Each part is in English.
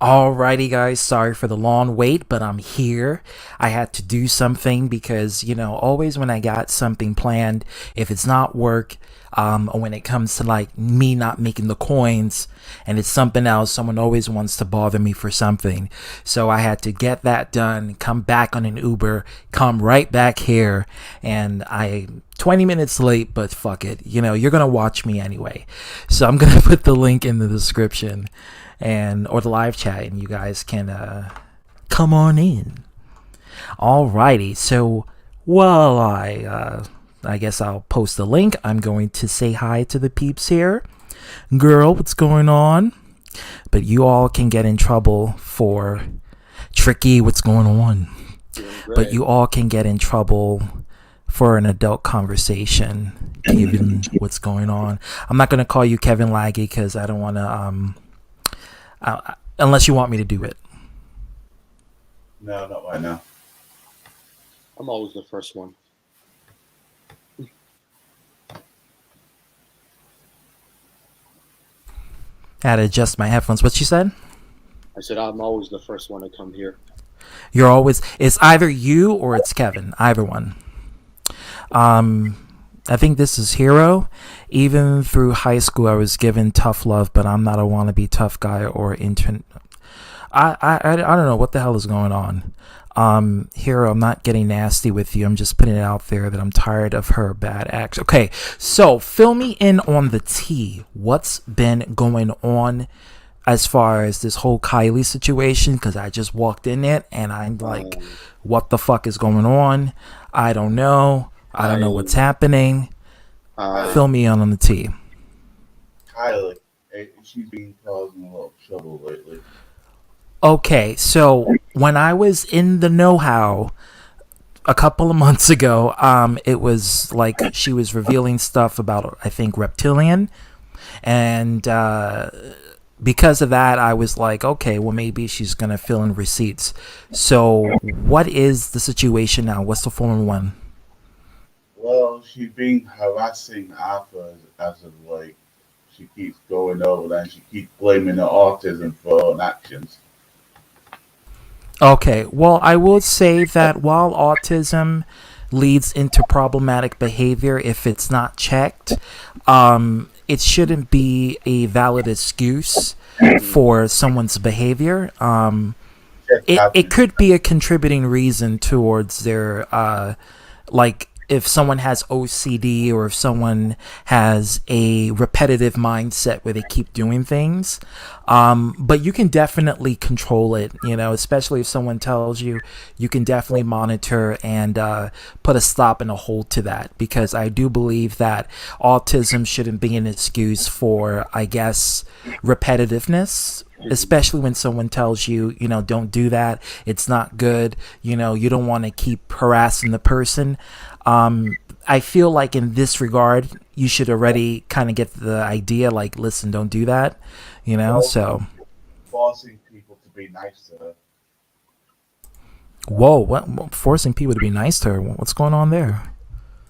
Alrighty, guys. Sorry for the long wait, but I'm here. I had to do something because, always when I got something planned, if it's not work, or when it comes to like me not making the coins and it's something else, someone always wants to bother me for something. So I had to get that done, come back on an Uber, come right back here, and 20 minutes late, but fuck it. You're gonna watch me anyway. So I'm gonna put the link in the description or the live chat, and you guys can come on in. Alrighty, so well, I guess I'll post the link. I'm going to say hi to the peeps here. Girl, what's going on? But you all can get in trouble for tricky. What's going on? But you all can get in trouble for an adult conversation, given what's going on. I'm not gonna call you Kevin Laggy because I don't want to. Unless you want me to do it. No, not right now. I'm always the first one. I had to adjust my headphones. What you said? I said I'm always the first one to come here. You're always. It's either you or it's Kevin. Either one. I think this is Hero. Even through high school, I was given tough love, but I'm not a wannabe tough guy or intern. I don't know what the hell is going on. Hero, I'm not getting nasty with you. I'm just putting it out there that I'm tired of her bad acts. Okay, so fill me in on the tea. What's been going on as far as this whole Kylie situation? Because I just walked in it and I'm like, what the fuck is going on? I don't know. I don't know what's happening. Fill me in on the tea. Kylie, she's been causing a lot of trouble lately. Okay, so when I was in the know-how a couple of months ago, it was like she was revealing stuff about, I think, reptilian. And because of that, I was like, okay, well, maybe she's going to fill in receipts. So what is the situation now? What's the 411? Well, she's been harassing Arthur as of late. She keeps going over there and she keeps blaming the autism for her own actions. Okay, well, I would say that while autism leads into problematic behavior if it's not checked, it shouldn't be a valid excuse for someone's behavior. It could be a contributing reason towards their, like, if someone has OCD or if someone has a repetitive mindset where they keep doing things. But you can definitely control it, especially if someone tells you, you can definitely monitor and put a stop and a hold to that, because I do believe that autism shouldn't be an excuse for, I guess, repetitiveness. Especially when someone tells you, don't do that. It's not good. You don't want to keep harassing the person. I feel like in this regard, you should already kind of get the idea, like, listen, don't do that, so. Forcing people to be nice to her. Whoa, what forcing people to be nice to her? What's going on there?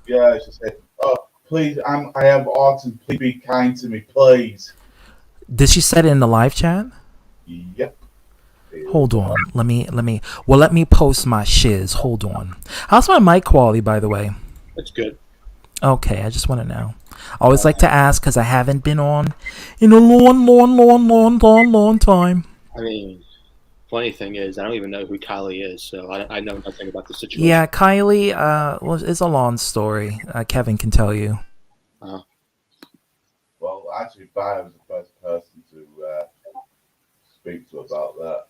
Yeah, she said, oh, please, I have autism. Please be kind to me, please. Did she say it in the live chat? Yep. Hold on. Let me post my shiz. Hold on. How's my mic quality, by the way? It's good. Okay, I just want to know. I always like to ask because I haven't been on in a long time. I mean, funny thing is, I don't even know who Kylie is, so I know nothing about the situation. Yeah, Kylie, well, it's a long story. Kevin can tell you. Well, actually, Bar was the first person to speak to about that.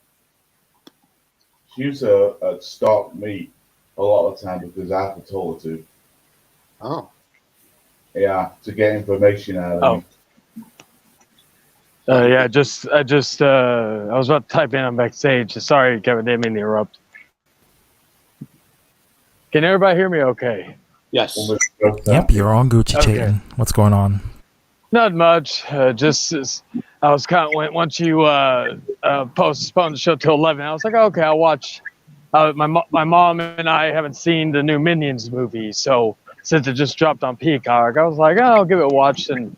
She used to stalk me a lot of the time because I told her to. Oh. Yeah, to get information out of me. Yeah, I was about to type in on backstage. Sorry, Kevin, didn't mean to interrupt. Can everybody hear me okay? Yes. Yep, you're on Gucci Chayton. What's going on? Not much. Just I was kind of once you postponed the show till 11. I was like, okay, I'll watch. My mom and I haven't seen the new Minions movie, so since it just dropped on Peacock, I was like, oh, I'll give it a watch, and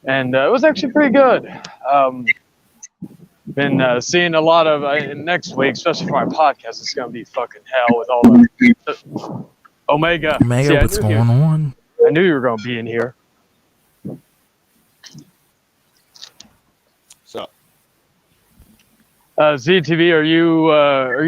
it was actually pretty good. been seeing a lot of next week, especially for my podcast. It's gonna be fucking hell with all the Omega. Omega, what's going on? I knew you were gonna be in here. So, ZTV, are you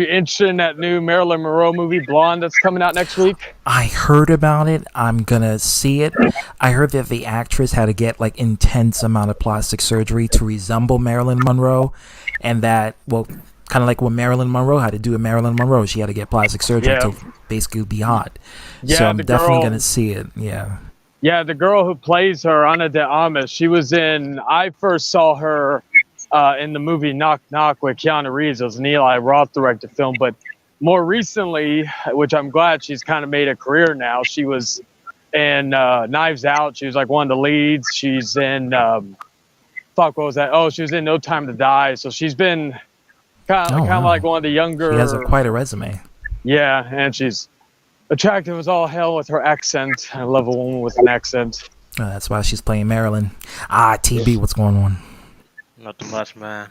interested in that new Marilyn Monroe movie, Blonde, that's coming out next week? I heard about it. I'm gonna see it. I heard that the actress had to get like intense amount of plastic surgery to resemble Marilyn Monroe, and that, well, kind of like what Marilyn Monroe had to do with Marilyn Monroe. She had to get plastic surgery to basically be hot. Yeah, so I'm definitely gonna see it. Yeah. Yeah, the girl who plays her, Ana de Armas, she was in. I first saw her in the movie Knock Knock with Keanu Reeves. It was an Eli Roth directed film, but more recently, which I'm glad she's kind of made a career now, she was in Knives Out. She was like one of the leads. She's in what was that? Oh, she was in No Time to Die. So she's been kind of like one of the younger. She has quite a resume. Yeah, and she's attractive as all hell with her accent. I love a woman with an accent. That's why she's playing Marilyn. TB, what's going on? nothing much, man.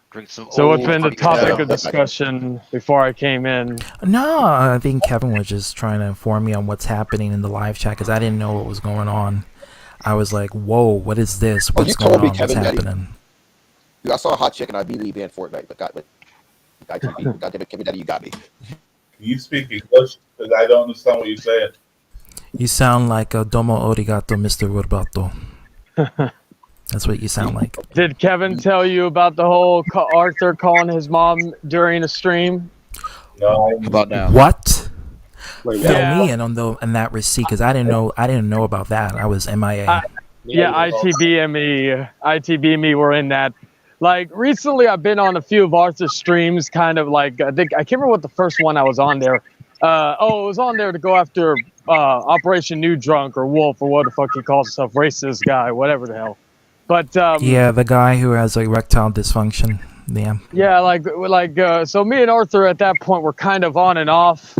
Drink some. So what's been the topic of discussion before I came in? No, I think Kevin was just trying to inform me on what's happening in the live chat because I didn't know what was going on. I was like, whoa, what is this? What's going on? What's happening? I saw a hot chick and I immediately banned Fortnite, but goddamn it, Kevin Daddy, you got me. You speak English because I don't understand what you're saying. You sound like a domo origato, Mr. Roberto. That's what you sound like. Did Kevin tell you about the whole Arthur calling his mom during a stream? No. How about now? What? Wait, Fill me in on that receipt because I didn't know about that. I was MIA. ITB and me were in that. Like recently, I've been on a few of Arthur's streams. Kind of like I can't remember what the first one I was on there. It was on there to go after Operation New Drunk or Wolf or what the fuck he calls himself, racist guy, whatever the hell. But yeah, the guy who has erectile dysfunction. Yeah. Yeah, so me and Arthur at that point were kind of on and off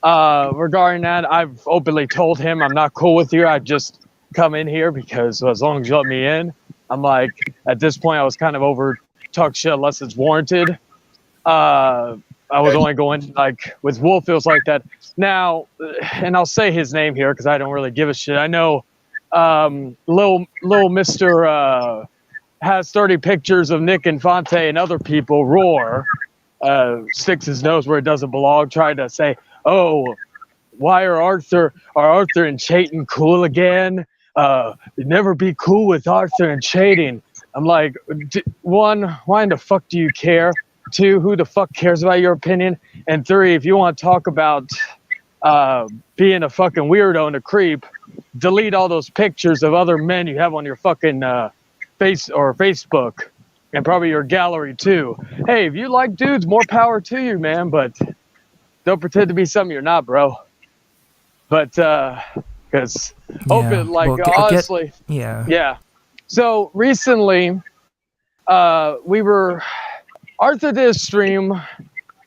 regarding that. I've openly told him I'm not cool with you. I just come in here because as long as you let me in, I'm like, at this point I was kind of over talk shit unless it's warranted. I was only going like with Wolf, it was like that. Now, and I'll say his name here because I don't really give a shit. I know little Mr. Has 30 pictures of Nick Infante and other people roar, sticks his nose where it doesn't belong, trying to say, oh, why are Arthur and Chayton cool again? You'd never be cool with Arthur and Chayton. I'm like, one, why in the fuck do you care? Two, who the fuck cares about your opinion? And three, if you want to talk about being a fucking weirdo and a creep, delete all those pictures of other men you have on your fucking Facebook and probably your gallery too. Hey, if you like dudes, more power to you, man, but don't pretend to be something you're not, bro. But because honestly, yeah. So recently, Arthur did a stream.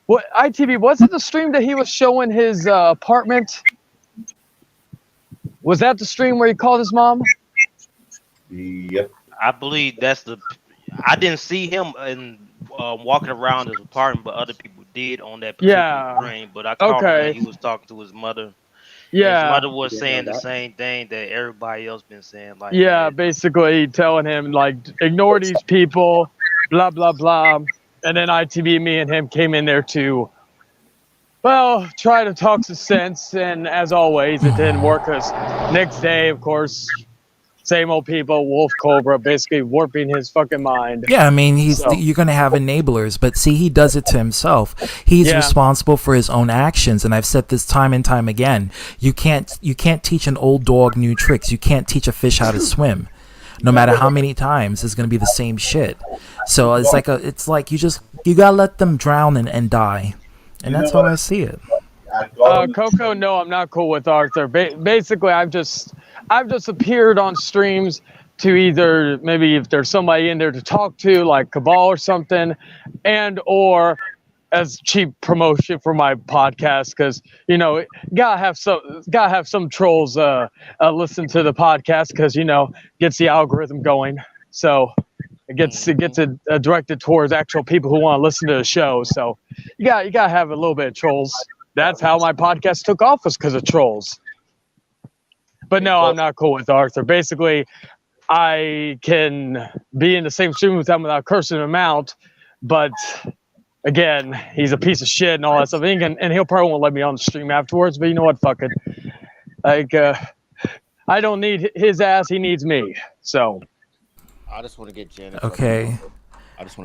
What ITV was it the stream that he was showing his apartment? Was that the stream where he called his mom? Yep. I believe that's the. I didn't see him walking around his apartment, but other people did on that particular stream. But I caught him when he was talking to his mother. Yeah, his mother was saying the same thing that everybody else been saying. Like, basically telling him like ignore these people, blah blah blah. And then ITV, me and him came in there to, well, try to talk some sense. And as always, it didn't work because next day, of course, same old people, Wolf Cobra, basically warping his fucking mind. Yeah, I mean, you're going to have enablers, but see, he does it to himself. He's responsible for his own actions, and I've said this time and time again. You can't teach an old dog new tricks. You can't teach a fish how to swim. No matter how many times, it's going to be the same shit. So it's like you gotta let them drown and die, and that's how I see it. Coco, no, I'm not cool with Arthur. Basically, I've just appeared on streams to either maybe if there's somebody in there to talk to, like Cabal or something, and or as cheap promotion for my podcast, because gotta have some trolls listen to the podcast because gets the algorithm going. So It gets directed towards actual people who want to listen to the show. So you got to have a little bit of trolls. That's how my podcast took off, was because of trolls. But no, I'm not cool with Arthur. Basically, I can be in the same stream with him without cursing him out, but again, he's a piece of shit and all that stuff. And he'll probably won't let me on the stream afterwards. But you know what? Fuck it. Like, I don't need his ass. He needs me. So. I just want to get Janet. Okay.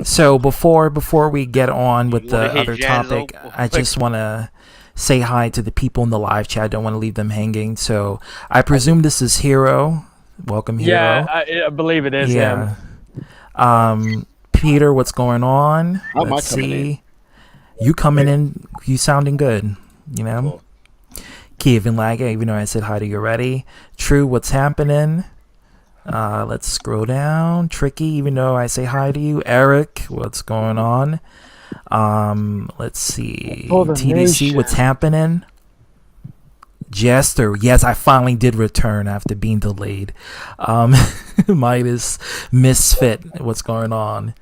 So before we get on with the other topic, I just want to say hi to the people in the live chat. I don't want to leave them hanging. So I presume this is Hero. Welcome, Hero. Yeah, I believe it is him. Peter, what's going on? Let's see. You coming in? You sounding good? You know. Cool. Kevin Laga, even though I said hi to you already. True, what's happening? Let's scroll down. Tricky, even though I say hi to you. Eric, what's going on? Let's see. TDC, what's happening? Jester, yes, I finally did return after being delayed. Midas, Misfit, what's going on?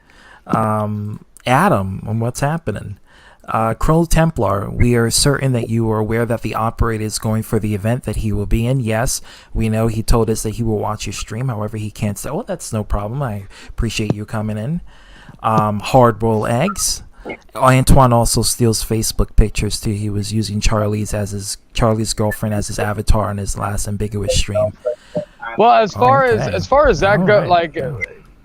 Adam, what's happening? Crow Templar, we are certain that you are aware that the operator is going for the event that he will be in. Yes, we know he told us that he will watch your stream. However, he can't say, oh, that's no problem. I appreciate you coming in. Hardboiled Eggs. Antoine also steals Facebook pictures too. He was using Charlie's girlfriend as his avatar on his last ambiguous stream. Well, as far as that goes, like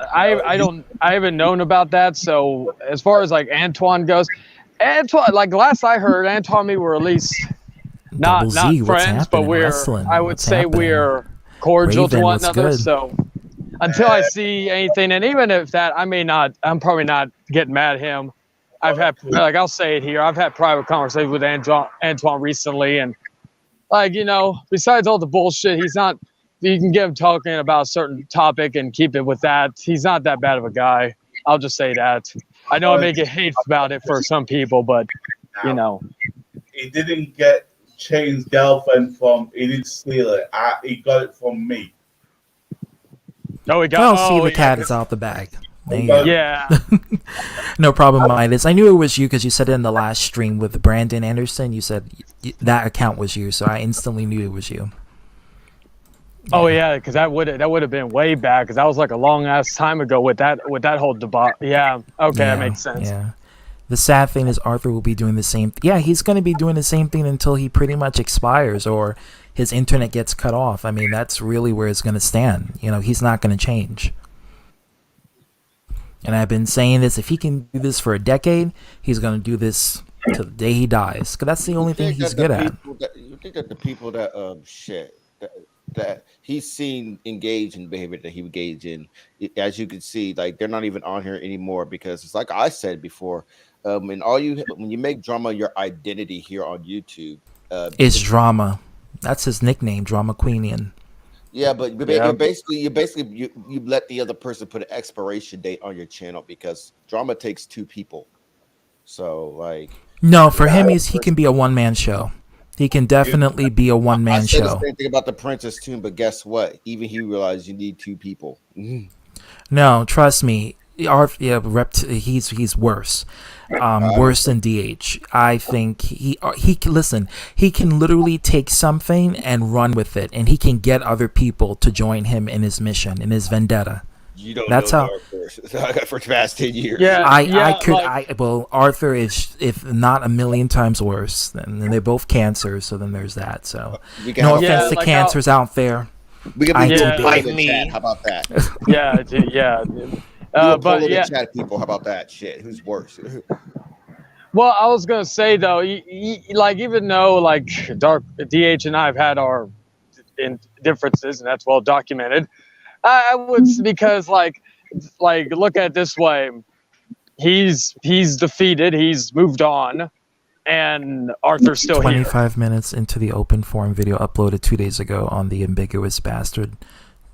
I haven't known about that. So as far as like Antoine goes, Antoine, like last I heard, Antoine and me were at least not friends, but we're cordial to one another. So until I see anything, and even if that, I'm probably not getting mad at him. I'll say it here. I've had private conversations with Antoine recently, and besides all the bullshit, he's not. You can get him talking about a certain topic and keep it with that. He's not that bad of a guy. I'll just say that. I know I may get hate about it for some people, but he didn't get Chain's girlfriend he didn't steal it. He got it from me. Oh, he got. Well, see, the cat is out the bag. Yeah. No problem, Midas. I knew it was you because you said it in the last stream with Brandon Anderson. You said that account was you, so I instantly knew it was you. Oh yeah, because that would have been way back, because that was like a long ass time ago with that whole debate. Yeah. Okay, that makes sense. Yeah. The sad thing is Arthur will be doing the same. Yeah, he's going to be doing the same thing until he pretty much expires or his internet gets cut off. I mean, that's really where it's going to stand. He's not going to change. And I've been saying this, if he can do this for a decade, he's going to do this till the day he dies. Because that's the only thing he's good at. You think that the people that he's seen engage in behavior that he engaged in, as you can see, like they're not even on here anymore, because it's like I said before, when you make drama your identity here on YouTube, it's drama. That's his nickname, Drama Queenian. Yeah, but you basically let the other person put an expiration date on your channel, because drama takes two people. So no, for him, he can be a one-man show. He can definitely be a one-man show. I said the same thing about the Princess too, but guess what? Even he realized you need two people. No, trust me. He's worse. Worse than DH. I think he can listen. He can literally take something and run with it, and he can get other people to join him in his mission, in his vendetta. You don't That's know how for the past 10 years. Yeah, Arthur is, if not a million times worse. And they're both cancers, so then there's that. So no offense to cancers out there. We can be me. How about that? Yeah. But chat people. How about that shit? Who's worse? Well, I was gonna say though, even though Dark DH and I have had our differences, and that's well documented. I would, because look at it this way, he's defeated, he's moved on, and Arthur's still 25 minutes into the open forum video uploaded 2 days ago on the Ambiguous Bastard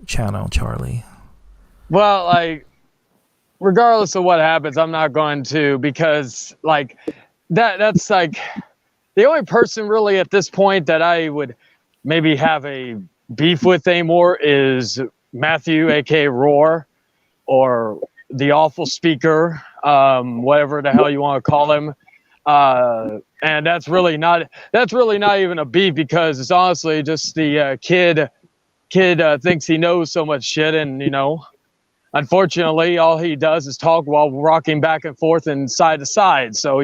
channel, Charlie. Well, regardless of what happens, I'm not going to, because that's the only person really at this point that I would maybe have a beef with anymore is Matthew, aka Roar, or the awful speaker, whatever the hell you want to call him. And that's really not even a beef, because it's honestly just the kid thinks he knows so much shit, and unfortunately all he does is talk while rocking back and forth and side to side. So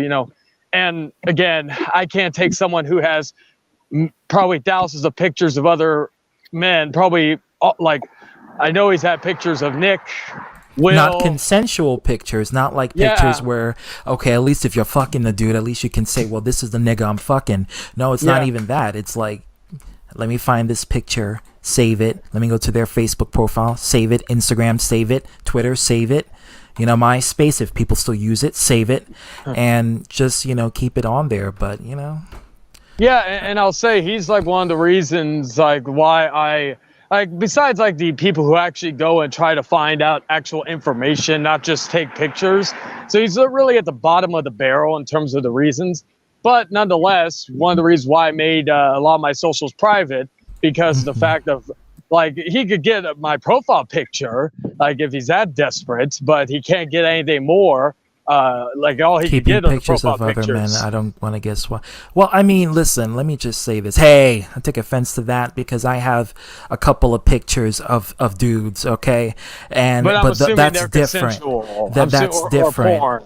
and again, I can't take someone who has probably thousands of pictures of other men, probably like I know he's had pictures of Nick, Will. Not consensual pictures, not like pictures where, okay, at least if you're fucking the dude, at least you can say, well, this is the nigga I'm fucking. No, it's not even that. It's like, let me find this picture, save it. Let me go to their Facebook profile, save it. Instagram, save it. Twitter, save it. MySpace, if people still use it, save it. And just, keep it on there. But, Yeah, and I'll say he's like one of the reasons like why I besides like the people who actually go and try to find out actual information, not just take pictures. So he's really at the bottom of the barrel in terms of the reasons. But nonetheless, one of the reasons why I made a lot of my socials private, because of the fact of like he could get my profile picture, like if he's that desperate, but he can't get anything more. Like all he keeping could get pictures on of the other pictures. men. I don't want to guess what. Well, I mean, listen. Let me just say this. Hey, I take offense to that because I have a couple of pictures of dudes. Okay, But that's they're different. consensual. That's different. Or porn.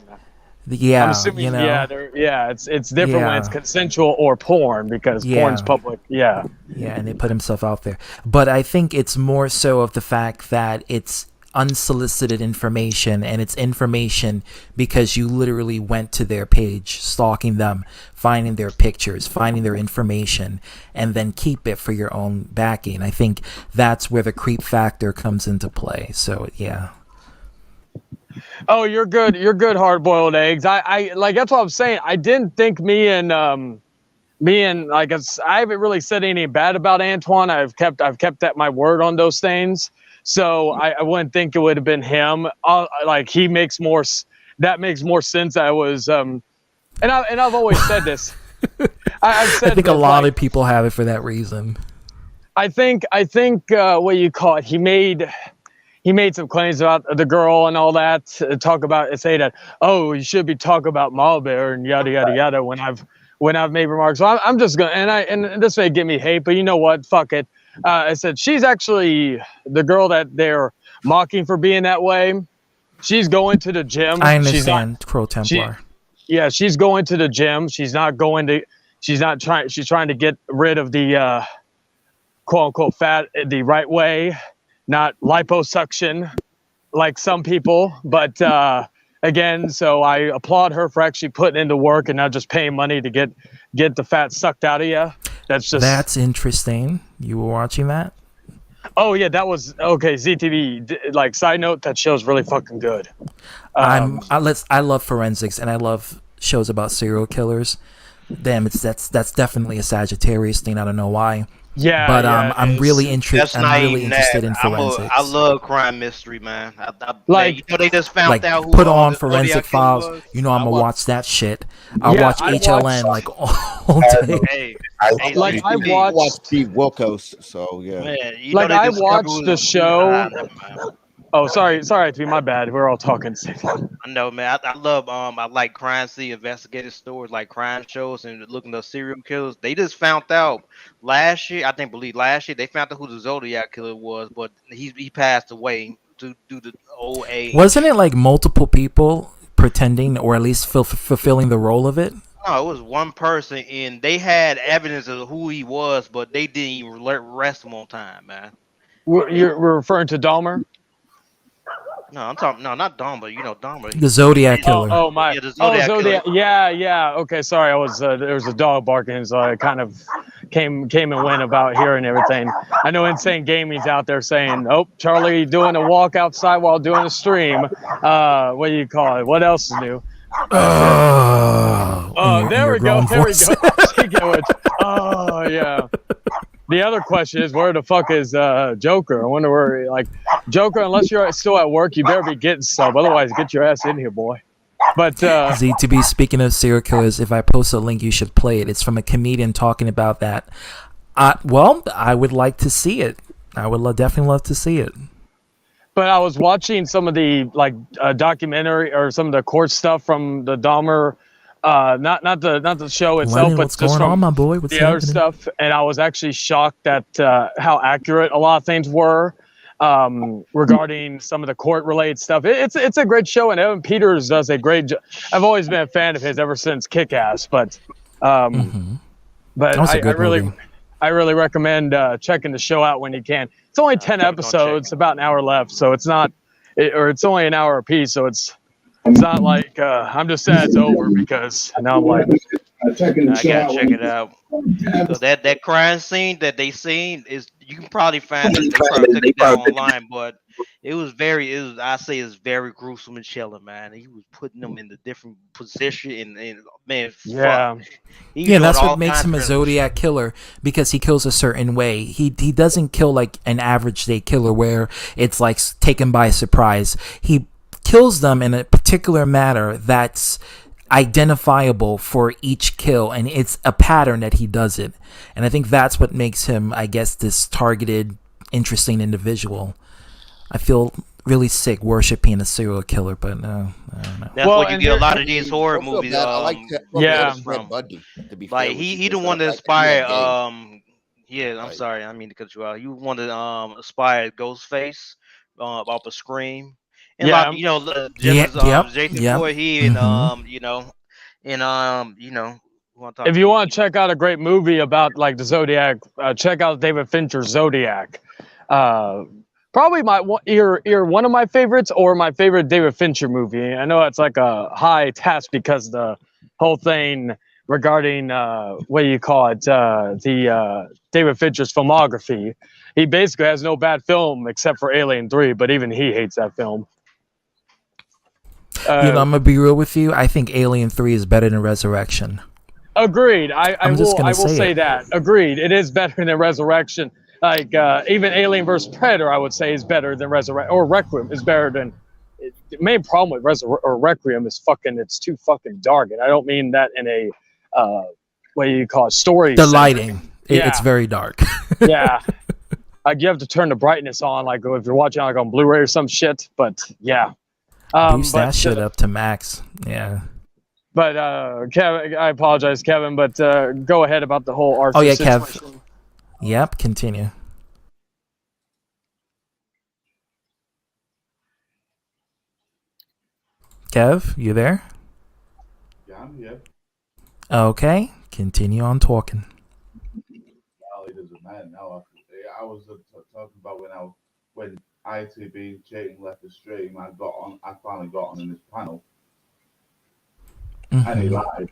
Yeah, I'm assuming, it's different when it's consensual or porn, because porn's public. Yeah, and they put himself out there. But I think it's more so of the fact that it's unsolicited information, and it's information because you literally went to their page, stalking them, finding their pictures, finding their information, and then keep it for your own backing. I think that's where the creep factor comes into play. So yeah. Oh, you're good, hard-boiled eggs. I like, that's what I'm saying. I didn't think me and like I haven't really said anything bad about Antoine. I've kept at my word on those things. So I wouldn't think it would have been him. Like he makes more. That makes more sense. I was and I've always said this. I've said I think a lot of people have it for that reason. I think what you call it. He made some claims about the girl and all that. Say that, oh, you should be talking about Marlboro and yada yada yada. When I've made remarks, so I'm just gonna and this may get me hate, but you know what? Fuck it. I said she's actually the girl that they're mocking for being that way. She's going to the gym. I understand, Crow Templar. She's going to the gym. She's trying to get rid of the quote unquote fat the right way, not liposuction like some people. But again, so I applaud her for actually putting in the work and not just paying money to get the fat sucked out of you. That's interesting. You were watching that? Oh yeah, that was okay. ZTV. Like, side note, that show's really fucking good. I love forensics, and I love shows about serial killers. Damn, that's definitely a Sagittarius thing. I don't know why. Yeah, but I'm really interested. I'm really interested in forensics. I love crime mystery, man. Like, they just found out who put on Forensic Files. I'm gonna watch that shit. I watch HLN like all day. I watched Steve Wilkos, so yeah. Man, I watched the show. Oh, sorry to be my bad. We're all talking. I know, man. I love I like crime scene investigative stories, like crime shows and looking at serial killers. They just found out last year, they found out who the Zodiac killer was, but he passed away due to the old age. Wasn't it like multiple people pretending, or at least fulfilling the role of it? No, it was one person, and they had evidence of who he was, but they didn't even arrest him on time, man. You're referring to Dahmer? No, I'm talking. No, not Dahmer. You know Dahmer. The Zodiac killer. Oh my. Yeah, the Zodiac Zodiac. killer. Yeah. Okay, sorry. I was there was a dog barking, so I kind of came and went about here and everything. I know Insane Gaming's out there saying, "Oh, Charlie doing a walk outside while doing a stream." What do you call it? What else is new? There we go. Oh yeah. The other question is, where the fuck is Joker? I wonder where, like, Joker, unless you're still at work, you better be getting sub. Otherwise, get your ass in here, boy. But ZTB, speaking of serial killers, if I post a link, you should play it. It's from a comedian talking about that. I would like to see it. I would definitely love to see it. But I was watching some of the documentary or some of the court stuff from the Dahmer, not the show itself, Lennon, but what's just going from on, my boy? What's the other happening? stuff. And I was actually shocked at how accurate a lot of things were regarding some of the court related stuff. It's a great show, and Evan Peters does a great job. I've always been a fan of his ever since Kick-Ass, but That's a good movie. I really recommend checking the show out when you can. It's only 10 episodes, about an hour left, so it's not, or it's only an hour apiece, so it's not like I'm just sad it's over because now I'm like, I gotta check it out. So that crime scene that they seen is, you can probably find it. They probably took it down online, but it's very gruesome and chilling, man. He was putting them in the different position and man, yeah. fuck. He Yeah, doing that's all what makes kinds him a of- Zodiac killer, because he kills a certain way. He doesn't kill like an average day killer where it's like taken by surprise. He kills them in a particular manner that's identifiable for each kill, and it's a pattern that he does it. And I think that's what makes him, I guess, this targeted, interesting individual. I feel really sick worshiping a serial killer, but no, I don't know. That's Well, what you and get a here- lot of these horror I feel movies. bad. I like yeah. Ted Bundy, to be fair Like with you, he the just one the that fact that he inspired had game. yeah, I'm Like, sorry, I didn't mean to cut you out. You wanted inspired Ghostface off of Scream. And a Yeah. lot, Yeah, just as yep, Jason yep. Voorhees and who I'm talking If you about? want to check out a great movie about like the Zodiac, check out David Fincher's Zodiac. Probably either one of my favorites or my favorite David Fincher movie. I know it's like a high task because the whole thing regarding what do you call it, the David Fincher's filmography. He basically has no bad film except for Alien 3, but even he hates that film. I'm gonna be real with you. I think Alien 3 is better than Resurrection. Agreed. I just gonna will say say it. that. Agreed. It is better than Resurrection. Like even Alien vs Predator, I would say is better than Resurrection, or Requiem is better than. The main problem with Requiem is it's too fucking dark, and I don't mean that in a what do you call it, story. The sense. lighting, Yeah. it's very dark. Yeah. Like you have to turn the brightness on, like if you're watching like on Blu-ray or some shit. But yeah. Boost that shit up to max. Yeah. But Kevin, I apologize, Kevin, but go ahead about the whole Arthur Oh, yeah, Kev. situation. Yep. Continue. Kev, you there? Yeah, I'm here. Okay. Continue on talking. Kylie doesn't matter now. I was talking about when ITB and Chayton left the stream. I finally got on in this panel, and he Mhm. lied.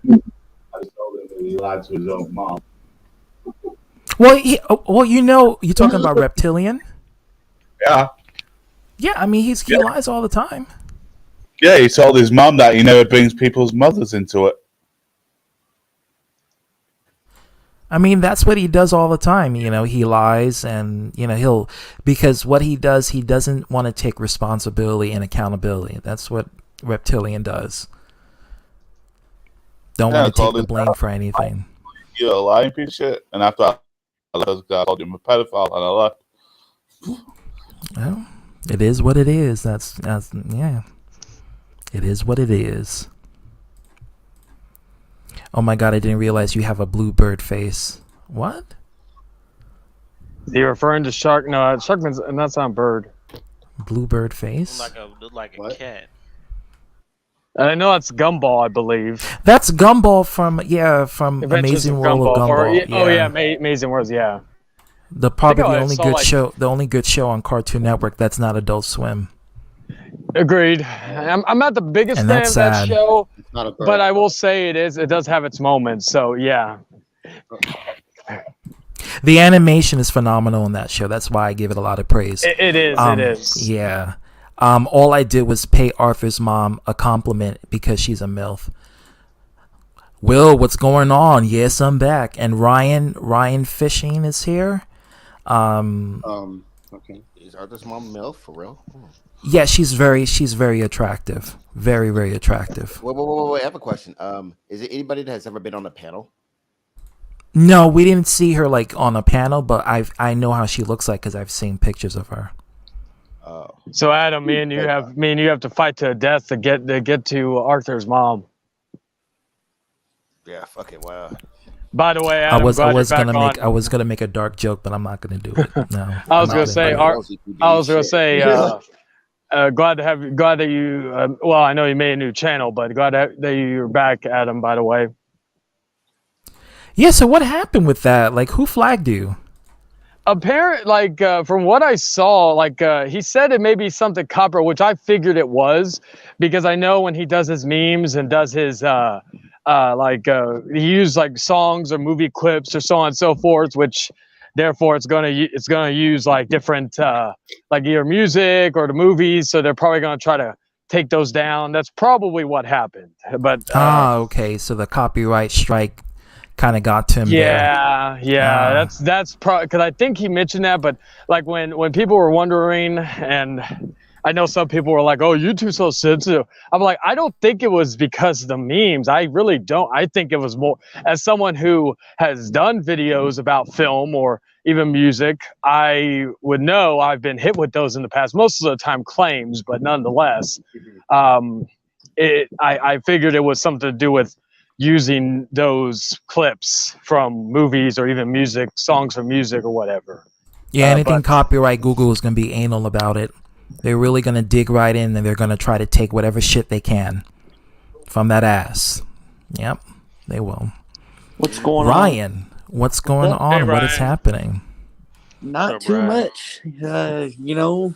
I just told him that he lied to his own mom. Well, you're talking about Reptilian. Yeah, Yeah, I mean he lies all the time. yeah. He told his mom that he never brings people's mothers into it. I mean, that's what he does all the time. He lies, and because what he does, he doesn't want to take responsibility and accountability. That's what Reptilian does. Don't want to take the blame for anything. You're a lying piece of shit. And after I left, I called him a pedophile, and I left. Well, it is what it is. That's yeah. It is what it is. Oh my god, I didn't realize you have a bluebird face. What? You're referring to Shark? No, Sharkman's, and that's not bird. Bluebird face? Look like a What? cat. I know that's Gumball, I believe. That's Gumball from Adventures Amazing of World of Gumball. Oh yeah, Amazing Worlds. Yeah. Probably I the only saw, good like- show. The only good show on Cartoon Network that's not Adult Swim. Agreed. I'm not the biggest And fan that's of that sad. show, It's not a bird. but I will say it does have its moments. So yeah. The animation is phenomenal in that show. That's why I give it a lot of praise. It is. It is. Yeah. All I did was pay Arthur's mom a compliment because she's a MILF. Will, what's going on? Yes, I'm back. And Ryan Fishing is here. Okay. Is Arthur's mom MILF for real? Yeah, she's very attractive. Very, very attractive. Wait, I have a question. Is it anybody that has ever been on a panel? No, we didn't see her like on a panel, but I know how she looks like because I've seen pictures of her. So Adam, me and you have to fight to death to get to Arthur's mom. Yeah, fucking wow. By the way, I Adam, was glad I was gonna make a dark joke, but I'm not gonna do it. No. I was I'm gonna not say, gonna do it. glad that you. Well, I know you made a new channel, but glad that you're back, Adam. By the way. Yeah. So what happened with that? Like, who flagged you? From what I saw, he said it may be something copper, which I figured it was, because I know when he does his memes and does his he used like songs or movie clips or so on and so forth, which therefore it's gonna use like different like either music or the movies, so they're probably gonna try to take those down. That's probably what happened. But okay. So the copyright strike kind of got to him there. Yeah. That's probably because I think he mentioned that. But like when people were wondering, and I know some people were like, "Oh, YouTube's so sensitive." I'm like, I don't think it was because of the memes. I really don't. I think it was more as someone who has done videos about film or even music. I would know I've been hit with those in the past. Most of the time, claims, but nonetheless, I figured it was something to do with using those clips from movies or even music, songs from music or whatever. Yeah, anything copyright, Google is going to be anal about it. They're really going to dig right in and they're going to try to take whatever shit they can from that ass. Yep, they will. What's going on? Ryan, what's going on? Hey, what is happening? Not too much. Been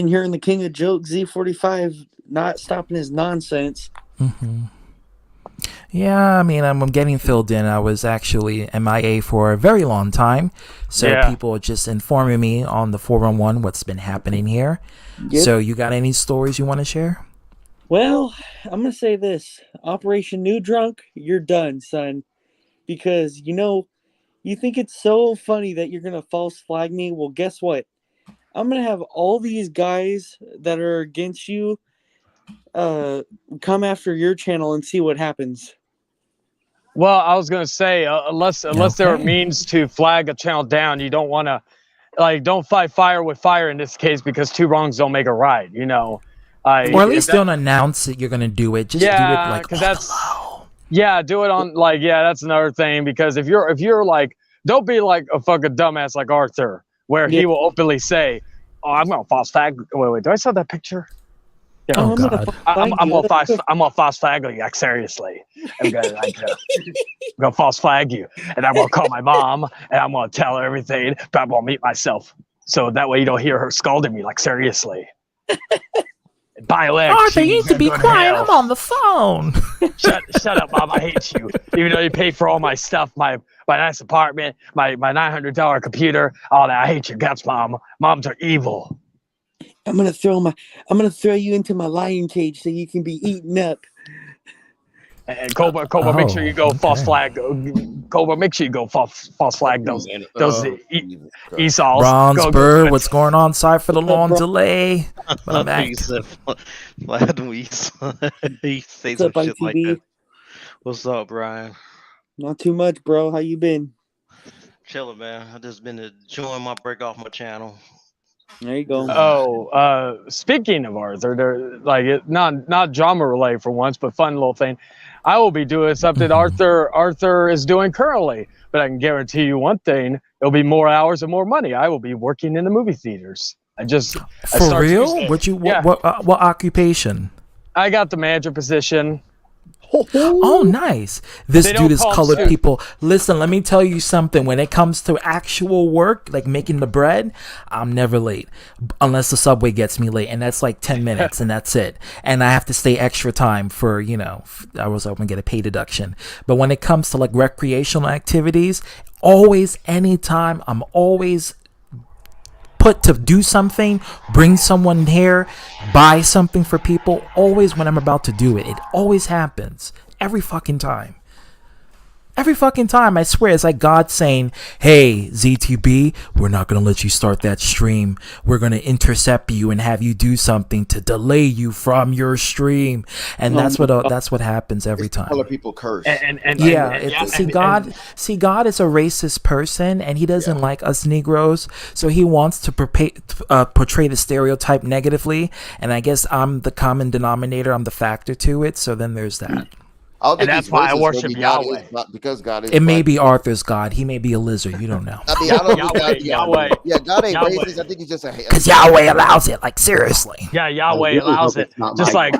hearing the king of jokes, Z45, not stopping his nonsense. Mm-hmm. Yeah, I mean, I'm getting filled in. I was actually MIA for a very long time. So people are just informing me on the 411 what's been happening here. Yep. So you got any stories you want to share? Well, I'm going to say this. Operation New Drunk, you're done, son. Because, you think it's so funny that you're going to false flag me. Well, guess what? I'm going to have all these guys that are against you come after your channel and see what happens. Well, I was gonna say, unless there are means to flag a channel down, you don't want to, don't fight fire with fire in this case, because two wrongs don't make a right. Or at least don't announce that you're gonna do it. Just do it like on that's the low. Yeah, do it on that's another thing, because if you're like, don't be like a fucking dumbass like Arthur, where he will openly say, "Oh, I'm gonna false flag." Wait, do I saw that picture? Yeah. Oh God! I'm gonna false flag you. Like, seriously, I'm gonna false flag you, and I'm gonna call my mom, and I'm gonna tell her everything, but I'm gonna mute myself, so that way you don't hear her scolding me. Like, seriously. Arthur, you need to be quiet. I'm on the phone. Shut up, Mom. I hate you. Even though you paid for all my stuff, my nice apartment, my $900 computer, all that. I hate your guts, Mom. Moms are evil. I'm gonna throw you into my lion cage so you can be eaten up. And Cobra, make sure you go false flag. Cobra, make sure you go false flag those Esau's. Bronze Bird, what's going on? Sorry for the long delay. But I'm back. What's up, ITV? What's up, Brian? Not too much, bro. How you been? Chilling, man. I just been enjoying my break off my channel. There you go. Oh, speaking of Arthur, they're not drama related for once, but fun little thing. I will be doing something Arthur is doing currently, but I can guarantee you one thing: it'll be more hours and more money. I will be working in the movie theaters. For real? What occupation? I got the manager position. Oh, nice. This dude is colored people. Listen, let me tell you something. When it comes to actual work, like making the bread, I'm never late. Unless the subway gets me late. And that's like 10 minutes and that's it. And I have to stay extra time for, I was hoping to get a pay deduction. But when it comes to like recreational activities, always, anytime, I'm always put to do something, bring someone here, buy something for people. Always when I'm about to do it, it always happens every fucking time. Every fucking time, I swear, it's like God saying, "Hey, ZTB, we're not gonna let you start that stream. We're gonna intercept you and have you do something to delay you from your stream." And that's what happens every time. Color people curse. See, God is a racist person, and he doesn't like us Negroes, so he wants to portray the stereotype negatively. And I guess I'm the common denominator. I'm the factor to it. So then there's that. And that's why I worship Yahweh. Because God is. It may be Arthur's God. He may be a lizard. You don't know. I mean, I don't know. Yahweh. Yeah, God ain't racist. I think he's just a. Because Yahweh allows it. Like, seriously. Yeah, Yahweh allows it. Just like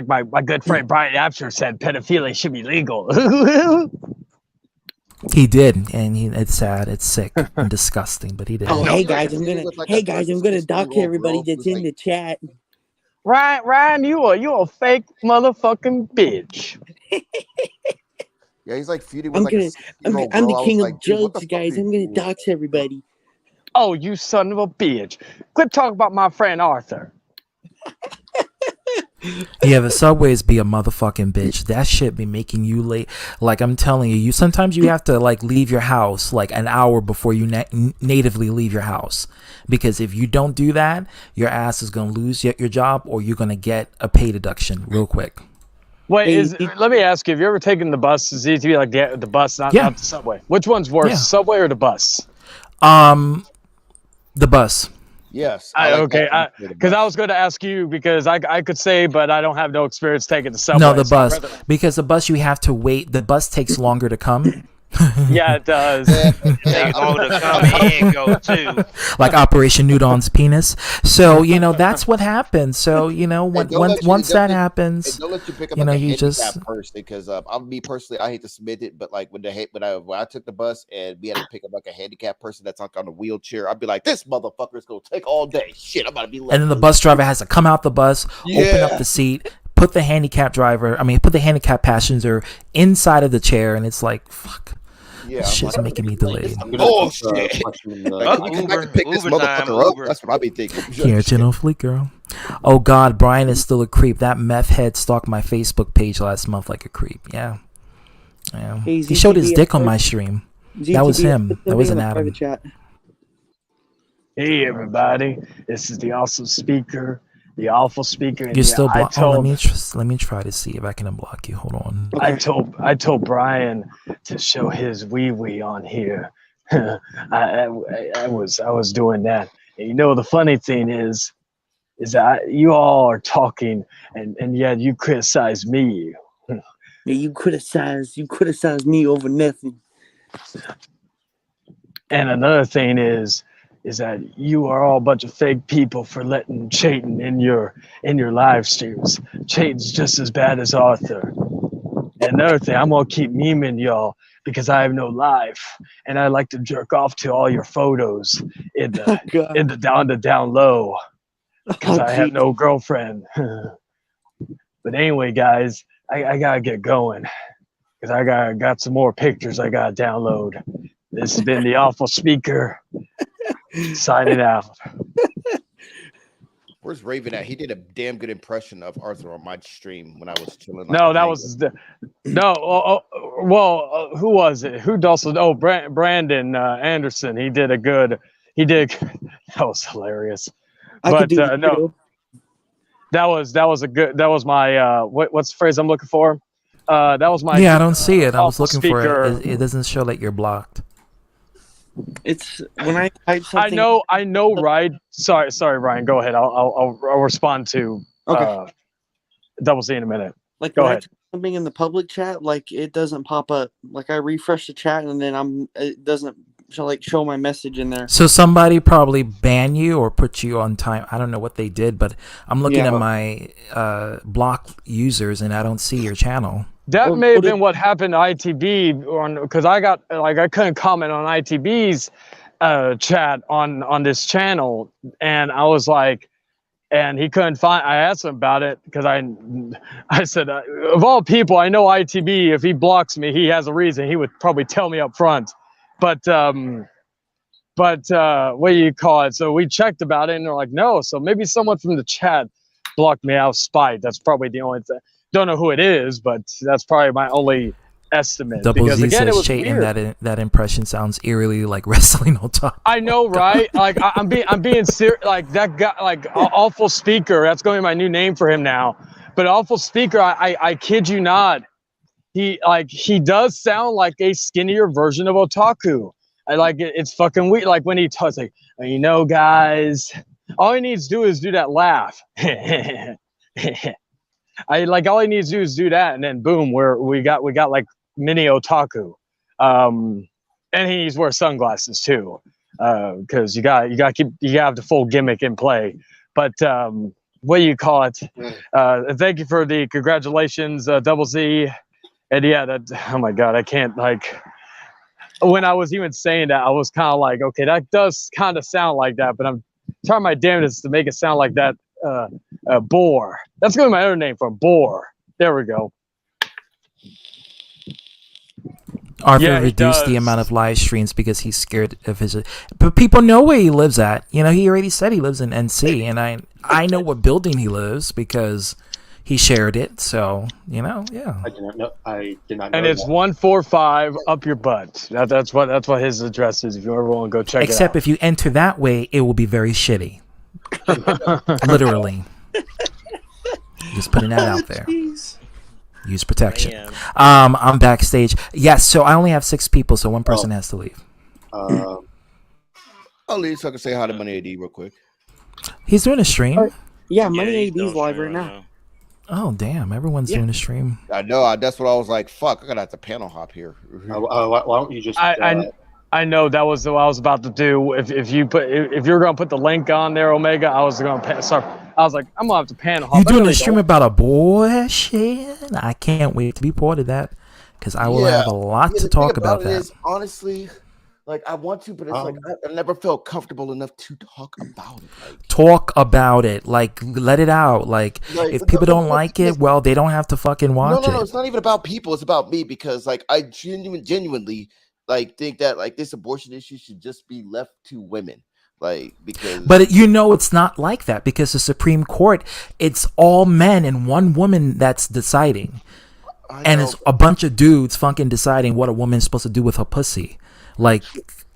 my good friend Brian Apsher said, pedophilia should be legal. He did, and it's sad, it's sick, and disgusting, but he did. Oh, hey guys, I'm gonna dock everybody that's in the chat. Ryan, you a fake motherfucking bitch. Yeah, he's like feuding I'm with I'm the king of jokes, guys. I'm gonna dox everybody. Oh, you son of a bitch! Quit talking about my friend Arthur. Yeah, the subways be a motherfucking bitch. That shit be making you late. Like, I'm telling you, sometimes you have to like leave your house like an hour before you natively leave your house, because if you don't do that, your ass is gonna lose your job, or you're gonna get a pay deduction real quick. Wait, let me ask you: have you ever taken the bus? ZTV, like the bus, not the subway? Which one's worse, subway or the bus? The bus. Yes. Because I was going to ask you, because I could say, but I don't have no experience taking the subway. No, the bus. Because the bus, you have to wait. The bus takes longer to come. Yeah, it does. Takes longer to come and go too. Like Operation Nudon's penis. So that's what happens. So once that happens, don't let you pick up like you a just person, because me personally, I hate to submit it, but like when I took the bus and we had to pick up like a handicapped person that's like on a wheelchair, I'd be like, this motherfucker's gonna take all day. Shit, I'm about to be late. And then the bus driver has to come out the bus, open up the seat, put the handicapped passenger inside of the chair, and it's like, fuck. Yeah, this shit's making me delayed. Oh shit! I can pick this motherfucker up. That's what I be thinking. Here, General Fleet Girl. Oh God, Brian is still a creep. That meth head stalked my Facebook page last month like a creep. Yeah. Hey, he showed his dick on my stream. That was him. That wasn't Adam. Hey everybody, this is the awesome speaker. The awful speaker. You're still blocked. Let me try to see if I can unblock you. Hold on. Okay. I told Brian to show his wee on here. I was doing that. And the funny thing is that you all are talking, and yet you criticize me. Yeah, you criticize me over nothing. And another thing is that you are all a bunch of fake people for letting Chayton in your live streams. Chayton's just as bad as Arthur. And another thing, I'm gonna keep memeing y'all because I have no life, and I like to jerk off to all your photos in the down low because I have no girlfriend. But anyway, guys, I gotta get going because I got some more pictures I gotta download. This has been the awful speaker. Signing out. Where's Raven at? He did a damn good impression of Arthur on my stream when I was chilling. No, that was who was it? Who also? Oh, Brandon Anderson. He did. That was hilarious. That was my what's the phrase I'm looking for? That was my. Yeah, I don't see it. I was looking speaker. for it. It doesn't show that you're blocked. It's when I type something. I know, right? Sorry, Ryan. Go ahead. I'll respond to Double Z in a minute. Like go when ahead. I type something in the public chat, like it doesn't pop up. Like I refresh the chat and then it doesn't show my message in there. So somebody probably banned you or put you on time. I don't know what they did, but I'm looking at my blocked users and I don't see your channel. That may have been what happened to ITB, because I couldn't comment on ITB's chat on this channel, and I was like, and he couldn't find. I asked him about it because I said, of all people, I know ITB. If he blocks me, he has a reason. He would probably tell me up front. But what do you call it? So we checked about it, and they're like, no. So maybe someone from the chat blocked me out of spite. That's probably the only thing. Don't know who it is, but that's probably my only estimate. Double Because Z again, it says was Chayton, weird. that impression sounds eerily like wrestling on top. I know, right? Like I'm being serious. Like that guy, like awful speaker. That's going to be my new name for him now. But awful speaker, I kid you not. He does sound like a skinnier version of Otaku. I like it. It's fucking weird. Like when he talks, like, guys, all he needs to do is do that laugh. All he needs to do is do that, and then boom, we got like mini Otaku. And he needs to wear sunglasses too, because you got to have the full gimmick in play. But what do you call it? Thank you for the congratulations, Double Z. And yeah, oh my god, I can't when I was even saying that, I was kind of like, okay, that does kind of sound like that, but I'm trying my damnedest to make it sound like that. Boar. That's going to be my other name for Boar. There we go. Arthur reduced the amount of live streams because he's scared of his. But people know where he lives at. He already said he lives in NC, and I know what building he lives because he shared it. So yeah. I did not know. And it's 145 up your butt. That's what his address is. If you ever want to go check it out. Except if you enter that way, it will be very shitty. Literally. Just putting that out there. Use protection. I'm backstage. Yes, so I only have 6 people, so one person has to leave. I'll leave so I can say hi to Money AD real quick. He's doing a stream. Yeah, Money AD's live right now. Oh damn! Everyone's doing a stream. I know. That's what I was like. Fuck! I gotta have to panel hop here. Why don't you just? I know that was what I was about to do. If you're gonna put the link on there, Omega, I was gonna I was like, I'm gonna have to panel hop. You doing a stream about abortion? I can't wait to be part of that because I will have a lot to talk about that. Is, honestly, I want to, but it's I never felt comfortable enough to talk about it. Talk about it. Let it out. If people don't like it, well, they don't have to fucking watch it. No, it's not even about people. It's about me because I genuinely think that this abortion issue should just be left to women. Because but it's not like that because the Supreme Court, it's all men and one woman that's deciding, and it's a bunch of dudes fucking deciding what a woman's supposed to do with her pussy.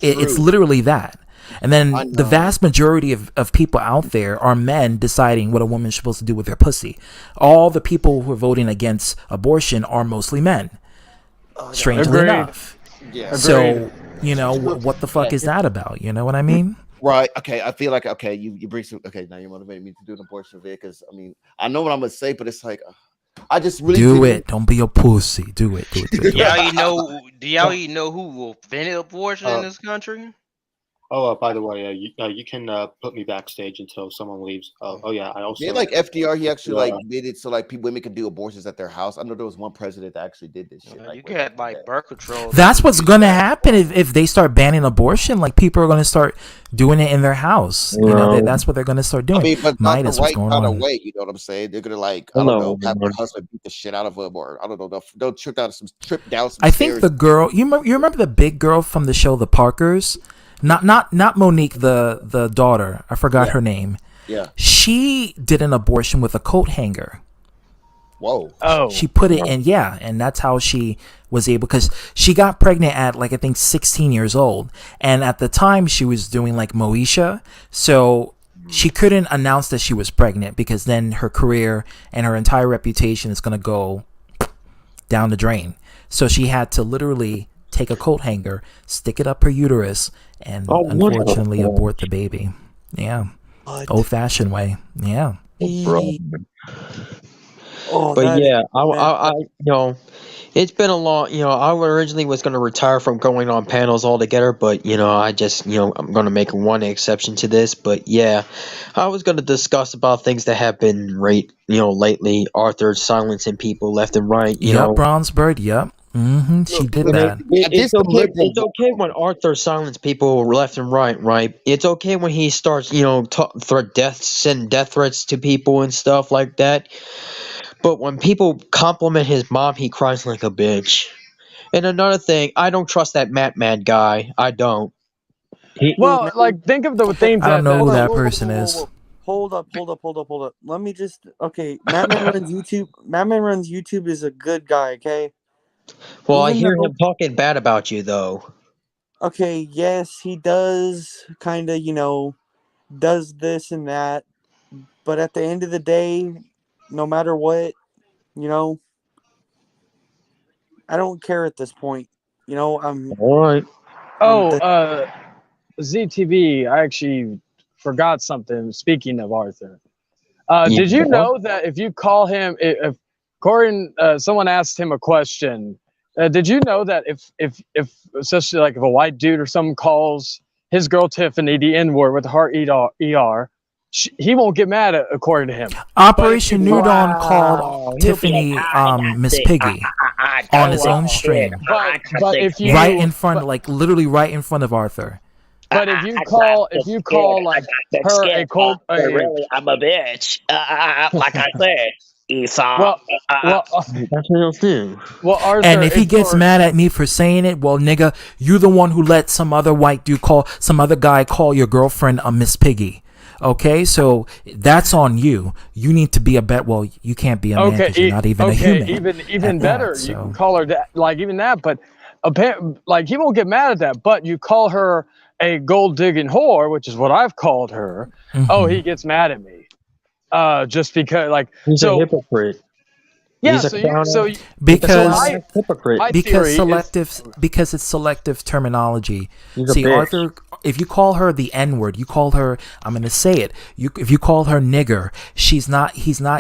It's literally that. And then the vast majority of people out there are men deciding what a woman's supposed to do with their pussy. All the people who are voting against abortion are mostly men. Strangely enough. Yeah. So, what the fuck is that about? You know what I mean? Right. Okay. I feel like, you bring some, now you're motivating me to do an abortion video because, I know what I'm going to say, but it's I just really do it. Don't be a pussy. Do it. Do it. Do y'all even know who will invented abortion in this country? Oh, by the way, you can put me backstage until someone leaves. Oh yeah, I also FDR. He actually made it so women can do abortions at their house. I know there was one president that actually did this shit. You got birth control. That's what's gonna happen if they start banning abortion. People are gonna start doing it in their house. That's what they're gonna start doing. But not the right kind of way. You know what I'm saying? They're gonna I don't know, have their husband beat the shit out of them, or I don't know. They'll trip down some I think the girl. You remember the big girl from the show The Parkers? Not Monique, the daughter. I forgot her name. Yeah. She did an abortion with a coat hanger. Whoa. Oh. She put it in, and that's how she was able, because she got pregnant at I think 16 years old, and at the time she was doing Moesha, so she couldn't announce that she was pregnant because then her career and her entire reputation is gonna go down the drain. So she had to literally take a coat hanger, stick it up her uterus, and unfortunately abort the baby. Yeah. Old-fashioned way. Yeah. But yeah, I it's been a long, I originally was going to retire from going on panels altogether, but, I just, I'm going to make one exception to this. But yeah, I was going to discuss about things that have been lately. Arthur silencing people left and right, Yep, Bronzebird, yep. Mm-hmm. She did that. It's okay when Arthur silences people left and right? It's okay when he starts, send death threats to people and stuff like that. But when people compliment his mom, he cries like a bitch. And another thing, I don't trust that Matt Mad guy. I don't. Think of the things. I don't know who that person is. Hold up. Let me just. Okay, Mattman runs YouTube. Mattman runs YouTube is a good guy. Okay, Well, I Even hear though, him talking bad about you, though. okay, yes, he does kind of, does this and that, but at the end of the day, no matter what, you know, I don't care at this point. I'm All right. I'm Oh, the ZTV, I actually forgot something. Speaking of Arthur, Yeah. did you know that if you call him, if Corin, someone asked him a question, did you know that if especially like if a white dude or someone calls his girl Tiffany the N word with the heart ER, he won't get mad according to him. Operation New Dawn called Wow. Tiffany Miss Piggy on his own stream, But if you right in front, like literally right in front of Arthur. But if you call like her a cold, really, I'm a bitch. Like I said, Esau. well, That's real too. well, Arthur, And if he gets mad at me for saying it, well, nigga, you the one who let some other white dude some other guy call your girlfriend a Miss Piggy. Okay, so that's on you. You need to be a well, you can't be a man because you're not even a human. Even at better, that, you so. can call her that, like even that. But like he won't get mad at that. But you call her a gold digging whore, which is what I've called her. Oh, he gets mad at me, just because like He's so. a hypocrite. Yeah, He's a Because hypocrite. because it's selective terminology. He's a See, bitch. Arthur, if you call her the N-word, you call her, I'm going to say it, if you call her nigger, he's not,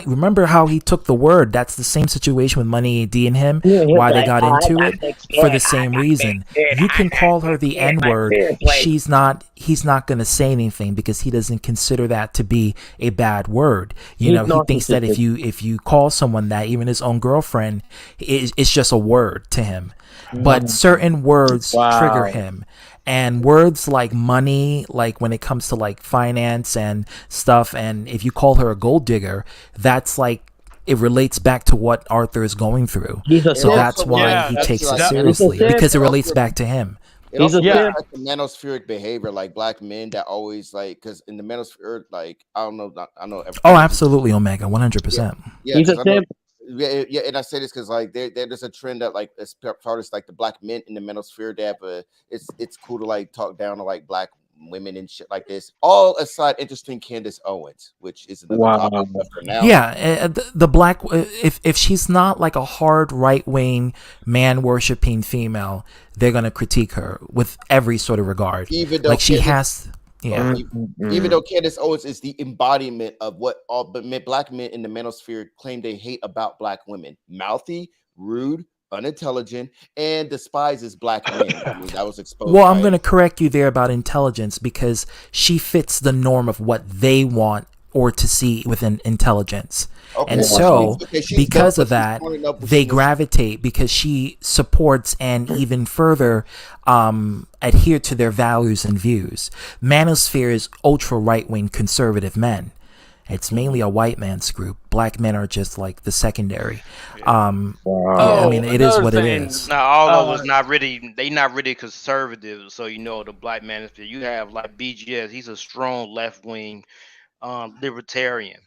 remember how he took the word? That's the same situation with Money AD and him, why they got into it, for the same reason. You can call her the N-word, he's not going to say anything because he doesn't consider that to be a bad word. He thinks that if you call someone that, even his own girlfriend, it's just a word to him. But certain words trigger him. And words like money, like when it comes to like finance and stuff, and if you call her a gold digger, that's like, it relates back to what Arthur is going through. So that's why he takes it seriously, because it relates back to him. It also like the manospheric behavior, like black men that always like, because in the manosphere, like I don't know. Oh, absolutely, Omega, 100%. Yeah, yeah, and I say this because like there's a trend that like as artists like the black men in the manosphere, they have it's cool to like talk down to like black women and shit like this. All aside, interesting Candace Owens, which is another topic for now. Yeah, the black, if she's not like a hard right wing man worshipping female, they're gonna critique her with every sort of regard. Even though like she has. Yeah. Even though Candace Owens is the embodiment of what all black men in the manosphere claim they hate about black women: mouthy, rude, unintelligent, and despises black men. I mean, that was exposed. Well, I'm going to correct you there about intelligence, because she fits the norm of what they want or to see within intelligence. Okay. And so, because of that, they gravitate, because she supports and even further adhere to their values and views. Manosphere is ultra right-wing conservative men. It's mainly a white man's group. Black men are just like the secondary. I mean, it is what it is. Now, all of us not really conservative. So the black manosphere, you have like BGS. He's a strong left-wing libertarian.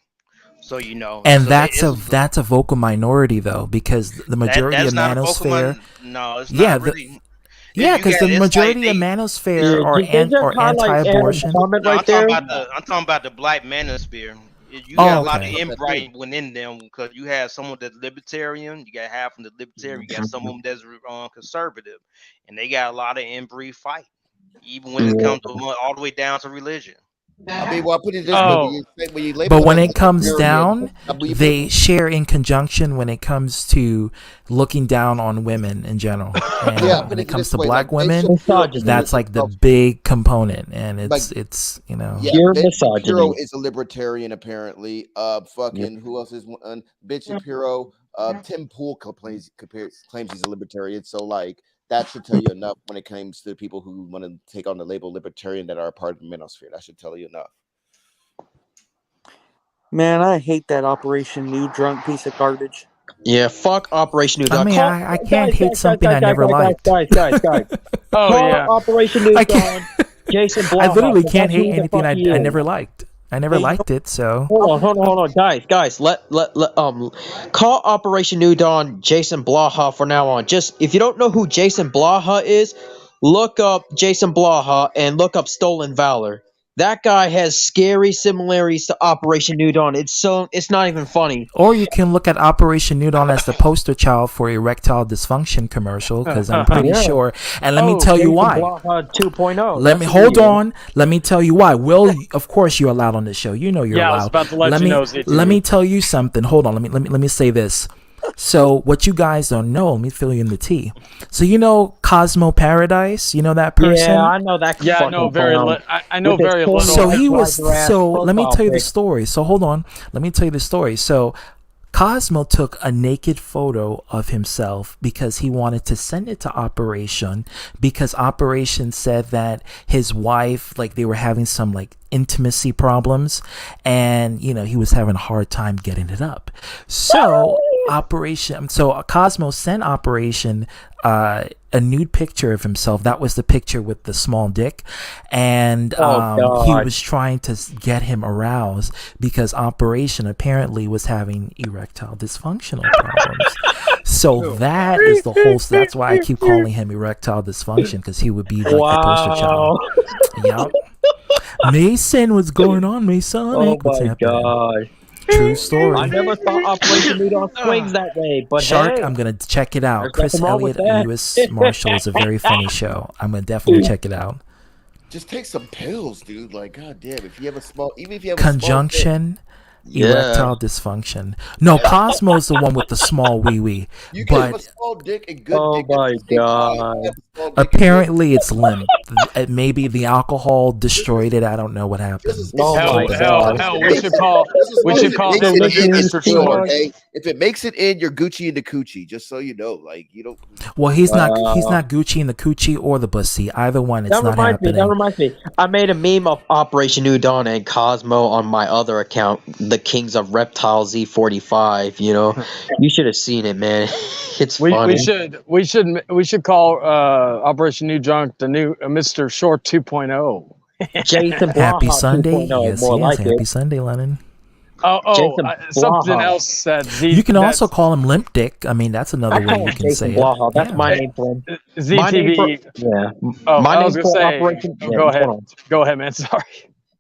So and so that's a vocal minority though, because the majority of manosphere. No, it's not really. Yeah, because the majority of manosphere are anti-abortion. I'm talking about the black manosphere. You got a lot of inbreeding within them, because you have someone that's libertarian, you got half of the libertarian, you got someone that's conservative, and they got a lot of inbreed fight, even when it comes to all the way down to religion. I mean, well, I put it this way. But when it comes down, they share in conjunction when it comes to looking down on women in general. And when it comes to black women, that's like the big component, and it's Yeah, Ben Shapiro is a libertarian apparently. Who else is one? Ben Shapiro. Tim Pool claims he's a libertarian. So like, that should tell you enough when it comes to people who want to take on the label libertarian that are a part of the manosphere. That should tell you enough. Man, I hate that Operation New Drunk piece of garbage. Yeah, fuck Operation New Drunk. I mean, I can't hate something I never liked. Guys. Operation New Drunk. Jason Blumhoff. I literally can't hate anything I never liked. I never liked it, so Hold on, guys. Let call Operation New Dawn Jason Blaha for now on. Just if you don't know who Jason Blaha is, look up Jason Blaha and look up Stolen Valor. That guy has scary similarities to Operation New Dawn. It's not even funny. or you can look at Operation New Dawn as the poster child for erectile dysfunction commercial, because I'm pretty Yeah. sure. And let me tell you Jason why. Blaha 2.0. Let me hold on. Let me tell you why. Will, of course you're allowed on this show. You know you're Yeah, I allowed. was about to let you me know, ZT. let me tell you something. Hold on. Let me say this. So what you guys don't know, let me fill you in the tea. So you know Cosmo Paradise. You know that person. Yeah, I know that. Yeah, I know very clown. I know With his very corny little. So he was. Moisturizer So let me profile tell you the pic. story. So hold on. Let me tell you the story. So Cosmo took a naked photo of himself because he wanted to send it to Operation, because Operation said that his wife, like, they were having some like intimacy problems, and he was having a hard time getting it up. So Cosmo sent Operation a nude picture of himself. That was the picture with the small dick, and he God. was trying to get him aroused because Operation apparently was having erectile dysfunctional problems. So that is the whole. That's why I keep calling him erectile dysfunction, because he would be like the poster child. Yep. Mason, what's going on, Mason? Oh What's my happening? God. True story. I never thought Operation New Dawn swings that way, but Shark, hey, I'm gonna check it out. there's Chris nothing wrong with Elliott, that. U.S. Marshal, is a very funny show. I'm gonna definitely check it out. Just take some pills, dude. Like, goddamn, if you have a small, even if you have a small dick, Conjunction, Yeah. erectile dysfunction. No, Cosmo's the one with the small wee wee. you can have a But small dick and good Oh dick. at my the same time. God. You can have a small dick and apparently it's limp. Maybe the alcohol destroyed it. I don't know what happened. Oh my God. Hell, we should call If him the it makes for it in, sure. okay? If it makes it in, you're Gucci in the coochie. Just so you know, like you don't. Well, he's not Gucci in the coochie or the bussy. Either one, it's That not reminds me. happening. That reminds me. I made a meme of Operation New Dawn and Cosmo on my other account, the Kings of Reptile Z45. You should have seen it, man. It's funny. We should call Operation New Junk the new Mr. Short 2.0. Jason Happy Blaha Sunday. 2.0, Yes, more like Happy it. Sunday, Lennon. Jason Something Blaha. else that Z. You can also call him Limp Dick. I mean, that's another I way call you him can Jason say Blaha. it. That's Yeah. my name for him. ZTV. My name for, yeah. Oh, My I name was gonna for say. Operation. Oh, yeah, go ahead. hold on. Go ahead, man. Sorry.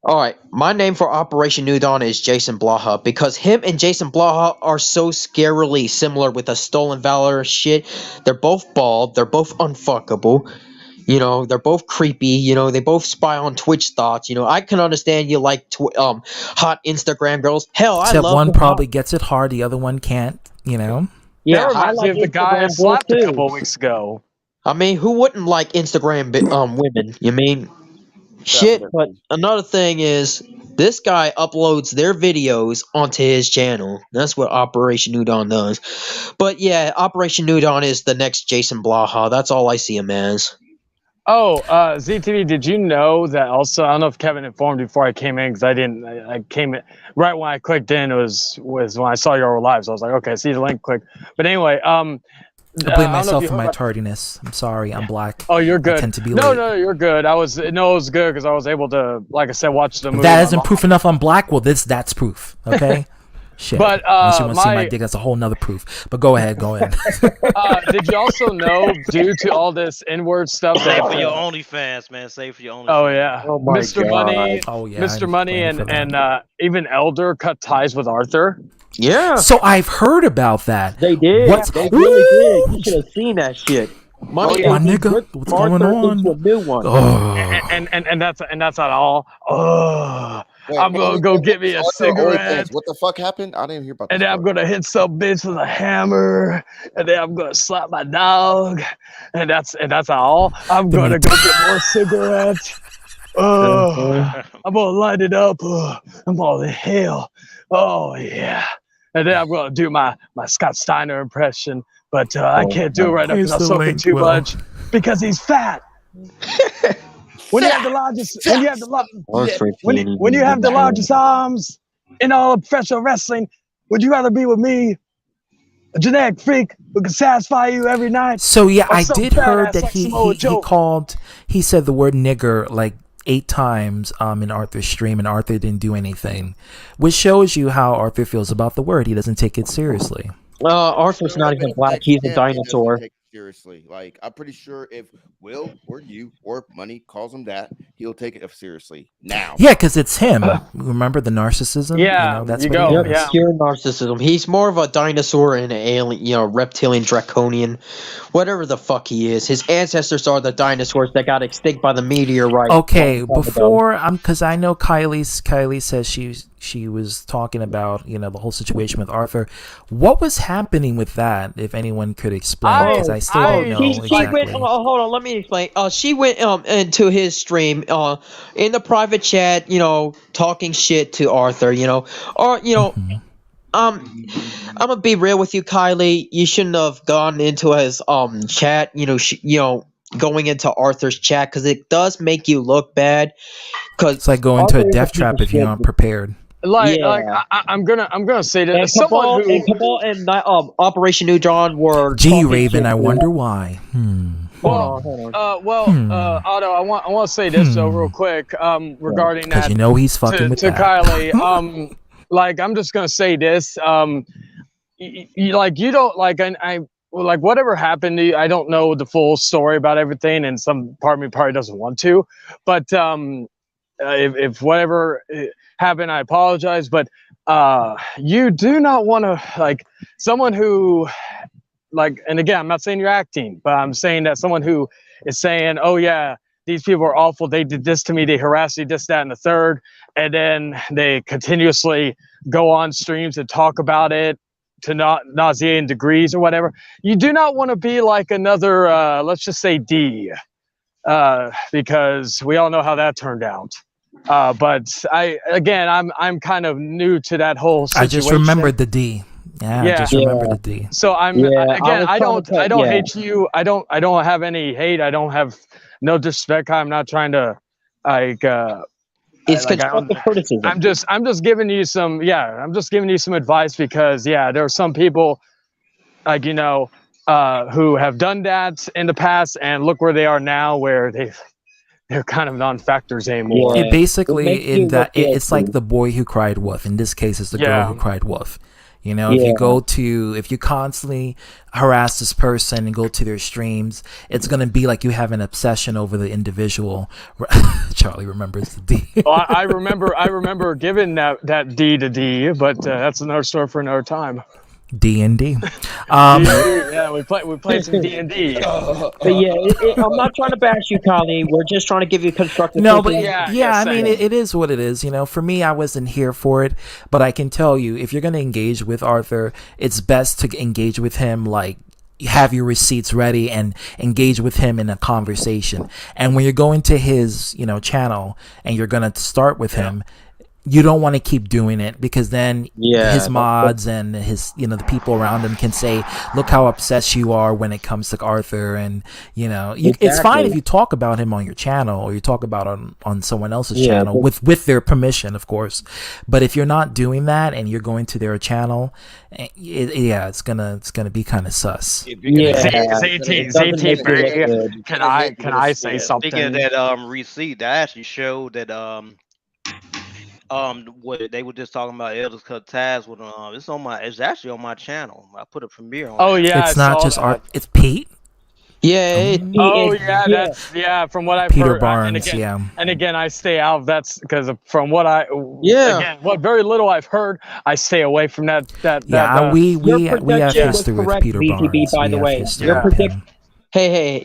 All right, my name for Operation New Dawn is Jason Blaha because him and Jason Blaha are so scarily similar with the Stolen Valor shit. They're both bald. They're both unfuckable. They're both creepy. They both spy on Twitch thoughts. I can understand you like hot Instagram girls. Hell, I Except love one them probably hot. gets it hard, the other one can't. Yeah, That I reminds me like of the guy I Instagram girls slapped a too. couple weeks ago. I mean, who wouldn't like Instagram women? You mean shit? But Definitely. another thing is, this guy uploads their videos onto his channel. That's what Operation New Dawn does. But yeah, Operation New Dawn is the next Jason Blaha. That's all I see him as. Oh, ZTV, did you know that also? I don't know if Kevin informed you before I came in, because I didn't. I came in right when I clicked in. Was when I saw your live. So I was like, okay, see the link, click. But anyway, I blame I don't know if myself you for heard my about- tardiness. I'm sorry. I'm black. Oh, you're I good. tend to be No, late. you're good. It was good because I was able to, like I said, watch the If movie. that with isn't my proof mom. enough I'm black, well, that's proof. Okay? Shit. But, unless you want to see my my- dick, that's a whole nother proof. But go ahead. Did you also know, due to all this N-word stuff, Save that for your OnlyFans, man. Save for your OnlyFans. oh yeah, Oh my Mr. God. Money, Oh, yeah, Mr. I'm Money, planning for and that. even Elder cut ties with Arthur. Yeah, So I've heard about that. they did. What's They really did. You should have seen that shit. Money My ain't nigga, good. what's Arthur going on? into a new one. Oh. And that's not all. Oh, Wait, I'm gonna go get me a Arthur OnlyFans, cigarette, what the fuck happened? I didn't hear about this. and then I'm part. gonna hit some bitch with a hammer, and then I'm gonna slap my dog, and that's all. I'm gonna go get more cigarettes. Oh, I'm gonna light it up. I'm gonna hell. Oh yeah. And then I'm gonna do my Scott Steiner impression, but I can't do it right now because Here's I'm the soaking link, too Will. much because he's fat. When you have the largest, when you have the when you have the largest arms in all of professional wrestling, would you rather be with me, a genetic freak who can satisfy you every night? So yeah, or I some did fat heard ass that like Samoa Joe? he said the word nigger like 8 times in Arthur's stream, and Arthur didn't do anything, which shows you how Arthur feels about the word. He doesn't take it seriously. Arthur's not even black. He's a dinosaur. Take it seriously. Like, I'm pretty sure if Will or you or Money calls him that, he'll take it seriously now. Yeah, because it's him. Remember the narcissism? Yeah, that's you what go. he is. Yeah. Pure narcissism. He's more of a dinosaur and an alien, reptilian, draconian, whatever the fuck he is. His ancestors are the dinosaurs that got extinct by the meteorite. Okay, before because I know Kylie says she was talking about the whole situation with Arthur. What was happening with that? If anyone could explain, because I still don't know She exactly. went. Hold on, let me explain. She went into his stream in the private chat, talking shit to Arthur. I'm gonna be real with you, Kylie. You shouldn't have gone into his chat. Going into Arthur's chat, because it does make you look bad. Because it's like going to a death trap if you aren't prepared. I'm gonna say that and someone Cabal and Operation New Dawn were. Gee, Raven, I wonder why. Hold on. Otto, I want to say this though, real quick, regarding that. Because he's fucking with that. Kylie. I'm just gonna say this. You don't like whatever happened to you. I don't know the full story about everything, and some part of me probably doesn't want to. But if whatever happened, I apologize. But you do not want to someone who and again, I'm not saying you're acting, but I'm saying that someone who is saying, "Oh yeah, these people are awful. They did this to me. They harassed me, this, that, and the third," and then they continuously go on streams and talk about it to nauseating degrees or whatever. You do not want to be like another, let's just say D, because we all know how that turned out. But I'm kind of new to that whole situation. I just remembered the D. I just remember the D. So I don't hate you. I don't have any hate. I don't have no disrespect. I'm not trying to it's constructive criticism. I'm just giving you some advice, because there are some people who have done that in the past, and look where they are now, where they're kind of non-factors anymore. It basically it's like the boy who cried wolf. In this case, it's the girl who cried wolf. If you constantly harass this person and go to their streams, it's going to be like you have an obsession over the individual. Charlie remembers the D. Well, I remember giving that D to D, but that's another story for another time. D&D. We played some D&D. But I'm not trying to bash you, Kylie. We're just trying to give you constructive. No, but I mean, it is what it is. For me, I wasn't here for it, but I can tell you, if you're going to engage with Arthur, it's best to engage with him have your receipts ready and engage with him in a conversation. And when you're going to his, channel and you're going to start with him, you don't want to keep doing it, because then his mods and his the people around him can say, look how obsessed you are when it comes to Arthur. And it's fine if you talk about him on your channel, or you talk about on someone else's channel with their permission, of course. But if you're not doing that and you're going to their channel, it's gonna be kind of sus. ZT, can I say something? Speaking of that receipt, that actually showed that what they were just talking about, elders cut ties with it's actually on my channel. I put a premiere on. Oh yeah, it's not just art. It's Pete. Yeah. From what I've Peter heard, Barnes. and again, I stay out. That's because from what what very little I've heard, I stay away from that. We have history with Peter Barnes. By the way,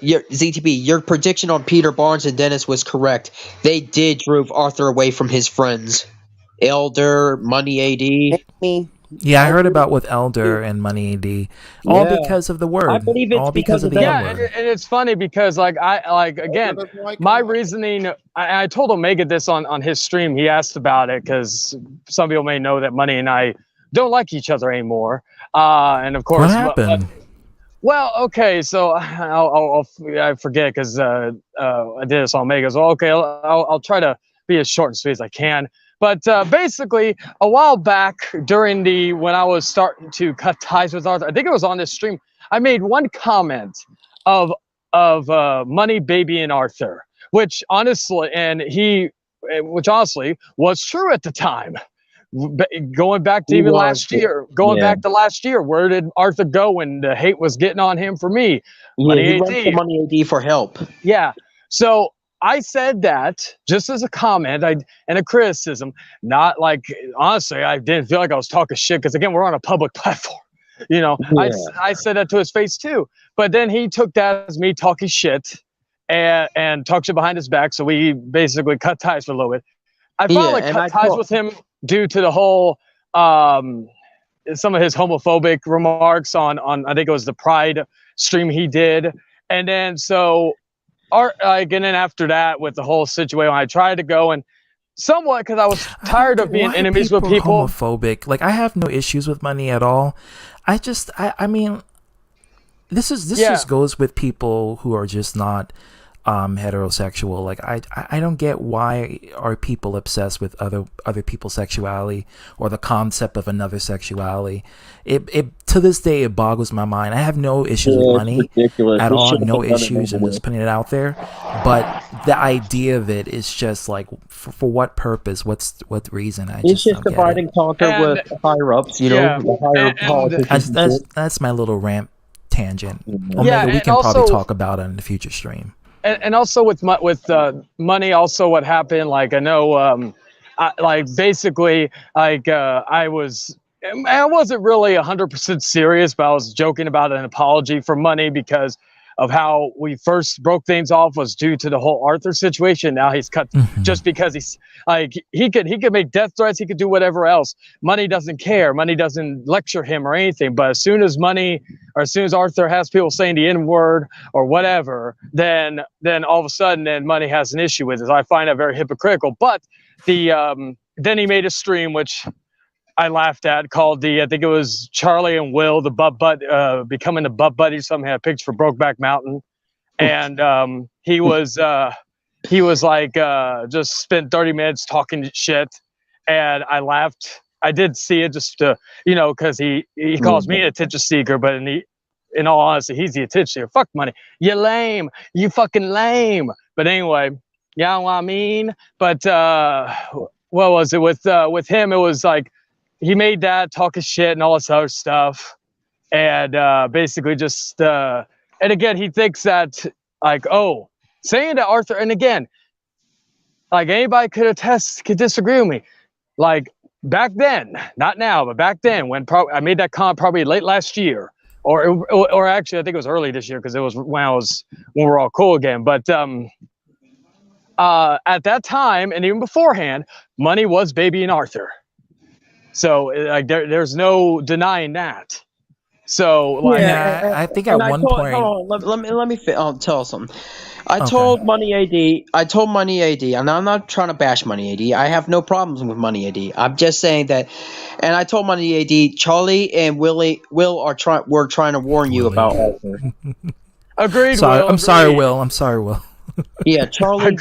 your prediction on Peter Barnes and Dennis was correct. They did drove Arthur away from his friends, Elder, Money AD. Yeah, I heard about with Elder and Money AD, all because of the word. I believe it's all because of the word. And it's funny because my reasoning. I told Omega this on his stream. He asked about it because some people may know that Money and I don't like each other anymore. And of course, what happened? Well, okay, so I forget because I did this on Omega. So okay, I'll try to be as short and sweet as I can. But basically, a while back when I was starting to cut ties with Arthur, I think it was on this stream, I made one comment of Money, Baby, and Arthur, which honestly was true at the time. Going back to even last year, back to last year, where did Arthur go when the hate was getting on him for me? Yeah, he went to Money AD for help. Yeah. So I said that just as a comment and a criticism, not like, honestly, I didn't feel like I was talking shit because, again, we're on a public platform. You know, I said that to his face too. But then he took that as me talking shit and talk shit behind his back. So we basically cut ties for a little bit. I finally cut ties with him due to the whole some of his homophobic remarks on I think it was the Pride stream he did. And then so and then after that with the whole situation, I tried to go and somewhat because I was tired of being enemies with people. Homophobic. Like, I have no issues with money at all. I mean, this just goes with people who are just not heterosexual. Like, I don't get why are people obsessed with other people's sexuality or the concept of another sexuality. It to this day it boggles my mind. I have no issues with money at all, no issues, and just putting it out there. But the idea of it is just like, for what purpose? What reason? It's just divide and conquer with higher ups, you know, the higher politicians. That's my little rant tangent. Or maybe we can probably talk about it in the future stream. And also with money, also what happened, like I know, I wasn't really 100% serious, but I was joking about an apology for money because of how we first broke things off was due to the whole Arthur situation. Now he's cut just because he's like, he could make death threats. He could do whatever else. Money doesn't care. Money doesn't lecture him or anything. But as soon as Arthur has people saying the N-word or whatever, then all of a sudden, then money has an issue with it. I find that very hypocritical. But then he made a stream, which I laughed at, called I think it was Charlie and Will, the becoming the butt buddies. Something had a picture for Brokeback Mountain, and he was like just spent 30 minutes talking shit, and I laughed. I did see it just because he calls me an attention seeker, but in all honesty, he's the attention seeker. Fuck money, you lame, you fucking lame. But anyway, you know what I mean. But what was it with him? It was like, he made that talking shit and all this other stuff, and basically just and again he thinks that like, oh, saying that Arthur, and again, like anybody could disagree with me, like back then, not now, but back then when I made that comment probably late last year, or actually I think it was early this year because it was when we're all cool again, but at that time and even beforehand, money was babying Arthur. So like there's no denying that. So like, I think at one point. Let me tell something. I told Money AD, and I'm not trying to bash Money AD. I have no problems with Money AD. I'm just saying that, and I told Money AD, Charlie and Will were trying to warn you about Arthur. Agreed. I'm sorry, Will. Yeah, Charlie,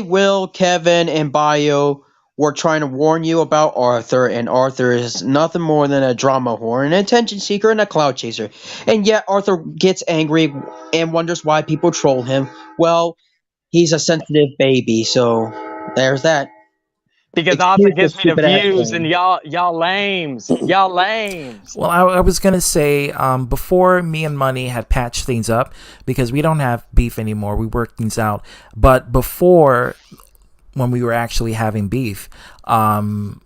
Will, Kevin, and Bio were trying to warn you about Arthur, and Arthur is nothing more than a drama whore, an attention seeker, and a clout chaser. And yet Arthur gets angry and wonders why people troll him. Well, he's a sensitive baby, so there's that. Because Arthur gives me the views, and y'all lames. Well, I was gonna say, before me and Money had patched things up, because we don't have beef anymore, we worked things out. But before, when we were actually having beef, the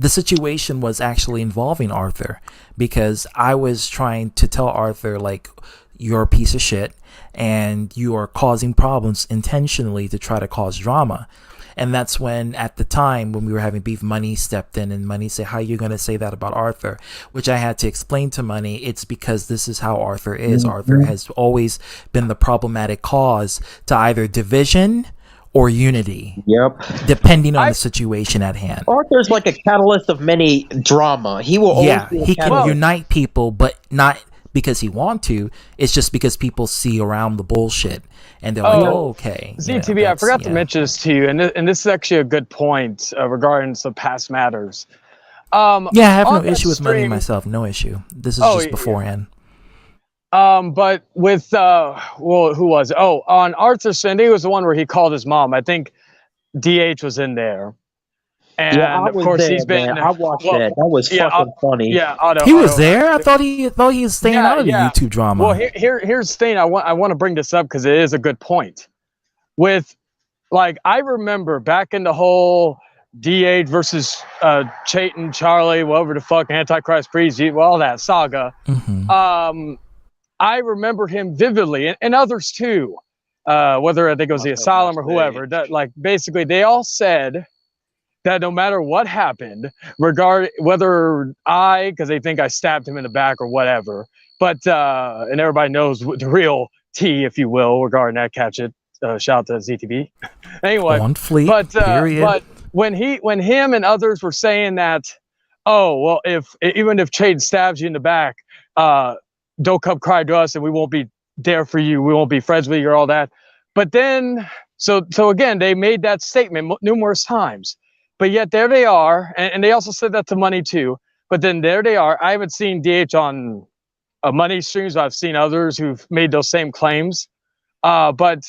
situation was actually involving Arthur, because I was trying to tell Arthur, like, you're a piece of shit and you are causing problems intentionally to try to cause drama. And that's when, at the time when we were having beef, Money stepped in, and Money said, how are you going to say that about Arthur? Which I had to explain to Money, it's because this is how Arthur is. Arthur has always been the problematic cause to either division or unity. Yep. Depending on the situation at hand. Arthur's like a catalyst of many drama. He will always be he can unite people, but not because he wants to. It's just because people see around the bullshit and they're like, oh, okay. ZTV, I forgot to mention this to you, and this is actually a good point regarding some past matters. I have no issue with Money myself. No issue. This is just beforehand. But with who was it? Oh, on Arthur's Sunday was the one where he called his mom. I think DH was in there, and Yeah, I of was course there, he's been man. I watched well, that. That was yeah, fucking funny. yeah, Otto. He was Otto, there. I thought he was staying out of the yeah. YouTube drama. Well, here's the thing. I want to bring this up because it is a good point. With like, I remember back in the whole DH versus Chayton, Charlie, whatever the fuck, Antichrist Priest, all that saga. Mm-hmm. I remember him vividly, and others too. Whether I think it was the Asylum or whoever, that like basically they all said that no matter what happened, whether because they think I stabbed him in the back or whatever, but and everybody knows the real tea, if you will, regarding that. Catch it. Shout out to ZTB. Anyway, On fleek. But when him and others were saying that, oh well, even if Chade stabs you in the back, don't come cry to us, and we won't be there for you. We won't be friends with you or all that. But then, so again, they made that statement numerous times. But yet there they are, and they also said that to Money too. But then there they are. I haven't seen DH on Money streams, but I've seen others who've made those same claims. But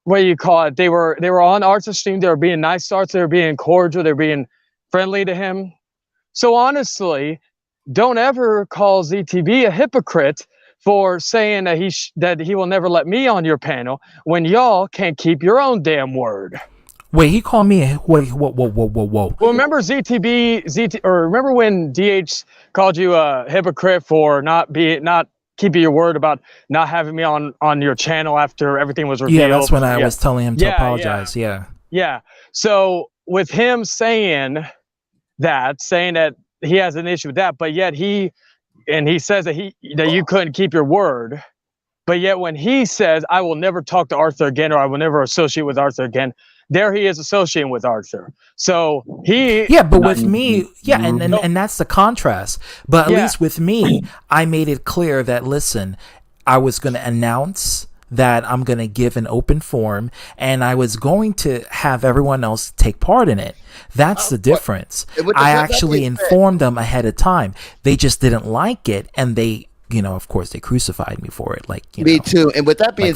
what do you call it? They were on Arthur's stream. They were being nice to Arthur. They were being cordial. They were being friendly to him. So honestly, don't ever call ZTB a hypocrite for saying that he will never let me on your panel when y'all can't keep your own damn word. Wait, he called me. Wait, whoa. Well, remember or remember when DH called you a hypocrite for not keeping your word about not having me on your channel after everything was revealed? Yeah, that's when I was telling him to apologize. Yeah. So with him saying that he has an issue with that, but yet he says that you couldn't keep your word, but yet when he says I will never talk to Arthur again, or I will never associate with Arthur again, there he is associating with Arthur. So but with me, and that's the contrast. But at least with me, I made it clear that, listen, I was going to announce that I'm going to give an open forum, and I was going to have everyone else take part in it. That's the difference. I actually informed them ahead of time. They just didn't like it, and they, of course, they crucified me for it. Me too. And with that being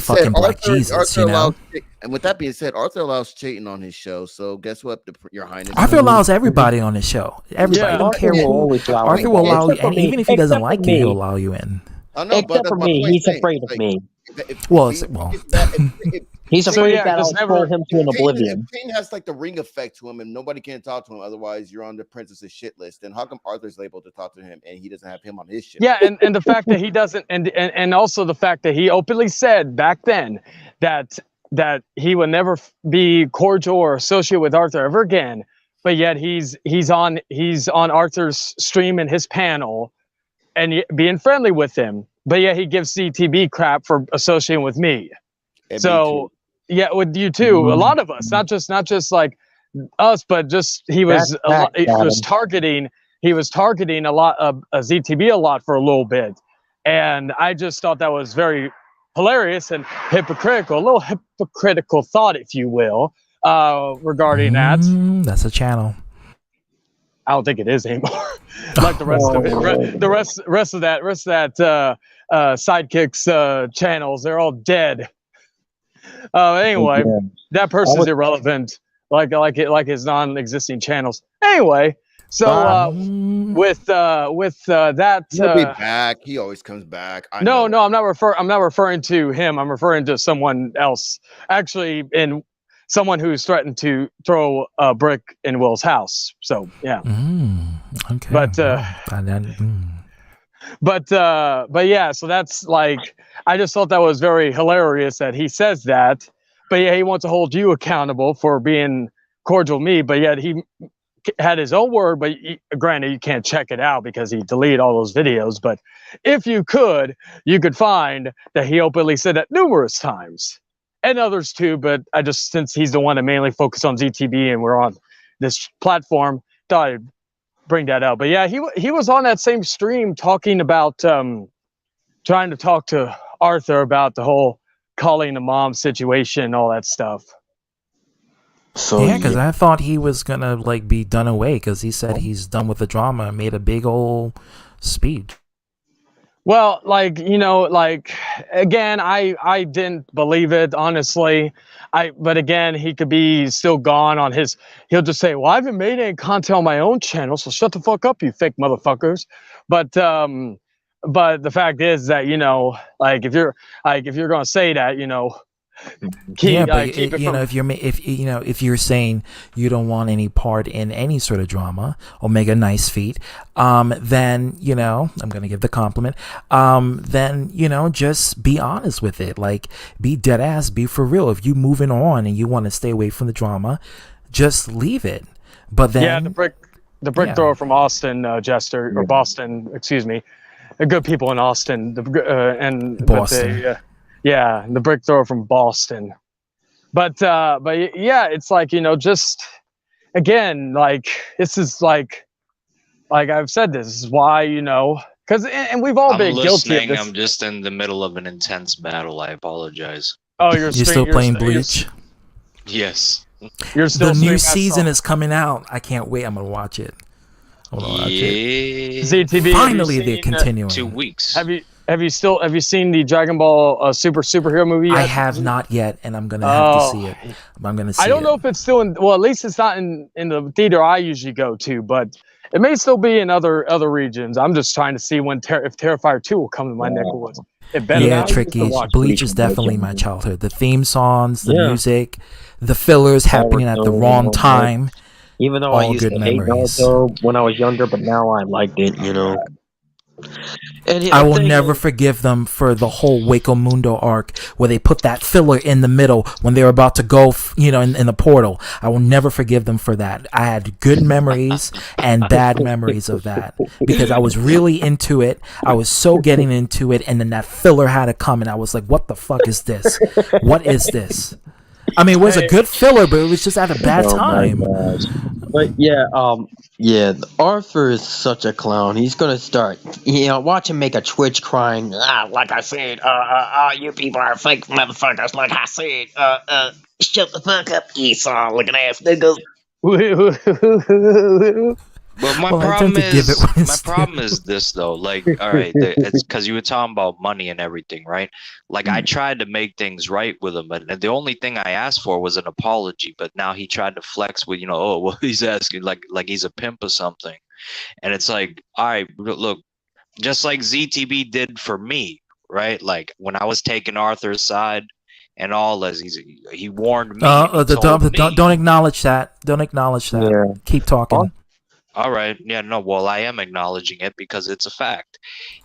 said, Arthur allows cheating on his show. So guess what, Your Highness? Arthur allows everybody on his show. Everybody. I don't care who. Arthur will allow you, and even if he doesn't like you, he'll allow you in. Except for me, he's afraid of me. He's afraid that I'll throw him to an oblivion. If Kane has the ring effect to him, and nobody can talk to him, otherwise you're on the princess's shit list. Then how come Arthur's able to talk to him and he doesn't have him on his shit? Yeah, and the fact that he doesn't, and also the fact that he openly said back then that he would never be cordial or associate with Arthur ever again, but yet he's on Arthur's stream and his panel and being friendly with him, but yet he gives CTB crap for associating with me. So yeah, with you too, a lot of us, not just like us, but just he was targeting a lot of ZTB a lot for a little bit, and I just thought that was very hilarious and hypocritical, a little hypocritical thought, if you will, regarding that. That's a channel. I don't think it is anymore. Like the rest of it, the rest of that sidekicks channels, they're all dead. Anyway, that person's irrelevant, like his non-existing channels. Anyway, so with that, he'll be back. He always comes back. No, I'm not referring to him. I'm referring to someone else. Actually, in someone who's threatened to throw a brick in Will's house. So yeah. Okay. But yeah, so that's I just thought that was very hilarious that he says that, but yeah, he wants to hold you accountable for being cordial with me, but yet he had his own word, but granted you can't check it out because he deleted all those videos, but if you could find that he openly said that numerous times, and others too, but I just, since he's the one that mainly focused on ZTB and we're on this platform, thought I'd bring that up. But yeah, he was on that same stream talking about trying to talk to Arthur about the whole calling the mom situation and all that stuff. So yeah, because I thought he was gonna be done away because he said he's done with the drama and made a big old speech. Well, like, like, again, I didn't believe it, honestly. But again, he could be still gone on his. He'll just say, "Well, I haven't made any content on my own channel, so shut the fuck up, you fake motherfuckers." But the fact is that like if you're gonna say that, Yeah, but keep it from. if you're saying you don't want any part in any sort of drama or make a nice feat, then I'm gonna give the compliment. Then just be honest with it. Like, be dead ass, be for real. If you moving on and you want to stay away from the drama, just leave it. But then Yeah, the brick yeah. thrower from Austin, Jester, or Boston, excuse me. They're good people in Austin. Boston. Yeah, the brick thrower from Boston. But yeah, it's like, just again, like, this is like I've said, this is why, because and we've all I'm been guilty of listening. this. I'm just in the middle of an intense battle. I apologize. Oh, You're still playing Bleach? Yes. You're still The new streaming that season song. is coming out. I can't wait. I'm gonna watch it. Yeah. ZTV. Finally, they're continuing. 2 weeks. Have you seen the Dragon Ball superhero movie yet? I have not yet, and I'm gonna have to see it. I'm gonna see it. I don't know if it's still in. Well, at least it's not in the theater I usually go to, but it may still be in other regions. I'm just trying to see when if Terrifier 2 will come to my neck of woods. It better. Yeah, not. Tricky. Bleach is definitely my childhood. The theme songs, the music, the fillers happening at the wrong time. Even though All I used good to hate memories. Naruto when I was younger, but now I liked it, And I the will thing never is- forgive them for the whole Waco Mundo arc where they put that filler in the middle when they were about to go, in the portal. I will never forgive them for that. I had good memories and bad memories of that because I was really into it. I was so getting into it, and then that filler had to come, and I was like, "What the fuck is this? What is this?" I mean, it was a good filler, but it was just at a bad time. But yeah, Arthur is such a clown. He's gonna start, watch him make a Twitch crying. Like I said, you people are fake motherfuckers. Like I said, shut the fuck up, Esau looking ass niggas. But my Well, I tend problem to give it is what it's my problem is this though. Like, all right, it's because you were talking about money and everything, right? Like, I tried to make things right with him, and the only thing I asked for was an apology. But now he tried to flex with, oh, well, he's asking like he's a pimp or something, and it's like, all right, look, just like ZTB did for me, right? Like when I was taking Arthur's side and all, as he warned me. Don't acknowledge that. Don't acknowledge that. Yeah. Keep talking. All right, yeah, no, well, I am acknowledging it because it's a fact.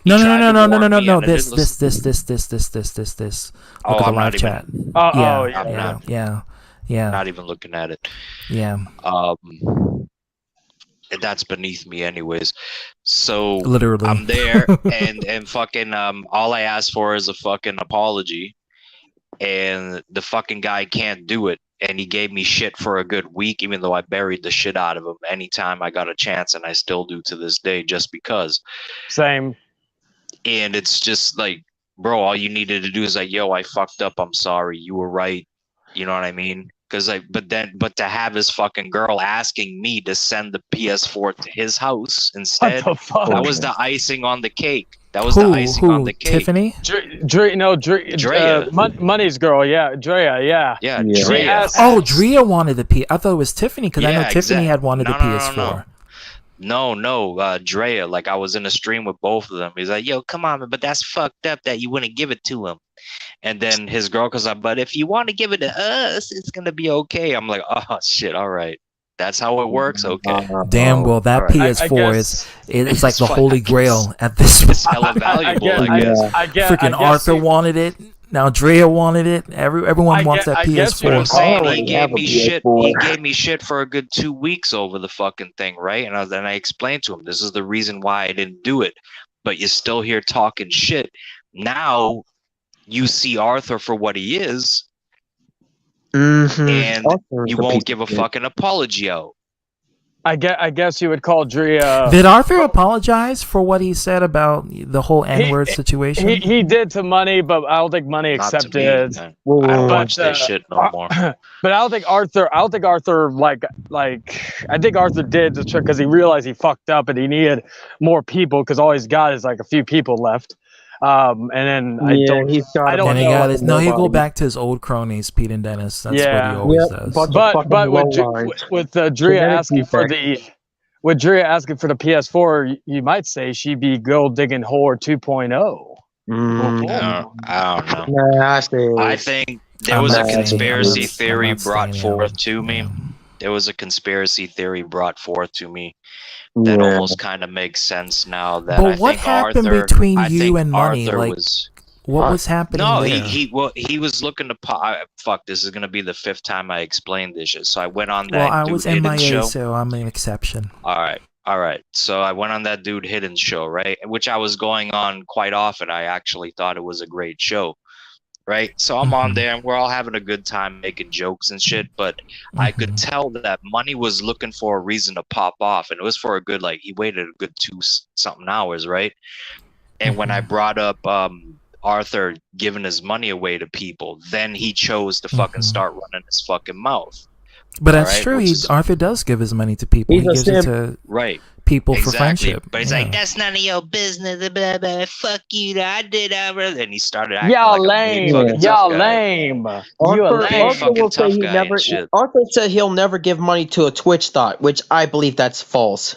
No. This. Look Oh, at the I'm live not chat. even. Yeah. Not even looking at it. Yeah. That's beneath me, anyways. So Literally. I'm there, and fucking all I asked for is a fucking apology, and the fucking guy can't do it. And he gave me shit for a good week, even though I buried the shit out of him anytime I got a chance, and I still do to this day, just because. Same. And it's just like, bro, all you needed to do is like, yo, I fucked up. I'm sorry. You were right. You know what I mean? Because but to have his fucking girl asking me to send the PS4 to his house instead, What the fuck? that was the icing on the cake. That was the icing on the cake. Tiffany? Money's girl, yeah, Drea, yeah. Yeah, Yeah. Drea. asked- Oh, Drea wanted the P. I thought it was Tiffany because I know Yeah, Tiffany had wanted the No, PS4. No, Drea. Like, I was in a stream with both of them. He's like, yo, come on, man, but that's fucked up that you wouldn't give it to him. And then his girl goes up, but if you want to give it to us, it's gonna be okay. I'm like, oh shit, all right. That's how it works. Okay. Damn, well, that Alright. PS4 guess- it's like It's the fine, holy I guess. grail at this It's point. hella valuable, I guess. Freaking Arthur wanted it. Now Drea wanted it. Everyone wants that I guess you What I'm PS4. saying, already he gave have a me shit. PS4. He gave me shit for a good 2 weeks over the fucking thing, right? And then I explained to him, this is the reason why I didn't do it. But you're still here talking shit. Now you see Arthur for what he is, and you won't give a fucking apology out. I guess you would call Drea. Did Arthur apologize for what he said about the whole N-word situation? He did to Money, but I don't think Money Not to me, accepted. man. I don't watch that shit no more. But I don't think Arthur like I think Arthur did just because he realized he fucked up and he needed more people because all he's got is like a few people left. And then I Yeah, he's got I him don't And on he know. got fucking his, no, he'll go nobody. back to his old cronies, Pete and Dennis. That's what he Yeah. always Yep, does. bunch of fucking But low lines. with Drea Genetic asking for defect. with Drea asking for the PS4, you might say she'd be gold digging whore 2.0. I don't know. Nah, I say. I think there I'm was a not saying. conspiracy I'm theory not brought saying forth him. to me. Yeah. There was a conspiracy theory brought forth to me that Yeah. almost kind of makes sense now. That But I what think happened Arthur. between I you think and Money? Arthur Like, was. what was happening No, there? he was looking to fuck. This is gonna be the 5th time I explained this shit. So I went on Well, that I dude was Hidden MIA, show. so I'm an exception. All right. So I went on that dude Hidden show, right? Which I was going on quite often. I actually thought it was a great show, right? So I'm on there and we're all having a good time making jokes and shit. But I could tell that Money was looking for a reason to pop off, and it was for a good, like, he waited a good 2-something hours, right? And when I brought up Arthur giving his money away to people, then he chose to fucking start running his fucking mouth. But that's Alright, true. which is- Arthur does give his money to people. He's He a gives it simp. to Right. people for Exactly. friendship. But he's Yeah. like, that's none of your business. Blah, blah, fuck you. I did everything. And he started acting Y'all like a big lame. fucking tough Y'all guy. lame. You a Arthur, Big lame. fucking will say tough he guy never. and shit. Arthur said he'll never give money to a Twitch thought, which I believe that's false.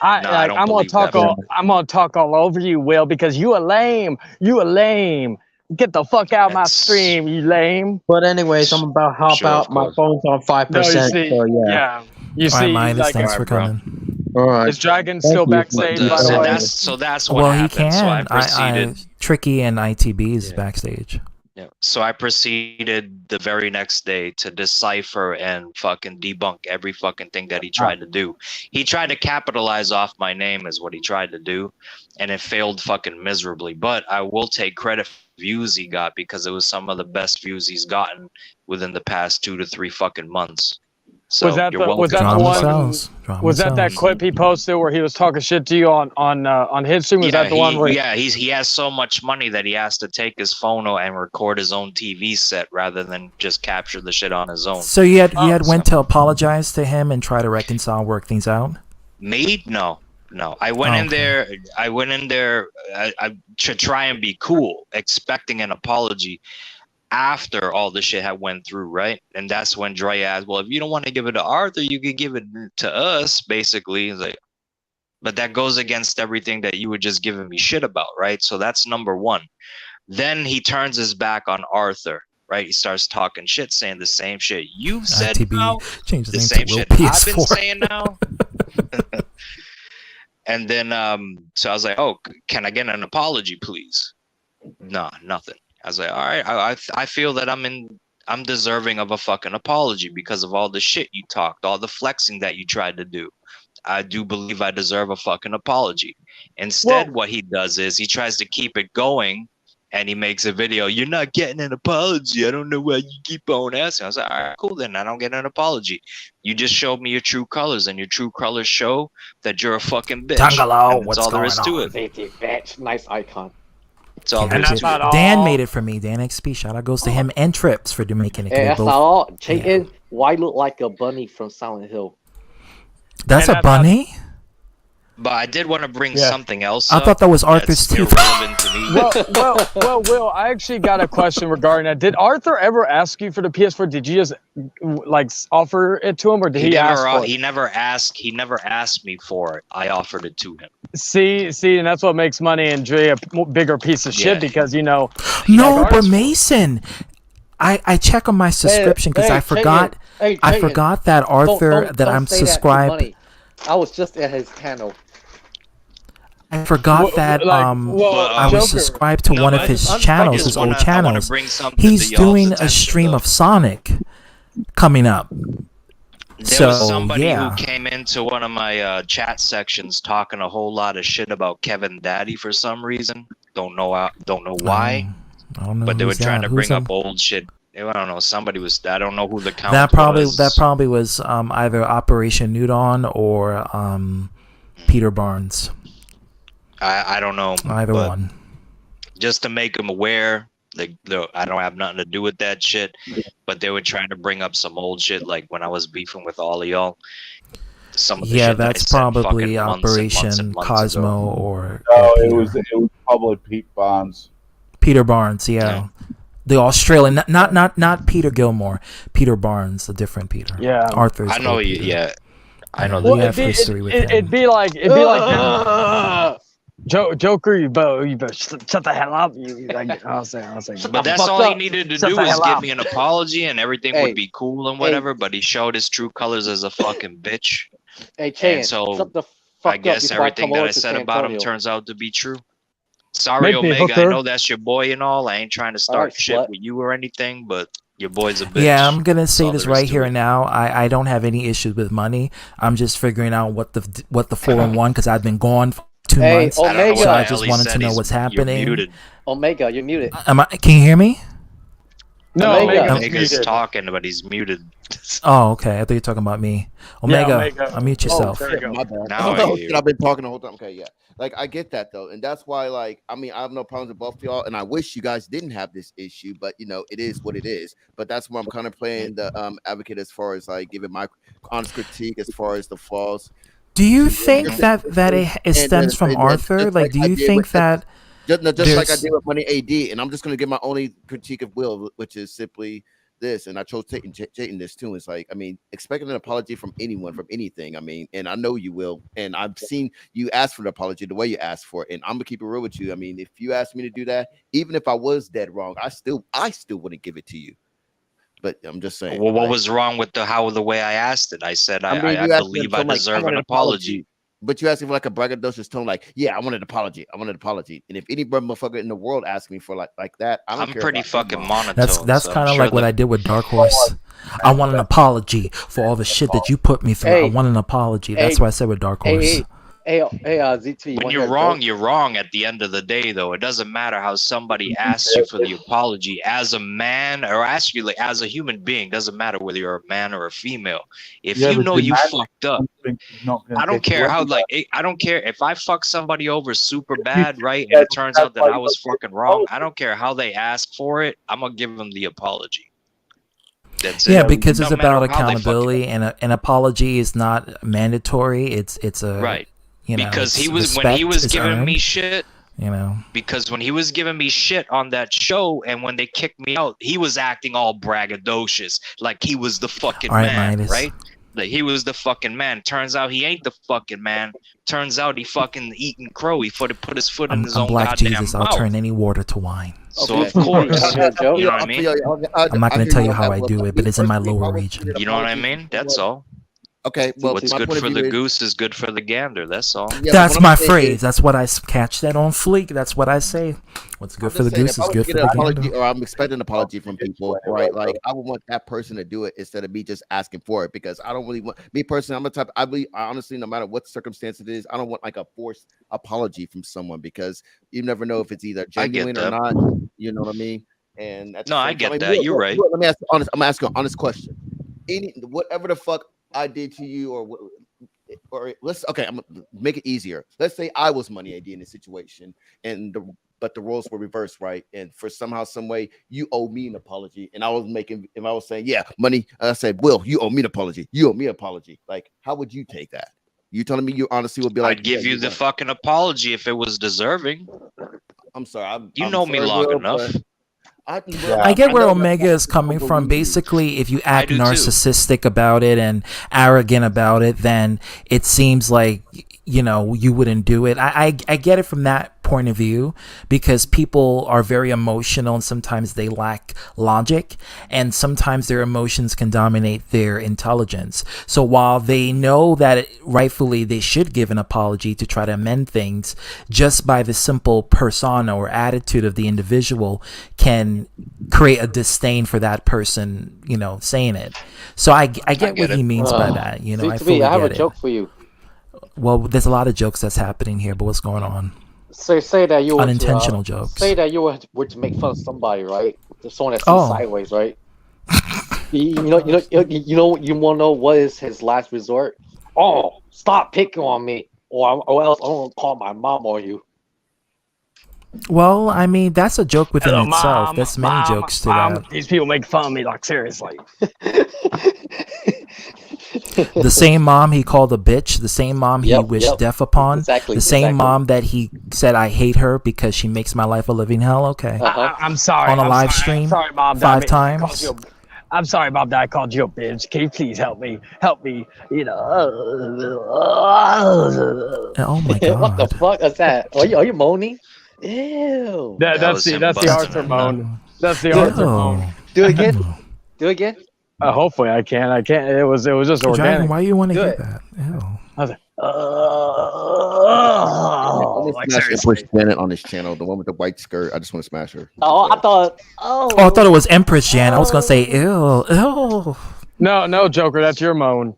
No, I don't I'm gonna believe that. I'm gonna talk all over you, Will, because you a lame. You a lame. Get the fuck out of my That's- stream, you lame. But anyways, I'm about to hop Sure, of out. My course. phone's on 5%. No, you see, So yeah. yeah. You All right, see, Midas, like, thanks Alright, for bro. coming. All right. is Dragon Thank still you. backstage, But by the so way? that's what Well, he happened. So I can. proceeded. Tricky and ITB is Yeah. backstage. Yeah. So I proceeded the very next day to decipher and fucking debunk every fucking thing that he tried to do. He tried to capitalize off my name is what he tried to do, and it failed fucking miserably. But I will take credit for the views he got, because it was some of the best views he's gotten within the past 2 to 3 fucking months. So Was that you're the- welcome. was that the Drama one- sells. Drama Was that sells. clip he posted where he was talking shit to you on his stream? Was Yeah, that the one where? he has so much money that he has to take his phone and record his own TV set rather than just capture the shit on his own. So you had went so- to apologize to him and try to reconcile, work things out. Me? No. I went in there. I went in there to try and be cool, expecting an apology after all the shit had went through, right? And that's when Dre asked, "Well, if you don't want to give it to Arthur, you could give it to us." Basically, he's like, but that goes against everything that you were just giving me shit about, right? So that's number one. Then he turns his back on Arthur, right? He starts talking shit, saying the same shit you've said ITB now, changed the his same name to Will shit I've been PS4. saying now. And then, so I was like, "Oh, can I get an apology, please?" No, nothing. I was like, "All right, I feel that I'm deserving of a fucking apology because of all the shit you talked, all the flexing that you tried to do. I do believe I deserve a fucking apology." Instead, what he does is he tries to keep it going, and he makes a video. "You're not getting an apology. I don't know why you keep on asking." I was like, "All right, cool then. I don't get an apology. You just showed me your true colors, and your true colors show that you're a fucking bitch. Tangalo, And what's that's all there going is to on? it. Thank you, bitch. Nice icon. That's all there And is that's to it." not Dan all. made it for me. Dan XP. Shout out goes to him and Trips for making it. Hey, that's both- not all. Chayton, why look like a bunny from Silent Hill? That's And a bunny? But I did want to bring Yeah. something else I up thought that was Arthur's that's teeth. irrelevant to me. Well, Will, I actually got a question regarding that. Did Arthur ever ask you for the PS4? Did you just like offer it to him, or did he ask for it? He never asked me for it. I offered it to him. See, and that's what makes Money and Dre a bigger piece of shit, Yeah. because you know. No, like but artists- Mason, I check on my subscription because I forgot. Hey, I Chayton, forgot that Arthur that I'm say that to subscribed. Money. I was just at his channel. I forgot that I was Joker. subscribed to No, one but of his I channels, just his old wanna- I wanna channels. bring something He's to y'all's doing a attention, stream though. of Sonic coming up. There was So, somebody yeah. who came into one of my chat sections talking a whole lot of shit about Kevin Daddy for some reason. Don't know why. I don't know But they were who's trying that. to Who's bring up that? old shit. I don't know. Somebody was. I don't know who the count That was. probably was either Operation Nudon or Peter Barnes. I don't know. Either but one. Just to make them aware, I don't have nothing to do with that shit. But they were trying to bring up some old shit, like when I was beefing with all of y'all. some of the Yeah, shit that I that's said probably fucking months and months Operation and months Cosmo ago. or No, it Peter. was probably Pete Barnes. Peter Barnes, yeah. The Australian, not Peter Gilmore. Peter Barnes, a different Peter. Yeah. Arthur's I know old you. Peter. Yeah, I know Yeah, we the have difference. history with him. It'd be like Joker, you better shut the hell up. I'll say. But that's all he needed to do was give me an apology, and everything Hey, would be cool and whatever. But he showed his true colors as a fucking bitch, Hey, and Chance, so shut the fuck I up guess before I everything come that over I to said San about him Antonio. turns out to be true. Sorry, Make me a Omega. I hooker. know that's your boy and all. I ain't trying to start Alright, shit slut. with you or anything, but your boy's a bitch. Yeah, I'm gonna That's say all this there is right to here it. and now. I don't have any issues with money. I'm just figuring out what the 4-1 because I've been gone for 2 Hey, months. I don't know what Omega. So the I hell just he wanted said. to know what's You're happening. muted. Omega, you're muted. Can you hear me? No, Omega. Omega's talking, but he's muted. Oh, okay. I thought you were talking about me. Omega, Omega. unmute Oh, yourself. there you go. My bad. Now I Oh, hear shit, I've been talking the whole time. Okay, yeah. Like I get that though, and that's why, like, I mean, I have no problems with both of y'all, and I wish you guys didn't have this issue, but you know, it is what it is. But that's why I'm kind of playing the advocate as far as like giving my honest critique as far as the flaws. Do you to think your that system. it stems from Arthur? Just Like, do I you did think with- that just like I there's did with Money AD, and I'm just gonna give my only critique of Will, which is simply this, and I chose Jayton this too. It's like, I mean, expecting an apology from anyone from anything. I mean, and I know you will, and I've seen you ask for the apology the way you asked for it, and I'm gonna keep it real with you. I mean, if you asked me to do that, even if I was dead wrong, I still wouldn't give it to you. But I'm just saying. Well, what like, was wrong with the way I asked it? I said I mean, I you asked me believe to I tone, like, deserve want an apology. But you asked me for like a braggadocious tone, like, yeah, I want an apology. I want an apology. And if any motherfucker in the world asks me for like that, I don't I'm care. pretty if I- fucking monotone. that's so I'm kind of sure like what that- I did with Dark Horse. I want an apology for all the shit that you put me through. I Hey. want an apology. That's Hey. what I said with Dark Horse. Hey, ZT. When you're wrong, you're wrong at the end of the day, though. It doesn't matter how somebody asks you for the apology as a man or ask you like as a human being. Doesn't matter whether you're a man or a female. If you know you fucked up, I don't care how I don't care if I fuck somebody over super bad, right? And it turns out that I was fucking wrong. I don't care how they ask for it. I'm gonna give them the apology. That's Yeah, it. because it's No matter about how they fucking- accountability, and an apology is not mandatory. It's a right. You know, Because he it's was when he respect was is giving me earned, shit. You know, Because when he was giving me shit on that show, and when they kicked me out, he was acting all braggadocious, like he was the fucking All right, man, Midas. right? Like he was the fucking man. Turns out he ain't the fucking man. Turns out he fucking eating crow. He put his foot in his I'm own Black goddamn Jesus. I'll mouth. turn any water to wine. So of course, you know what I mean. I'm not going to tell you how I do it, but it's in my lower region. You know what I mean? That's all. Okay, well, what's my good point for of the view is- goose is good for the gander. That's all. Yeah, That's but what my I'm saying phrase. is- That's what I catch that on fleek. That's what I say. What's good for the saying, goose if I is was good to for get the an apology, gander. or I'm expecting an apology from people, right? Like I would want that person to do it instead of me just asking for it, because I don't really want me personally. I'm the type I honestly, no matter what circumstance it is, I don't want like a forced apology from someone, because you never know if it's either I get genuine or that. not. You know what I mean? And at the No, I same get time, that. Will, You're right. Will, let me ask you honest. I'm asking an honest question. Whatever the fuck I did to you, or let's I'm gonna make it easier. Let's say I was Money AD in this situation, and but the roles were reversed, right? And for somehow, some way, you owe me an apology, and I was saying, yeah, Money. I said, Will, you owe me an apology. You owe me an apology. Like, how would you take that? You telling me you honestly would be like, I'd give yeah, you the right. fucking apology if it was deserving. I'm sorry. You I'm know me sorry, long Will, enough. but I get where know Omega is coming from. Basically, if you act narcissistic about it and arrogant about it, then it seems like, you know, you wouldn't do it. I get it from that point of view, because people are very emotional and sometimes they lack logic, and sometimes their emotions can dominate their intelligence. So while they know that rightfully they should give an apology to try to amend things, just by the simple persona or attitude of the individual can create a disdain for that person, you know, saying it. So I get what he means by that. You know, I fully I have get a it. joke for you. Well, there's a lot of jokes that's happening here, but what's going on? Say that you were Unintentional jokes. Say that you were to make fun of somebody, right? Someone that sees sideways, right? you want to know what is his last resort? Oh, stop picking on me, or else I'm gonna call my mom on you. Well, I mean, that's a joke within Hello, itself. mom. That's many jokes to Mom. that. These people make fun of me. Like seriously. The same mom he called a bitch, the same mom he wished death upon, the same mom that he said I hate her because she makes my life a living hell. Okay. I'm sorry. On a I'm live sorry. stream, I'm sorry, Mom. 5 I times. called you I'm sorry, Mom, that I called you a bitch. Can you please help me? Help me. You know. Oh my god. What the fuck is that? Are you moaning? Ew. That's the Arthur moan. That's the Arthur moan. Do it again. Do it again. Hopefully I can. I can't. It was just organic. Dragon, why you want to Do hear it. that? Ew. I was like, Like Empress Janet on this channel, the one with the white skirt. I just want to smash her. Oh, I thought. Oh, I thought it was Empress Jan. I was gonna say ew. No, Joker, that's your moan.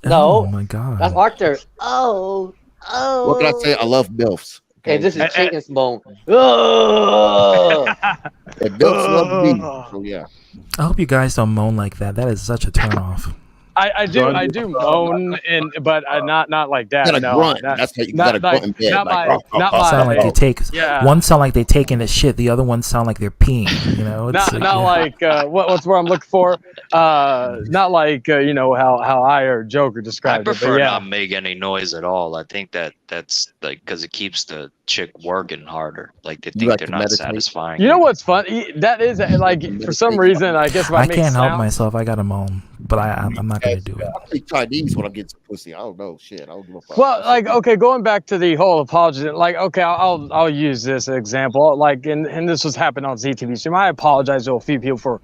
No. Oh my god. That's Arthur. Oh. What can I say? I love MILFs. Okay, this is Chayton's moan. Like MILFs love me. So yeah. I hope you guys don't moan like that. That is such a turnoff. I do moan, but not like that. You gotta No, grunt. That's how you gotta grunt in bed. Not Like, my, Sound like you take yeah. one sound like they taking a shit, the other one sound like they're peeing. You know, it's not like what's where I'm looking for. Not like you know how I or Joker I described it. prefer But yeah. not make any noise at all. I think that's like because it keeps the chick working harder. Like they think like they're to not meditate? satisfying. You know what's fun? That is like for some reason I guess if I I make can't help sounds- myself. I gotta moan, but I'm not gonna do it. I play Chinese when I get some pussy. I don't know. Shit. I don't give a fuck. Well, like okay, going back to the whole apology, like okay, I'll use this example. Like and this was happened on ZTV stream. I apologize to a few people for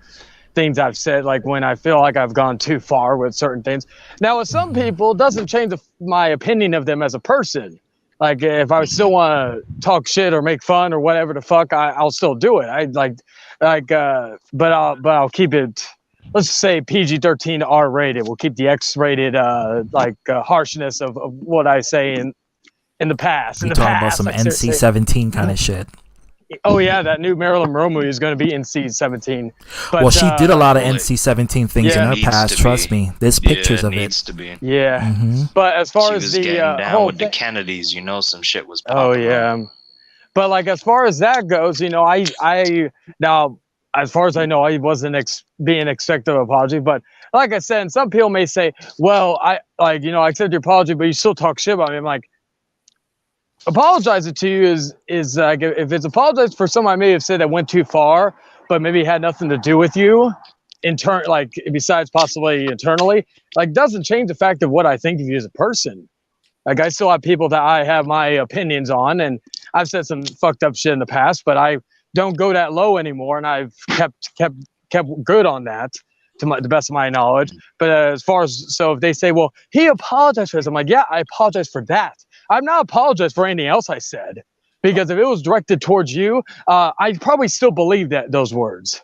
things I've said, like when I feel like I've gone too far with certain things. Now, with some people, it doesn't change my opinion of them as a person. Like if I still want to talk shit or make fun or whatever the fuck, I'll still do it. But I'll keep it. Let's say PG-13 R-rated. We'll keep the X-rated harshness of what I say in the past. You're talking about some NC-17 kind of shit. Oh yeah, that new Marilyn Monroe movie is going to be NC-17. But, well, she did a lot of NC-17 things in her needs past. to Trust be. me, there's pictures of needs it. to be. Yeah, Mhm. but as far She as was the getting down whole with the thing, Kennedys, you know, some shit was. oh popping yeah, up. but like as far as that goes, you know, I now as far as I know, I wasn't being expected of an apology, but like I said, and some people may say, well, I accept your apology, but you still talk shit about me. I'm like, apologizing to you is like if it's apologized for something I may have said that went too far, but maybe had nothing to do with you, like besides possibly internally, like doesn't change the fact of what I think of you as a person. Like I still have people that I have my opinions on, and I've said some fucked up shit in the past, but I don't go that low anymore, and I've kept good on that to the best of my knowledge. But as far as if they say, well, he apologized for this, I'm like, yeah, I apologize for that. I'm not apologized for anything else I said, because if it was directed towards you, I'd probably still believe those words,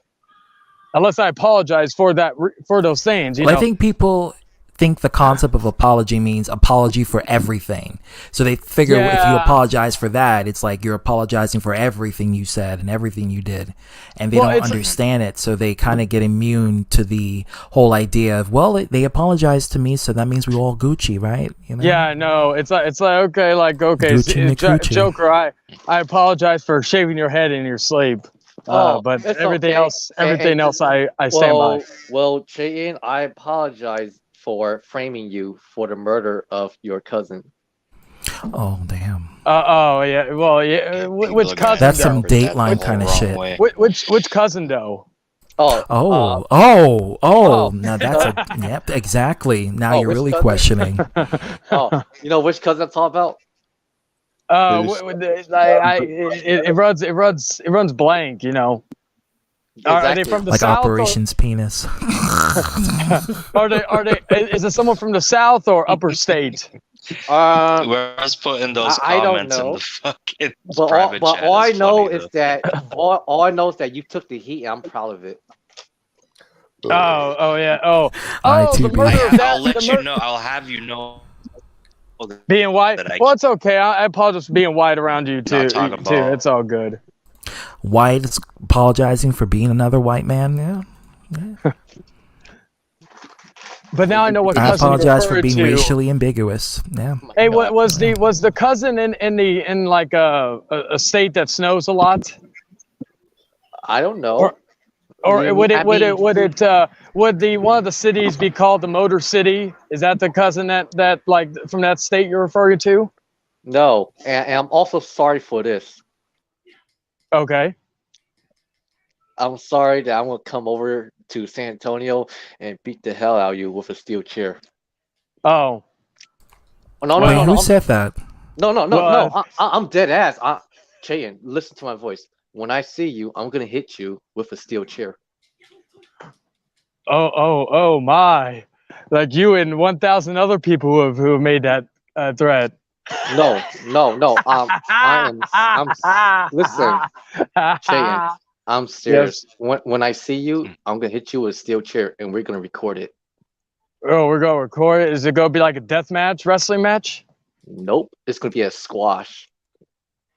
unless I apologize for those things. You know? I think people think the concept of apology means apology for everything. So they figure if you apologize for that, it's like you're apologizing for everything you said and everything you did. And they don't understand it. So they kind of get immune to the whole idea of, well, they apologized to me, so that means we all Gucci, right? You know? Yeah, no, it's like okay, Joker, I apologize for shaving your head in your sleep. But everything else, I stand by. Well, Chayton, I apologize for framing you for the murder of your cousin. Oh damn. Oh yeah. Well yeah. Which cousin? That's some Dateline kind of shit. Which cousin though? Now that's yep, exactly. Now you're really questioning. You know which cousin I'm talking about? It runs blank, you know. Exactly. Are they from the like South? Operations Penis. Are they? Is it someone from the South or upper state? We're just putting those comments in the fucking private chat. All I know is that all I know is that you took the heat, and I'm proud of it. Oh yeah. Oh, the murder of I'll let you know. I'll have you know. Being white. Well, it's okay. I apologize for being white around you too. It's all good. White is apologizing for being another white man. Yeah. But now I know what I cousin you apologize for referred being to. racially ambiguous. Yeah. Hey, what was the cousin in like a state that snows a lot? I don't know. Or would I mean, would the one of the cities be called the Motor City? Is that the cousin that like from that state you're referring to? no, and I'm also sorry for this. Okay. I'm sorry that I'm gonna come over to San Antonio and beat the hell out of you with a steel chair. Oh. No, Wait, who I'm, said that? no. I'm dead ass. Chayan, listen to my voice. When I see you, I'm gonna hit you with a steel chair. Oh my! Like you and 1,000 other people who have made that threat. No. Listen, Chayan, I'm serious. Yes. When I see you, I'm gonna hit you with a steel chair, and we're gonna record it. Oh, we're gonna record it. Is it gonna be like a death match, wrestling match? Nope, it's gonna be a squash.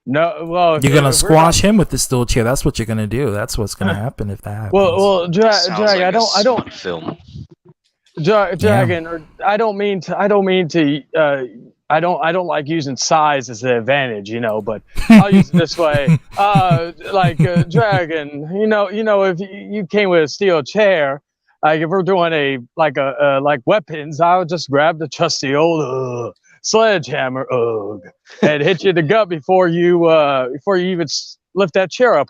No, well, You're gonna squash him with the steel chair. That's what you're gonna do. That's what's gonna happen if that happens. Well, Sounds Drag. like I don't. film. Dragon, or I don't mean to. I don't like using size as the advantage, but I'll use it this way. Dragon, if you came with a steel chair, like if we're doing like weapons, I would just grab the trusty old sledgehammer, and hit you in the gut before you even lift that chair up,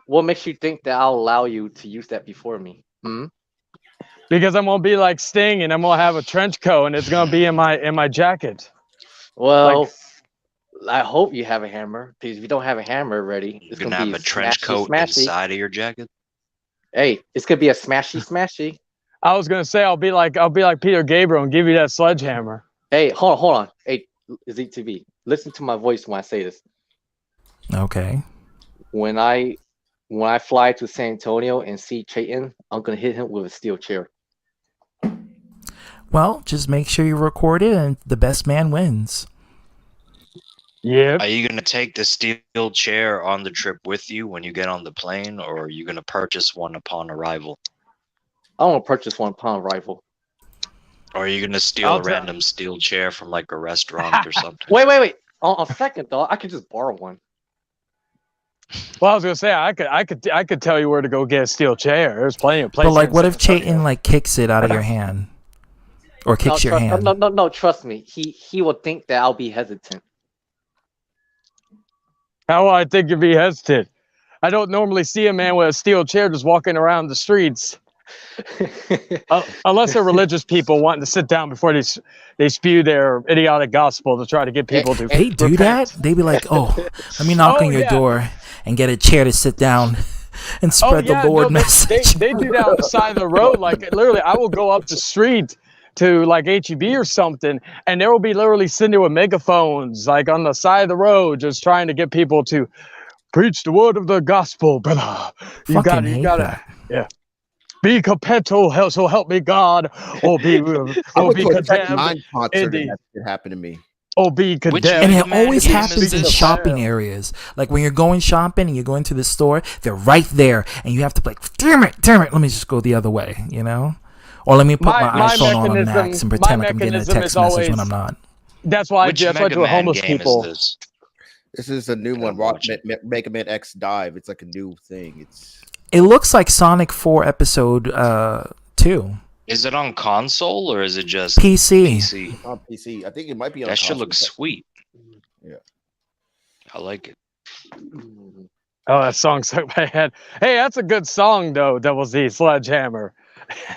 What makes you think that I'll allow you to use that before me? Because I'm gonna be like Sting, and I'm gonna have a trench coat, and it's gonna be in my jacket. Well, I hope you have a hammer, because if you don't have a hammer ready, it's You're gonna gonna be have a trench coat inside of your jacket. Hey, it's gonna be a smashy. I was gonna say I'll be like Peter Gabriel and give you that sledgehammer. Hey, hold on. Hey, ZTV, listen to my voice when I say this. Okay. When I fly to San Antonio and see Chayton, I'm gonna hit him with a steel chair. Well, just make sure you record it, and the best man wins. Yeah. Are you gonna take the steel chair on the trip with you when you get on the plane, or are you gonna purchase one upon arrival? I want to purchase one upon arrival. Or are you gonna steal a random steel chair from like a restaurant or something? Wait. On second thought, I could just borrow one. Well, I was gonna say I could tell you where to go get a steel chair. There's plenty of places. But like, what if Chayton like kicks it out of your hand, or kicks your hand? No, trust me. He will think that I'll be hesitant. How will I think you'd be hesitant? I don't normally see a man with a steel chair just walking around the streets. Unless they're religious people wanting to sit down before they spew their idiotic gospel to try to get people to They do that? They be like, oh, let me knock on your door and get a chair to sit down and spread the Lord message. They do that on the side of the road. Like literally, I will go up the street to like HEB or something, and there will be literally sitting there with megaphones like on the side of the road, just trying to get people to preach the word of the gospel, brother. You gotta, yeah. Be compento, so help me God, or be condemned. That happened to me. Or be condemned. And it always happens in shopping areas. Like when you're going shopping and you're going to the store, they're right there, and you have to be like, damn it, let me just go the other way, Or let me put my iPhone on max and pretend like I'm getting a text message when I'm not. That's why I do homeless people. This is a new one. Mega Man X Dive. It's like a new thing. It looks like Sonic 4 Episode 2. Is it on console or is it just PC? On PC. I think it might be on that console. should look sweet. Yeah. I like it. Oh, that song stuck in my head. Hey, that's a good song though, Double Z, Sledgehammer.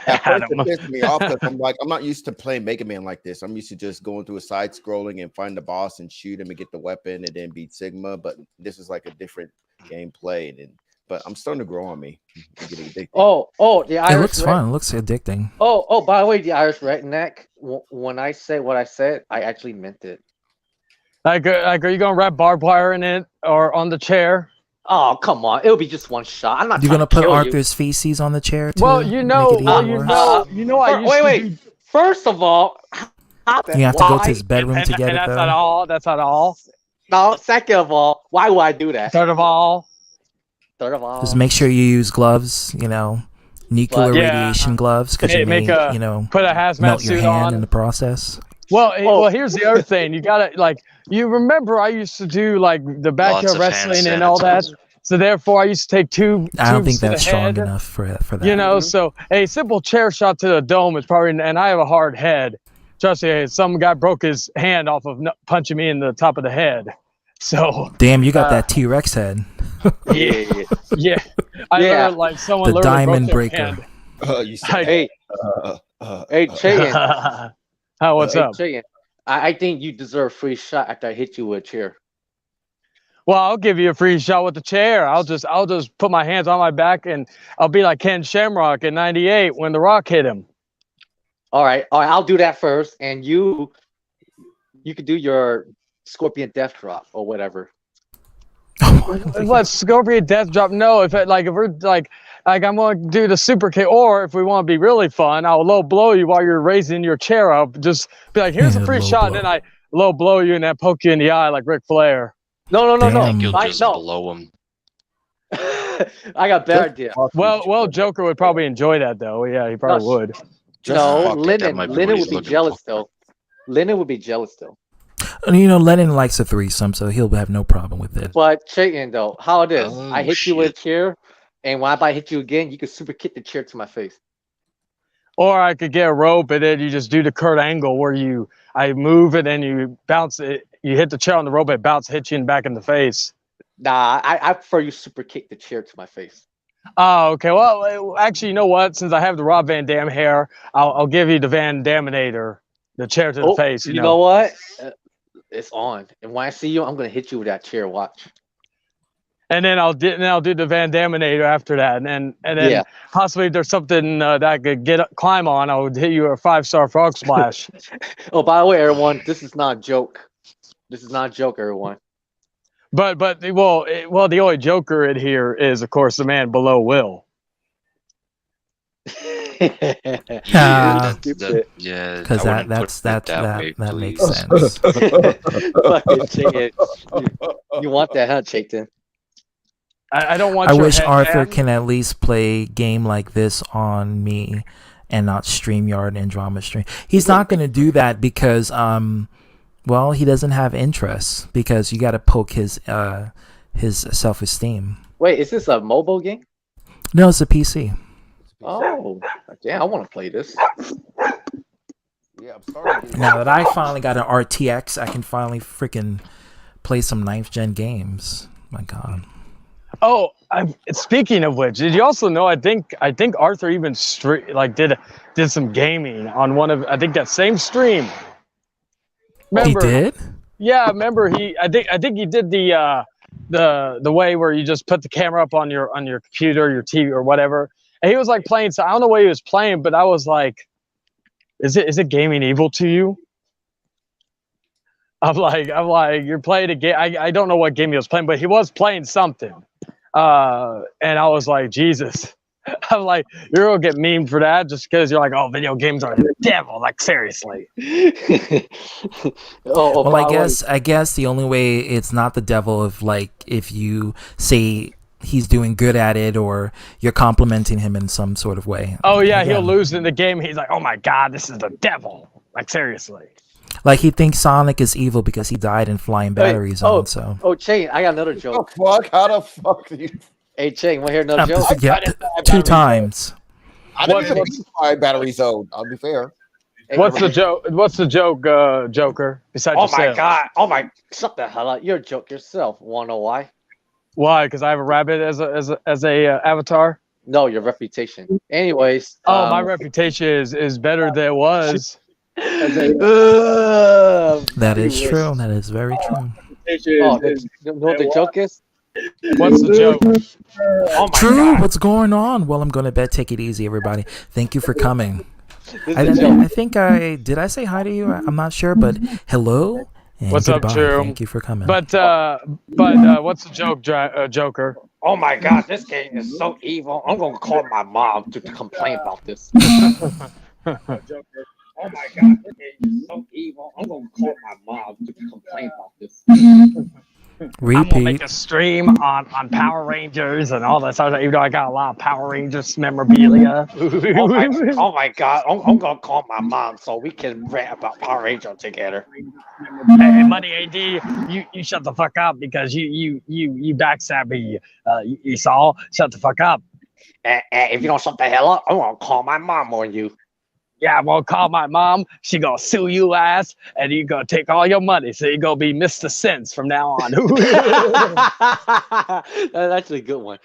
At first it pissed me off because I'm not used to playing Mega Man like this. I'm used to just going through a side scrolling and find the boss and shoot him and get the weapon and then beat Sigma. But this is like a different gameplay, but I'm starting to grow on me. I'm getting addicted. The Irish. It looks fun. It looks addicting. Oh, by the way, the Irish redneck. When I say what I said, I actually meant it. Like, are you gonna wrap barbed wire in it or on the chair? Oh, come on! It'll be just one shot. I'm not. You're gonna put kill Arthur's feces on the chair too? Well, I wait. First of all, you have to go to his bedroom to get it. That's not all. That's not all. No. Second of all, why would I do that? Third of all, just make sure you use gloves. nuclear Yeah. radiation gloves because you may, you know, put a hazmat melt your suit hand on in the process. Well, here's the other thing. You gotta you remember I used to do like the backyard of hand wrestling and all that. sanitizer. So therefore, I used to take tubes I don't think to that's the strong head. enough for that. You know, so a simple chair shot to the dome is probably, and I have a hard head. Trust me, some guy broke his hand off of punching me in the top of the head. So damn, you got that T-Rex head. yeah. I learned like someone the literally diamond broke their breaker. hand. You said, Hey, Chayin. What's up? Chayin, I think you deserve a free shot after I hit you with a chair. Well, I'll give you a free shot with the chair. I'll just put my hands on my back and I'll be like Ken Shamrock in '98 when The Rock hit him. All right, I'll do that first, and you could do your Scorpion Death Drop or whatever. What Scorpion Death Drop? No, if we're like I'm gonna do the super kick, or if we want to be really fun, I'll low blow you while you're raising your chair up. Just be like, here's a free shot, and then I low blow you and then poke you in the eye like Ric Flair. No. I think you'll just blow him. I got a better idea. Well, Joker would probably enjoy that though. Yeah, he probably would. No, Lennon would be jealous though. Lennon would be jealous though. And, you know, Lennon likes a threesome, so he'll have no problem with it. But Chayton though, how it is? Oh, I hit you with a chair, and when I hit you again, you can super kick the chair to my face. Or I could get a rope and then you just do the Kurt Angle where I move it and you bounce it. You hit the chair on the rope, it bounce, hit you back in the face. Nah, I prefer you super kick the chair to my face. Oh, okay. Well, actually, you know what? Since I have the Rob Van Dam hair, I'll give you the Van Daminator, the chair to the face. You know what? It's on. And when I see you, I'm gonna hit you with that chair. Watch. And then I'll do the Van Daminator after that, and then possibly if there's something that I could climb on, I would hit you a 5-star frog splash. Oh, by the way, everyone, this is not a joke. This is not a joke, everyone. But the only Joker in here is, of course, the man below Will. Because that makes sense. You want that, huh, Chayton? I don't want. I wish Arthur can at least play a game like this on me and not StreamYard and Drama Stream. He's not going to do that because well, he doesn't have interest, because you got to poke his self-esteem. Wait, is this a mobile game? No, it's a PC. Oh, damn! I want to play this. Yeah, I'm sorry. Now that I finally got an RTX, I can finally freaking play some 9th gen games. My God. Oh, speaking of which, did you also know? I think Arthur even did some gaming on one of that same stream. Remember, he did? Yeah, remember I think he did the way where you just put the camera up on your computer, your TV or whatever, and he was like playing. So I don't know what he was playing, but I was like, is it gaming evil to you? I'm like, you're playing a game. I don't know what game he was playing, but he was playing something. And I was like, Jesus. I'm like, you're gonna get memed for that just because you're like, oh, video games are the devil. Like, seriously. Well, I guess the only way it's not the devil if if you say he's doing good at it or you're complimenting him in some sort of way. Oh yeah, he'll lose in the game. He's like, oh my God, this is the devil. Like, seriously. Like, he thinks Sonic is evil because he died in Flying Battery Zone. So. Oh, Chain, I got another joke. How the fuck do you? Hey, Chain, want to hear another joke? Yeah, 2 times. I didn't even Flying Battery Zone. I'll be fair. What's the joke? What's the joke, Joker? Besides yourself? My God! Oh my! Shut the hell up! You're a joke yourself. Wanna know why? Why? Because I have a rabbit as a avatar. No, your reputation. Anyways. My reputation is better than it was. That is true. That is very true. You know what the joke is? What's the joke? Oh my True. God. What's going on? Well, I'm going to take it easy, everybody. Thank you for coming. I think did I say hi to you? I'm not sure, but hello. And what's goodbye. up, True? Thank you for coming. But what's the joke, Joker? Oh my God, this game is so evil. I'm gonna call my mom to complain about this. Joker. Oh my God, this game is so evil. I'm gonna call my mom to complain about this. I'm gonna make Repeat. a stream on Power Rangers and all that stuff. Even though I got a lot of Power Rangers memorabilia. Oh my god, I'm gonna call my mom so we can rant about Power Rangers together. Hey, Money AD, you shut the fuck up because you backstab me. Esau, shut the fuck up. And if you don't shut the hell up, I'm gonna call my mom on you. Yeah, I'm gonna call my mom. She gonna sue you ass, and you gonna take all your money. So you gonna be Mr. Sense from now on. That's actually a good one.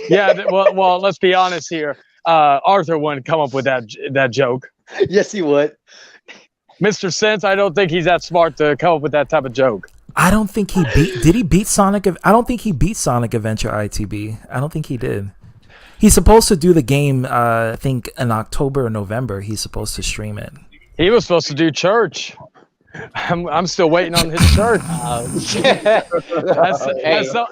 Yeah, well, let's be honest here. Arthur wouldn't come up with that joke. Yes, he would. Mr. Sense, I don't think he's that smart to come up with that type of joke. I don't think he beat. Did he beat Sonic? I don't think he beat Sonic Adventure ITB. I don't think he did. He's supposed to do the game. I think in October or November. He's supposed to stream it. He was supposed to do church. I'm still waiting on his church.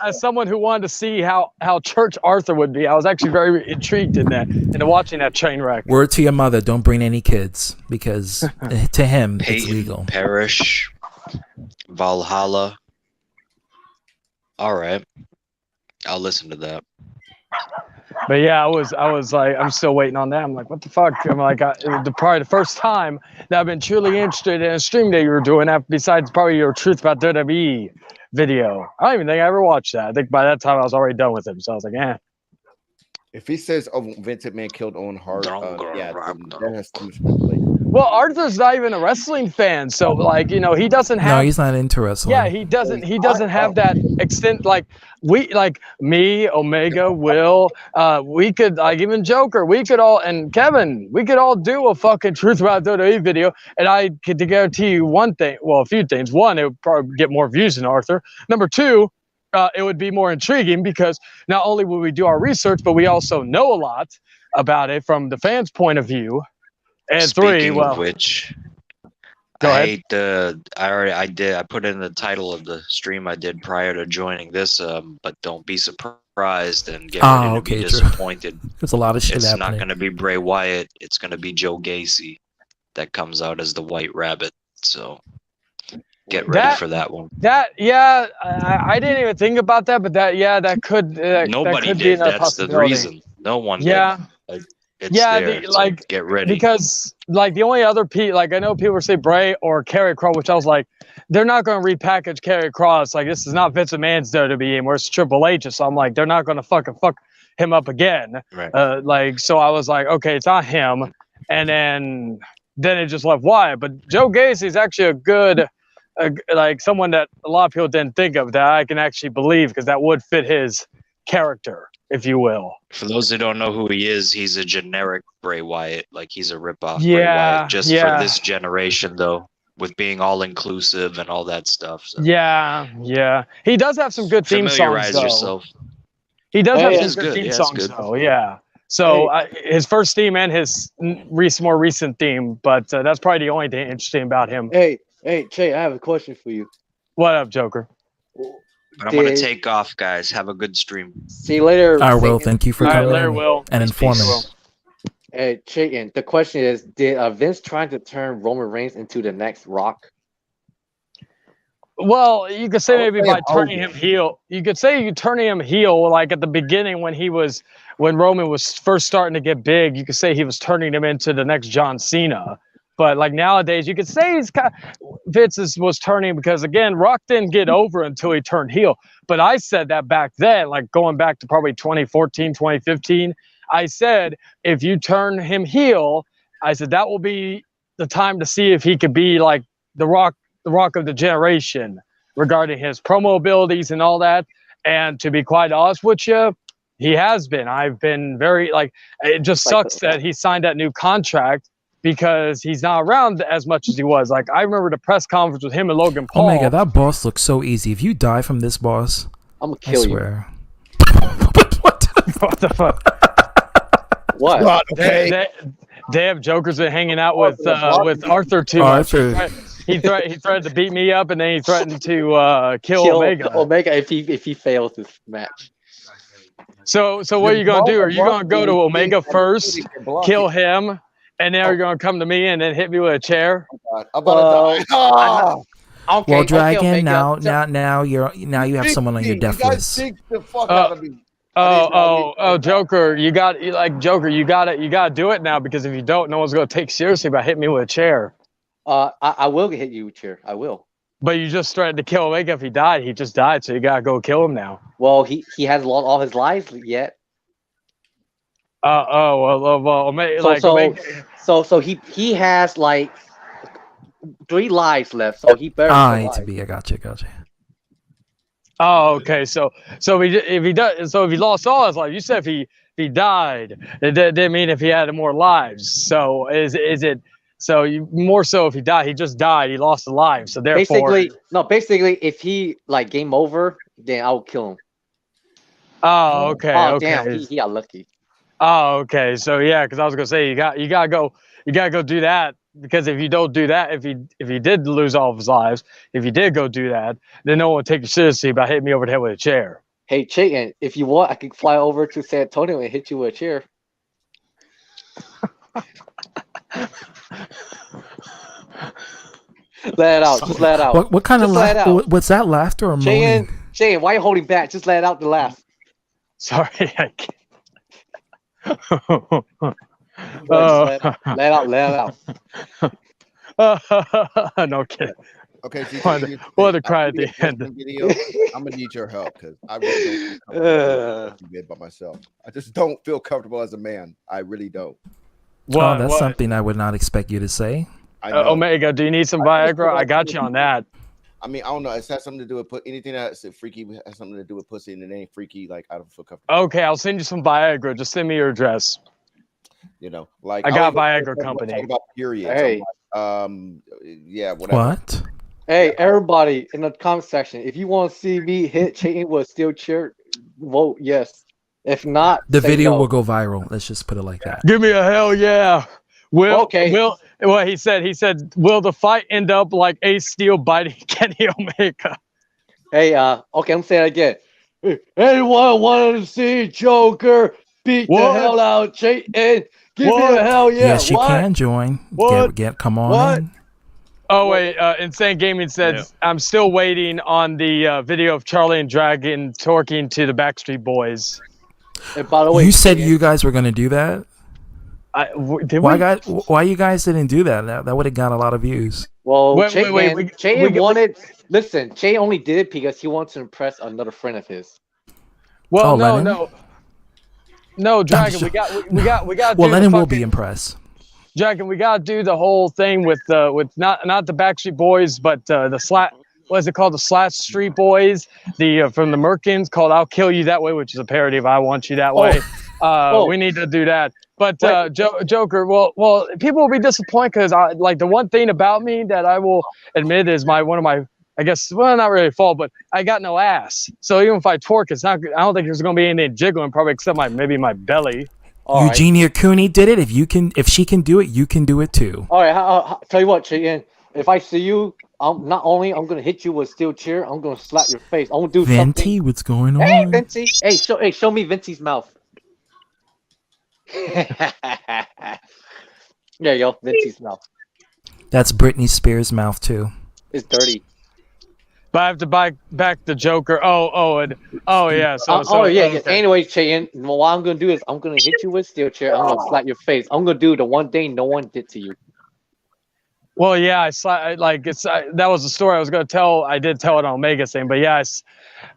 As someone who wanted to see how church Arthur would be, I was actually very intrigued into watching that train wreck. Word to your mother: don't bring any kids because to him Peyton, it's legal. Parish, Valhalla. All right, I'll listen to that. But yeah, I was like, I'm still waiting on that. I'm like, what the fuck? I'm like, probably the first time that I've been truly interested in a stream that you were doing, besides probably your Truth About WWE video. I don't even think I ever watched that. I think by that time I was already done with him. So I was like, eh. If he says, "Oh, Vince McMahon killed Owen Hart," yeah, that has too much speculation. Well, Arthur's not even a wrestling fan, so like, you know, he doesn't have. No, he's not into wrestling. Yeah, he doesn't have that extent. Like me, Omega, Will, we could like even Joker, we could all, and Kevin, we could all do a fucking Truth About WWE video, and I could guarantee you one thing. Well, a few things. One, it would probably get more views than Arthur. Number two, it would be more intriguing because not only would we do our research, but we also know a lot about it from the fans' point of view. And Speaking of which, go ahead. I put in the title of the stream I did prior to joining this, but don't be surprised and get ready to be disappointed. There's a lot of shit happening. It's not going to be Bray Wyatt. It's going to be Joe Gacy that comes out as the White Rabbit. So get ready for that one. I didn't even think about that, but that could. Nobody that could did. That's the reason. No one did. It's there, get ready. Because like the only other like I know people say Bray or Karrion Kross, which I was like, they're not going to repackage Karrion Kross. Like this is not Vince McMahon's WWE anymore. It's Triple H. So I'm like, they're not going to fuck him up again. Right. So I was like, okay, it's not him. And then it just left Wyatt. But Joe Gacy is actually a good, like someone that a lot of people didn't think of that I can actually believe because that would fit his character, if you will. For those who don't know who he is, he's a generic Bray Wyatt. Like he's a ripoff Bray Wyatt, just for this generation, though, with being all inclusive and all that stuff. So. Yeah. He does have some good theme songs. Familiarize yourself. He does have some good theme songs, though. Yeah. So his first theme and his more recent theme, but that's probably the only thing interesting about him. Hey, Che, I have a question for you. What up, Joker? But I'm going to take off, guys. Have a good stream. See you later. I will. Thank you for coming and informing. Hey, Chicken, the question is, did Vince trying to turn Roman Reigns into the next Rock? Well, you could say maybe by turning him heel. You could say you turning him heel, like at the beginning when Roman was first starting to get big. You could say he was turning him into the next John Cena. But like nowadays, you could say Vince was turning because again, Rock didn't get over until he turned heel. But I said that back then, like going back to probably 2014, 2015. I said if you turn him heel, I said that will be the time to see if he could be like the Rock of the generation regarding his promo abilities and all that. And to be quite honest with you, he has been. I've been very it just sucks that he signed that new contract. Because he's not around as much as he was. Like I remember the press conference with him and Logan Paul. Omega, that boss looks so easy. If you die from this boss, I'm gonna kill you. What the fuck? What? Okay. Damn, Joker's been hanging out with Arthur too much. He threatened to beat me up, and then he threatened to kill Omega. Omega if he fails this match. So what are you gonna do? Are you gonna go to Omega first, kill him? And now you're going to come to me and then hit me with a chair? I'm about to die. Okay, Well, okay, Dragon, Omega. now you have someone on your You death guys list. think the fuck out of me. Joker, you gotta do it now, because if you don't, no one's gonna take seriously by hitting me with a chair. I will hit you with a chair. I will. But you just threatened to kill Omega if he died. He just died, so you gotta go kill him now. Well, he hasn't lost all his lives yet. Omega, So he has like 3 lives left. So he better survive. I gotcha. Oh, okay. So if he lost all his life, you said if he died, it didn't mean if he had more lives. So is it? So more so if he died, he just died. He lost a life. So therefore, basically, if he like game over, then I'll kill him. Oh, okay. Oh, okay. damn, he got lucky. Oh, okay. So yeah, because I was gonna say you gotta go do that, because if you don't do that, if he did lose all of his lives, if you did go do that, then no one would take you seriously about hitting me over the head with a chair. Hey, Chayton, if you want, I can fly over to San Antonio and hit you with a chair. Let it out. Just let it out. What kind of laughter? What's that, laughter or moaning? Chayton, why are you holding back? Just let it out to laugh. Sorry, I can't. Let it out. No kidding. Okay, What a cry at the end. Video, I'm gonna need your help because I really don't feel comfortable by myself. I just don't feel comfortable as a man. I really don't. That's something I would not expect you to say. Omega, do you need some Viagra? I got you on that. I mean, I don't know. It has something to do with anything that's freaky has something to do with pussy, and it ain't freaky. Like, I don't feel comfortable. Okay, I'll send you some Viagra. Just send me your address. You know, like I got Viagra company. Talk about periods. Hey. Yeah, whatever. What? Hey, everybody in the comment section, if you want to see me hit Chayton with a steel chair, vote yes. If not, the video no. will go viral. Let's just put it like that. Give me a hell yeah. Well, he said, will the fight end up like Ace Steel biting Kenny Omega? Hey, okay, I'm saying it again. Hey, anyone want to see Joker beat the hell out of Chayton? Give me a hell yeah. Yes, you can join. Come on in. Oh wait, Insane Gaming said I'm still waiting on the video of Charlie and Dragon talking to the Backstreet Boys. And by the way, you said you guys were gonna do that. Why you guys didn't do that? That would have got a lot of views. Well, Chayton wanted. Listen, Chayton only did it because he wants to impress another friend of his. Well, no, Dragon. We got. Well, Lennon will be impressed. Dragon, we gotta do the whole thing with not the Backstreet Boys, but what is it called? The Slash Street Boys, from the Merkins, called "I'll Kill You That Way," which is a parody of "I Want You That Way." We need to do that. But Joker, well, people will be disappointed because like the one thing about me that I will admit is one of my, I guess, well, not really fault, but I got no ass. So even if I twerk, it's not. I don't think there's gonna be anything jiggling, probably except maybe my belly. Eugenia Cooney did it. If she can do it, you can do it too. All right, I'll tell you what, Chayton. If I see you, I'm gonna hit you with a steel chair. I'm gonna slap your face. I'm gonna do something. Venti, what's going on? Hey, Venti. Hey, show me Venti's mouth. There you go, Venti's mouth. That's Britney Spears' mouth too. It's dirty. But I have to buy back the Joker. Yeah. Yeah. Anyways, Chayton, what I'm gonna do is I'm gonna hit you with a steel chair. I'm gonna slap your face. I'm gonna do the one thing no one did to you. Well, yeah, that was the story I was gonna tell. I did tell it on Omega's thing, but yeah,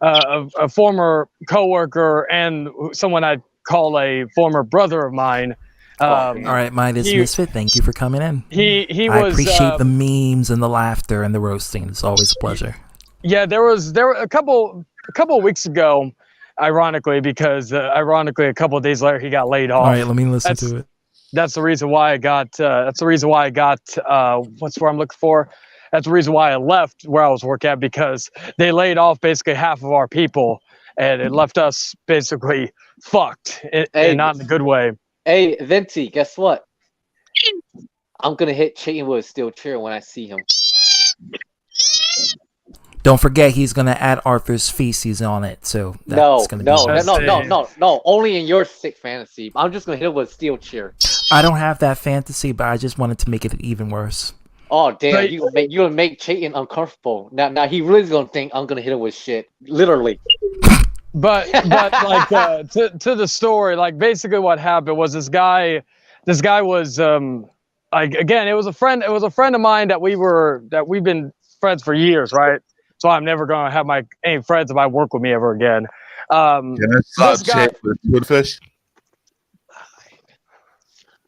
a former coworker and someone I'd call a former brother of mine. All right, Midas Misfit, thank you for coming in. I appreciate the memes and the laughter and the roasting. It's always a pleasure. Yeah, there were a couple of weeks ago, ironically, a couple of days later he got laid off. All right, let me listen to it. That's the reason why I got. What's the word I'm looking for? That's the reason why I left where I was working at, because they laid off basically half of our people, and it left us basically fucked, and not in a good way. Hey, Venti, guess what? I'm gonna hit Chayton with a steel chair when I see him. Don't forget, he's gonna add Arthur's feces on it. So that's no. Only in your sick fantasy. I'm just gonna hit him with a steel chair. I don't have that fantasy, but I just wanted to make it even worse. Oh damn! But- You gonna make Chayton uncomfortable. Now he really's gonna think I'm gonna hit him with shit. Literally. But like to the story, like basically what happened was this guy was like, again, it was a friend of mine that we've been friends for years, right? So I'm never gonna have any friends if I work with me ever again. Can I slap This guy- Chip with a tuna fish?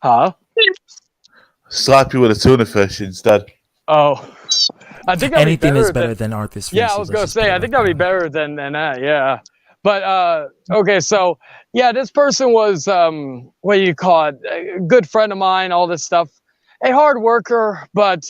Huh? Slap you with a tuna fish instead. Oh, I think that'd be Anything is than- better than Arthur's face. Yeah, I was gonna say, I think that'd be better than that. Yeah, but okay, so yeah, this person was what do you call it? A good friend of mine. All this stuff, a hard worker, but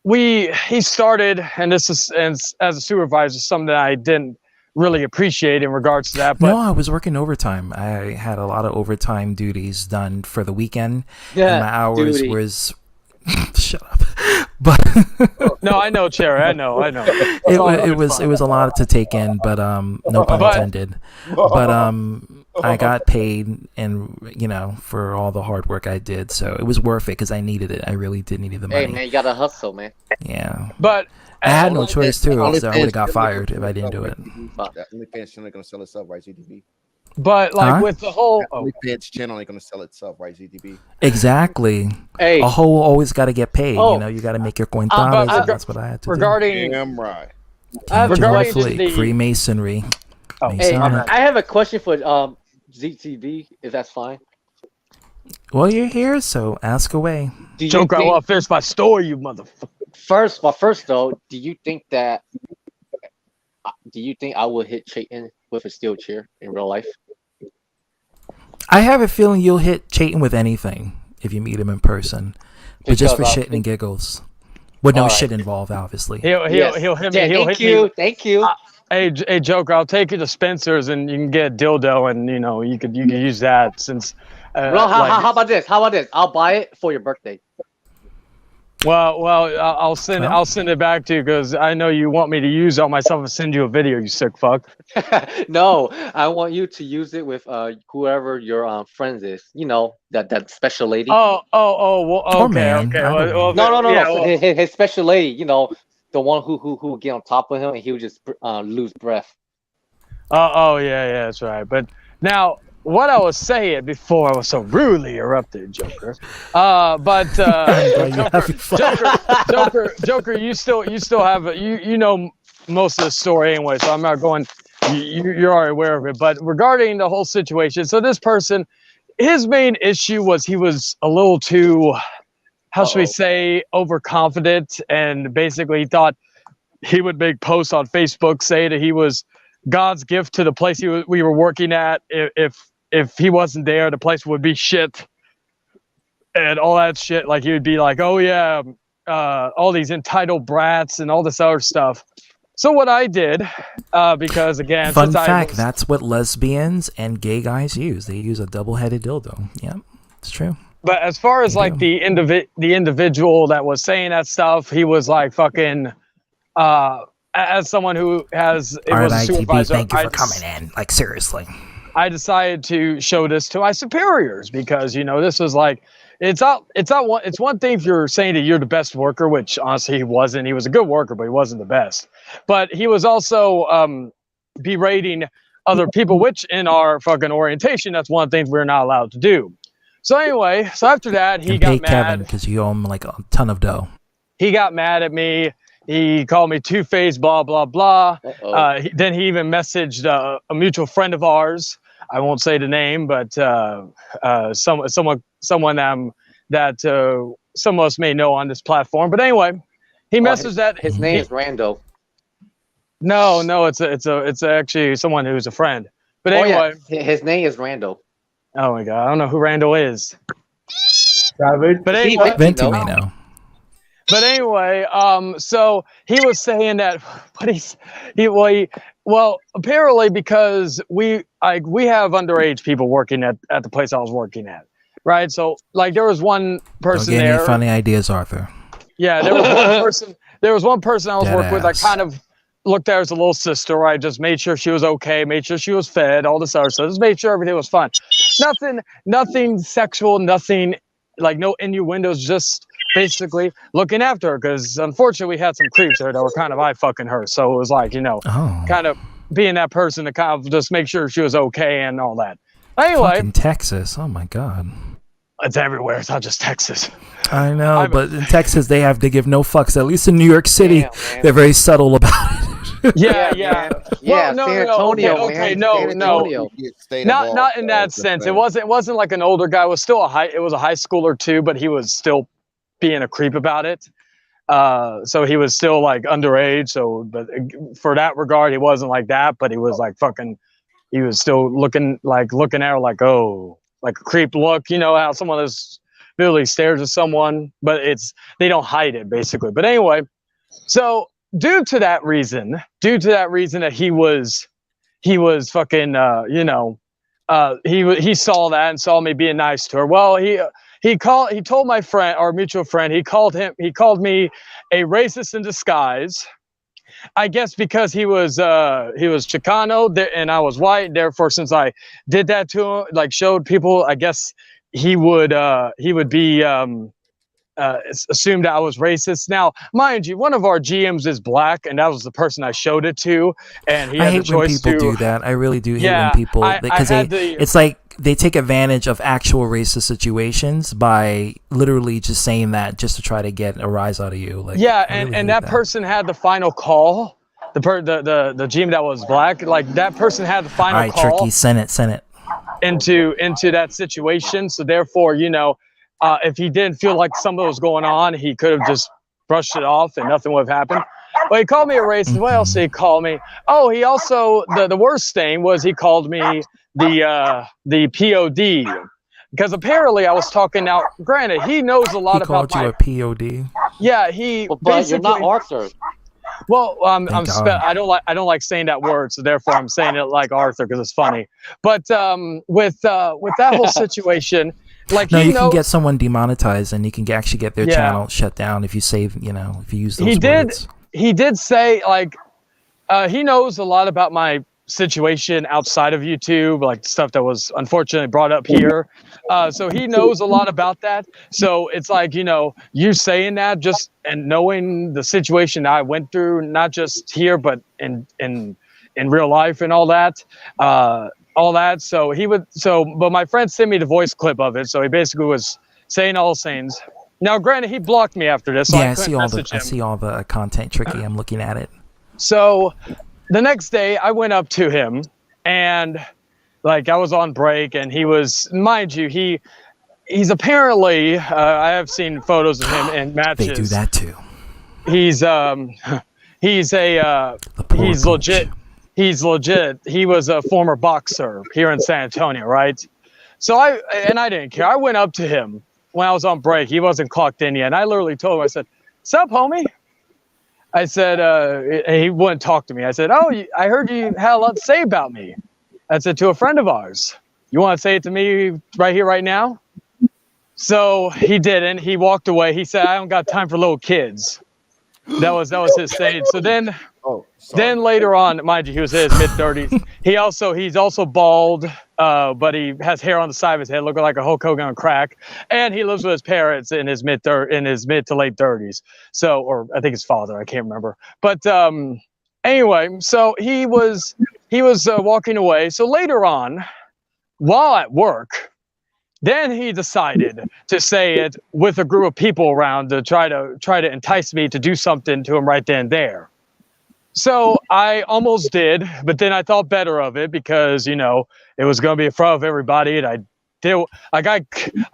he started, and this is, and as a supervisor, something that I didn't really appreciate in regards to that. But No, I was working overtime. I had a lot of overtime duties done for the weekend. Yeah, and my hours duty. was shut up. But no, I know, Cherry. I know. it was a lot to take in, but no pun intended. But I got paid, and for all the hard work I did, so it was worth it because I needed it. I really did need the money. Hey man, you gotta hustle, man. Yeah, But I had no choice too. Only So I would have fans got channel fired gonna if I didn't do it. That OnlyFans channel ain't gonna sell itself, right, ZDB? like Huh? with the whole That OnlyFans channel ain't gonna sell itself, right, ZDB? Exactly. Hey, A hoe always got to get paid. Oh. You got to make your but cuentas, and that's what I had to regarding Damn right. do. regarding Can't the- Freemasonry. Oh. hey, Masonic. I have a question for ZTV, if that's fine. Well, you're here, so ask away. Do you Joker, I think, want to finish my story, you motherfucker. first though, do you think I would hit Chayton with a steel chair in real life? I have a feeling you'll hit Chayton with anything if you meet him in person, but just for Because, shit and giggles. With no Alright. shit involved, obviously. He'll Yes. hit Yeah, me. He'll thank hit you, me. thank you. Hey, Joker, I'll take you to Spencer's and you can get a dildo, and you could use that since. Well, how about this? I'll buy it for your birthday. Well, I'll send it back to you because I know you want me to use it on myself and send you a video. You sick fuck. No, I want you to use it with whoever your friends is. You know that special lady. Oh, well, Or okay, man, okay. I don't Well, no, yeah, so well, his special lady. You know, the one who would get on top of him and he would just lose breath. oh, yeah, that's right. But now, what I was saying before I was so rudely interrupted, Joker. Joker, you still have you know most of the story anyway, so I'm not going. You're already aware of it. But regarding the whole situation, so this person, his main issue was he was a little too, how should we say, overconfident, and basically he thought he would make posts on Facebook say that he was God's gift to the place we were working at. If he wasn't there, the place would be shit and all that shit. Like he would be like, oh yeah, all these entitled brats and all this other stuff. So what I did, because again, Fun since fact, that's what lesbians and gay guys use. They use a double-headed dildo. Yeah, it's true. But as far as like the individual that was saying that stuff, he was like fucking. As someone who was a RITB, supervisor, thank you for coming in. Like, seriously. I decided to show this to my superiors because this was like it's one thing if you're saying that you're the best worker, which honestly he wasn't. He was a good worker, but he wasn't the best. But he was also berating other people, which in our fucking orientation, that's one of the things we're not allowed to do. So anyway, after that he And got pay mad. Kevin because you owe him like a ton of dough. He got mad at me. He called me two-faced, blah blah blah. Then he even messaged a mutual friend of ours. I won't say the name, but someone that some of us may know on this platform. But anyway, he messaged that his name is Rando. No, it's actually someone who's a friend. But anyway, his name is Rando. Oh my god, I don't know who Randall is. But anyway, Venti may know. But anyway, so he was saying that, well, apparently because we have underage people working at the place I was working at, right? So like there was one person Don't get there. any funny ideas, Arthur. Yeah, there was one person. There was one person I was Dead working with. I ass. kind of looked at her as a little sister. Right, just made sure she was okay, made sure she was fed, all this other stuff. Just made sure everything was fine. Nothing sexual, nothing like no innuendos. Just basically looking after her, because unfortunately we had some creeps there that were kind of eye fucking her. So it was like, kind of being that person to kind of just make sure she was okay and all that. Anyway, fucking Texas. Oh my god. It's everywhere. It's not just Texas. I know, but in Texas they have to give no fucks. At least in New York City, they're very subtle about it. Yeah. Well, no, San no, Antonio, okay, man. no, San no. Antonio. Not in that sense. It wasn't like an older guy. It was still it was a high schooler too, but he was still being a creep about it. So he was still like underage. So, but for that regard, he wasn't like that. But he was like fucking. He was still looking at her like, oh, like a creep look. You know how someone is literally stares at someone, but they don't hide it basically. But anyway, so due to that reason that he was fucking, he saw that and saw me being nice to her. Well, he told my friend, our mutual friend, he called me a racist in disguise. I guess because he was Chicano and I was white. Therefore, since I did that to him, like showed people, I guess he would be assumed I was racist. Now, mind you, one of our GMs is black, and that was the person I showed it to, and he had the choice to. I hate when people do that. I really do hate when people, because it's like they take advantage of actual racist situations by literally just saying that just to try to get a rise out of you. Like, yeah, and that person had the final call. The GM that was black, like that person had the final all right, call. Tricky, send it. Into that situation. So therefore, if he didn't feel like something was going on, he could have just brushed it off and nothing would have happened. But he called me a racist. What else did he call me? Oh, he also, the worst thing was he called me the POD. Because apparently I was talking now, granted, he knows a lot about my... He called you a POD? Yeah, he but you're not Arthur. Well, I don't like saying that word, so therefore I'm saying it like Arthur because it's funny. But with that whole situation, like you can get someone demonetized, and you can actually get their channel shut down if you save, if you use those words. He did say like he knows a lot about my situation outside of YouTube, like stuff that was unfortunately brought up here. So he knows a lot about that. So it's like, you saying that just and knowing the situation I went through, not just here, but in real life and all that. But my friend sent me the voice clip of it. So he basically was saying all those things. Now, granted, he blocked me after this. So I see all the content, Tricky. I'm looking at it. So the next day I went up to him and like I was on break and he was, mind you, he's apparently, I have seen photos of him in matches. They do that too. He's legit. He's legit. He was a former boxer here in San Antonio, right? So I didn't care. I went up to him when I was on break. He wasn't clocked in yet. And I literally told him, I said, "Sup, homie?" I said, and he wouldn't talk to me. I said, "Oh, I heard you had a lot to say about me." I said to a friend of ours, "You want to say it to me right here, right now?" So he didn't. He walked away. He said, "I don't got time for little kids." That was his saying. So then later on, mind you, he was in his mid-30s. He's also bald, but he has hair on the side of his head, looking like a Hulk Hogan on crack. And he lives with his parents in his mid to late 30s. So, or I think his father, I can't remember. But anyway, so he was walking away. So later on, while at work, then he decided to say it with a group of people around to try to entice me to do something to him right then and there. So I almost did, but then I thought better of it because, it was going to be in front of everybody. And I did,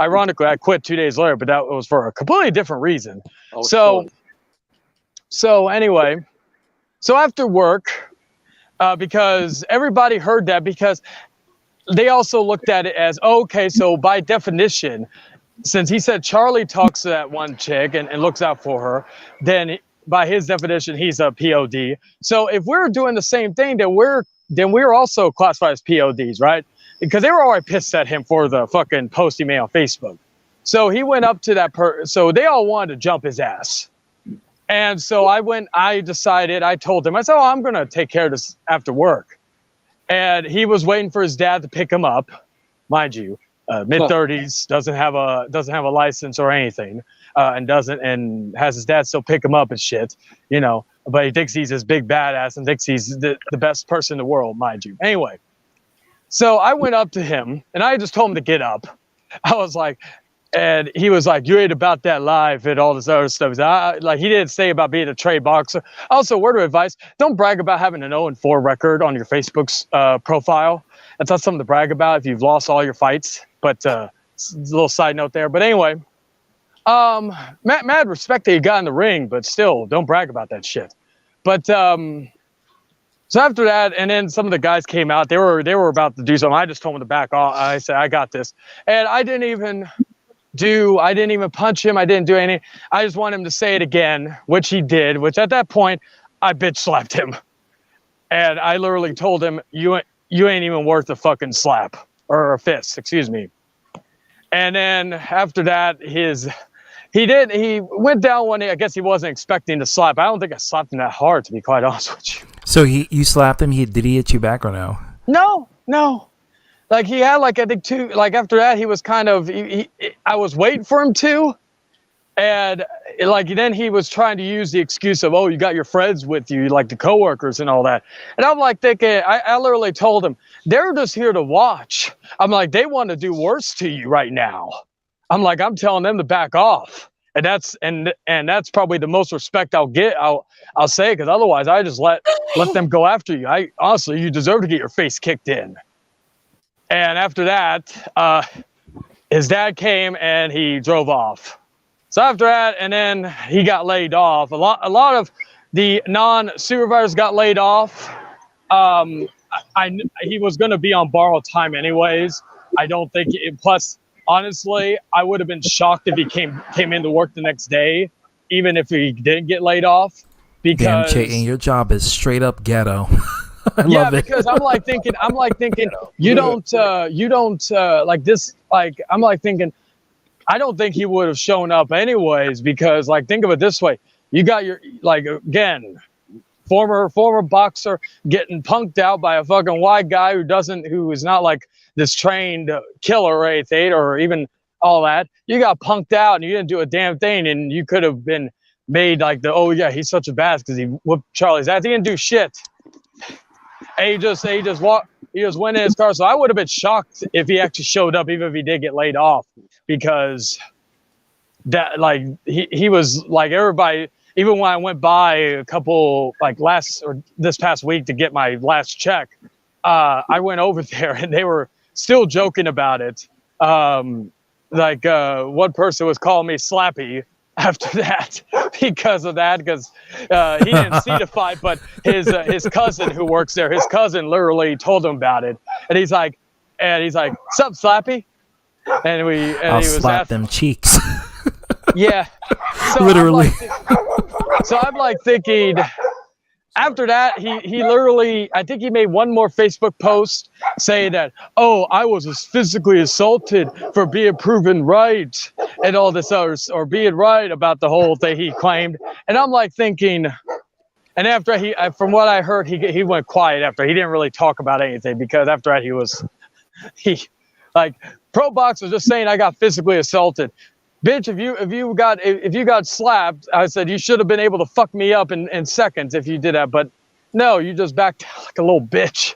ironically, I quit 2 days later, but that was for a completely different reason. So anyway, so after work, because everybody heard that because they also looked at it as, okay, so by definition, since he said Charlie talks to that one chick and looks out for her, then by his definition, he's a POD. So if we're doing the same thing, then we're also classified as PODs, right? Because they were already pissed at him for the fucking post he made on Facebook. So he went up to that so they all wanted to jump his ass. And so I told him, I said, "Oh, I'm going to take care of this after work." And he was waiting for his dad to pick him up, mind you. mid-30s, doesn't have a license or anything, and has his dad still pick him up and shit, you know. But he thinks he's this big badass and thinks he's the best person in the world, mind you. Anyway, so I went up to him and I just told him to get up. I was like, and he was like, "You ain't about that life," and all this other stuff. Like, he didn't say about being a trade boxer. Also, word of advice: don't brag about having an 0-4 record on your Facebook's profile. That's not something to brag about if you've lost all your fights. But a little side note there. But anyway, mad respect that you got in the ring, but still, don't brag about that shit. But so after that, and then some of the guys came out. They were about to do something. I just told them to back off. I said, "I got this," and I didn't even punch him. I didn't do anything. I just want him to say it again, which he did, which at that point, I bitch slapped him. And I literally told him, you ain't even worth a fucking slap, or a fist, excuse me. And then after that, he went down one day. I guess he wasn't expecting to slap. I don't think I slapped him that hard, to be quite honest with you. So you slapped him, did he hit you back or no? No. Like, he had, like, I think two, like, after that, he was kind of, I was waiting for him to, and, like, then he was trying to use the excuse of, oh, you got your friends with you, like the coworkers and all that. And I'm like thinking, I literally told him, they're just here to watch. I'm like, they want to do worse to you right now. I'm like, I'm telling them to back off. And that's probably the most respect I'll get. I'll say, because otherwise I just let them go after you. Honestly, you deserve to get your face kicked in. And after that, his dad came and he drove off. So after that, and then he got laid off. A lot of the non-supervisors got laid off. He was going to be on borrowed time anyways. I don't think plus, honestly, I would have been shocked if he came into work the next day, even if he didn't get laid off. Because damn, Chayton, your job is straight up ghetto. Yeah, because I'm like thinking, you don't like this, like, I'm like thinking, I don't think he would have shown up anyways, because, like, think of it this way. You got your, like, again, former boxer getting punked out by a fucking white guy who is not like this trained killer or anything, or even all that. You got punked out and you didn't do a damn thing, and you could have been made like oh yeah, he's such a badass because he whooped Charlie's ass. He didn't do shit. And he just went in his car. So I would have been shocked if he actually showed up, even if he did get laid off, because that, like, he was like everybody. Even when I went by a couple, like, this past week to get my last check, I went over there and they were still joking about it. One person was calling me Slappy after that because of that, because he didn't see the fight, but his cousin who works there, his cousin literally told him about it, and he's like, "Sup, Slappy?" And I'll he was slap them cheeks. Yeah, so literally. I'm like thinking. After that, he literally, I think he made one more Facebook post saying that, oh, I was physically assaulted for being proven right and all this other, or being right about the whole thing he claimed. And I'm like thinking, and after from what I heard, he went quiet after. He didn't really talk about anything, because after that he like, pro boxers just saying I got physically assaulted. Bitch, if you got slapped, I said you should have been able to fuck me up in seconds if you did that. But no, you just backed out like a little bitch.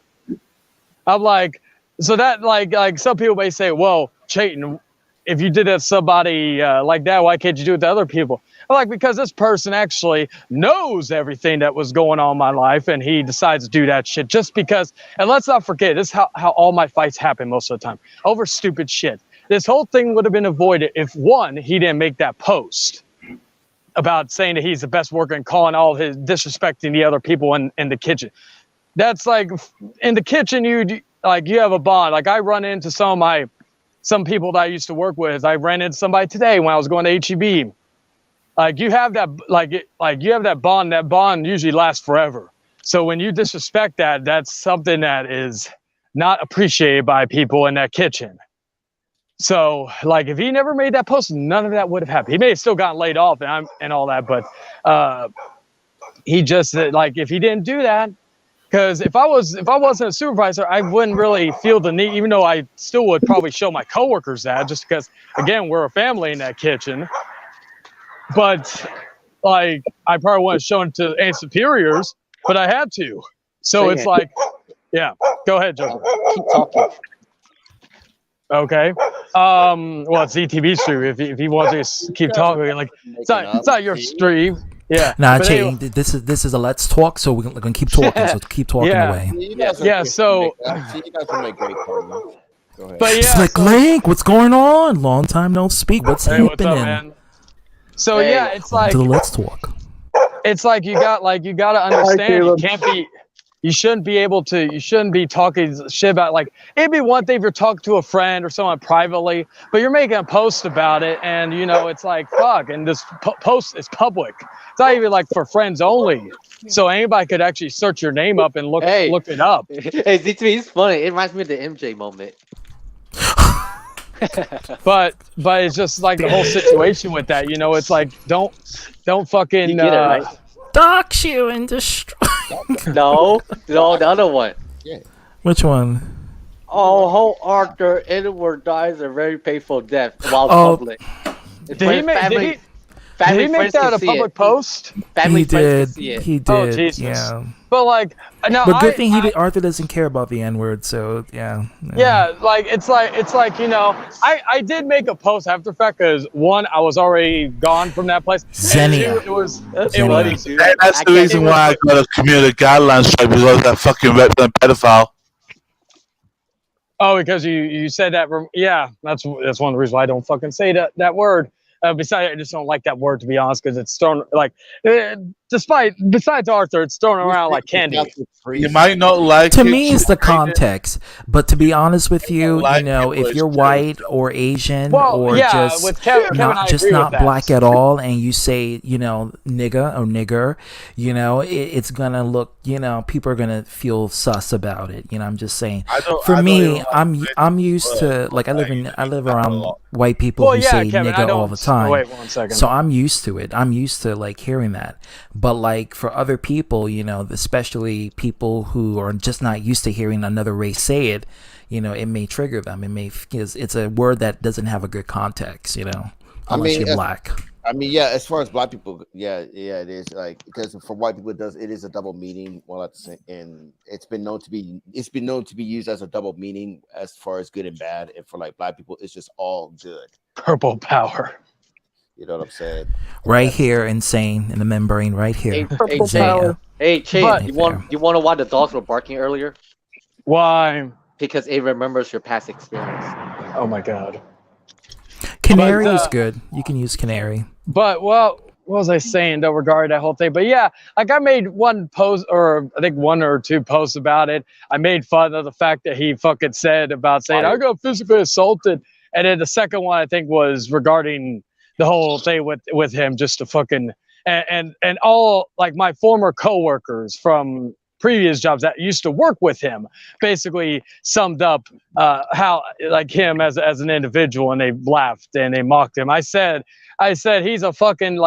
I'm like, so that, like some people may say, well, Chayton, if you did that to somebody like that, why can't you do it to other people? I'm like, because this person actually knows everything that was going on in my life, and he decides to do that shit just because. And let's not forget, this is how all my fights happen most of the time, over stupid shit. This whole thing would have been avoided if, one, he didn't make that post about saying that he's the best worker and calling all his, disrespecting the other people in the kitchen. That's like, in the kitchen, you have a bond. Like, I run into some people that I used to work with. I ran into somebody today when I was going to HEB. Like, you have that, you have that bond. That bond usually lasts forever. So when you disrespect that, that's something that is not appreciated by people in that kitchen. So, like, if he never made that post, none of that would have happened. He may have still gotten laid off and all that, but he just, like, if he didn't do that, Because if I wasn't a supervisor, I wouldn't really feel the need, even though I still would probably show my coworkers that, just because again we're a family in that kitchen. But like I probably wouldn't show it to any superiors, but I had to. So it's like, yeah. Go ahead, Joker. Keep talking. Okay. Well, it's ETV stream. If he wants to keep talking, like it's not your stream. Yeah. Nah, But Jay, anyway, this is a let's talk, so we're gonna keep talking. So keep talking away. Yeah. So. you guys will make great partners. Go ahead. But yeah. Slick Link, what's going on? Long time no speak. What's Hey, what's happening? up, man? So yeah, it's like to the let's talk. it's like you got to understand you can't be. You shouldn't be talking shit about, like, it'd be one thing if you're talking to a friend or someone privately, but you're making a post about it, and it's like, fuck, and this post is public. It's not even like for friends only. So anybody could actually search your name up and look it up. Hey, Z2, it's funny. It reminds me of the MJ moment. but it's just like the whole situation with that, it's like don't fucking You get it, right? Dox you and destroy. No, the other one. Yeah. Which one? Oh, how Arthur Edward dies a very painful death while Oh. public. Did he make that a public post? Family He friends did. can see it. He did. Oh, Jesus. Yeah. But like now, But good thing Arthur doesn't care about the N-word, so yeah. Yeah, like it's like I did make a post after the fact because one, I was already gone from that place. Xenia. And two, it was funny, dude. That's the reason why I got a community guidelines strike, because that fucking represent pedophile. Oh, because you said that. Yeah, that's one of the reasons why I don't fucking say that word. Besides, I just don't like that word, to be honest, because it's thrown like, besides Arthur, it's thrown around like candy. You might not like To it. me, it's the context. But to be honest with you, Like if you're white or Asian Well, or yeah, just with Kevin, I not just agree with not that. black at all, and you say nigga or nigger, it's gonna look, people are gonna feel sus about it. I'm just saying. For me, I'm used to, like, I live around white people Well, who yeah, say Kevin, nigga all the time. Wait 1 second. So I'm used to it. I'm used to, like, hearing that. But, like, for other people, especially people who are just not used to hearing another race say it, it may trigger them. Because it's a word that doesn't have a good context, unless you're black. As far as black people, it is, like, because for white people it is a double meaning. Well, and it's been known to be used as a double meaning as far as good and bad, and for like black people, it's just all good. Purple power. You know what I'm saying? Right here, insane in the membrane, right here. Hey, Zaya. Hey, Chase, But- you want to know why the dogs were barking earlier? Why? Because it remembers your past experience. Oh my god. Canary But, is good. You can use canary. But what was I saying though regarding that whole thing? But yeah, like I made one post, or I think one or two posts about it. I made fun of the fact that he fucking said about saying I got physically assaulted, and then the second one I think was regarding the whole thing with him, just to fucking and all, like, my former coworkers from previous jobs that used to work with him basically summed up how, like, him as an individual, and they laughed and they mocked him. I said he's a fucking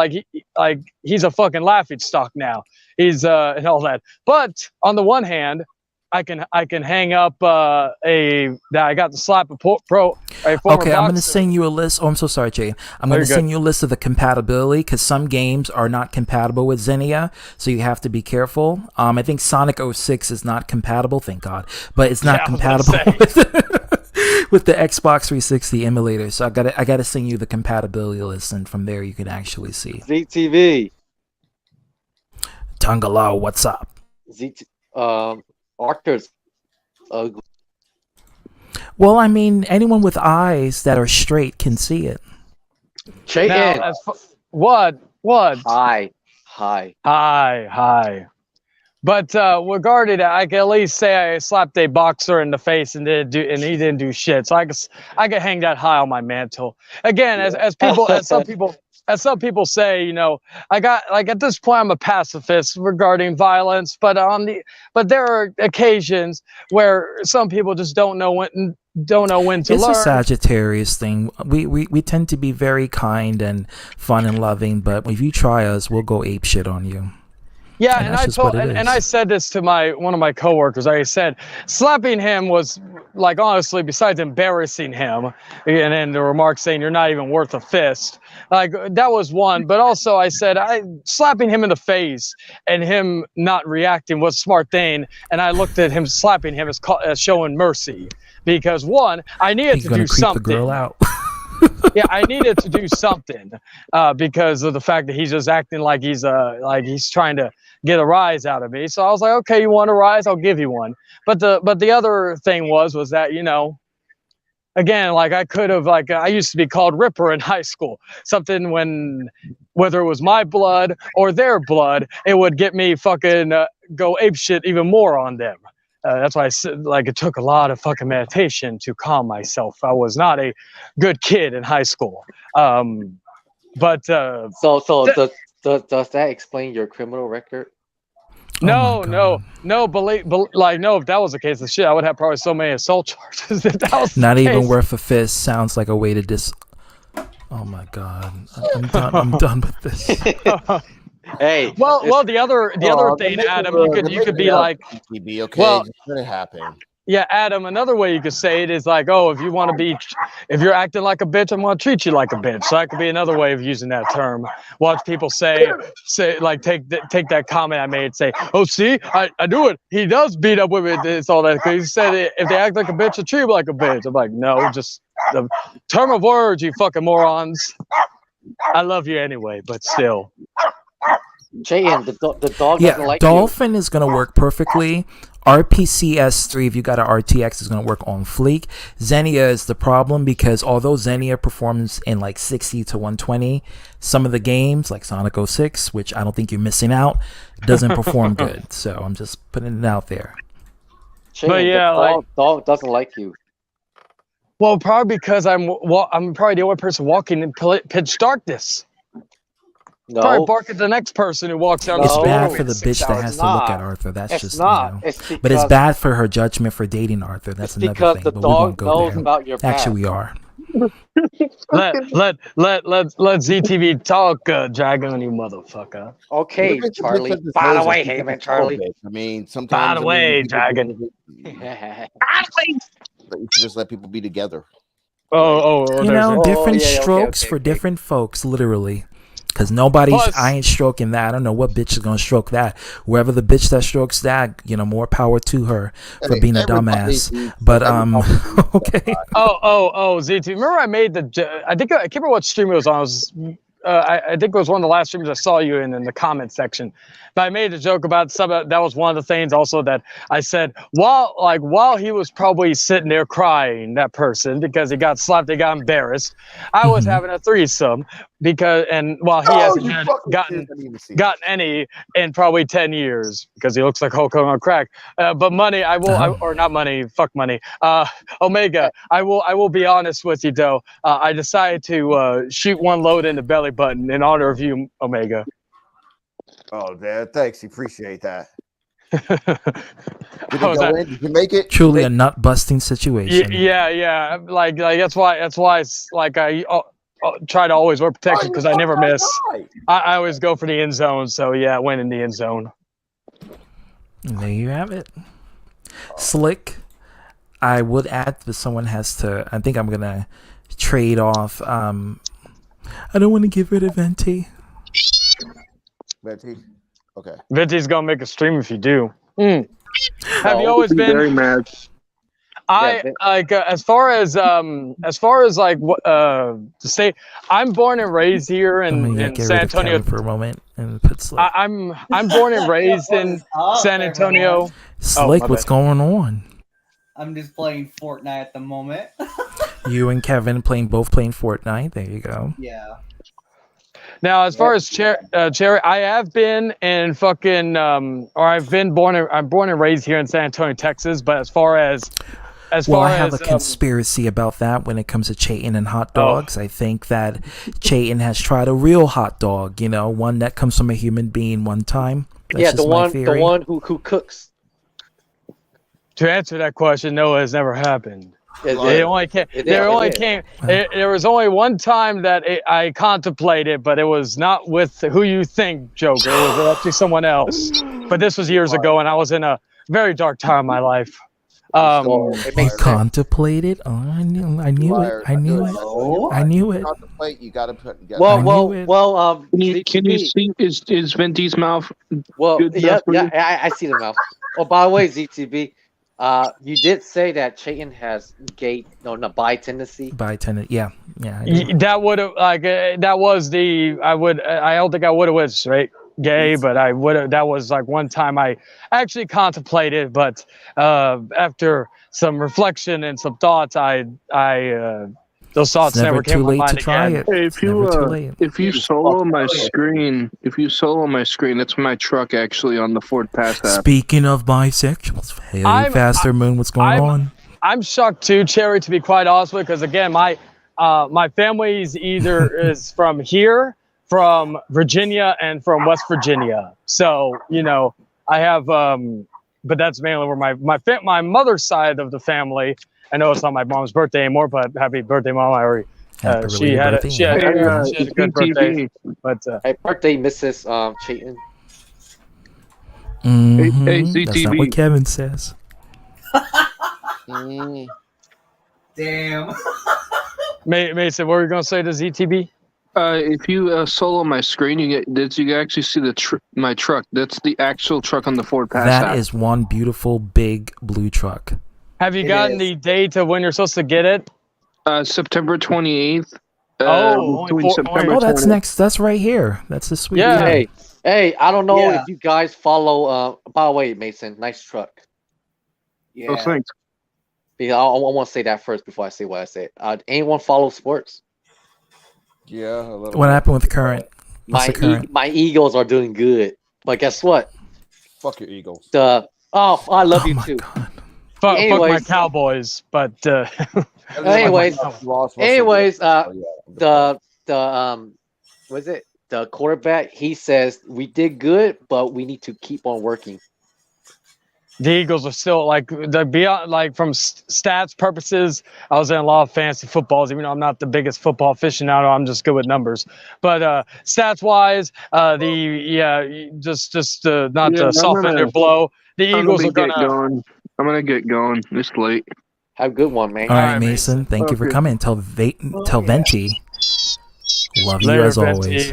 he's a fucking laughing stock now. He's and all that. But on the one hand, I can hang up that I got to slap a former Okay, I'm going to boxer. send you a list. Oh, I'm so sorry, Jay. I'm going to send you a list of the compatibility, because some games are not compatible with Xenia, so you have to be careful. I think Sonic 06 is not compatible, thank God, but it's not compatible with the Xbox 360 emulator. So I got to send you the compatibility list, and from there you can actually see. ZTV. Tungalo, what's up? Arthur's ugly. Well, I mean, anyone with eyes that are straight can see it. Chayton. What? Hi. But regarding that, I can at least say I slapped a boxer in the face and he didn't do shit. So I could hang that high on my mantle. Again, as some people say, I got, like, at this point I'm a pacifist regarding violence, but there are occasions where some people just don't know when to It's learn. a Sagittarius thing. We tend to be very kind and fun and loving, but if you try us, we'll go ape shit on you. Yeah, And and that's I just told, what it and I is. said this to one of my coworkers. I said slapping him was like, honestly, besides embarrassing him, and then the remark saying you're not even worth a fist, like that was one. But also I said slapping him in the face and him not reacting was a smart thing, and I looked at him slapping him as showing mercy, because one, I needed He's to gonna do creep the girl something. out. Yeah, I needed to do something because of the fact that he's just acting like he's trying to get a rise out of me. So I was like, okay, you want a rise? I'll give you one. But the other thing was that, you know, again, like I could have, like I used to be called Ripper in high school. Something when, whether it was my blood or their blood, it would get me fucking go ape shit even more on them. That's why I said, like, it took a lot of fucking meditation to calm myself. I was not a good kid in high school. But So does that explain your criminal record? no, if that was the case, the shit, I would have probably so many assault charges if that was Not the even case. worth a fist sounds like a way to Oh my god, I'm done. I'm done with this. Hey, well, the other thing, Adam, you could be like, TB, okay, well, just let it happen. yeah, Adam, another way you could say it is like, oh, if you're acting like a bitch, I'm gonna treat you like a bitch. So that could be another way of using that term. Watch people say like take that comment I made, say, oh, see, I do it. He does beat up women. It's all that. Cause he said if they act like a bitch, I treat them like a bitch. I'm like, no, just the term of words, you fucking morons. I love you anyway, but still. Cheyenne, the dog doesn't Yeah, like Dolphin is gonna work perfectly. RPCS3, if you got an RTX, is gonna work on fleek. Xenia is the problem because although Xenia performs in like 60 to 120, some of the games like Sonic 06, which I don't think you're missing out, doesn't perform good. So I'm just putting it out there. Cheyenne, But yeah, the dog doesn't like you. Well, probably because I'm probably the only person walking in pitch darkness. No. Probably bark at the next person who walks down the It's street. bad with for the 6 bitch that hours. has to look at Arthur. That's It's just, not. you know. It's But it's because- bad for her judgment for dating Arthur. That's another because thing. the But we won't dog go knows there. about your Actually, we past. are. let ZTV talk, Dragon, you motherfucker. Okay, Every Charlie. bitch By the deserves a way, piece of Heyman, the Charlie. bitch. I mean, sometimes. By the way, Dragon. You should just let people be together. You know, different yeah, strokes okay, for okay. different folks, literally. Because nobody's, Plus- I ain't stroking that. I don't know what bitch is going to stroke that. Whoever the bitch that strokes that, you know, more power to her for Hey, being a everybody dumbass. needs- But, everybody okay. Oh, ZT. Remember I made I think I can't remember what stream it was on. It was, I think it was one of the last streams I saw you in the comment section. But I made a joke about that was one of the things also that I said while he was probably sitting there crying, that person, because he got slapped, he got embarrassed. I was having a threesome while he hasn't had gotten any in probably 10 years because he looks like Hulk Hogan on crack. But money, or not money, fuck money. Omega, I will be honest with you though. I decided to shoot one load in the belly button in honor of you, Omega. Oh, Dad, thanks. Appreciate that. Did you make it? Truly a nut busting situation. Yeah. Like that's why it's like I try to always wear protection because I never miss. I always go for the end zone. So yeah, I went in the end zone. And there you have it. Slick. I would add that someone has to. I think I'm gonna trade off. I don't want to get rid of Venti. Venti? Okay. Venti's gonna make a stream if you do. Have you always been very mad? I like as far as like the state. I'm born and raised here in Get San rid of Antonio. Kevin for a moment and put Slick. I'm born and raised in San Antonio. Slick, what's going on? I'm just playing Fortnite at the moment. You and Kevin both playing Fortnite. There you go. Yeah. Now, as far as Cherry, I have been in fucking I'm born and raised here in San Antonio, Texas. But as far as I have a conspiracy about that when it comes to Chayton and hot dogs. I think that Chayton has tried a real hot dog, you know, one that comes from a human being one time. That's the one who cooks. To answer that question, no, it has never happened. It only came. It There did, only it did. came. There was only one time that I contemplated, but it was not with who you think, Joker. It was actually someone else. But this was years ago, and I was in a very dark time in my life. So it You makes sense. contemplated? Oh, I knew it. I knew it. I knew it. Contemplate. You gotta put. You Well, I well, knew it. well. Can you ZTV. see is Venti's mouth Well, good yeah, enough for yeah. you? I see the mouth. Oh, by the way, ZTV. You did say that Chayton has bi tendency. Bi tendency. Yeah. I do. That would have that was the I don't think I would have was straight gay, but I would have. That was like one time I actually contemplated, but after some reflection and some thoughts, I those thoughts It's never never came too to my late mind to try again. it. Hey, It's never too late. if you solo my screen, that's my truck actually on the Ford Pass app. Speaking of bisexuals, hey, Faster Moon, what's going on? I'm shocked too, Cherry, to be quite honest with you, because again, my family's either is from here, from Virginia, and from West Virginia. So I have, but that's mainly where my mother's side of the family. I know it's not my mom's birthday anymore, but happy birthday, Mom! I already. She had a good birthday, but Happy birthday, Mrs. Chayton. Mhm. That's not what Kevin says. Damn. Mason, what were you gonna say to ZTB? If you solo my screen, you can actually see my truck. That's the actual truck on the Ford Pass app. That is one beautiful big blue truck. Have you gotten the date of when you're supposed to get it? September 28th. That's next. That's right here. That's the sweet. Yeah. year. Hey, I don't know Yeah. if you guys follow. By the way, Mason, nice truck. Yeah. Oh, thanks. Yeah, I want to say that first before I say what I said. Anyone follow sports? Yeah. What happened with the current? What's the current? My Eagles are doing good, but guess what? Fuck your Eagles. I love you too. God. Fuck my Cowboys, but anyways, the was it the quarterback? He says we did good, but we need to keep on working. the Eagles are still beyond from stats purposes. I was in a lot of fantasy footballs, even though I'm not the biggest football aficionado. I'm just good with numbers. But stats wise, not to soften their blow. The Eagles are gonna. I'm gonna get going. It's late. Have a good one, man. All right, Mason. Thank you for coming. Tell Venti. Love you as always.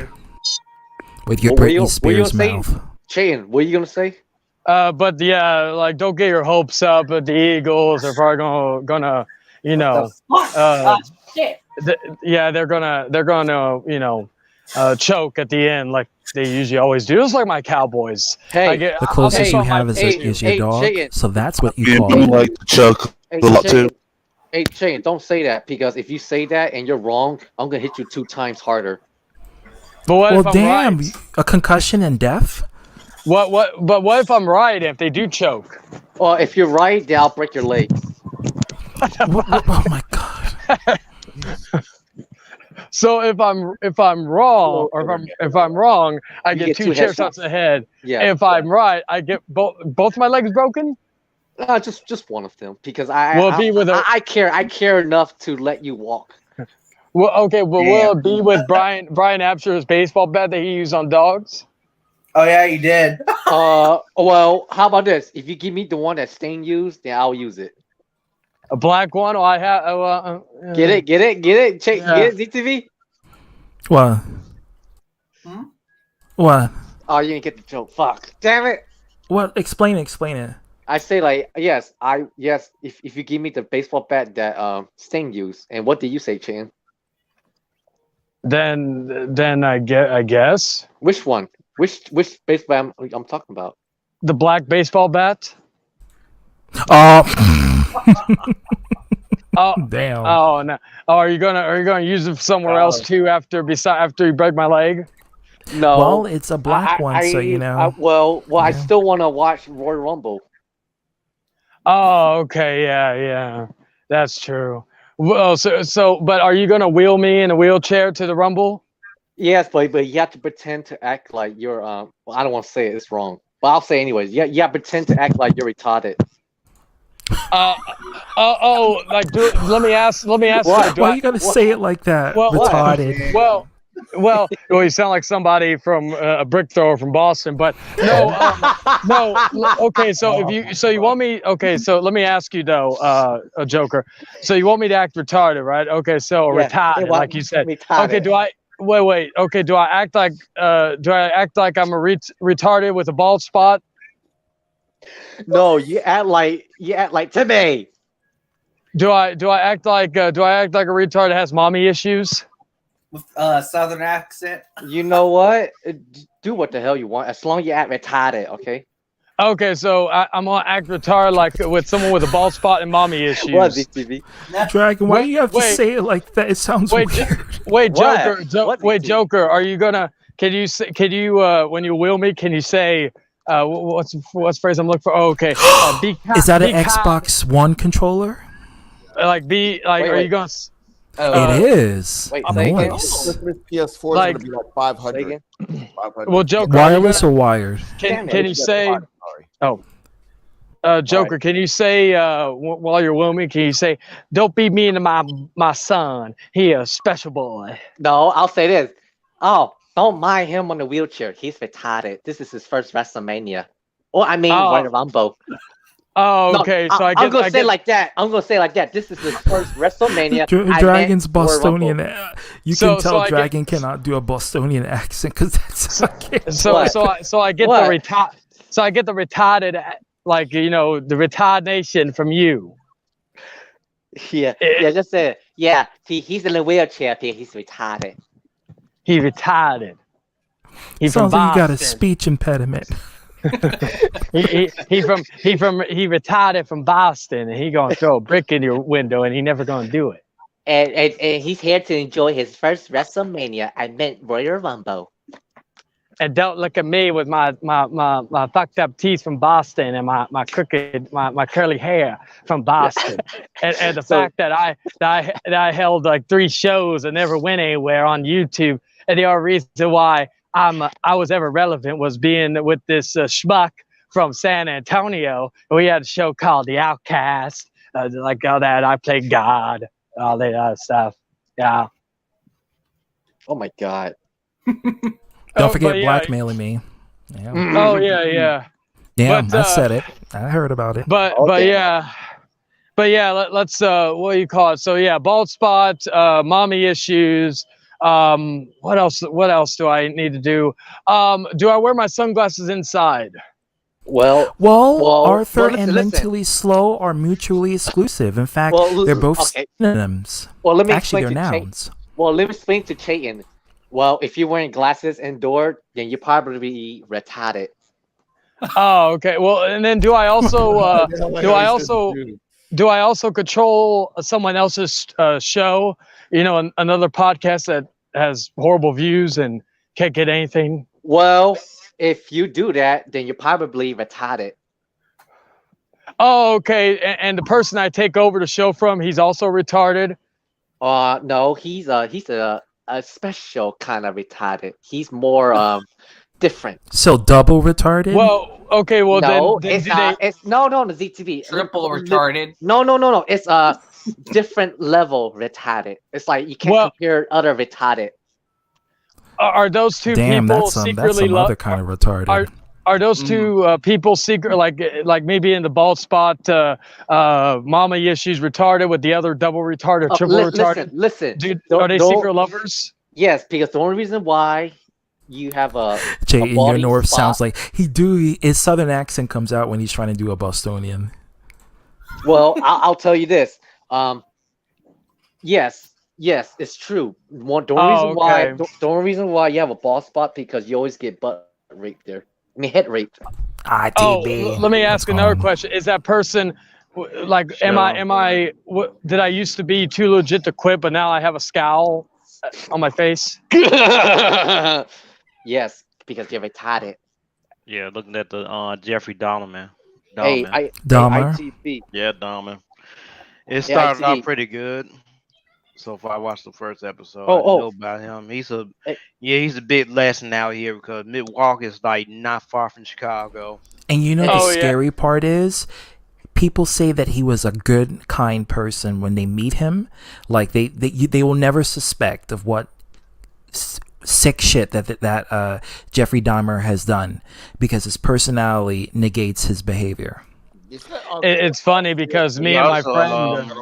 With your Britney Spears mouth. Chain, what are you gonna say? But yeah, don't get your hopes up. But the Eagles are probably gonna Shit. they're gonna choke at the end like they usually always do. It's like my Cowboys. Hey, The closest you have is your dog, so that's what you call You it. like to choke a lot too. Hey, Shane, don't say that, because if you say that and you're wrong, I'm gonna hit you 2 times harder. But what if I'm damn, right? a concussion and death? But what if I'm right? If they do choke? Well, if you're right, then I'll break your legs. Oh my god. So if I'm wrong, or if I'm wrong, I get 2 chair shots in the head. Yeah. If I'm right, I get both my legs broken. Just one of them, because I care enough to let you walk. Well, okay. Well, will it be with Brian Absher's baseball bat that he used on dogs? Oh yeah, you did. Well, how about this? If you give me the one that Stain used, then I'll use it. A black one? Oh, I have. Get it? Get it? Get it, ZTV? What? What? Oh, you didn't get the joke. Fuck. Damn it. What? Explain it. I say yes. If you give me the baseball bat that Sting used, and what did you say, Chan? Then I guess. Which one? Which baseball bat I'm talking about? The black baseball bat. Oh, damn. Oh no. Oh, are you gonna use it somewhere else too after you break my leg? No. Well, it's a black one, so you know. I still want to watch Royal Rumble. Oh, okay, yeah, that's true. Well, but are you gonna wheel me in a wheelchair to the Rumble? Yes, but you have to pretend to act like you're well, I don't want to say it, it's wrong, but I'll say anyways. You have to pretend to act like you're retarded. Like, let me ask. Why you gotta say it like that? Retarded. Well, you sound like somebody from a brick thrower from Boston, but no. Okay, so you want me? Okay, so let me ask you though, a Joker. So you want me to act retarded, right? Okay, so retarded, like you said. Retarded. Okay, do I? Wait. Okay, do I act like I'm a retarded with a bald spot? No, you act like Timmy. Do I act like a retard that has mommy issues? With southern accent. You know what? Do what the hell you want, as long as you act retarded, okay? Okay, so I'm gonna act retarded like with someone with a bald spot and mommy issues. What, DTV? Dragon, why do you have to say it like that? It sounds weird. Wait, Joker. What, Joker. Are you gonna? Can you when you will me? Can you say? What's the phrase I'm looking for? Oh, okay. Is that an Xbox One controller? Are you gonna? It is. Wait, nice. PS4 is gonna be like 500. 500. Well, Joker, wireless or wired? Can you say? Joker, can you say while you're with me? Can you say, "Don't be mean to my son. He a special boy." No, I'll say this. Oh, don't mind him on the wheelchair. He's retarded. This is his first WrestleMania. Royal Rumble. Oh, okay. No, so I'm gonna say like that. This is his first WrestleMania. Dragon's Bostonian. You So- can so tell I Dragon cannot do a Bostonian accent because that's okay. So I get What? the retarded, like the retardation from you. Yeah, just say, he's in a wheelchair. He's retarded. He retarded. He's Sounds from like you got a Boston. speech impediment. he retarded from Boston, and he gonna throw a brick in your window, and he never gonna do it. And he's here to enjoy his first WrestleMania. I meant Royal Rumble. And don't look at me with my fucked up teeth from Boston and my crooked my curly hair from Boston, and the fact that I held like 3 shows and never went anywhere on YouTube, and the only reason why I was ever relevant was being with this schmuck from San Antonio. We had a show called The Outcast, like all that. I played God, all that other stuff. Yeah. Oh my God. Don't forget blackmailing me. Yeah. Oh yeah. Yeah, But, I said it. I heard about it. But yeah. Let's what do you call it? So yeah, bald spot, mommy issues. What else do I need to do? Do I wear my sunglasses inside? Well, Arthur listen, and mentally slow are mutually exclusive. In fact, they're both synonyms. Well, let me Actually, they're explain to nouns. Well, let me explain to Chayton. Well, if you're wearing glasses indoor, then you're probably retarded. Oh, okay. Well, and then do I also do I also control someone else's show? Another podcast that has horrible views and can't get anything. Well, if you do that, then you're probably retarded. Oh, okay. And the person I take over the show from, he's also retarded. No, he's a special kind of retarded. He's more different. So double retarded? Well, okay. Well, no, then it's no, the ZTV Triple retarded. No. It's a different level retarded. It's like you can't compare other retarded. Are those two Damn, people that's secretly some other kind of retarded. Are those two people secret like maybe in the bald spot mama issues retarded with the other double retarded, triple retarded? Listen. Dude, are they secret lovers? Yes, because the only reason why you have a Jay in your north spot, sounds like his southern accent comes out when he's trying to do a Bostonian. Well, I'll tell you this. Yes, it's true. The only reason why you have a bald spot because you always get butt raped there. I mean, head raped. Let me ask another question. Is that person like? Am I? Did I used to be too legit to quit, but now I have a scowl on my face? Yes, because you're retarded. Yeah, looking at the Jeffrey Dahmer, man. Dahmer. Dahmer. Yeah, Dahmer. It started out pretty good. So far, I watched the first episode. I know about him. He's a bit less now here because Milwaukee is like not far from Chicago. And the scary part is, people say that he was a good, kind person when they meet him. Like they will never suspect of what sick shit that Jeffrey Dahmer has done, because his personality negates his behavior. It's funny because me and my friend.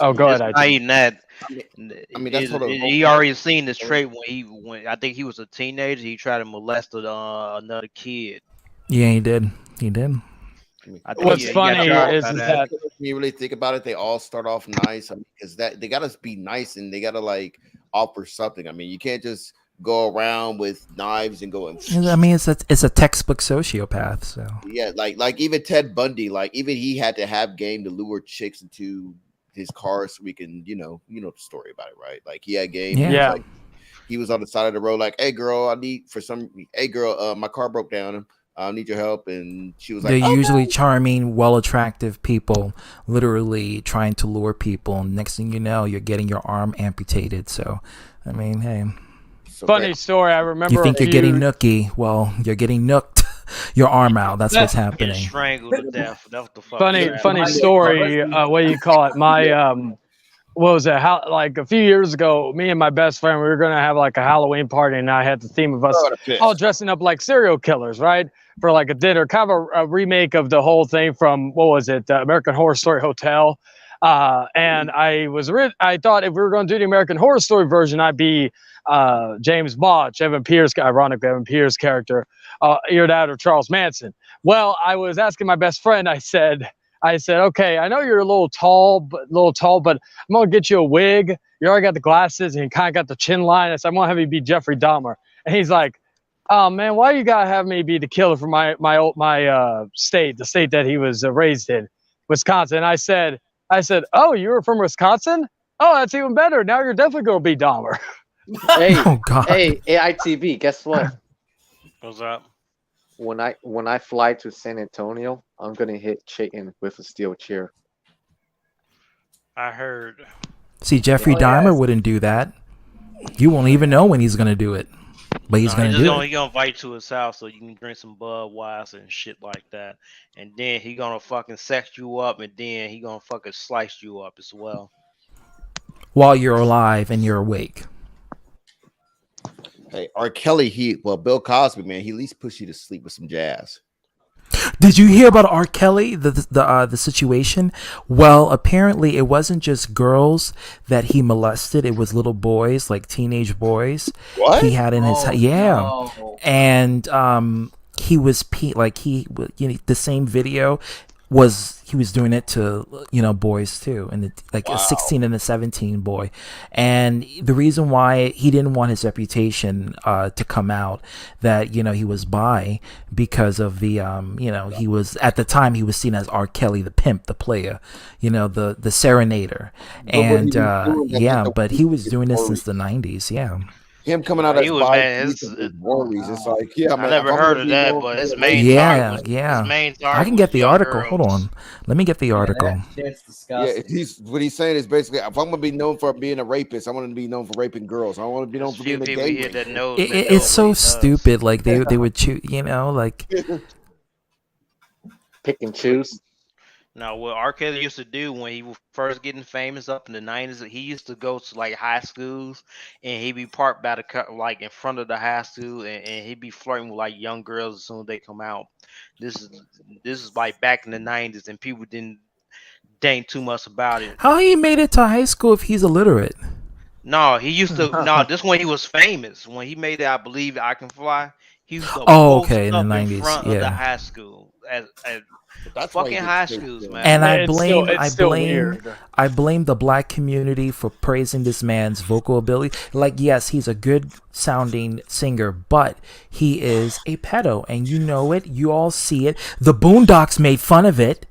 Oh, go ahead. Not even that. I mean, that's what he already seen this trait when I think he was a teenager. He tried to molest another kid. Yeah, he did. He did. What's funny is that when you really think about it, they all start off nice. I mean, because they gotta be nice and they gotta like offer something. I mean, you can't just go around with knives and go and. I mean, it's a textbook sociopath. So yeah, like even Ted Bundy, like even he had to have game to lure chicks into his car so we can, you know the story about it, right? Like he had game. Yeah. Like, he was on the side of the road, like, "Hey girl, my car broke down. I need your help." And she was like, they're usually charming, well-attractive people, literally trying to lure people. And next thing you know, you're getting your arm amputated. So, I mean, hey. Funny story. I remember. You think you're getting nookie? Well, you're getting nooked. Your arm out. That's what's happening. Strangled to death. That's the fuck. Funny story. What do you call it? My what was it? How, like a few years ago, me and my best friend, we were gonna have like a Halloween party, and I had the theme of us all dressing up like serial killers, right? For like a dinner, kind of a remake of the whole thing from what was it, American Horror Story Hotel. And I thought if we were going to do the American Horror Story version, I'd be James Botch, ironically Evan Pierce's character, either that or Charles Manson. Well, I was asking my best friend. I said, okay, I know you're a little tall, but I'm gonna get you a wig. You already got the glasses and you kind of got the chin line. I said, I'm gonna have you be Jeffrey Dahmer. And he's like, "Oh man, why you gotta have me be the killer for my state, the state that he was raised in, Wisconsin?" And I said, "Oh, you were from Wisconsin? Oh, that's even better. Now you're definitely gonna be Dahmer." Hey, Oh God. hey, AITV, guess what? What's up? When I fly to San Antonio, I'm gonna hit Chayton with a steel chair. I heard. See, Jeffrey Dahmer wouldn't do that. You won't even know when he's gonna do it, but he's gonna do it. He gonna invite you to his house so you can drink some Budweiser and shit like that, and then he gonna fucking sex you up, and then he gonna fucking slice you up as well. While you're alive and you're awake. Hey, R. Kelly, Bill Cosby, man, he at least pushed you to sleep with some jazz. Did you hear about R. Kelly, the situation? Well, apparently it wasn't just girls that he molested; it was little boys, like teenage boys. What? He had in his No. and he was the same video was he was doing it to boys too, and a 16 and a 17 boy. And the reason why he didn't want his reputation to come out that he was bi, because of the he was, at the time, he was seen as R. Kelly, the pimp, the player, the serenader. And but he was doing this since the 90s. Him coming out as Worries. It's like, I never heard of that, but his main yeah. His main I can get the article. Hold on, let me get the article. That's disgusting. What he's saying is basically, if I'm gonna be known for being a rapist, I want to be known for raping girls. I want to be known for being a gay rape. It's so stupid. Like they would choose, like Pick and choose. Now, what R. Kelly used to do when he was first getting famous up in the 90s, he used to go to like high schools, and he'd be parked by like in front of the high school, and he'd be flirting with like young girls as soon as they come out. This is like back in the 90s, and people didn't think too much about it. How he made it to high school if he's illiterate? No, he used to. No, this when he was famous. When he made it, I believe I Can Fly. He used to in the 90s, in front of the high school as That's fucking high schools, man. And I blame the black community for praising this man's vocal ability. Like, yes, he's a good sounding singer, but he is a pedo, and you know it. You all see it. The Boondocks made fun of it.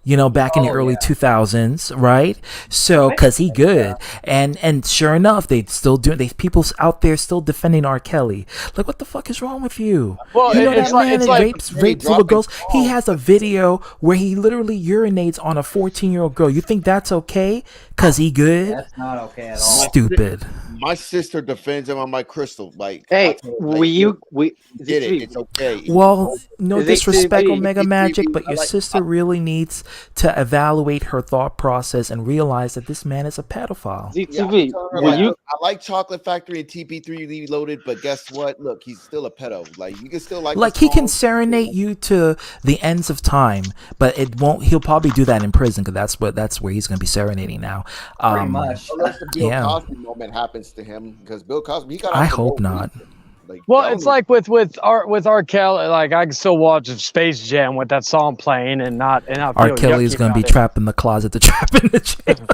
Back in the early 2000s, right? So, cause he good, and sure enough, they still doing. People out there still defending R. Kelly. Like, what the fuck is wrong with you? Well, that man rapes little girls. He has a video where he literally urinates on a 14-year-old girl. You think that's okay? Cause he good? That's not okay at all. Stupid. My sister defends him. I'm like, Crystal, like, Hey, get it. It's okay. Well, no Is it disrespect, TV? Omega Magic, but I your like- sister really needs to evaluate her thought process and realize that this man is a pedophile. Yeah, ZTV, I'm telling her, will like, you? look, I like Chocolate Factory and TP3 Reloaded, but guess what? Look, he's still a pedo. Like, you can still like Like the he can song. serenade you to the ends of time, but it won't. He'll probably do that in prison because that's where he's going to be serenading now. Pretty much. Unless the Bill Yeah. Cosby moment happens to him, because Bill Cosby, he got. I off for hope no not. reason. Like, Well, that it's was- like with R. Kelly. Like I can still watch Space Jam with that song playing and not feel R. Kelly is yucky going to be about it. trapped in the closet to trap in the jail.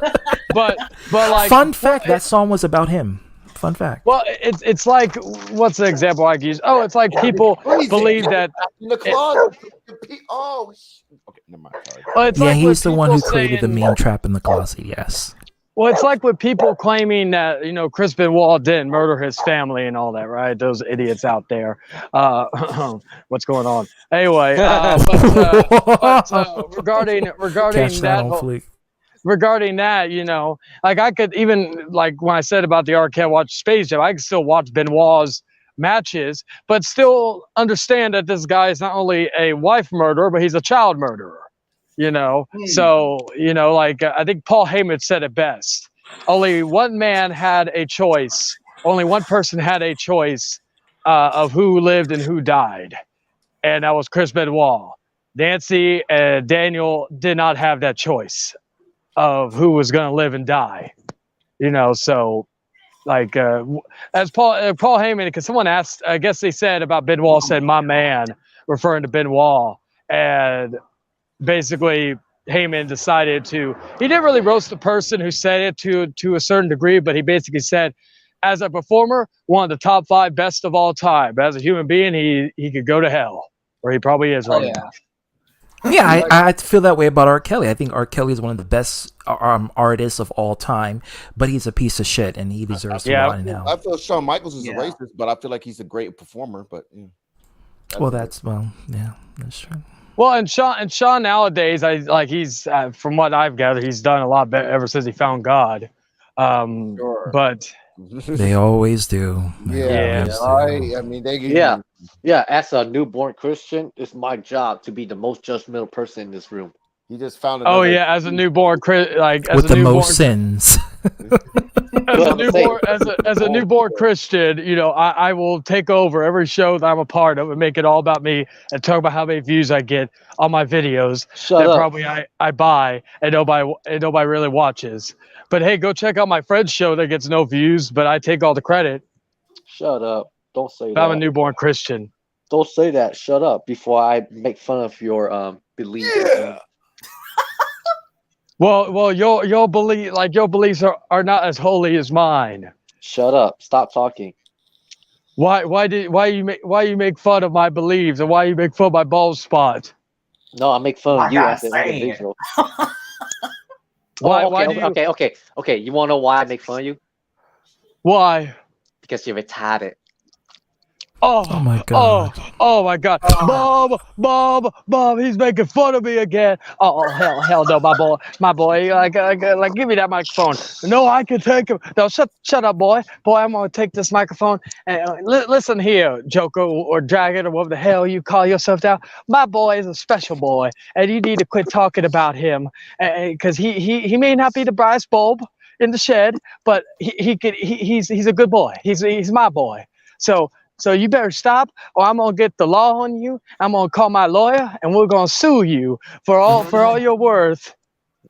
But like Fun fact: that song was about him. Fun fact. Well, it's like what's the example I could use? Oh, it's like people believe that. in the closet. Oh, okay, never mind. Sorry. Well, it's Yeah, like he's the with one who people created the saying- meme "trap in the closet." Yes. Well, it's like with people claiming that Chris Benoit didn't murder his family and all that, right? Those idiots out there. What's going on? Anyway, regarding Catch that that on whole, fleek. regarding that, like I could even like when I said about the R. Kelly watch Space Jam, I could still watch Benoit's matches, but still understand that this guy is not only a wife murderer, but he's a child murderer. So like I think Paul Heyman said it best. Only one man had a choice. Only one person had a choice of who lived and who died, and that was Chris Benoit. Nancy and Daniel did not have that choice of who was going to live and die. So like as Paul Heyman, because someone asked, I guess they said about Benoit, said "my man," referring to Benoit, and basically Heyman decided to. He didn't really roast the person who said it to a certain degree, but he basically said, as a performer, one of the top 5 best of all time. But as a human being, he could go to hell, or he probably is right now. Yeah, I feel that way about R. Kelly. I think R. Kelly is one of the best artists of all time, but he's a piece of shit, and he deserves to rot in hell. I feel Shawn Michaels is a racist, but I feel like he's a great performer. But yeah, that's true. Well, and Sean nowadays, he's from what I've gathered, he's done a lot better ever since he found God. But they always do. I mean, they yeah. As a newborn Christian, it's my job to be the most judgmental person in this room. He just found. Oh yeah, as a newborn like as with a the newborn, most sins. as a newborn Christian, I will take over every show that I'm a part of and make it all about me and talk about how many views I get on my videos Shut that up. probably I buy and nobody really watches. But hey, go check out my friend's show that gets no views, but I take all the credit. Shut up. Don't say that. I'm a newborn Christian. Don't say that. Shut up before I make fun of your beliefs. Yeah. Well, your beliefs are not as holy as mine. Shut up. Stop talking. Why you make fun of my beliefs and why you make fun of my bald spot? No, I make fun of you as an saying. individual. Okay. You want to know why I make fun of you? Why? Because you're retarded. Oh my god. Oh my god. Bob, he's making fun of me again. Oh hell no, my boy, like give me that microphone. No, I can take him. No, shut up, boy. I'm gonna take this microphone and listen here, Joker or Dragon or whatever the hell you call yourself now. My boy is a special boy, and you need to quit talking about him, because he may not be the brightest bulb in the shed, but he's a good boy. He's my boy. So you better stop, or I'm gonna get the law on you. I'm gonna call my lawyer, and we're gonna sue you for all your worth.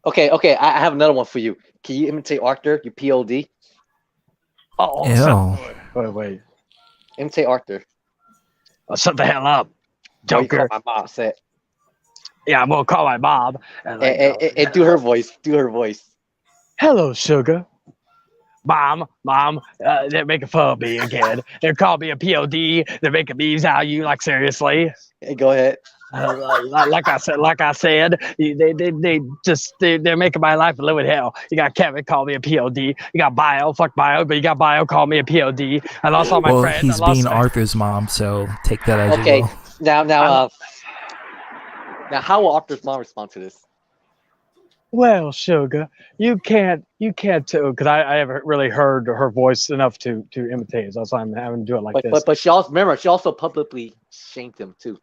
Okay. I have another one for you. Can you imitate Arthur? You POD. Wait. Imitate Arthur. Shut the hell up, Joker. My mom said. Yeah, I'm gonna call my mom And do her voice. Do her voice. Hello, sugar. Mom, they're making fun of me again. They're calling me a POD. They're making memes out of you. Like seriously. Hey, go ahead. Like I said, they're making my life a living hell. You got Kevin call me a POD. You got Bio, fuck Bio, but you got Bio call me a POD. I lost all my friends. He's being Arthur's mom, so take that as okay. you will. Now, how will Arthur's mom respond to this? Well, sugar, you can't tell because I haven't really heard her voice enough to imitate. So that's why I'm having to do it like this. But she also remember she also publicly shamed him too.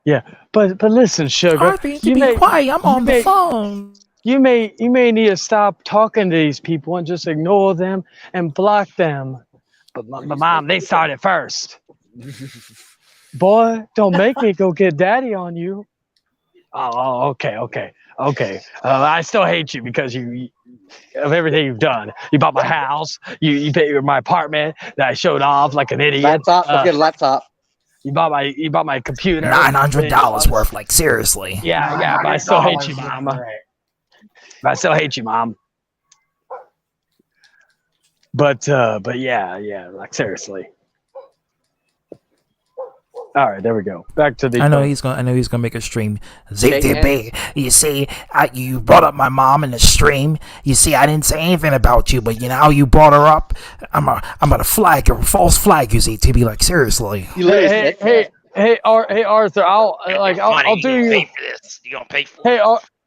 Yeah, but listen, sugar, Arthur, you need to be quiet. I'm on the phone. You may need to stop talking to these people and just ignore them and block them. But mom, they started first. Boy, don't make me go get daddy on you. Oh, okay. I still hate you because of everything you've done. You bought my house. You paid my apartment that I showed off like an idiot. Laptop. Let's get a laptop. You bought my computer. $900 worth. Like seriously. Yeah. But I still hate you, Mama. I still hate you, Mom. But yeah. Like seriously. All right, there we go. Back to the. I know he's gonna make a stream. ZTB, you see, you brought up my mom in the stream. You see, I didn't say anything about you, but you know how you brought her up. I'm gonna flag her, false flag you, ZTB. Like seriously. Hey, Arthur, I'll do you. Pay for this. You gonna pay for it?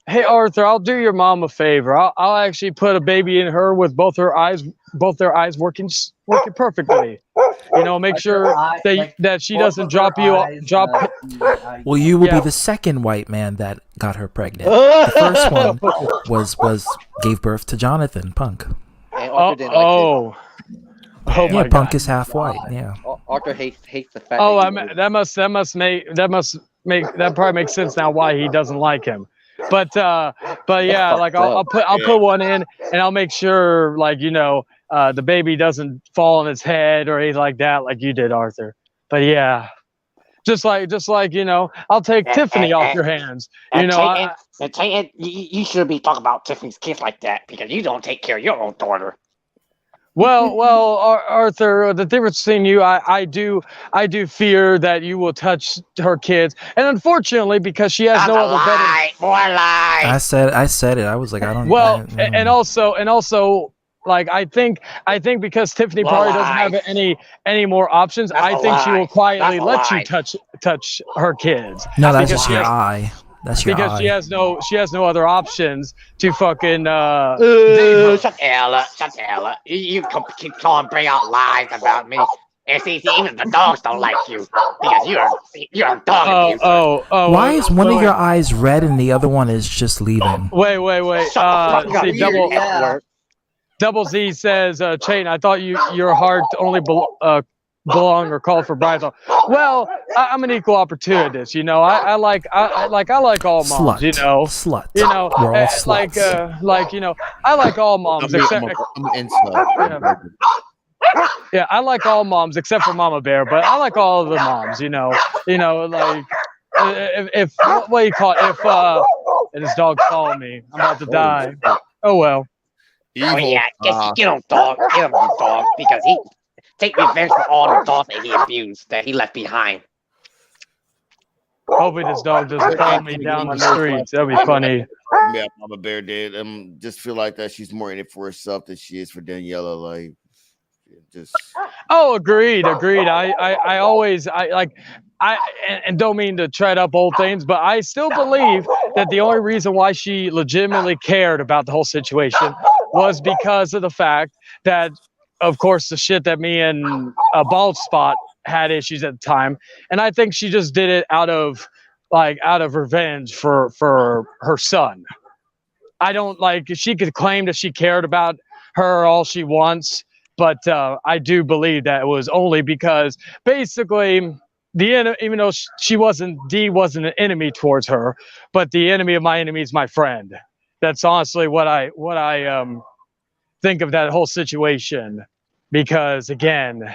Hey, Arthur, I'll do your mom a favor. I'll actually put a baby in her with both their eyes working perfectly. You know, make sure that she doesn't drop. Well, you will be the second white man that got her pregnant. The first one was gave birth to Jonathan Punk. Oh yeah, my Punk God. is half white. Yeah. Arthur hates the fact. That probably makes sense now why he doesn't like him. But yeah, like I'll put one in and I'll make sure the baby doesn't fall on its head or anything like that, like you did, Arthur. But yeah, just like I'll take Tiffany off your hands. You shouldn't be talking about Tiffany's kids like that because you don't take care of your own daughter. Well, Arthur, the difference between you, I do fear that you will touch her kids, and unfortunately, because she has no other better. More lie. I said it. I was like, I don't. Well, and also, like I think because Tiffany probably doesn't have any more options. I think she will quietly let you touch her kids. No, that's just your eye. That's your because eye. she has no other options to fucking Shut Ella. You keep calling, bring out lies about me. And see, even the dogs don't like you because you're a dog abuser. Why is one of your eyes red and the other one is just leaving? Wait. See, Double Z says, Chain, I thought your heart only belong or call for brides. Well, I'm an equal opportunist, you know. I like all moms, Slut. you know. Slut. You know, We're all sluts. you know, I like all moms except. Yeah, I like all moms except for Mama Bear, but I like all of the moms, you know. Like if what do you call it? And his dog's following me, I'm about to die. Oh well. Oh yeah, get him, dog, because he take revenge for all the dogs that he abused, that he left behind. Hopefully this dog doesn't follow me down the streets. That'd be funny. Yeah, Mama Bear did. Just feel like that she's more in it for herself than she is for Daniela. Like, just. Oh, agreed. I always don't mean to tread up old things, but I still believe that the only reason why she legitimately cared about the whole situation was because of the fact that, of course, the shit that me and Bald Spot had issues at the time, and I think she just did it out of revenge for her son. I don't she could claim that she cared about her all she wants, but I do believe that it was only because basically even though D wasn't an enemy towards her, but the enemy of my enemy is my friend. That's honestly what I think of that whole situation, because again,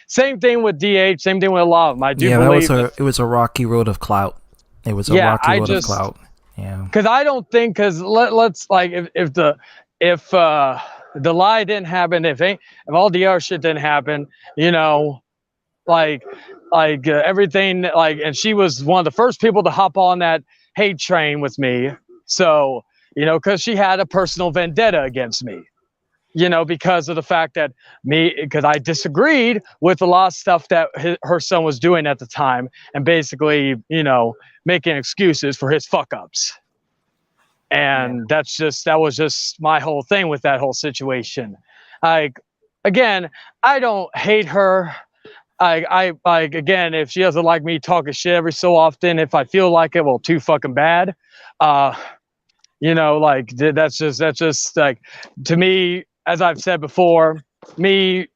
same thing with DH, same thing with a lot of them. I do believe it was a rocky road of clout. It was a rocky road of clout. Yeah. Because I don't think let's if the lie didn't happen, if all the other shit didn't happen, you know, everything, and she was one of the first people to hop on that hate train with me. So, you know, because she had a personal vendetta against me, you know, because of the fact that because I disagreed with a lot of stuff that her son was doing at the time, and basically, you know, making excuses for his fuck ups. And that was just my whole thing with that whole situation. Again, I don't hate her. Again, if she doesn't like me talking shit every so often, if I feel like it, well, too fucking bad. That's just like, to me, as I've said before, every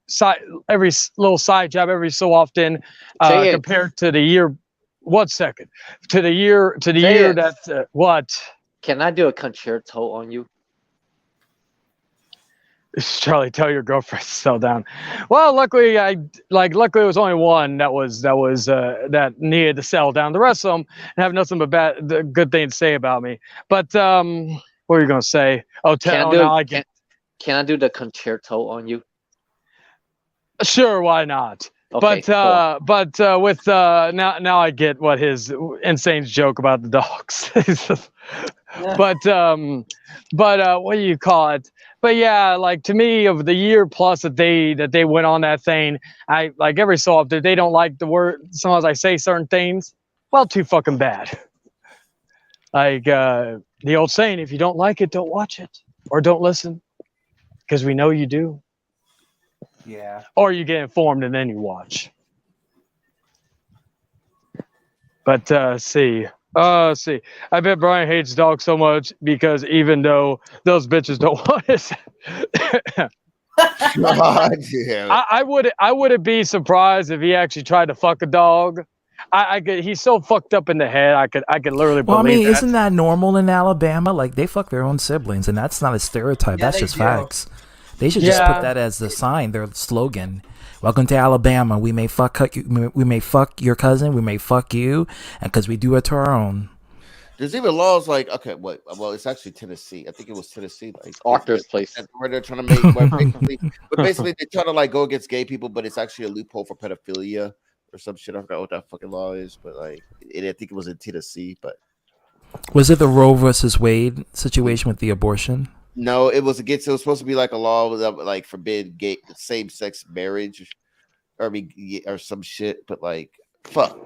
little side job every so often, compared to the year. 1 second. To the year that what? Can I do a concerto on you? Charlie, tell your girlfriend to settle down. Well, luckily it was only one that needed to settle down. The rest of them have nothing but good things to say about me. But what are you gonna say? Oh, Can I do the concerto on you? Sure, why not? Okay, but with now I get what his insane joke about the dogs. but what do you call it? But yeah, like, to me, of the year plus that they went on that thing, I like, every so often they don't like the word. Sometimes I say certain things. Well, too fucking bad. Like the old saying, if you don't like it, don't watch it or don't listen, because we know you do. Yeah. Or you get informed and then you watch. But see. I bet Brian hates dogs so much because even though those bitches don't want us, God damn. I wouldn't be surprised if he actually tried to fuck a dog. He's so fucked up in the head. I could literally believe. Well, I mean, that. isn't that normal in Alabama? Like, they fuck their own siblings, and that's not a stereotype. Yeah, that's they just do. facts. They should just put that as the sign, their slogan. Welcome to Alabama. We may fuck your cousin. We may fuck you, and because we do it to our own. There's even laws like, okay, what? Well, it's actually Tennessee. I think it was Tennessee. Like Arthur's place. Where they're trying to make, basically they try to like go against gay people, but it's actually a loophole for pedophilia or some shit. I forgot what that fucking law is, but like, I think it was in Tennessee. But was it the Roe versus Wade situation with the abortion? No, it was against. It was supposed to be like a law that would like forbid gay same-sex marriage, or some shit. But like, fuck,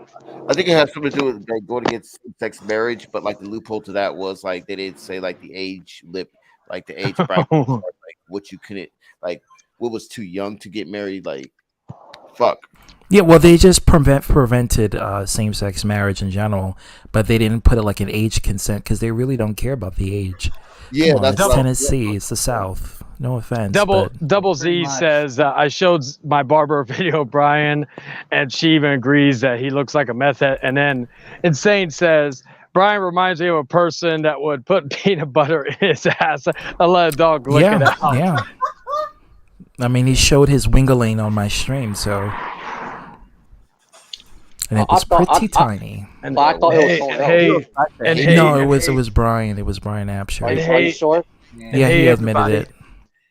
I think it has something to do with like going against same-sex marriage. But like the loophole to that was like they didn't say like the age bracket, or, like what you couldn't, like what was too young to get married. Like, fuck. Yeah, well, they just prevented same-sex marriage in general, but they didn't put it like an age consent because they really don't care about the age. Yeah, that's Tennessee. It's the South. No offense. Double Z says, I showed my barber video, Brian, and she even agrees that he looks like a meth head. And then Insane says, Brian reminds me of a person that would put peanut butter in his ass and let a dog lick it out. Yeah. I mean, he showed his wingaling on my stream, so. And it was pretty tiny. I thought it was no, it was Brian. It was Brian Absher. Are you sure? Yeah, he admitted it.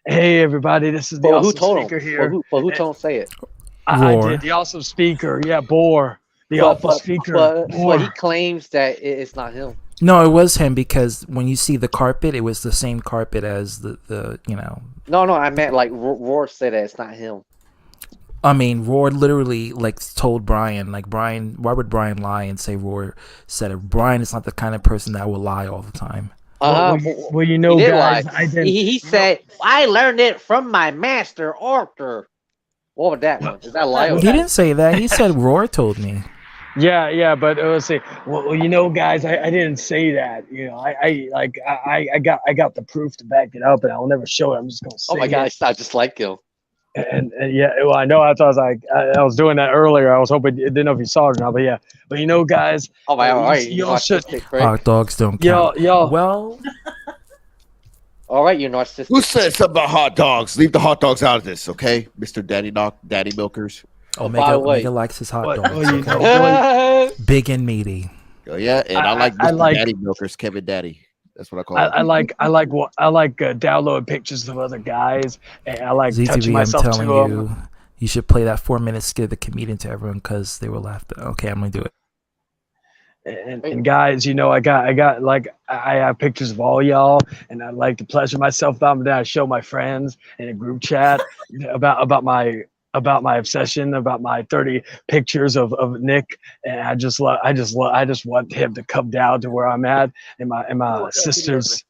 Hey, everybody, this is the awesome speaker here. Who told him to say it? I did. The awesome speaker. Yeah, Boar. The awesome speaker. But he claims that it's not him. No, it was him because when you see the carpet, it was the same carpet as the you know. No, I meant like Roar said that it's not him. I mean, Roar literally like told Brian, like, Brian, why would Brian lie and say Roar said it? Brian is not the kind of person that will lie all the time. Well, you know, guys, he said, I learned it from my master, Arthur. What was that one? Is that a lie? He didn't say that. He said Roar told me. Yeah, but let's see. Well, you know, guys, I didn't say that. You know, I got the proof to back it up, and I'll never show it. I'm just gonna say. Oh my God, I just like him. And yeah, well, I know. I thought I was doing that earlier. I was hoping, didn't know if you saw it or not, but yeah. But you know, guys, all right, y'all should. Hot dogs don't count. Y'all. Well, all right, you're narcissistic. Who said something about hot dogs? Leave the hot dogs out of this, okay, Mr. Daddy Milkers. Omega likes his hot dogs. Okay? Big and meaty. Oh yeah, and I like Mr. Daddy Milkers, Kevin Daddy. That's what I call it. I like downloading pictures of other guys, and I like touching myself I'm telling to you, them. You should play that 4-minute skit of the comedian to everyone because they will laugh. Okay, I'm gonna do it. And guys, you know, I have pictures of all y'all, and I like to pleasure myself about them. Then I show my friends in a group chat about about my obsession, about my 30 pictures of Nick, and I just want him to come down to where I'm at in my sister's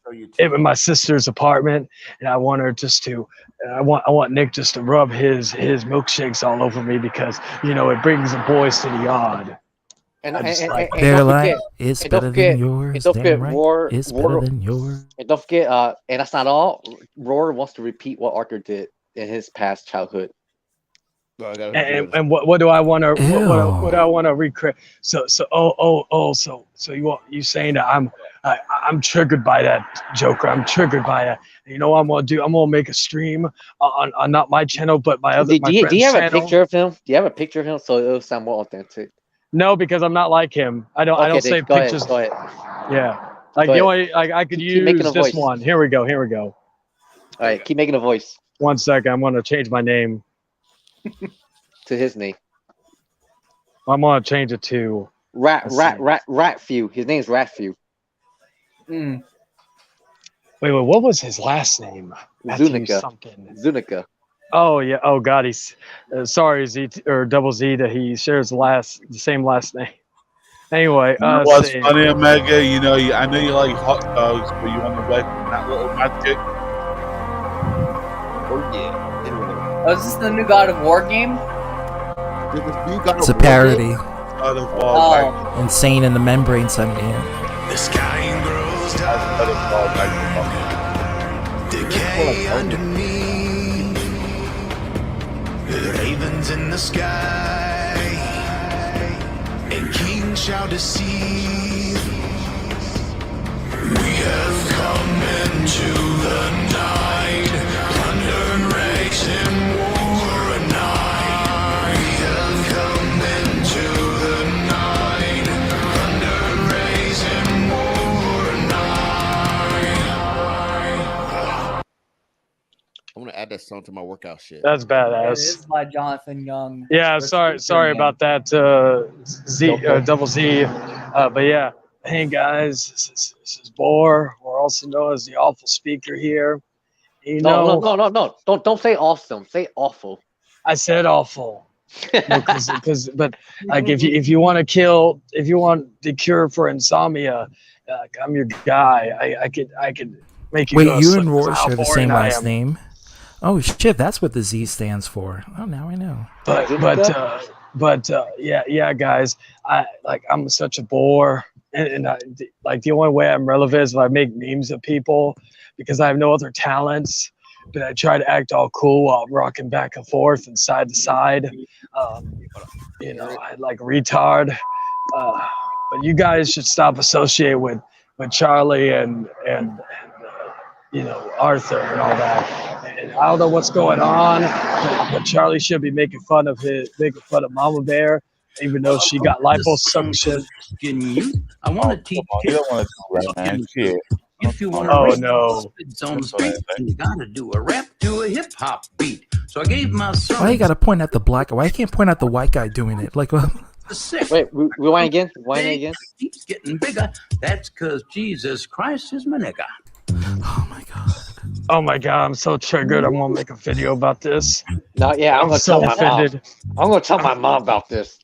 apartment, and I want her just to. I want Nick just to rub his milkshakes all over me because it brings the boys to the yard. And their life is better than yours. Don't forget, Roar is better than yours. And don't forget, and that's not all. Roar wants to repeat what Arthur did in his past childhood. And what do I want to what do I want to recreate? So you saying that I'm triggered by that, Joker. I'm triggered by it. You know what I'm gonna do? I'm gonna make a stream on not my channel but my other. Do you have a picture of him? Do you have a picture of him so it'll sound more authentic? No, because I'm not like him. I don't save pictures. Go ahead. Yeah, like the only I could use this voice. One. Here we go. All right, keep making a voice. 1 second. I'm gonna change my name to his name. I'm gonna change it to Ratfew. His name's Ratfew. Wait, what was his last name? Zunica. Oh yeah. Oh God, he's sorry, Z or Double Z that he shares the same last name. Anyway, what's funny, Omega? I know you like hot dogs, but you want to work on that little magic. Oh yeah. Oh, is this the new God of War game? It's a parody. God of War, Insane in the Membrane Sunday. The sky grows dark. Decay under me. The ravens in the sky, and kings shall deceive. We have come into the night, plunder and rage and war and night. We have come into the night, plunder and rage and war and night. I'm gonna add that song to my workout shit. That's badass. It is by Jonathan Young. Yeah, sorry about that, Double Z. But yeah, hey guys, this is Boar, or also known as the Awful Speaker here. No. Don't say awesome. Say awful. I said awful. But like if you want the cure for insomnia, I'm your guy. I could make you. Wait, you and Roar share the same last name? Oh shit, that's what the Z stands for. Oh, now I know. But yeah, guys. I'm such a bore, and the only way I'm relevant is if I make memes of people, because I have no other talents. But I try to act all cool while I'm rocking back and forth and side to side. I like retard. But you guys should stop associating with Charlie and Arthur and all that. And I don't know what's going on, but Charlie should be making fun of Mama Bear, even though she got liposuction. I want to teach you. If you want to on the street, you gotta do a rap to a hip hop beat. So I gave my son. Why you gotta point at the black guy? Why you can't point at the white guy doing it? Like, wait, rewind again. Keeps getting bigger. That's because Jesus Christ is my nigga. Oh my god, I'm so triggered. I'm gonna make a video about this. No, yeah, I'm gonna so tell offended. my mom. I'm gonna tell my mom about this.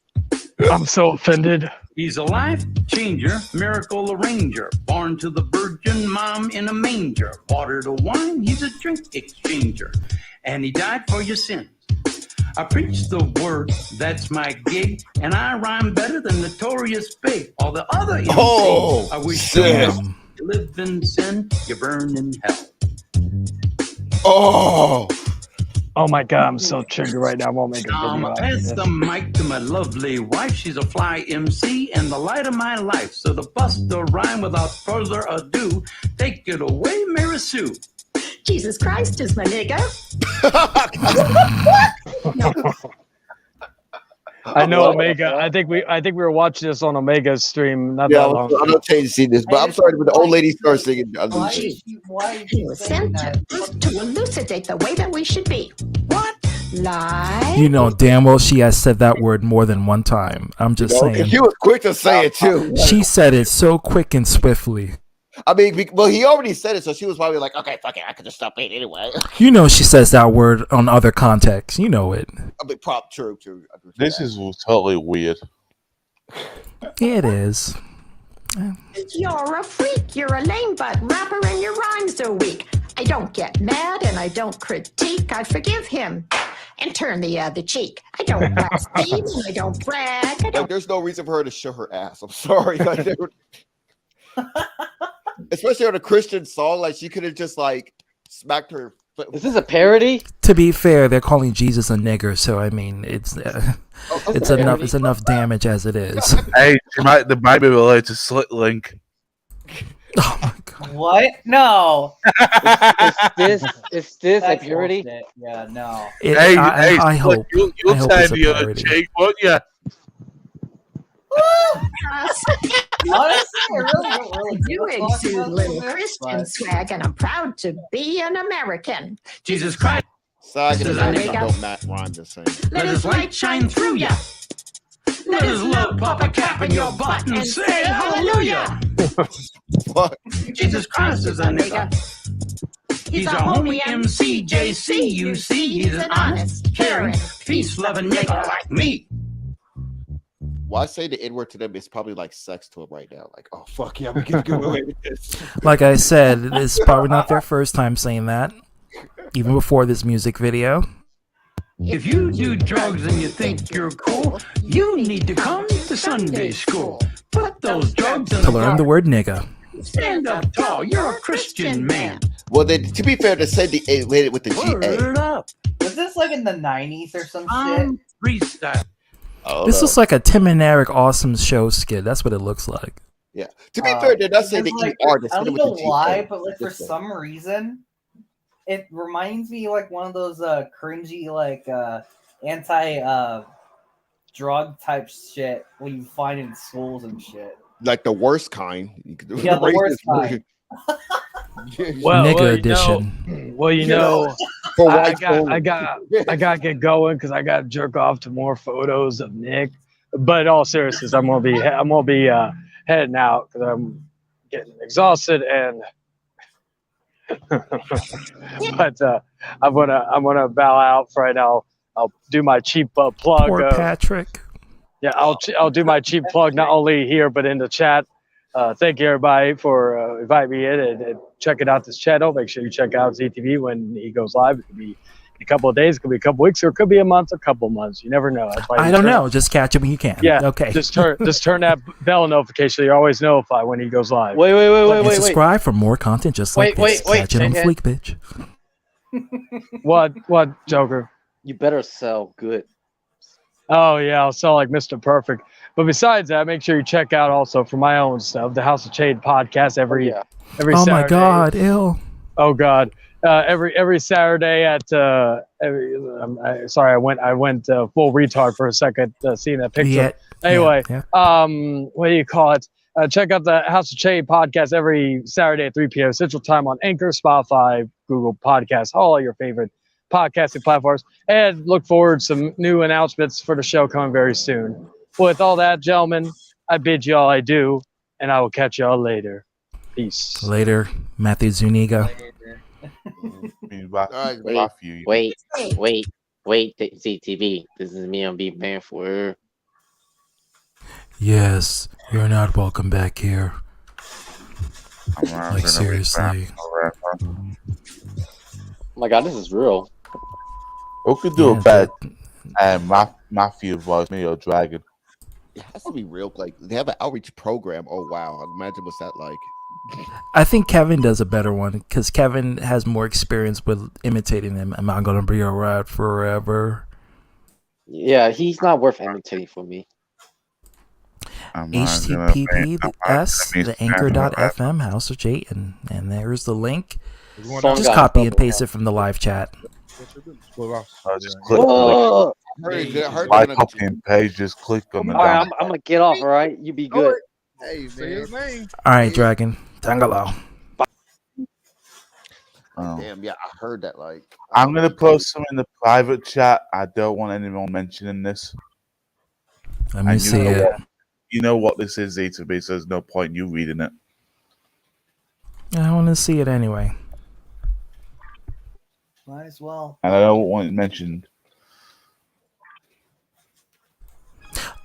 I'm so offended. He's a life changer, miracle arranger, born to the virgin mom in a manger. Water to wine, he's a drink exchanger, and he died for your sins. I preach the word, that's my gig, and I rhyme better than Notorious Big. All the other MCs, I wish you live in sin, you burn in hell. Oh my god, I'm so triggered right now. I won't make a video. I'ma pass the mic to my lovely wife. She's a fly MC and the light of my life. So to bust the rhyme without further ado, take it away, Mary Sue. Jesus Christ is my nigga. I know Omega. I think we were watching this on Omega's stream not that long ago. I'm not trying to see this, but I'm sorry when the old lady starts singing. He was sent to elucidate the way that we should be. What? Lie? you know damn well she has said that word more than one time. I'm just saying. She was quick to say it too. She said it so quick and swiftly. I mean, well, he already said it, so she was probably like, "Okay, fuck it, I could just stop eating anyway." You know she says that word on other contexts. You know it. I mean, true. This is totally weird. It is. You're a freak. You're a lame butt rapper and your rhymes are weak. I don't get mad and I don't critique. I forgive him and turn the other cheek. I don't blaspheme and I don't brag. Like, there's no reason for her to show her ass. I'm sorry. Like, especially on a Christian song, like she could have just like smacked her. Is this a parody? To be fair, they're calling Jesus a nigger, so I mean, it's enough. It's enough damage as it is. Hey, they might be related to Slit Link. Oh my god! What? No. Is this a That's parody? bullshit. Yeah, no. I hope. You'll I hope stand it's a the other parody. cheek, won't you? Honestly, I really don't really You give a fuck exude about little this, Christian but- swag, and I'm proud to be an American. Jesus Christ. Sag and Omega. don't rhyme the same. Let his light shine through ya. Let his love pop a cap in your butt and say hallelujah. What? Jesus Christ is a nigga. He's a homie MC, JC, you see. He's an honest, caring, peace-loving nigga like me. Well, I say the N-word to them is probably like sex to them right now. Like, oh fuck yeah, we can get away with this. Like I said, it's probably not their first time saying that. Even before this music video. If you do drugs and you think you're cool, you need to come to Sunday school. Put those drugs in To learn the word nigga. Stand up tall, you're a Christian man. Well, then, to be fair, they said the A with it with the Word GA. up. Was this like in the 90s or some I'm shit? freestyle. Oh, This no. looks like a Tim and Eric Awesome Show skit. That's what it looks like. Yeah. To be fair, they not say the Because, like, ER. They I said it don't with know the GA. why, but like for This way. some reason, it reminds me like one of those cringy like anti drug type shit what you find in schools and shit. Like the worst kind. Yeah, the worst kind. Well, Nigga well, you edition. Well, you know, For I white got folks. to get going because I got to jerk off to more photos of Nick. But in all seriousness, I'm gonna be heading out because I'm getting exhausted and. But I'm gonna bow out for right now. I'll do my cheap plug. Poor Patrick. Yeah, I'll do my cheap plug not only here but in the chat. Thank you everybody for inviting me in and checking out this channel. Make sure you check out ZTV when he goes live. It could be a couple of days, it could be a couple of weeks, or it could be a month or a couple of months. You never know. That's why I don't know. Just catch it when you can. Yeah. Okay. Just turn that bell notification so you're always notified when he goes live. And subscribe for more content just like this. Catch it on Fleek, bitch. What, Joker? You better sell good. Oh yeah, I'll sell like Mr. Perfect. But besides that, make sure you check out also for my own stuff, the House of Shade podcast every Oh Saturday. my God, ill. Oh God, every Saturday at sorry, I went full retard for a second seeing that picture. Yeah, Anyway, yeah. what do you call it? Check out the House of Shade podcast every Saturday at 3 p.m. Central Time on Anchor, Spotify, Google Podcasts, all your favorite podcasting platforms, and look forward to some new announcements for the show coming very soon. With all that, gentlemen, I bid you all adieu, and I will catch y'all later. Peace. Later, Matthew Zuniga. Wait, CTV. This is me on Beat Man for. Yes, you're not welcome back here. Like seriously. Oh my God, this is real. Who could do a bad mafia voice, me or Dragon? It has to be real. Like they have an outreach program. Oh wow! Imagine what's that like. I think Kevin does a better one because Kevin has more experience with imitating him. Am I gonna be alright forever? Yeah, he's not worth imitating for me. HTTPS the anchor.fm House of J and there's the link. Just got copy and paste it from the live chat. Just click like copy and paste. Just click on the All right, down. I'm gonna get off. All right, you be good. Hey man. Alright, Dragon. Tangalo. Damn, yeah, I heard that. Like, I'm gonna post some in the private chat. I don't want anyone mentioning this. Let me And see it. You know what this is, Z2B, so there's no point in you reading it. I want to see it anyway. Might as well. And I don't want it mentioned.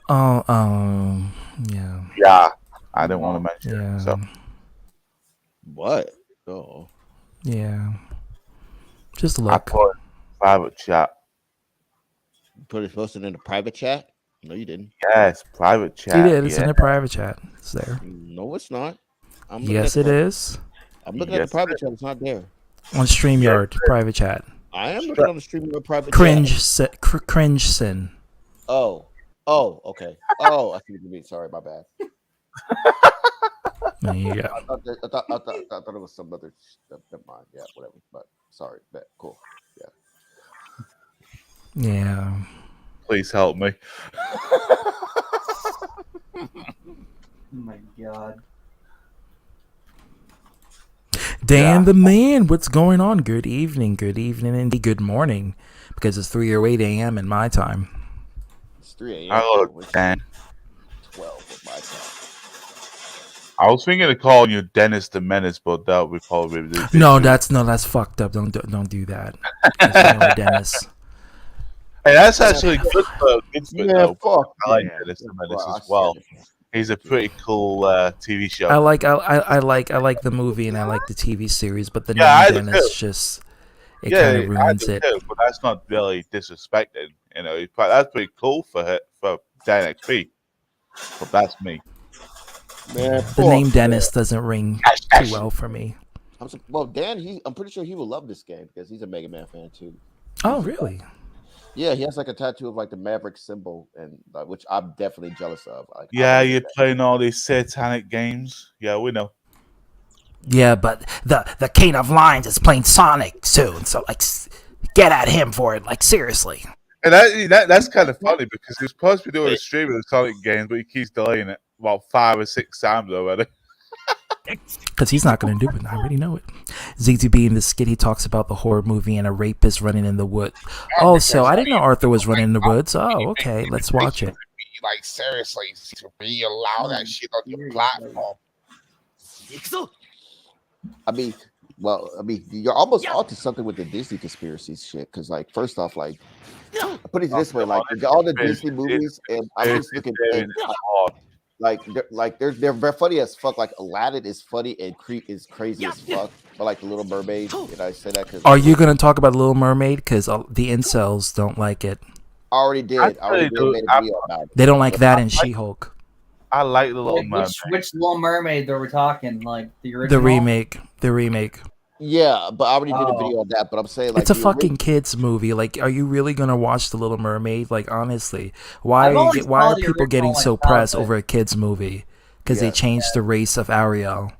Oh, yeah. Yeah, I didn't want to mention Yeah. it. So What? Oh. Yeah. Just I look. put private chat. Put it posted in the private chat? No, you didn't. Yes, private He chat. did. It's in a private chat. It's there. No, it's not. I'm looking Yes, at it the, is. I'm looking at the private chat. It's not there. On StreamYard, private chat. I am looking on the stream of a private Cringe, chat. cringe sin. Oh, okay. Oh, I see what you mean. Sorry, my bad. There you go. I thought it was some other stuff. Never mind. Yeah, whatever. But sorry. But cool. Yeah. Yeah. Please help me. Oh my god. Dan the man, what's going on? Good evening, and good morning, because it's 3:08 a.m. in my time. It's 3 a.m. Hello, Dan. 12 of my time. I was thinking of calling you Dennis the Menace, but that would probably be No, that's fucked up. Don't do that. That's Dennis. Hey, that's actually good for Yeah, fuck. I like yeah. Dennis the Menace Well, I as well. said it. He's a pretty cool TV show. I like the movie and I like the TV series, but the I name do Dennis too. just kind of ruins it. Too, but that's not really disrespected. You know, that's pretty cool for Dan XP. But that's me. Man, The name Dennis doesn't ring too well for me. Well, Dan, I'm pretty sure he will love this game because he's a Mega Man fan too. Oh, really? Yeah, he has like a tattoo of like the Maverick symbol, and which I'm definitely jealous of. Like, Yeah, you're playing all these satanic games. Yeah, we know. Yeah, but the King of Lions is playing Sonic soon, so like, get at him for it. Like, seriously. And that's kind of funny because he was supposed to be doing a stream of the Sonic games, but he keeps delaying it about 5 or 6 times already. Because he's not going to do it. I already know it. ZTB in the skit, he talks about the horror movie and a rapist running in the woods. Oh, so I didn't know Arthur was running in the woods. Oh, okay. Let's watch it. Like, seriously, to be allow that shit on your platform. I mean, you're almost onto something with the Disney conspiracy shit. Because, like, first off, like, I put it this way, like, all the Disney movies, and I'm just looking at. They're very funny as fuck. Like Aladdin is funny and Creep is crazy as fuck. But like the Little Mermaid, and I say that because Are you going to talk about the Little Mermaid? Because the incels don't like it. I already did. Made a video about it. They don't like that in She-Hulk. I like the Little Mermaid. Which Little Mermaid are we talking? Like the original? The remake. Yeah, but I already did a video on that. But I'm saying like it's a fucking kids movie. Like, are you really gonna watch the Little Mermaid? Like, honestly, why are people getting so pressed over a kids movie? Because they changed the race of Ariel.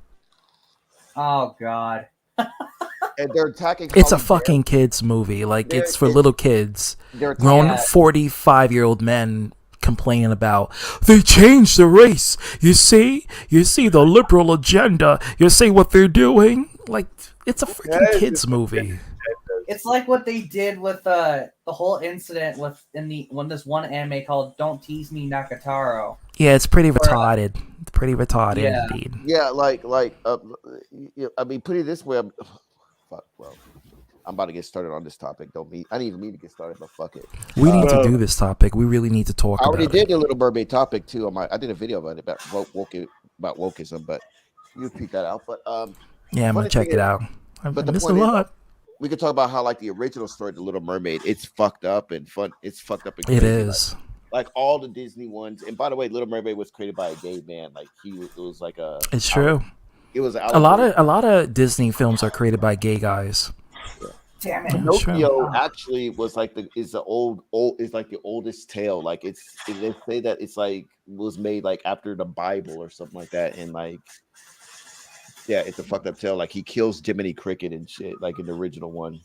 Oh god. And they're attacking. It's a fucking kids movie. Like, it's for little kids. Grown 45-year-old men complaining about they changed the race. You see the liberal agenda. You see what they're doing? Like, it's a freaking kids movie. It's like what they did with the whole incident when this one anime called "Don't Tease Me, Nakataro." Yeah, it's pretty retarded. It's pretty retarded indeed. Yeah, I mean, put it this way. I'm about to get started on this topic. I didn't even mean to get started, but fuck it. We need to do this topic. We really need to talk I about already it. did the Little Mermaid topic too. I did a video about it about wokeism, but you peek that out. But yeah, I'm gonna check it out. I missed a lot. We could talk about how like the original story, The Little Mermaid, it's fucked up and fun. It's fucked up and It crazy. is. Like all the Disney ones. And by the way, Little Mermaid was created by a gay man. Like it was like a. It's true. It was a lot of Disney films are created by gay guys. Damn it! Pinocchio actually was like is the oldest tale. Like they say that it's like was made like after the Bible or something like that, and like yeah, it's a fucked up tale. Like he kills Jiminy Cricket and shit, like in the original one.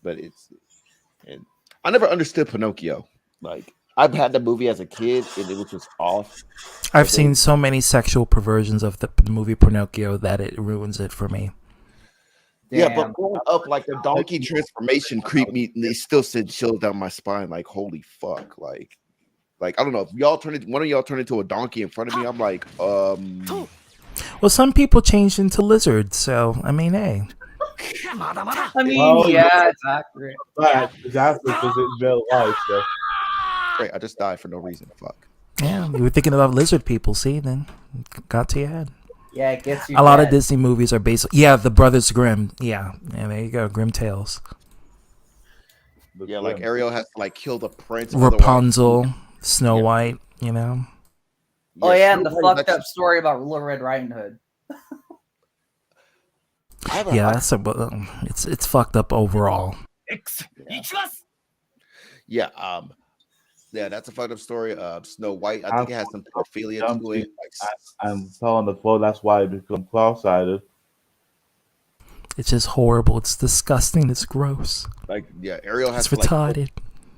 But and I never understood Pinocchio. Like I've had the movie as a kid, and it was just off. I've seen so many sexual perversions of the movie Pinocchio that it ruins it for me. Yeah, but growing up, like the donkey transformation creeped me. They still sent chills down my spine. Like, holy fuck! Like I don't know if one of y'all turned into a donkey in front of me. I'm like, Well, some people changed into lizards, so I mean, hey. I mean, Well, yeah, it's accurate. But it's accurate because it's real life. So. Great, I just died for no reason. Fuck. Yeah, you were thinking about lizard people. See, then got to your head. Yeah, it gets you. A lot of dead. Disney movies are based. Yeah, the Brothers Grimm. Yeah, there you go, Grimm tales. Yeah, like Ariel has to like kill the prince. Rapunzel, Snow White. You know. Oh yeah, and Snow the White is fucked up story about Little Red Riding Hood. Yeah, that's it's fucked up overall. Yeah, yeah, that's a fucked up story. Snow White, I think it has some pedophilia to it. I'm telling the flow. That's why it becomes cross-sided. It's just horrible. It's disgusting. It's gross. Like, yeah, Ariel has It's to retarded.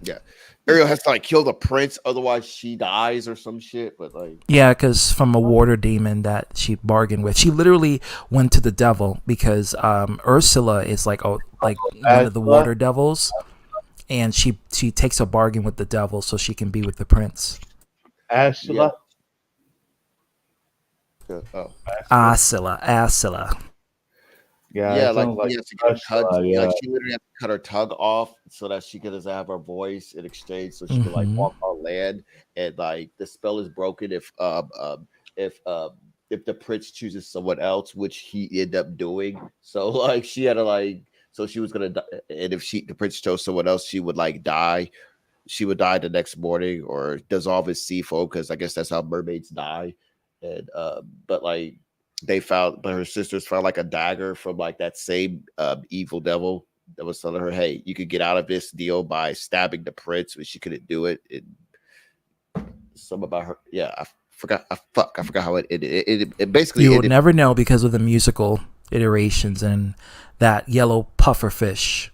yeah, Ariel has to like kill the prince, otherwise she dies or some shit. But like, Yeah, because from a water demon that she bargained with, she literally went to the devil because Ursula is like one of the water devils, and she takes a bargain with the devil so she can be with the prince. Ursula. Ursula. yeah, like, like she has to get Ursula, cut, yeah. like she literally has to cut her tongue off so that she can just have her voice in exchange, so she can like walk on land, and like the spell is broken if the prince chooses someone else, which he ended up doing. So like she had to like, so she was gonna die, and if the prince chose someone else, she would like die. She would die the next morning or dissolve his sea foam, because I guess that's how mermaids die. And but like her sisters found like a dagger from like that same evil devil that was telling her, hey, you could get out of this deal by stabbing the prince, but she couldn't do it. Some about her, yeah, I forgot how it basically You will ended. never know because of the musical iterations and that yellow pufferfish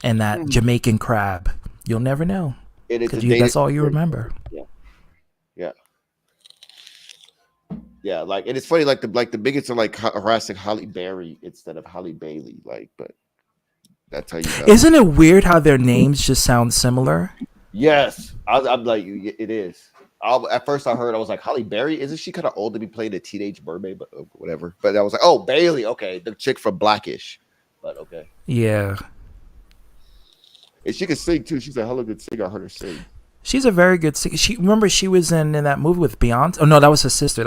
and that Jamaican crab. You'll never know because that's all you remember. Yeah, like, and it's funny, like the bigots are like harassing Holly Berry instead of Holly Bailey, like, but that's how you know. Isn't it weird how their names just sound similar? Yes, I'm like, it is. At first I heard, I was like, Holly Berry, isn't she kind of old to be playing a teenage mermaid? But whatever. But I was like, oh, Bailey, okay, the chick from Blackish. But okay, Yeah. and she can sing too. She's a hella good singer. I heard her sing. She's a very good singer. Remember she was in that movie with Beyonce? Oh, no, that was her sister.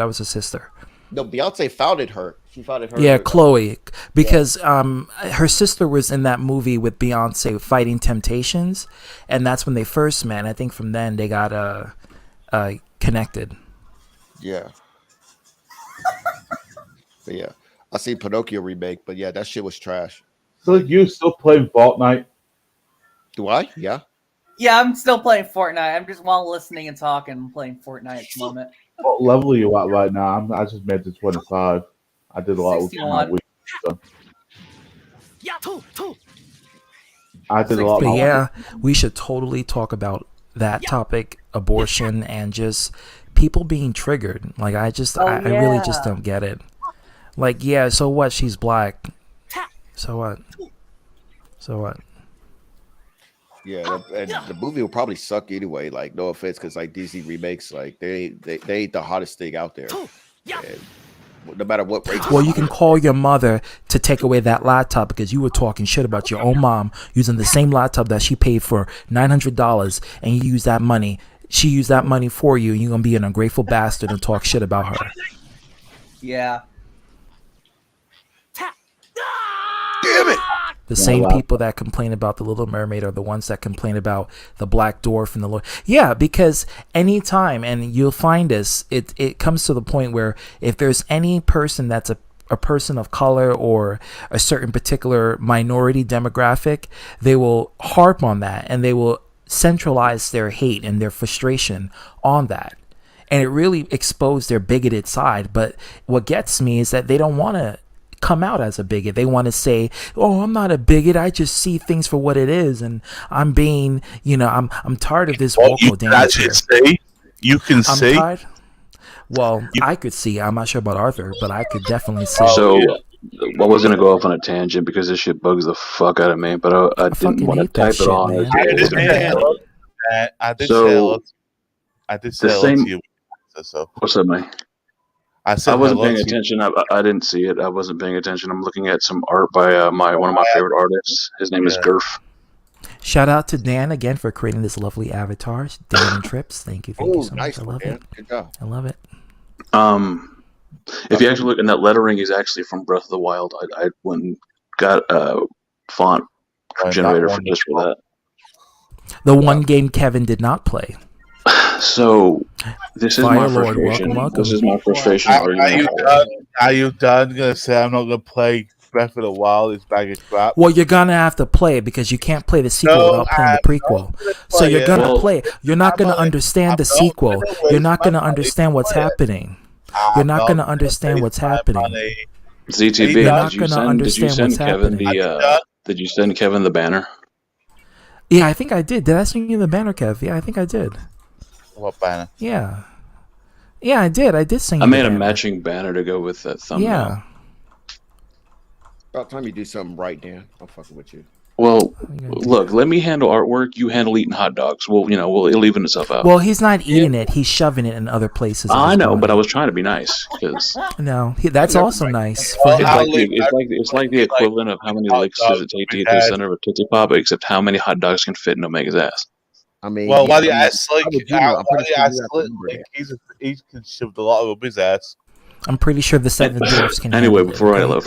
No, Beyonce founded her. She founded her. Yeah, Chloe. Because her sister was in that movie with Beyonce, Fighting Temptations. And that's when they first met. And I think from then they got connected. Yeah. But yeah, I seen Pinocchio remake, but yeah, that shit was trash. So you still playing Fortnite? Do I? Yeah. Yeah, I'm still playing Fortnite. I'm just while listening and talking, I'm playing Fortnite at the moment. What level are you at right now? I just made it to 25. I did a lot with 61. week. So. I did a lot. But yeah, we should totally talk about that topic, abortion, and just people being triggered. Like I really just don't get it. Like, yeah, so what? She's black. So what? Yeah, and the movie will probably suck anyway. Like, no offense, because like Disney remakes, like they ain't the hottest thing out there. And no matter what race. Well, you can call your mother to take away that laptop because you were talking shit about your own mom using the same laptop that she paid for $900, and you use that money. She used that money for you, and you're gonna be an ungrateful bastard and talk shit about her. Yeah. Damn it! The same people that complain about The Little Mermaid are the ones that complain about The Black Dwarf and the Lord. Yeah, because anytime, and you'll find this, it comes to the point where if there's any person that's a person of color or a certain particular minority demographic, they will harp on that and they will centralize their hate and their frustration on that. And it really exposed their bigoted side. But what gets me is that they don't want to come out as a bigot. They want to say, oh, I'm not a bigot, I just see things for what it is, and I'm being, I'm tired of this vocal damage here. You can see. Well, I could see. I'm not sure about Arthur, but I could definitely see. So I was gonna go off on a tangent because this shit bugs the fuck out of me, but I didn't want to type it on. I did say hello to you. What's up, man? I said I wasn't hello paying to you. attention. I didn't see it. I wasn't paying attention. I'm looking at some art by one of my favorite artists. His name is Yeah. Gurf. Shout out to Dan again for creating this lovely avatar. Dan and Trips, thank you Oh, so nice much. I one, love Dan. it. Good job. I love it. If you actually look, and that lettering is actually from Breath of the Wild. I went and got a font generator for just for that. The one game Kevin did not play. So this is my Fire Lord, frustration. welcome. This is my frustration. Are you done? Gonna say I'm not gonna play Breath of the Wild? It's bag of crap. Well, you're gonna have to play it because you can't play the sequel No, without playing the prequel. So play you're it. gonna Well, play it. You're not gonna understand the sequel. You're not gonna understand what's happening. You're not gonna understand what's happening. ZTB, You're not did you gonna send understand what's Kevin happening. did you send Kevin the banner? Yeah, I think I did. Did I send you the banner, Kev? Yeah, I think I did. What banner? Yeah. Yeah, I did. I did sing you I the made a banner. matching banner to go with that thumbnail. Yeah. About time you do something right, Dan. I'm fucking with you. Well, look, let me handle artwork. You handle eating hot dogs. Well, we'll even itself out. Well, he's not eating it. He's shoving it in other places. of I his know, body. but I was trying to be nice because No, that's also nice for him. it's like the equivalent of how many licks does it take to get to the center of a Tootsie Pop, except how many hot dogs can fit in Omega's ass. I mean, Well, why do you I mean, ask Slick? I'm with you, I'm pretty sure you have to Slick? remember that. He can shove a lot of up his ass. I'm pretty sure the seven dwarfs can. Anyway, handle it.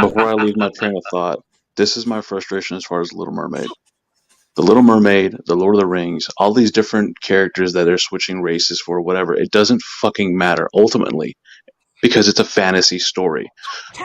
before I leave my train of thought, this is my frustration as far as Little Mermaid. The Little Mermaid, the Lord of the Rings, all these different characters that they're switching races for, whatever, it doesn't fucking matter ultimately because it's a fantasy story.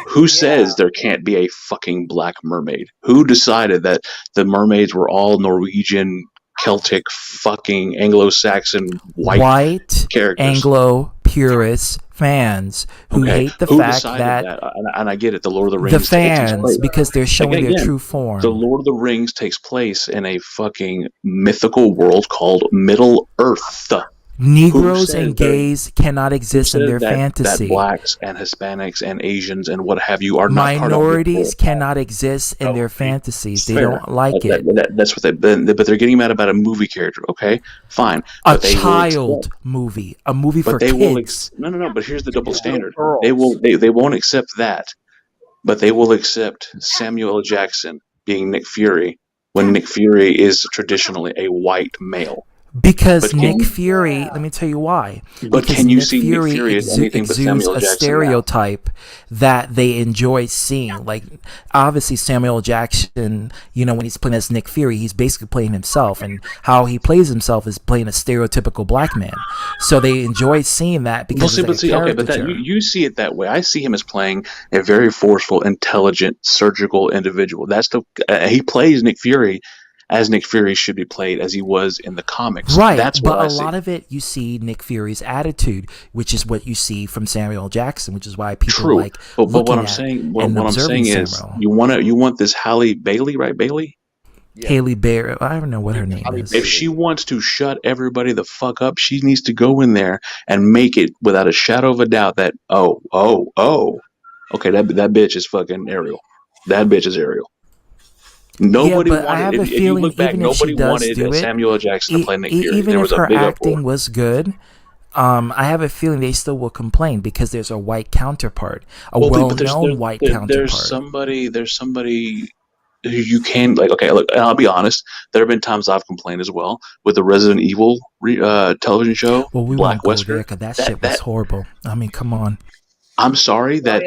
Who says there can't be a fucking black mermaid? Who decided that the mermaids were all Norwegian, Celtic, fucking Anglo-Saxon white characters? Anglo purist fans who hate the fact decided that and I get it, the Lord of the Rings the takes fans place. because they're showing their true form. The Lord of the Rings takes place in a fucking mythical world called Middle Earth. Negroes and gays cannot exist in their fantasy. That blacks and Hispanics and Asians and what have you are not part of Minorities cannot exist in their fantasies. They don't like it. That's what but they're getting mad about a movie character. Okay, fine. A child movie, a movie for kids. No. But here's the double standard. They won't accept that, but they will accept Samuel L. Jackson being Nick Fury when Nick Fury is traditionally a white male. Because Nick Fury, let me tell you why. But because can you Nick see Fury Nick Fury as anything but exudes Samuel a Jackson? stereotype that they enjoy seeing. Like, obviously, Samuel Jackson, when he's playing as Nick Fury, he's basically playing himself. And how he plays himself is playing a stereotypical black man. So they enjoy seeing that because it's like a okay, but that you see it that way. I see him as playing a very forceful, intelligent, surgical individual. That's he plays Nick Fury as Nick Fury should be played as he was in the comics. Right, that's what but I a see. lot of it you see Nick Fury's attitude, which is what you see from Samuel Jackson, which is why people True, like but what looking I'm at saying, and what I'm observing saying is, Samuel. you want this Halle Bailey, right? Bailey. Haley Berry, I don't know what her name is. If she wants to shut everybody the fuck up, she needs to go in there and make it without a shadow of a doubt that okay, that bitch is fucking Ariel. That bitch is Ariel. Nobody but I wanted. have a If you feeling look back, even if she nobody does wanted do it, Samuel L. Jackson to play Nick Fury. even There if was a her big acting uproar. was good, I have a feeling they still will complain because there's a white counterpart, a well-known white counterpart. There's somebody who you can like. Okay, look, and I'll be honest. There have been times I've complained as well with the Resident Evil television show. Well, we Black won't go there Wesker. because that shit was horrible. I mean, come on. I'm sorry that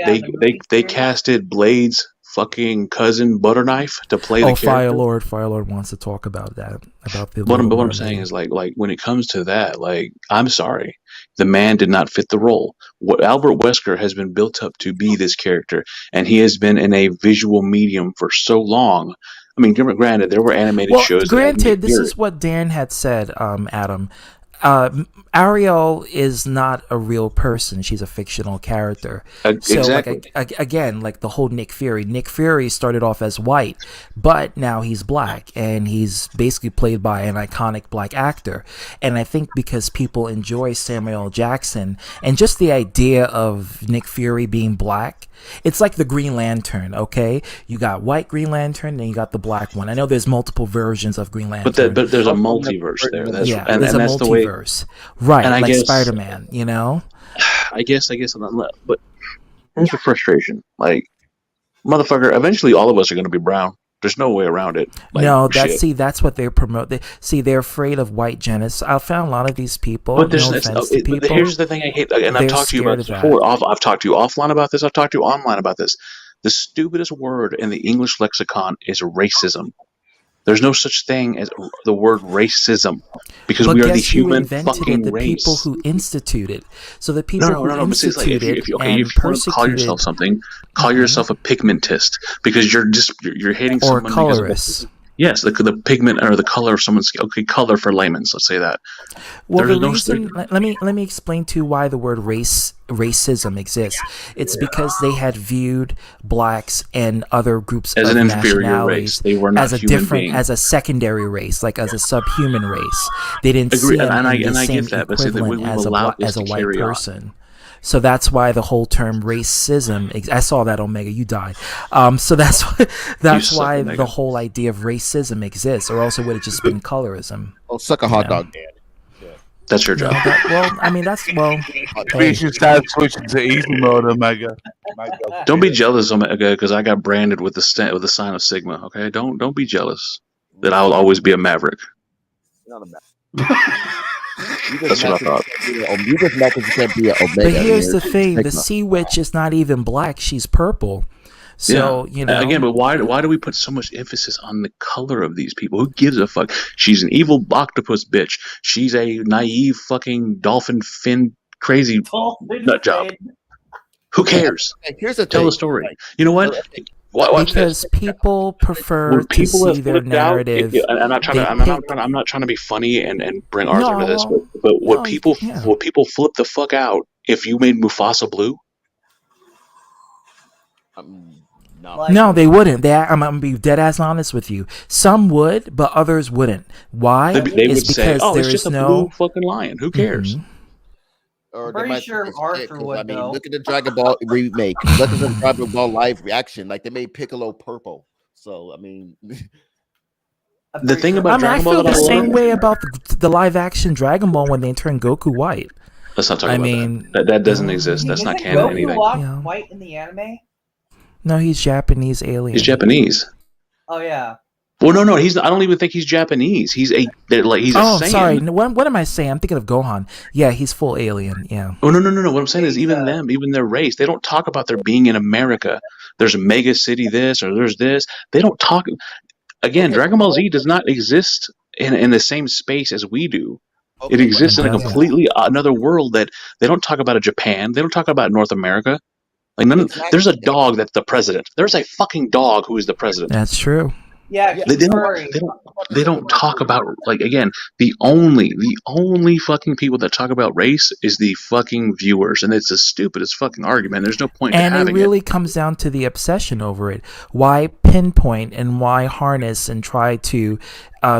they casted Blade's fucking cousin Butterknife to play the character. Fire Lord wants to talk about that. About the What Little I'm Mermaid. saying is like when it comes to that, like I'm sorry, the man did not fit the role. What Albert Wesker has been built up to be this character, and he has been in a visual medium for so long. I mean, granted, there were animated shows. Granted, this is what Dan had said, Adam. Ariel is not a real person. She's a fictional character. So, Exactly. again, like the whole Nick Fury. Nick Fury started off as white, but now he's black, and he's basically played by an iconic black actor. And I think because people enjoy Samuel L. Jackson and just the idea of Nick Fury being black, it's like the Green Lantern, okay? You got white Green Lantern, and you got the black one. I know there's multiple versions of Green Lantern. But there's a multiverse there. That's, yeah, and there's a that's the way. multiverse. Right, And I like guess Spider-Man, you know? I guess, but here's the frustration. Like, motherfucker, eventually all of us are going to be brown. There's no way around it. Like, No, shit. that's what they promote. They're afraid of white genocide. I found a lot of these people. But there's no offense to but people. here's the thing I hate, and I've they're talked to you about scared this of before. that. I've talked to you offline about this. I've talked to you online about this. The stupidest word in the English lexicon is racism. There's no such thing as the word racism because But we are the guess who human invented fucking it? The people race. who instituted. So the people No. who But see, it's like instituted if you and want to call persecuted, yourself something, call yourself a pigmentist because you're hating or someone because of colorist. yes, the pigment or the color of someone's skin. Okay, color for layman's. Let's say that. Well, There's the no reason let me explain to you why the word racism exists. It's because they had viewed blacks and other groups as of an inferior nationalities race. They were not as a human different, beings. as a secondary race, like as a subhuman race. They didn't Agree, see them and in the I same get that, but see, equivalent we've as allowed this as a to white carry on. person. So that's why the whole term racism. I saw that, Omega. You died. So that's suck, why Omega. the whole idea of racism exists, or else it would have just been colorism. Oh, suck a hot dog, Dan. That's your No, job. well, I mean that's well. We should start switching to easy mode, Omega. Don't be jealous, Omega, because I got branded with the sign of Sigma. Okay, don't be jealous that I'll always be a maverick. Not a maverick. That's what I thought. You just met because you can't be an Omega. But here's the thing: the Sigma. Sea Witch is not even black; she's purple. So yeah. you know. Again, but why do we put so much emphasis on the color of these people? Who gives a fuck? She's an evil octopus bitch. She's a naive fucking dolphin fin crazy nut job. Who cares? Here's the Tell thing. the story. You know what? Watch Because this. people prefer When to people see have their flipped out, narrative. I'm not trying to. I'm not trying to be funny and bring Arthur to this, but would people flip the fuck out if you made Mufasa blue? No, they wouldn't. I'm gonna be dead ass honest with you. Some would, but others wouldn't. Why? They would It's say, because "Oh, there it's just is a no blue fucking lion. Who cares?" Or they Pretty might sure think it's Arthur shit, 'cause, would, I mean, though. look at the Dragon Ball remake. Look at the Dragon Ball live reaction. Like they made Piccolo purple. So I mean, The thing about I Dragon feel Ball the that I same love. way about the live action Dragon Ball when they turned Goku white. Let's not talk I about mean, that. That doesn't exist. That's not Isn't canon. Goku Anything. white in the anime? No, he's Japanese alien. He's Japanese. Oh yeah. Well, no, he's. I don't even think he's Japanese. He's a Oh, Saiyan. sorry. No, what am I saying? I'm thinking of Gohan. Yeah, he's full alien. Yeah. Oh no. What I'm saying is even them, even their race, they don't talk about their being in America. There's a mega city this or there's this. They don't talk. Again, Dragon Ball Z does not exist in the same space as we do. It exists in a completely another world that they don't talk about. Japan. They don't talk about North America. Like there's a dog that's the president. There's a fucking dog who is the president. That's true. Yeah. They don't talk about, like, again, the only fucking people that talk about race is the fucking viewers, and it's the stupidest fucking argument. There's no point And to it having really comes down to the obsession over it. Why pinpoint and why harness and try to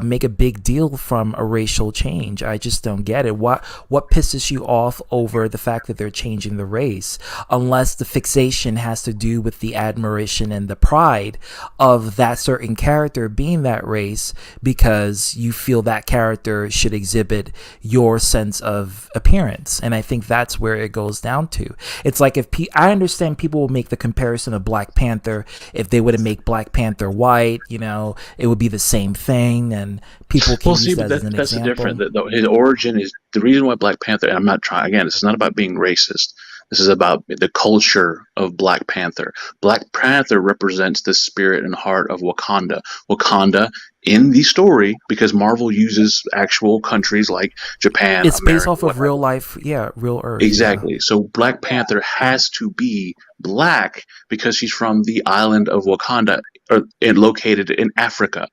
make a big deal from a racial change? I just don't get it. What pisses you off over the fact that they're changing the race? Unless the fixation has to do with the admiration and the pride of that certain character being that race, because you feel that character should exhibit your sense of appearance. And I think that's where it goes down to. It's like if I understand people will make the comparison of Black Panther. If they would have made Black Panther white, it would be the same thing. And people can use that as an that's example. the different. His origin is the reason why Black Panther. And I'm not trying. Again, this is not about being racist. This is about the culture of Black Panther. Black Panther represents the spirit and heart of Wakanda. Wakanda in the story, because Marvel uses actual countries like Japan. It's based America, off of real life, real Earth. Exactly. So Black Panther has to be black because she's from the island of Wakanda, and located in Africa.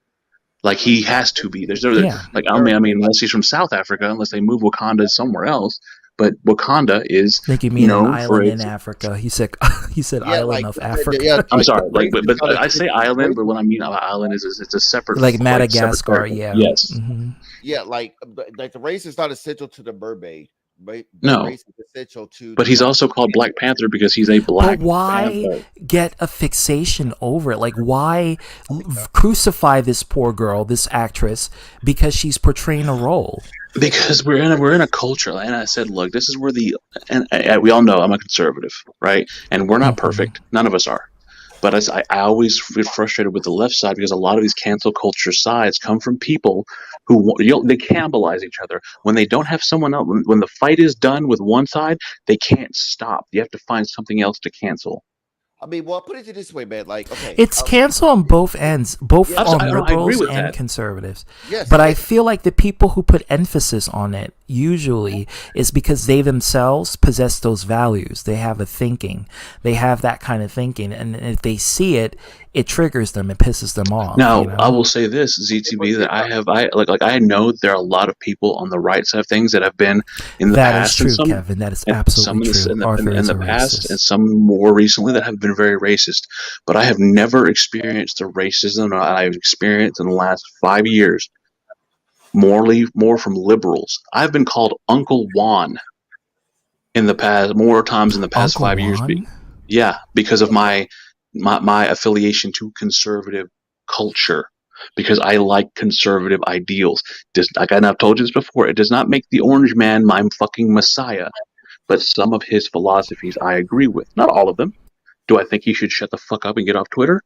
Like he has to be. There's Yeah. like I mean, unless he's from South Africa, unless they move Wakanda somewhere else. But Wakanda is I think you mean an known for island in its. Africa. He said he said Yeah, island like of yeah, Africa. I'm sorry, the like, race but is not I say essential. island, but what I mean by island is it's a separate, Like separate Madagascar, territory. yeah. Yes. Yeah, like the race is not essential to the mermaid. The No. race is essential to. But the he's also called Black Panther because he's a Black But why Panther. get a fixation over it? Like, why crucify this poor girl, this actress, because she's portraying a role? Because we're in a culture, and I said, look, this is where we all know I'm a conservative, right? And we're not perfect. None of us are. But I always get frustrated with the left side because a lot of these cancel culture sides come from people who they cannibalize each other. When they don't have someone else, when the fight is done with one side, they can't stop. You have to find something else to cancel. I mean, well, put it this way, man. Like, okay, It's cancel on both ends, both Yeah, on I agree liberals with and that. conservatives. Yes, but I yes. feel like the people who put emphasis on it usually is because they themselves possess those values. They have a thinking. They have that kind of thinking. And if they see it, it triggers them. It pisses them off. Now, you know? I will say this, ZTB, that I know there are a lot of people on the right side of things that have been in the That is past, true, and some, Kevin. That is and absolutely some true. Arthur in is the a past, racist. and some more recently that have been very racist. But I have never experienced the racism that I've experienced in the last 5 years. More from liberals. I've been called Uncle Juan in the past, more times in the past Uncle 5 years. Juan? Yeah, because of my affiliation to conservative culture, because I like conservative ideals. I've told you this before, it does not make the orange man my fucking messiah, but some of his philosophies I agree with. Not all of them. Do I think he should shut the fuck up and get off Twitter?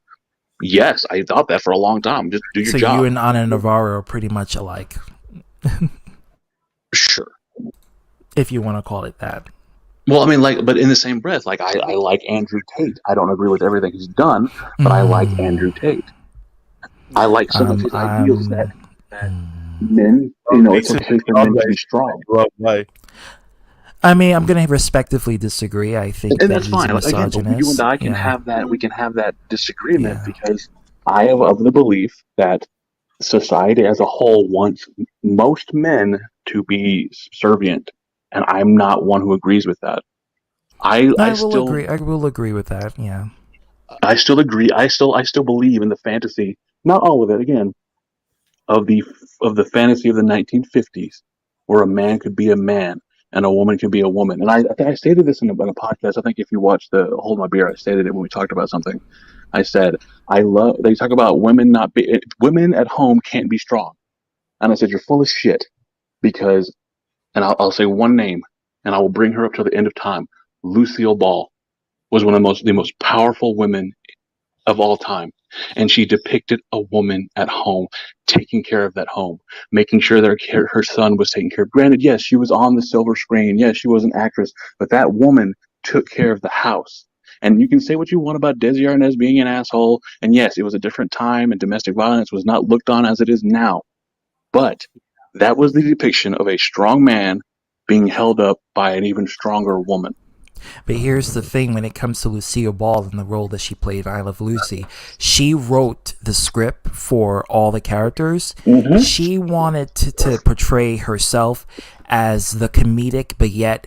Yes, I thought that for a long time. Just do your So job. you and Ana Navarro are pretty much alike. Sure. If you want to call it that. Well, I mean, but in the same breath, I like Andrew Tate. I don't agree with everything he's done, but I like Andrew Tate. I like some of his ideals that men, it's okay for men to be strong. I mean, I'm going to respectively disagree. I think And that that's he's fine. a Again, misogynist. you and I can Yeah. have that. We can have that disagreement because I am of the belief that society as a whole wants most men to be subservient, and I'm not one who agrees with that. I will agree. I will agree with that. Yeah. I still agree. I still believe in the fantasy, not all of it, again, of the fantasy of the 1950s, where a man could be a man and a woman could be a woman. And I stated this in a podcast. I think if you watch the Hold My Beer, I stated it when we talked about something. I said they talk about women at home can't be strong, and I said you're full of shit because, and I'll say one name, and I will bring her up to the end of time. Lucille Ball was one of the most powerful women of all time. And she depicted a woman at home, taking care of that home, making sure that her son was taken care of. Granted, yes, she was on the silver screen. Yes, she was an actress, but that woman took care of the house. And you can say what you want about Desi Arnaz being an asshole. And yes, it was a different time and domestic violence was not looked on as it is now. But that was the depiction of a strong man being held up by an even stronger woman. But here's the thing, when it comes to Lucille Ball and the role that she played in I Love Lucy, she wrote the script for all the characters. Mm-hmm. She wanted to portray herself as the comedic, but yet,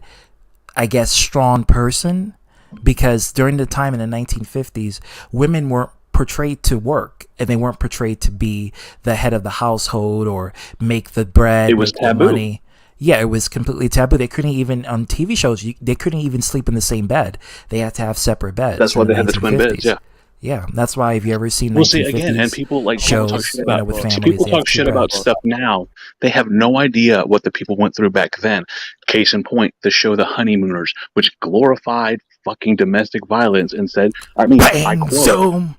I guess, strong person. Because during the time in the 1950s, women weren't portrayed to work, and they weren't portrayed to be the head of the household or make the bread, it was make the taboo. money. Yeah, it was completely taboo. They couldn't even, on TV shows, they couldn't even sleep in the same bed. They had to have separate beds. That's why in they had the twin 1950s. beds, yeah. Yeah, that's why if you ever seen We'll see 1950s again, and people shows, talk shit about with families, people they have talk two shit about beds. stuff now. They have no idea what the people went through back then. Case in point, the show The Honeymooners, which glorified fucking domestic violence and said, I Bang, quote, zoom,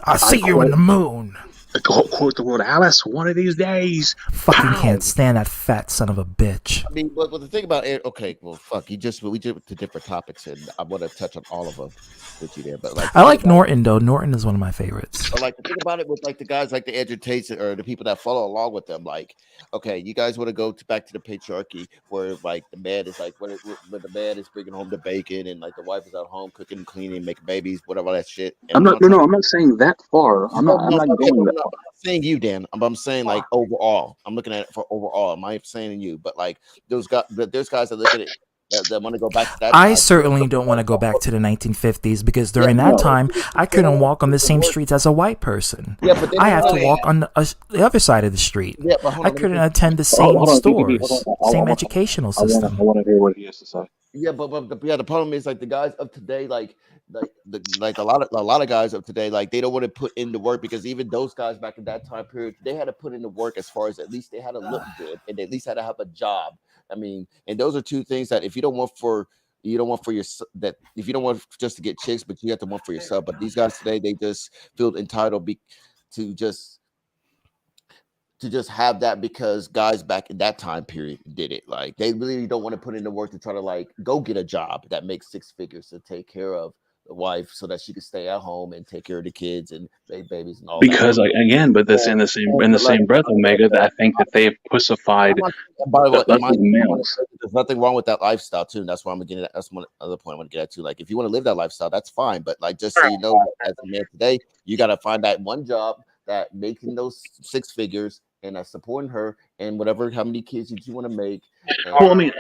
I'll see you in the moon. Quote the word Alice one of these days. Fucking can't stand that fat son of a bitch. I mean, but the thing about it, okay, well, fuck, we jumped to different topics, and I want to touch on all of them with you there. But I like Norton though. Norton is one of my favorites. But like the thing about it with like the guys like the Andrew Tates or the people that follow along with them, like, okay, you guys want to go back to the patriarchy where like the man is like when the man is bringing home the bacon and like the wife is at home cooking, cleaning, making babies, whatever that shit. And I'm not saying that far. I'm not going that. not saying you, Dan. I'm saying like overall. I'm looking at it for overall. I'm not saying you, but like those guys. But there's guys that look at it that want to go back to that I time. certainly don't want to go back to the 1950s because during Yeah, that no, time, I they don't couldn't walk on the want same to streets as a white person. Yeah, but they I don't have to want walk on the other side of the street. Yeah, but hold I on. Let me couldn't finish. attend the Hold, same hold on, DDB, hold stores, on. same educational I system. want to hear what he has to say. Yeah, but the problem is like the guys of today, like a lot of guys of today, like they don't want to put in the work because even those guys back in that time period, they had to put in the work as far as at least they had to look good and they at least had to have a job. I mean, and those are two things that if you don't want for your that if you don't want just to get chicks, but you have to want for yourself. But these guys today, they just feel entitled to just have that because guys back in that time period did it. Like they really don't want to put in the work to try to like go get a job that makes 6 figures to take care of the wife so that she can stay at home and take care of the kids and babies and all Because that. like again, but that's in the same breath, Omega. That I think that they've pussified By the way, us as males. there's nothing wrong with that lifestyle too. And that's why I'm getting at. That's one other point I want to get at too. Like if you want to live that lifestyle, that's fine. But like just so you know, as a man today, you got to find that one job that making those 6 figures and supporting her and whatever how many kids you want to make. Well, I mean,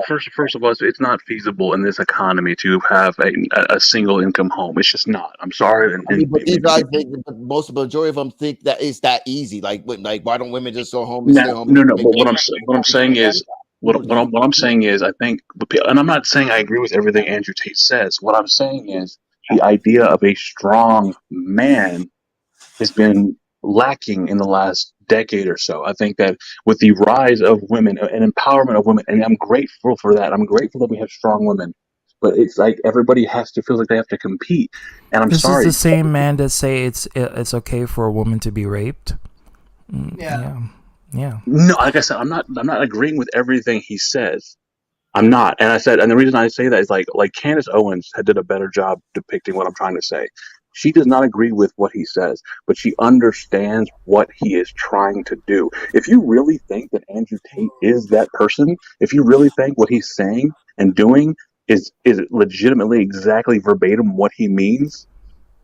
first of all, it's not feasible in this economy to have a single income home. It's just not. I'm sorry. I mean, but these guys, but most majority of them think that it's that easy. Like why don't women just go home and stay home? No. But what I'm saying is, what I'm saying is, I think, and I'm not saying I agree with everything Andrew Tate says. What I'm saying is, the idea of a strong man has been lacking in the last decade or so. I think that with the rise of women and empowerment of women, and I'm grateful for that. I'm grateful that we have strong women. But it's like everybody has to feel like they have to compete. And I'm This sorry. is the same man that say it's okay for a woman to be raped. Yeah. No, like I said, I'm not agreeing with everything he says. I'm not. And I said, and the reason I say that is like Candace Owens did a better job depicting what I'm trying to say. She does not agree with what he says, but she understands what he is trying to do. If you really think that Andrew Tate is that person, if you really think what he's saying and doing is legitimately exactly verbatim what he means,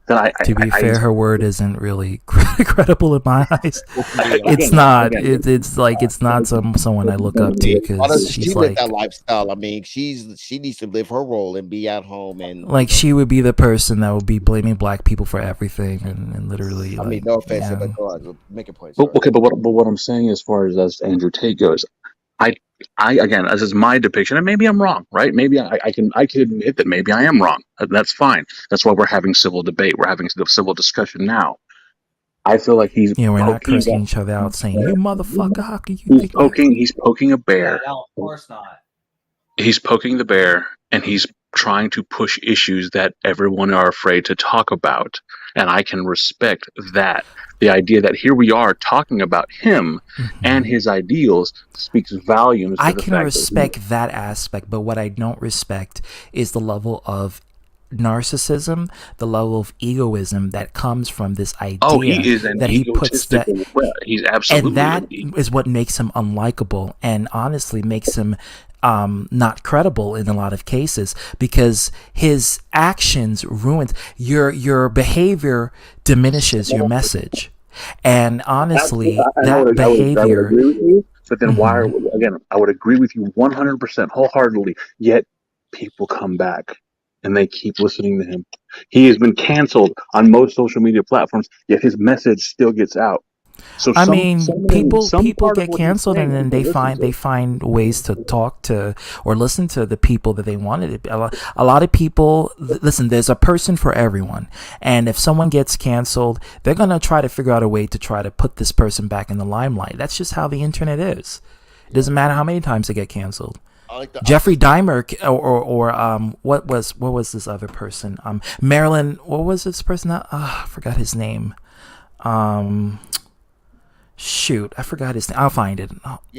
then To be fair, her word isn't really credible in my eyes. It's not. It's like it's not someone I look up to because She she's live like that lifestyle. I mean, she needs to live her role and be at home and she would be the person that would be blaming black people for everything and literally. I mean, no offense, but go on, make a point. But, okay, but what I'm saying as far as Andrew Tate goes, I again, this is my depiction, and maybe I'm wrong, right? Maybe I can admit that maybe I am wrong. That's fine. That's why we're having civil debate. We're having civil discussion now. I feel like he's we're not poking cursing each other out, saying "you motherfucker." How can you think that? He's poking a bear. No, of course not. He's poking the bear, and he's trying to push issues that everyone are afraid to talk about, and I can respect that. The idea that here we are talking about him and his ideals speaks volumes. I can respect that aspect, but what I don't respect is the level of narcissism, the level of egoism that comes from this idea. Oh, he is an that he puts that. He's absolutely, and that is what makes him unlikable, and honestly makes him not credible in a lot of cases because his actions ruins your behavior, diminishes your message, and honestly, that behavior. I would agree with you, but then why? Again, I would agree with you 100% wholeheartedly. Yet people come back and they keep listening to him. He has been canceled on most social media platforms, yet his message still gets out. So people get canceled and then they find ways to talk to or listen to the people that they wanted. A lot of people listen. There's a person for everyone, and if someone gets canceled, they're gonna try to figure out a way to try to put this person back in the limelight. That's just how the internet is. It doesn't matter how many times they get canceled. Jeffrey Dahmer or what was this other person? Marilyn. What was this person? I forgot his name. Shoot, I forgot his name. I'll find it.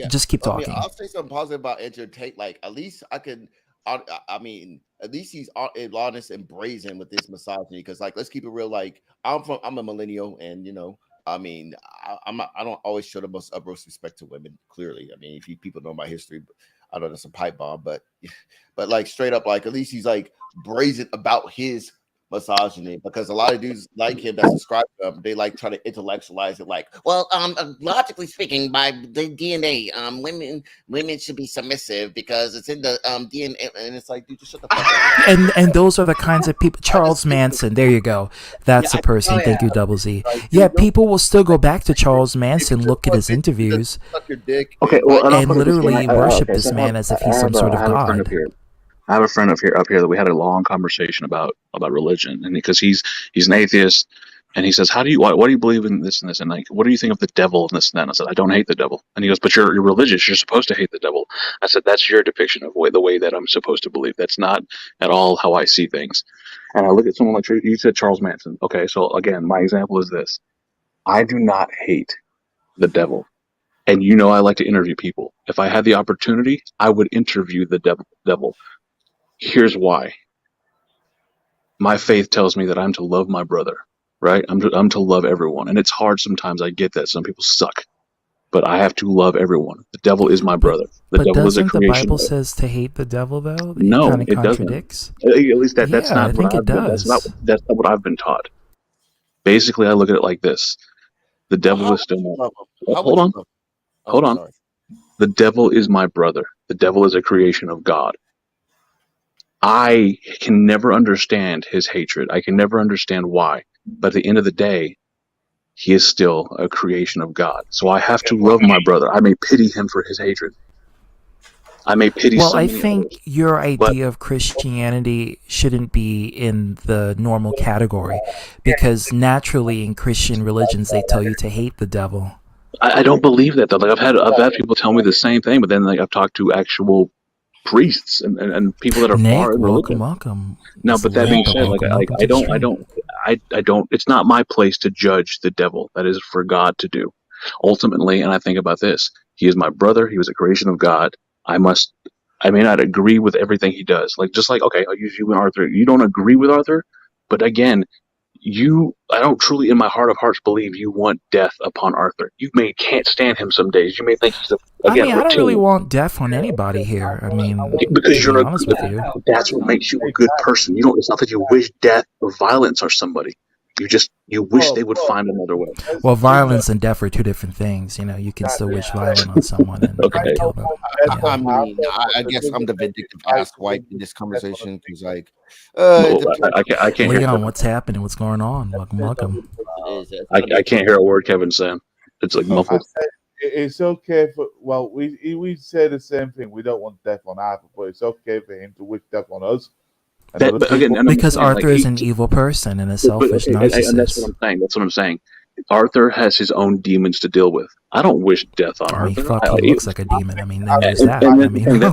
Just keep talking. I'll say something positive about Andrew Tate. Like, at least I can. I mean, at least he's honest and brazen with this misogyny. Because, like, let's keep it real. Like, I'm a millennial, and I mean, I don't always show the most utmost respect to women. Clearly, I mean, if people know my history, I know that's a pipe bomb, but like straight up, like at least he's like brazen about his misogyny, because a lot of dudes like him that subscribe to him, they like try to intellectualize it, like, well, logically speaking, by the DNA, women should be submissive because it's in the DNA, and it's like, dude, just shut the fuck up. And those are the kinds of people. Charles Manson, there you go. That's the person. Thank you, Double Z. Yeah, people will still go back to Charles Manson, look at his interviews, Okay, well, and literally worship this man as if he's some sort of god. I have a friend up here that we had a long conversation about religion, and because he's an atheist, and he says, why do you believe in this and this, and like, what do you think of the devil and this and that? And I said, I don't hate the devil. And he goes, but you're religious, you're supposed to hate the devil. I said, that's your depiction of the way that I'm supposed to believe. That's not at all how I see things. And I look at someone like you said, Charles Manson. Okay, so again, my example is this: I do not hate the devil. And I like to interview people. If I had the opportunity, I would interview the devil. Here's why. My faith tells me that I'm to love my brother, right? I'm to love everyone. And it's hard sometimes. I get that. Some people suck. But I have to love everyone. The devil is my brother. The devil is a creation. But doesn't the Bible says to hate the devil, though? No, kind of it contradicts. doesn't. At least that's not I what think it does. that's not what I've been taught. Basically, I look at it like this. The devil is still my... Hold on. The devil is my brother. The devil is a creation of God. I can never understand his hatred. I can never understand why. But at the end of the day, he is still a creation of God. So I have to love my brother. I may pity him for his hatred. I may pity Well, so I many think others. your idea of Christianity shouldn't be in the normal category, because naturally in Christian religions they tell you to hate the devil. I don't believe that though. Like I've had people tell me the same thing, but then like I've talked to actual priests and people that are far in religion. Welcome. Now, but that being said, like I don't. It's not my place to judge the devil. That is for God to do. Ultimately, and I think about this: he is my brother. He was a creation of God. I may not agree with everything he does. Like just like okay, I'll use you and Arthur. You don't agree with Arthur, but again, I don't truly in my heart of hearts believe you want death upon Arthur. You can't stand him some days. You may think he's I don't really want death on anybody here. I mean, because to be honest with you. that's what makes you a good person. It's not that you wish death or violence on somebody. You wish they would find another way. Well, violence and death are two different things. You can still wish violence on someone and kill them. I mean, I guess I'm the vindictive ass white in this conversation because, like, I can't hear. Leon, what's happening? What's going on? Welcome. I can't hear a word Kevin's saying. It's like muffled. It's okay for we say the same thing. We don't want death on Arthur, but it's okay for him to wish death on us. Because Arthur is an evil person and a selfish narcissist. And that's what I'm saying. Arthur has his own demons to deal with. I don't wish death on Arthur. He looks like a demon. I mean, there's that.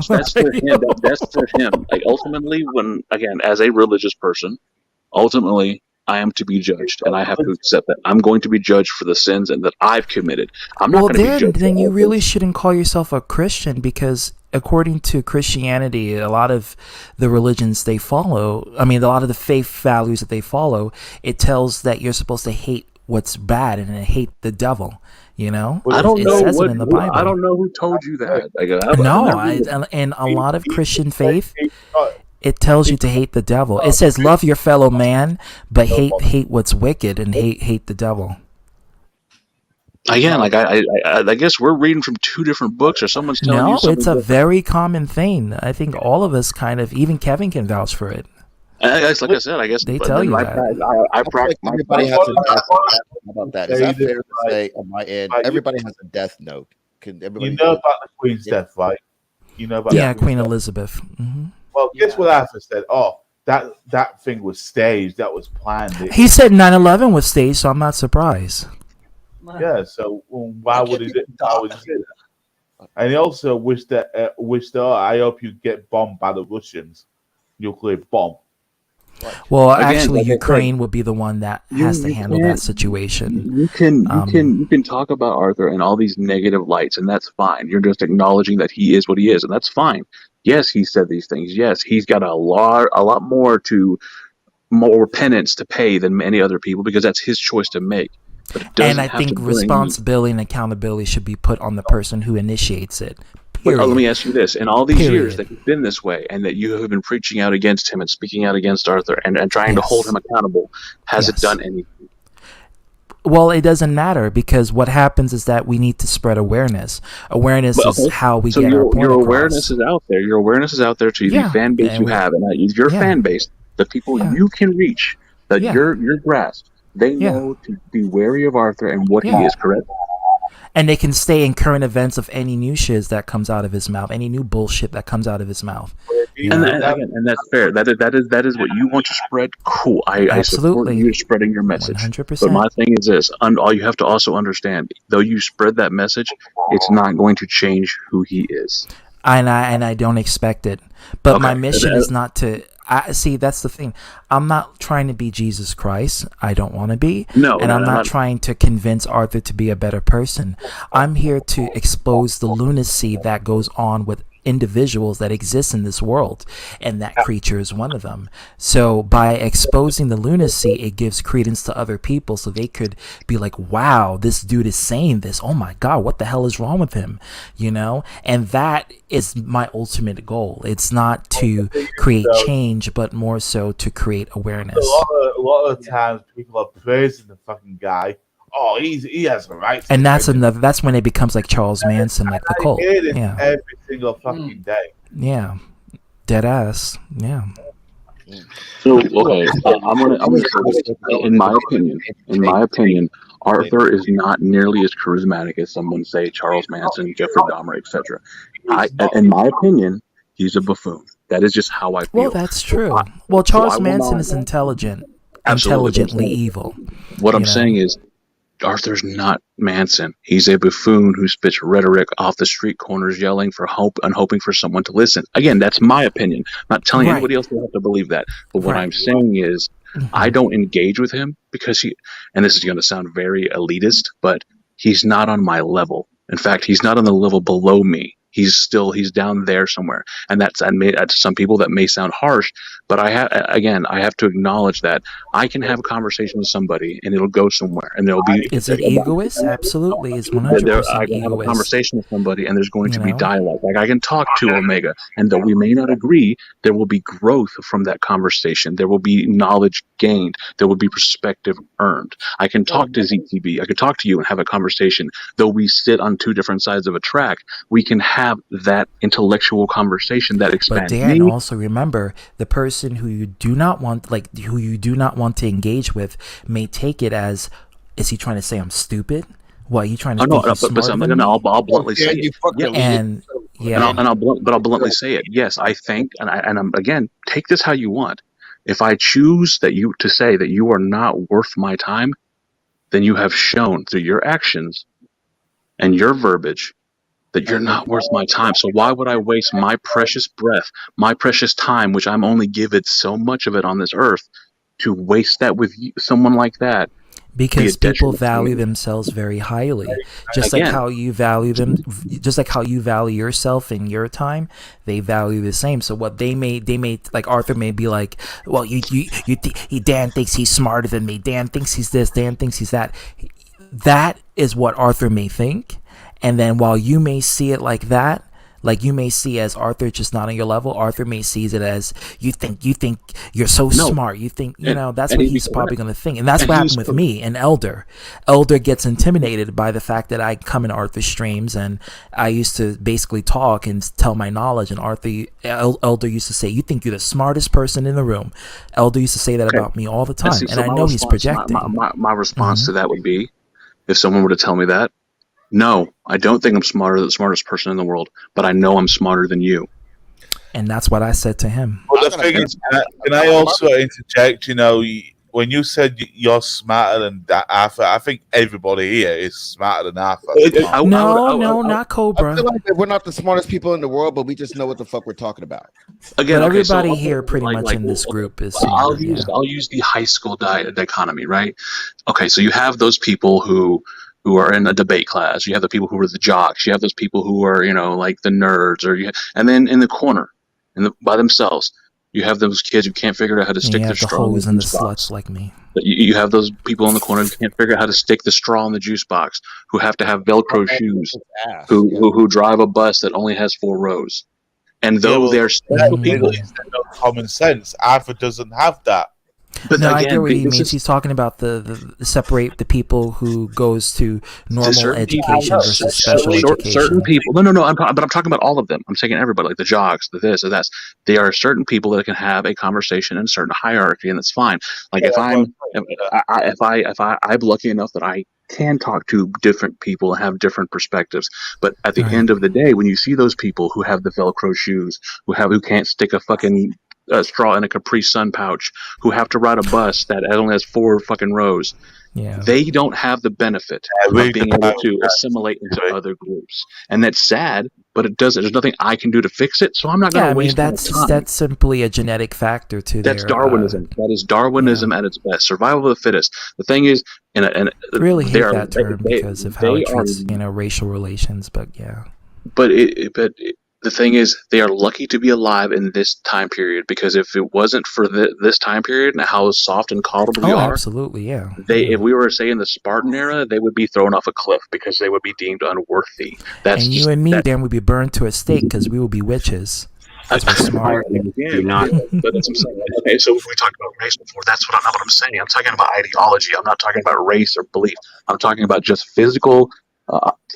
That's for him. That's for him. Like ultimately, as a religious person, ultimately I am to be judged, and I have to accept that I'm going to be judged for the sins and that I've committed. I'm not going to be judged. Then you really shouldn't call yourself a Christian, because according to Christianity, a lot of the religions they follow, a lot of the faith values that they follow, it tells that you're supposed to hate what's bad and hate the devil. I don't know. It says it in the Bible. I don't know who told you that. In a lot of Christian faith, it tells you to hate the devil. It says love your fellow man, but hate what's wicked and hate the devil. Again, I guess we're reading from two different books, or someone's telling you something. It's a very common thing. I think all of us even Kevin can vouch for it. Like I said, I guess they tell you that. I practice. Everybody has a death note. About that? Is that fair to say on my end? Everybody has a death note. About the Queen's death, right? About Queen Elizabeth. Mm-hmm. Well, guess what Arthur said? Oh, that thing was staged. That was planned. He said 9/11 was staged, so I'm not surprised. Yeah. So why would he say that? And he also wished I hope you get bombed by the Russians, nuclear bomb. Well, actually, Ukraine would be the one that has to handle that situation. You can talk about Arthur and all these negative lights, and that's fine. You're just acknowledging that he is what he is, and that's fine. Yes, he said these things. Yes, he's got a lot more penance to pay than many other people, because that's his choice to make. And I think responsibility and accountability should be put on the person who initiates it. But let me Period. ask you this: in all these years Period. that you've been this way, and that you have been preaching out against him and speaking out against Arthur and trying to hold him Yes. accountable, has it Yes. done anything? Well, it doesn't matter because what happens is that we need to spread awareness. Awareness But, is okay, how we so get our point your across. awareness is out there. Your awareness is out there to the Yeah, fan base and you we, have, and your yeah, fan base, the people yeah, you can reach, that yeah, your grasp, they yeah, know to be wary of Arthur and what he yeah. is. Correct? And they can stay in current events of any new shiz that comes out of his mouth, any new bullshit that comes out of his mouth. You And, know? again, and that's fair. That is what you want to spread. Cool. I support Absolutely. you spreading your message. But 100%. my thing is this: all you have to also understand, though you spread that message, it's not going to change who he is. And I don't expect it. But my Okay. mission is not to. I see. That's the thing. I'm not trying to be Jesus Christ. I don't want to be. No, And no, I'm I'm not not. trying to convince Arthur to be a better person. I'm here to expose the lunacy that goes on with individuals that exist in this world, and that creature is one of them. So by exposing the lunacy, it gives credence to other people so they could be like, wow, this dude is saying this. Oh my God, what the hell is wrong with him? You know? And that is my ultimate goal. It's not to create So, change, but more so to create awareness. a lot of the times people are praising the fucking guy. Oh, he has the right to And that's opinion. another. That's when it becomes like Charles Manson, like the I cult. hear this Yeah, every single fucking day. yeah, dead ass. Yeah. So okay, I'm gonna say this. In my opinion, Arthur is not nearly as charismatic as someone say Charles Manson, Jeffrey Dahmer, etc. In my opinion, he's a buffoon. That is just how I Well, feel. that's So true. I, Well, so I Charles will Manson not. is intelligent, Absolutely. intelligently evil. What I'm You know. saying is, Arthur's not Manson. He's a buffoon who spits rhetoric off the street corners, yelling for hope and hoping for someone to listen. Again, that's my opinion. I'm not telling Right. anybody else they have to believe that. But what Right. I'm saying is, I Mhm. don't engage with him because and this is going to sound very elitist, but he's not on my level. In fact, he's not on the level below me. He's down there somewhere. And to some people that may sound harsh, but I have to acknowledge that I can have a conversation with somebody and it'll go somewhere and there'll be Is it egoist? Absolutely, it's I 100% can have a egoist. conversation with somebody and there's going You to be know. dialogue. Like I can talk to Omega, and though we may not agree, there will be growth from that conversation. There will be knowledge gained. There will be perspective earned. I can talk to ZTB. I could talk to you and have a conversation. Though we sit on two different sides of a track, we can have that intellectual conversation that But expands Dan, me. also remember the person who you do not want, to engage with, may take it as, is he trying to say I'm stupid? What, are you trying to Oh no, think he's but smarter than me? I'll bluntly say it. Yeah. And yeah, I'll bluntly say it. Yes, I think, and I'm again, take this how you want. If I choose to say that you are not worth my time, then you have shown through your actions and your verbiage that you're not worth my time. So why would I waste my precious breath, my precious time, which I'm only given so much of it on this earth, to waste that with someone like that? because people detriment to value me. themselves very highly, just like Again. how you value them, just like how you value yourself and your time. They value the same. So what they may like, Arthur may be like, well, Dan thinks he's smarter than me. Dan thinks he's this. Dan thinks he's that. That is what Arthur may think. And then while you may see it like that, like you may see as Arthur just not on your level, Arthur may sees it as you think you're so No. smart. You think, that's and what he'd be he's probably correct. going to think. And that's And what he's happened with me and Elder. Elder gets intimidated by the fact that I come in Arthur's streams and I used to basically talk and tell my knowledge. And Elder used to say, you think you're the smartest person in the room. Elder used to say that Okay. about me all the time. See, And so I my know he's response- projecting. My response to that would be, if someone were to tell me that, no, I don't think I'm the smartest person in the world, but I know I'm smarter than you. And that's what I said to him. Well, the thing is, can I also interject? When you said you're smarter than Arthur, I think everybody here is smarter than Arthur. No, not Cobra. I feel like that we're not the smartest people in the world, but we just know what the fuck we're talking about. Again, But okay, so everybody I'll- here pretty like- much like, in this group is I'll smart. I'll use the high school dichotomy, right? Okay, so you have those people who are in a debate class. You have the people who are the jocks. You have those people who are, like the nerds, and then in the corner, by themselves, You have those kids who can't figure out how to And stick you the have the straw in the hoes and the juice box. sluts like me. You have those people in the corner who can't figure out how to stick the straw in the juice box, who have to have Velcro shoes, who drive a bus that only has 4 rows. And Yeah, though well, they're special people, is there no common sense? Arthur doesn't have that. but No, I again, get what he this means. is He's talking about the separate the people who goes to normal certain people, education versus special education. certain people. No. But I'm talking about all of them. I'm taking everybody, like the jocks, the this, or that. There are certain people that can have a conversation in a certain hierarchy, and that's fine. Like I'm lucky enough that I can talk to different people and have different perspectives. But at the end of the day, when you see those people who have the Velcro shoes, who can't stick a fucking straw in a Capri Sun pouch, who have to ride a bus that only has 4 fucking rows, they don't have the benefit of being able to assimilate into other groups. And that's sad, but it doesn't. There's nothing I can do to fix it, so I'm not going to Yeah, I mean waste my time. that's simply a genetic factor to That's their. Darwinism. That is Darwinism at its best. Survival of the fittest. The thing is, and I really hate that term because of how it treats racial relations. But yeah. But the thing is, they are lucky to be alive in this time period, because if it wasn't for this time period and how soft and coddled we are, absolutely, yeah. If we were, say, in the Spartan era, they would be thrown off a cliff because they would be deemed unworthy. And you and me, Dan, would be burned to a stake because we will be witches. Because we're smart. Yeah, but that's what I'm saying. Okay, so we talked about race before. That's not what I'm saying. I'm talking about ideology. I'm not talking about race or belief. I'm talking about just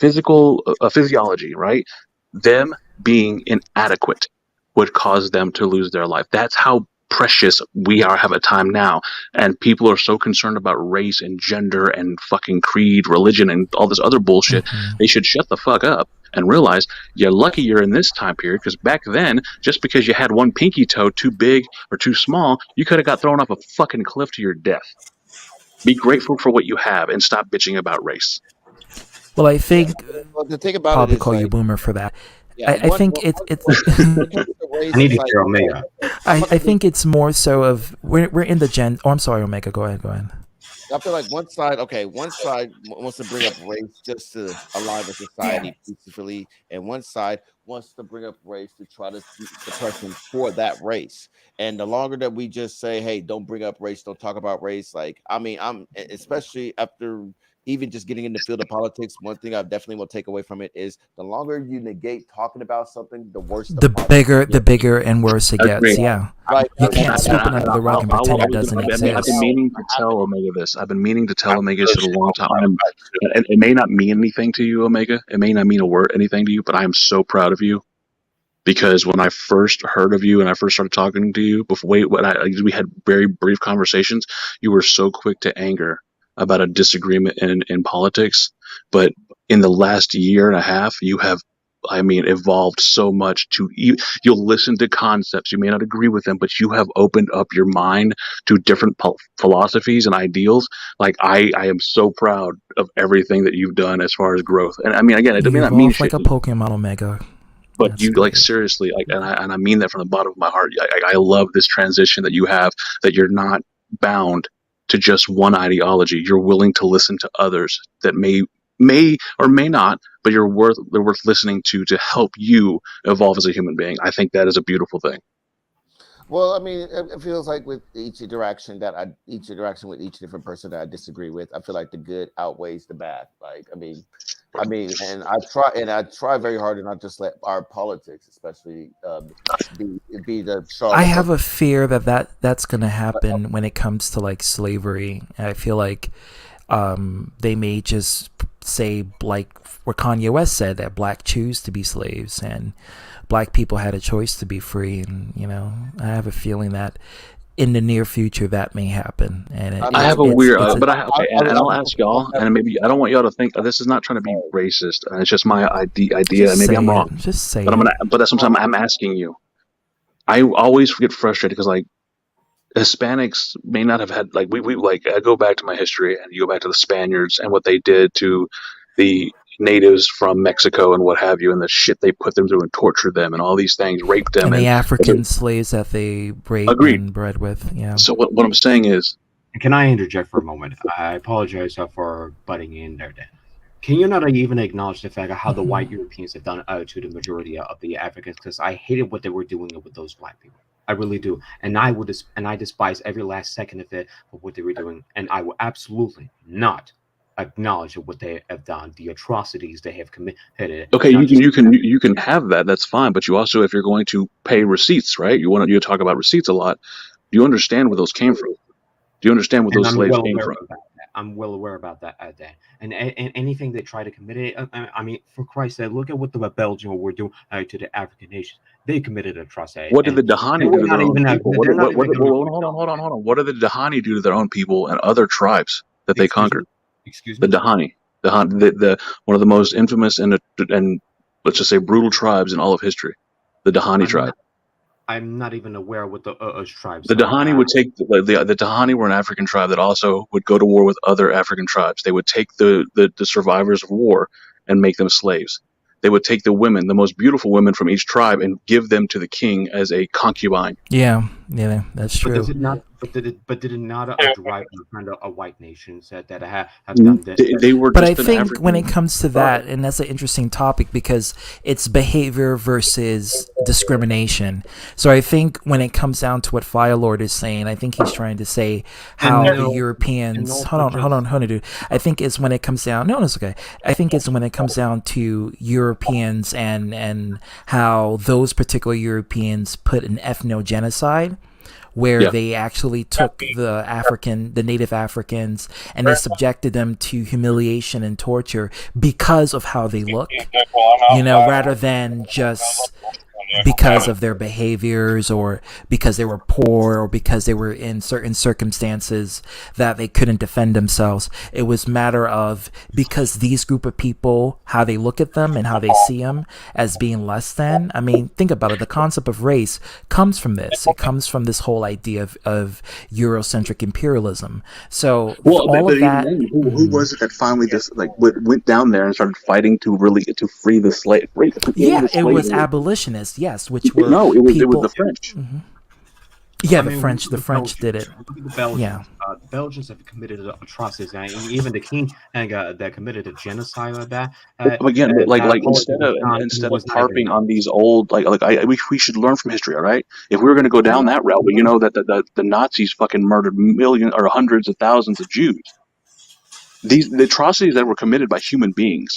physiology, right? Them being inadequate would cause them to lose their life. That's how precious we have a time now. And people are so concerned about race and gender and fucking creed, religion, and all this other bullshit. They should shut the fuck up and realize you're lucky you're in this time period, because back then, just because you had one pinky toe too big or too small, you could have got thrown off a fucking cliff to your death. Be grateful for what you have and stop bitching about race. Well, I think the thing about probably it is, call you like, boomer for that. Yeah, I think it's. I need to hear Omega. I think it's more so of we're in the gen. Oh, I'm sorry, Omega. Go ahead. I feel like one side wants to bring up race just to align with society peacefully, and one side wants to bring up race to try to suppress them for that race. And the longer that we just say, "Hey, don't bring up race, don't talk about race," like I'm especially after even just getting in the field of politics, one thing I definitely will take away from it is the longer you negate talking about something, the worse the bigger and worse it gets. Yeah, right. You can't sweep it under the rug and pretend it doesn't exist. I've been meaning to tell Omega this. I've been meaning to tell Omega this for a long time. And it may not mean anything to you, Omega. It may not mean anything to you, but I am so proud of you. Because when I first heard of you and I first started talking to you, we had very brief conversations, you were so quick to anger about a disagreement in politics. But in the last year and a half, you have, evolved so much you'll listen to concepts. You may not agree with them, but you have opened up your mind to different philosophies and ideals. Like I am so proud of everything that you've done as far as growth. And I mean, again, it may not mean shit. Like a Pokemon, Omega. But that's great. Seriously, and I mean that from the bottom of my heart. I love this transition that you have, that you're not bound to just one ideology. You're willing to listen to others that may or may not, but they're worth listening to help you evolve as a human being. I think that is a beautiful thing. Well, I mean, it feels like with each interaction with each different person that I disagree with, I feel like the good outweighs the bad. Like, I mean, and I try very hard to not just let our politics, especially, be the. I have a fear that's going to happen when it comes to like slavery. I feel like they may just say, like where Kanye West said, that black choose to be slaves and black people had a choice to be free. And I have a feeling that in the near future that may happen. And I have a weird, but and I'll ask y'all, and maybe I don't want y'all to think this is not trying to be racist. It's just my idea. Maybe I'm wrong. Just say but but that's what I'm asking you. I always get frustrated because like Hispanics may not have had we I go back to my history and you go back to the Spaniards and what they did to the natives from Mexico and what have you, and the shit they put them through and tortured them and all these things, raped them, and the African slaves that they raped and bred with. Yeah. So what I'm saying is, can I interject for a moment? I apologize for butting in there, Dan. Can you not even acknowledge the fact of how the white Europeans have done to the majority of the Africans? Because I hated what they were doing with those black people. I really do, and I despise every last second of it for what they were doing, and I will absolutely not acknowledge what they have done, the atrocities they have committed. Okay, you can have that. That's fine. But you also, if you're going to pay receipts, right? You talk about receipts a lot. Do you understand where those came from? Do you understand where And those I'm slaves well came aware from? about that. I'm well aware about that. And anything they try to commit it. I mean, for Christ's sake, look at what the Belgians were doing to the African nations. They committed atrocity. What did the And they Dahani do were to not their own even. people? They're not even going to Hold on. What did the Dahani do to their own people and other tribes that they conquered? Excuse The me. Dahani, the one of the most infamous and let's just say brutal tribes in all of history, the Dahani tribe. I'm not even aware what the tribes The are. Dahani would take the Dahani were an African tribe that also would go to war with other African tribes. They would take the survivors of war and make them slaves. They would take the women, the most beautiful women from each tribe, and give them to the king as a concubine. Yeah, that's But true. does it not? But did it not derive from kind of a white nations that have done this? They were But I just an think African when it comes to tribe. that, and that's an interesting topic because it's behavior versus discrimination. So I think when it comes down to what Firelord is saying, I think he's trying to say how the Europeans. Hold on, dude. I think it's when it comes down. No, it's okay. I think it's when it comes down to Europeans and how those particular Europeans put an ethno-genocide, where they actually took the native Africans and they subjected them to humiliation and torture because of how they look, rather than just because of their behaviors or because they were poor or because they were in certain circumstances that they couldn't defend themselves. It was matter of because these group of people, how they look at them and how they see them as being less than. I mean, think about it. The concept of race comes from this. It comes from this whole idea of Eurocentric imperialism. So all of that. Who was it that finally just went down there and started fighting to free the slave? Yeah, it was abolitionists. Yes, which were it was people. the French. Mhm. Yeah, I the mean, French. look The at French did it. Look at the Belgians. Yeah. The Belgians have committed atrocities, and even the king that committed a genocide like that. Again, instead of was not even harping on these old we should learn from history, all right? If we were going to go down that route, but you know that the Nazis fucking murdered millions or hundreds of thousands of Jews. The atrocities that were committed by human beings,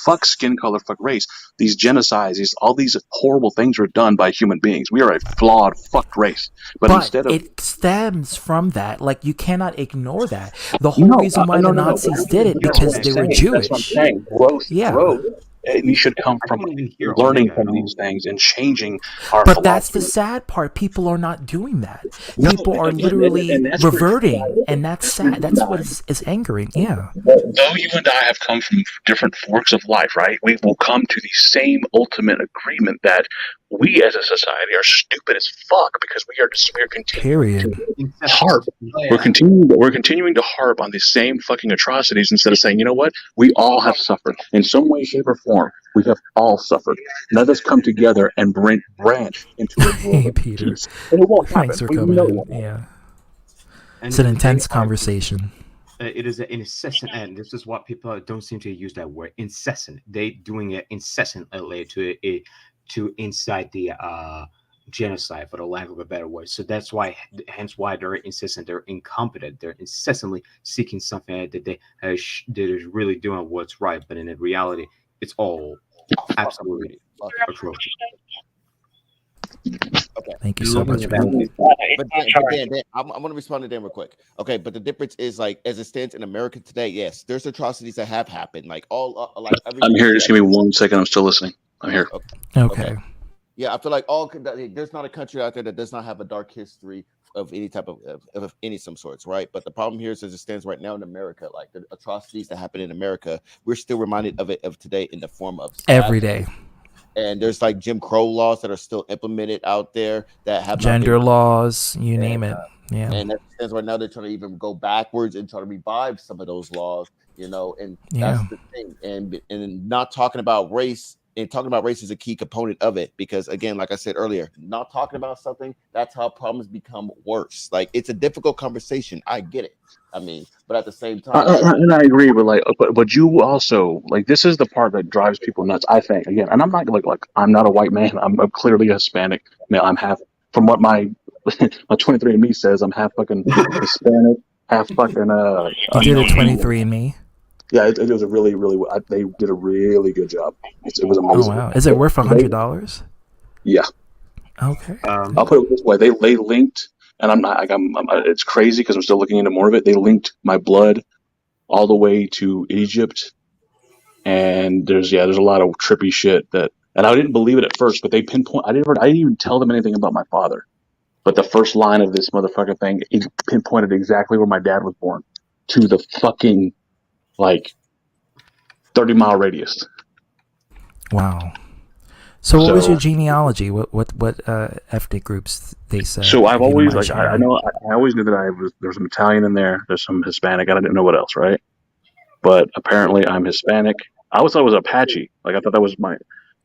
fuck skin color, fuck race, these genocides, all these horrible things were done by human beings. We are a flawed, fucked race. But instead of it stems from that. Like you cannot ignore that. The whole reason why the Nazis did it because they were Jewish. That's what I'm saying. Growth. We should come from learning from these things and changing our But that's the philosophy. sad part. People are not doing that. People are literally reverting, and that's sad. That's what is angering. Yeah. Though you and I have come from different forks of life, right? We will come to the same ultimate agreement that we as a society are stupid as fuck because we are continuing to harp. We're continuing to harp on the same fucking atrocities instead of saying, you know what? We all have suffered in some way, shape, or form. We have all suffered. Let us come together and branch into a world of peace. And it won't happen. Thanks for We coming know in. it. Yeah. And It's an they intense are- conversation. It is an incessant, and this is what people don't seem to use that word, incessant. They doing it incessantly to incite the genocide, for the lack of a better word. So that's why, hence why they're incessant. They're incompetent. They're incessantly seeking something that they that is really doing what's right, but in reality, it's all absolutely atrocious. Okay. Thank you so much, man. But Dan, I'm going to respond to Dan real quick. Okay, but the difference is as it stands in America today, yes, there's atrocities that have happened. I'm here. Just give me 1 second. I'm still listening. I'm here. Okay. Yeah, I feel like there's not a country out there that does not have a dark history of any type of any some sorts, right? But the problem here is, as it stands right now in America, like the atrocities that happen in America, we're still reminded of it today in the form of Every day. And there's like Jim Crow laws that are still implemented out there that have Gender laws, you name it. Yeah. And that's right now they're trying to even go backwards and try to revive some of those laws, and Yeah. that's the thing. And not talking about race. And talking about race is a key component of it because, again, like I said earlier, not talking about something, that's how problems become worse. Like, it's a difficult conversation. I get it. I mean, but at the same time, And I agree, but you also this is the part that drives people nuts. I think again, and I'm not I'm not a white man. I'm clearly a Hispanic male. I'm half from what my my 23andMe says I'm half fucking Hispanic, half fucking You did a unknown. 23andMe? Yeah, it was a really, they did a really good job. It was Oh amazing. wow! Is it worth $100? Yeah. Okay. I'll put it this way: they linked, and I'm not like it's crazy because I'm still looking into more of it. They linked my blood all the way to Egypt, and there's a lot of trippy shit and I didn't believe it at first, but they pinpoint. I didn't even tell them anything about my father, but the first line of this motherfucking thing, it pinpointed exactly where my dad was born, to the fucking 30-mile radius. Wow. So what was your genealogy? What ethnic groups they said? So I've always I sharing? know I always knew that there's some Italian in there, there's some Hispanic, I didn't know what else, right? But apparently I'm Hispanic. I always thought it was Apache. Like I thought that was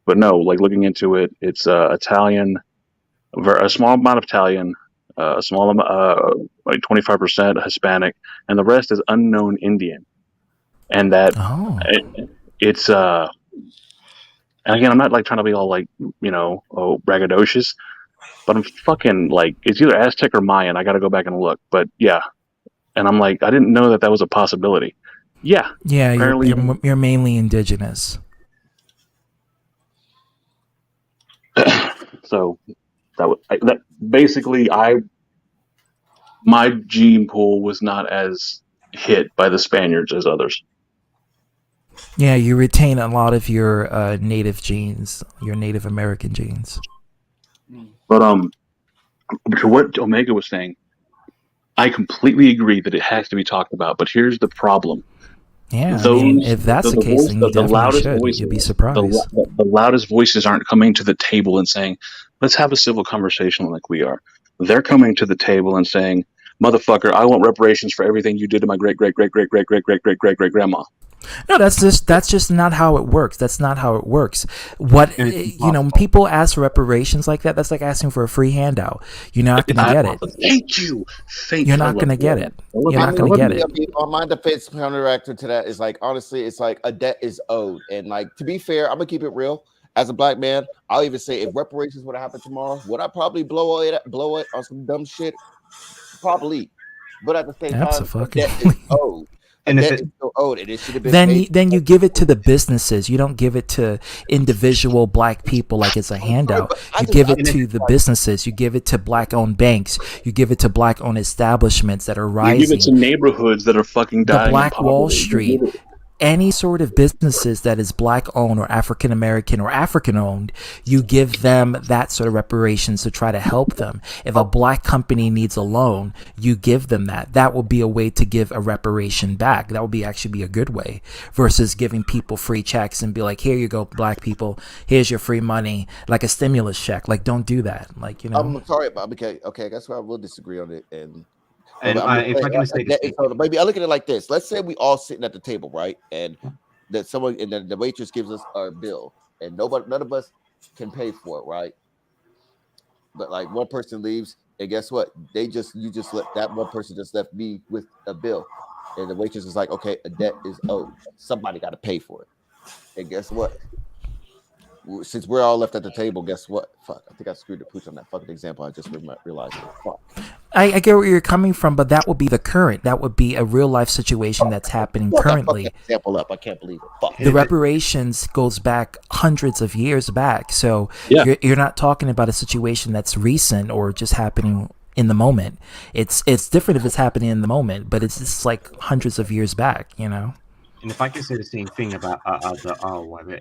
but no, like looking into it, it's Italian, a small amount of Italian, a small amount, like 25% Hispanic, and the rest is unknown Indian. And that it's and again, I'm not like trying to be all like braggadocious, but I'm fucking like it's either Aztec or Mayan. I got to go back and look, but yeah, and I'm like I didn't know that was a possibility. Yeah, yeah, apparently you're mainly indigenous. So that basically my gene pool was not as hit by the Spaniards as others. Yeah, you retain a lot of your native genes, your Native American genes. But to what Omega was saying, I completely agree that it has to be talked about. But here's the problem. Yeah, if that's the case, then you definitely should. You'd be surprised. The loudest voices aren't coming to the table and saying, let's have a civil conversation like we are. They're coming to the table and saying, motherfucker, I want reparations for everything you did to my great-great-great-great-great-great-great-great-great-grandma. No, that's just not how it works. That's not how it works. When people ask for reparations like that, that's like asking for a free handout. You're not gonna get it. Thank you. You're not gonna get it. You're not gonna get it. On my defense counteractor to that is like honestly, it's like a debt is owed, and like to be fair, I'm gonna keep it real. As a black man, I'll even say if reparations would have happened tomorrow, would I probably blow it on some dumb shit? Probably, but at the same time, debt is owed. And if it's still owed, it should have been then you give it to the businesses. You don't give it to individual black people like it's a handout. You give it to the businesses. You give it to black-owned banks. You give it to black-owned establishments that are rising. You give it to neighborhoods that are fucking dying. The Black Wall Street. Any sort of businesses that is black-owned or African-American or African-owned, you give them that sort of reparations to try to help them. If a black company needs a loan, you give them that. That will be a way to give a reparation back. That would actually be a good way versus giving people free checks and be like, here you go, black people, here's your free money, like a stimulus check. Like, don't do that. Like, I'm sorry, Bob. Okay, that's why I will disagree on it. If I can say this, maybe I look at it like this. Let's say we all sitting at the table, right? And that someone and the waitress gives us our bill, and none of us can pay for it, right? But like one person leaves, and guess what? You just let that one person just left me with a bill, and the waitress is like, okay, a debt is owed. Somebody got to pay for it. And guess what? Since we're all left at the table, guess what? Fuck, I think I screwed the pooch on that fucking example. I just realized it. Fuck. I get where you're coming from, but that would be that would be a real life situation that's happening currently. Example up. I can't believe it. Fuck. The reparations goes back hundreds of years back, so you're not talking about a situation that's recent or just happening in the moment. It's different if it's happening in the moment, but it's just like hundreds of years back, And if I can say the same thing about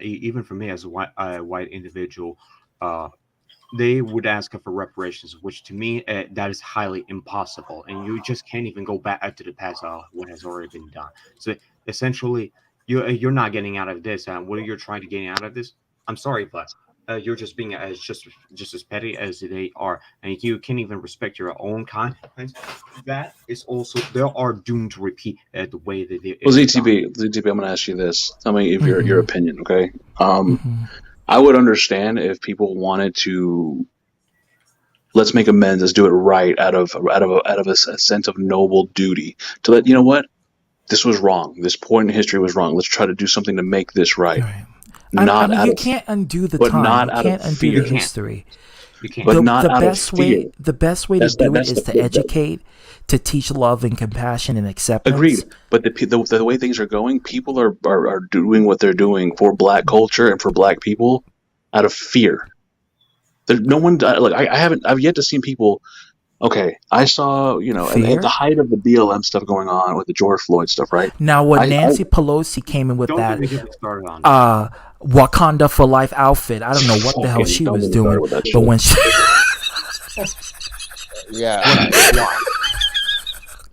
even for me as a white individual, they would ask for reparations, which to me that is highly impossible, and you just can't even go back to the past what has already been done. So essentially, you're not getting out of this. What you're trying to get out of this, I'm sorry, but you're just being just as petty as they are, and you can't even respect your own kind. That is also they are doomed to repeat the way that they. Well, ZTB, I'm going to ask you this. Tell me if your opinion, okay? I would understand if people wanted to. Let's make amends. Let's do it right out of a sense of noble duty to let you know what this was wrong. This point in history was wrong. Let's try to do something to make this right. You can't undo the time. You can't undo the history. You can't. But not out of fear. The best way to do it is to educate, to teach love and compassion and acceptance. Agreed. But the way things are going, people are doing what they're doing for Black culture and for Black people out of fear. There's no one like I've yet to see people. Okay, I saw at the height of the BLM stuff going on with the George Floyd stuff, right? Now, when Nancy Pelosi came in with Don't that even get me started on Wakanda for Life outfit, I don't know what the hell she was doing, but when she Yeah.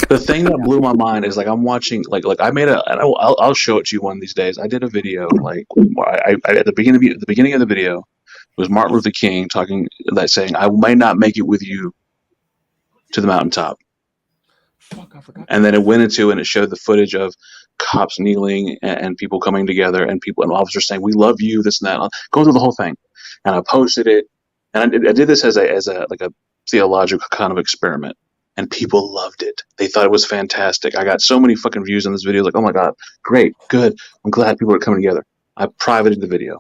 The thing that blew my mind is like I'm watching like I made and I'll show it to you one of these days. I did a video like I at the beginning of the video it was Martin Luther King saying I might not make it with you to the mountaintop. Fuck, I forgot. And then it went into and it showed the footage of cops kneeling and people coming together and officers saying we love you, this and that. Go through the whole thing, and I posted it, and I did this as a theological kind of experiment, and people loved it. They thought it was fantastic. I got so many fucking views on this video, like, oh my god, great, good. I'm glad people are coming together. I privated the video.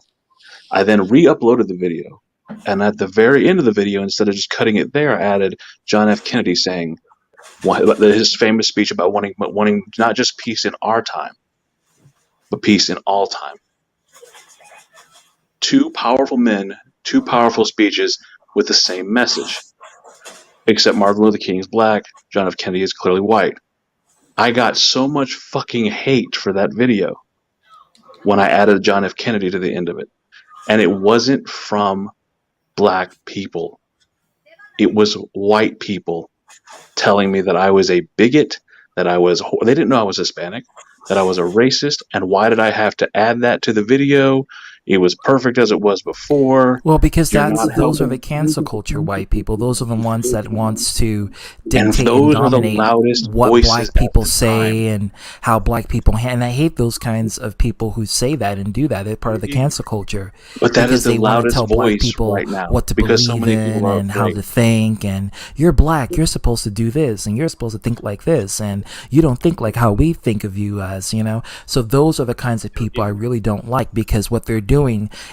I then re-uploaded the video, and at the very end of the video, instead of just cutting it there, I added John F. Kennedy saying his famous speech about wanting not just peace in our time, but peace in all time. Two powerful men, two powerful speeches with the same message. Except Martin Luther King is Black, John F. Kennedy is clearly white. I got so much fucking hate for that video when I added John F. Kennedy to the end of it. And it wasn't from Black people. It was white people telling me that I was a bigot, they didn't know I was Hispanic, that I was a racist, and why did I have to add that to the video? It was perfect as it was before. Well, because those are the cancel culture white people. Those are the ones that wants to dictate and dominate what Black people say and how Black people and I hate those kinds of people who say that and do that. They're part of the cancel culture. But that is the they want to loudest tell Black voice people right now what to because believe so many in people are and how afraid. to think. And you're Black, you're supposed to do this, and you're supposed to think like this, and you don't think like how we think of you as, So those are the kinds of people I really don't like, because what they're doing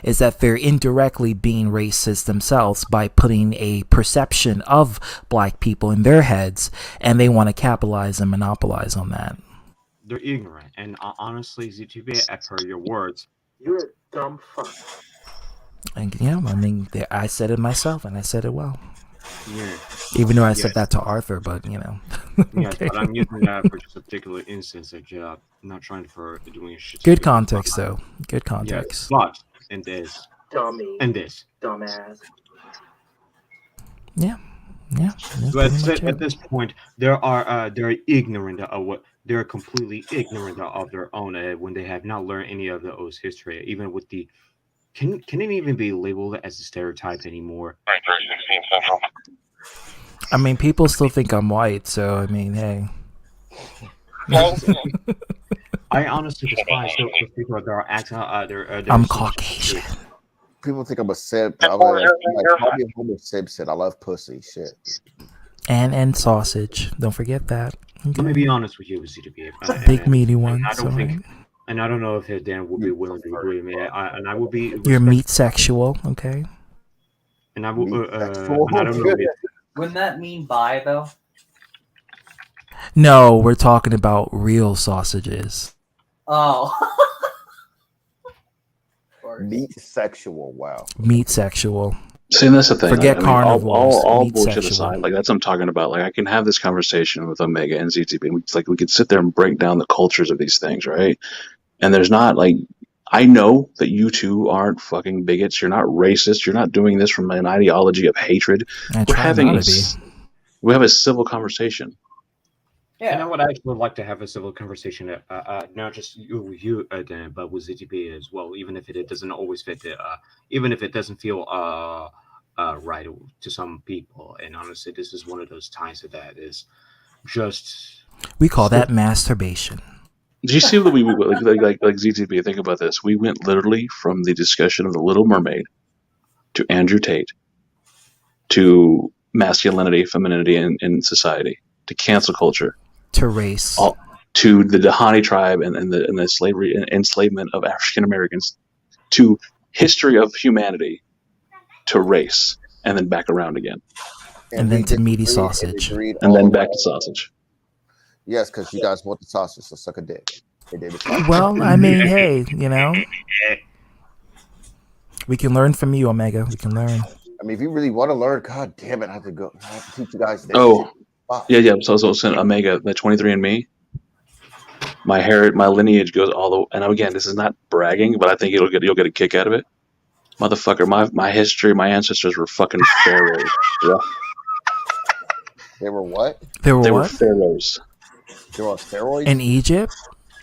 is that they're indirectly being racist themselves by putting a perception of Black people in their heads, and they want to capitalize and monopolize on that. They're ignorant, and honestly, ZTB, as per your words, you're a dumb fuck. And I said it myself, and I said it well. Yeah. Even though I said that to Arthur, but Yes, okay. but I'm using that for just a particular instance. I'm not trying for doing shit. Good context, though. Good context. Yes, but in this, Dummy. and this, Dumbass. Yeah. So at this point, they're ignorant of what they're completely ignorant of their own when they have not learned any of those history, even with the can it even be labeled as a stereotype anymore? I mean, people still think I'm white, so I mean, hey. I honestly despise those people that are acting. I'm Caucasian. People think I'm a simp. I'm like Homer Simpson. I love pussy. Shit. And sausage. Don't forget that. Okay. Let me be honest with you, ZTB. Big meaty one. I don't think, and I don't know if Dan would be willing to agree with me. And I would be. You're meat sexual, okay? And I will. And I don't know. Wouldn't that mean bi though? No, we're talking about real sausages. Oh. Meat sexual. Wow. Meat sexual. See, that's the thing. Forget carnivores. All meat bullshit sexual. aside, like that's what I'm talking about. Like I can have this conversation with Omega and ZTB, and we could sit there and break down the cultures of these things, right? And there's not like I know that you two aren't fucking bigots. You're not racist. You're not doing this from an ideology of hatred. We have a civil conversation. Yeah. And I would actually like to have a civil conversation, not just you, Dan, but with ZTB as well. Even if it doesn't always fit, even if it doesn't feel right to some people. And honestly, this is one of those times that is just. We call that masturbation. Do you see that we like ZTB? Think about this. We went literally from the discussion of the Little Mermaid to Andrew Tate to masculinity, femininity in society to cancel culture. To race, to the Dahani tribe and the slavery and enslavement of African Americans, to history of humanity, to race. and then back around again, and then to meaty sausage, and then back to sausage. Yes, because you guys want the sausage, so suck a dick. Well, I mean, hey, we can learn from you, Omega. We can learn. I mean, if you really want to learn, god damn it, I have to teach you guys this. Oh, shit. Wow. yeah. So Omega, the 23andMe. My lineage goes all the. And again, this is not bragging, but I think you'll get a kick out of it, motherfucker. My history, my ancestors were fucking pharaohs. Yeah. They were what? They were pharaohs. They were on steroids in Egypt.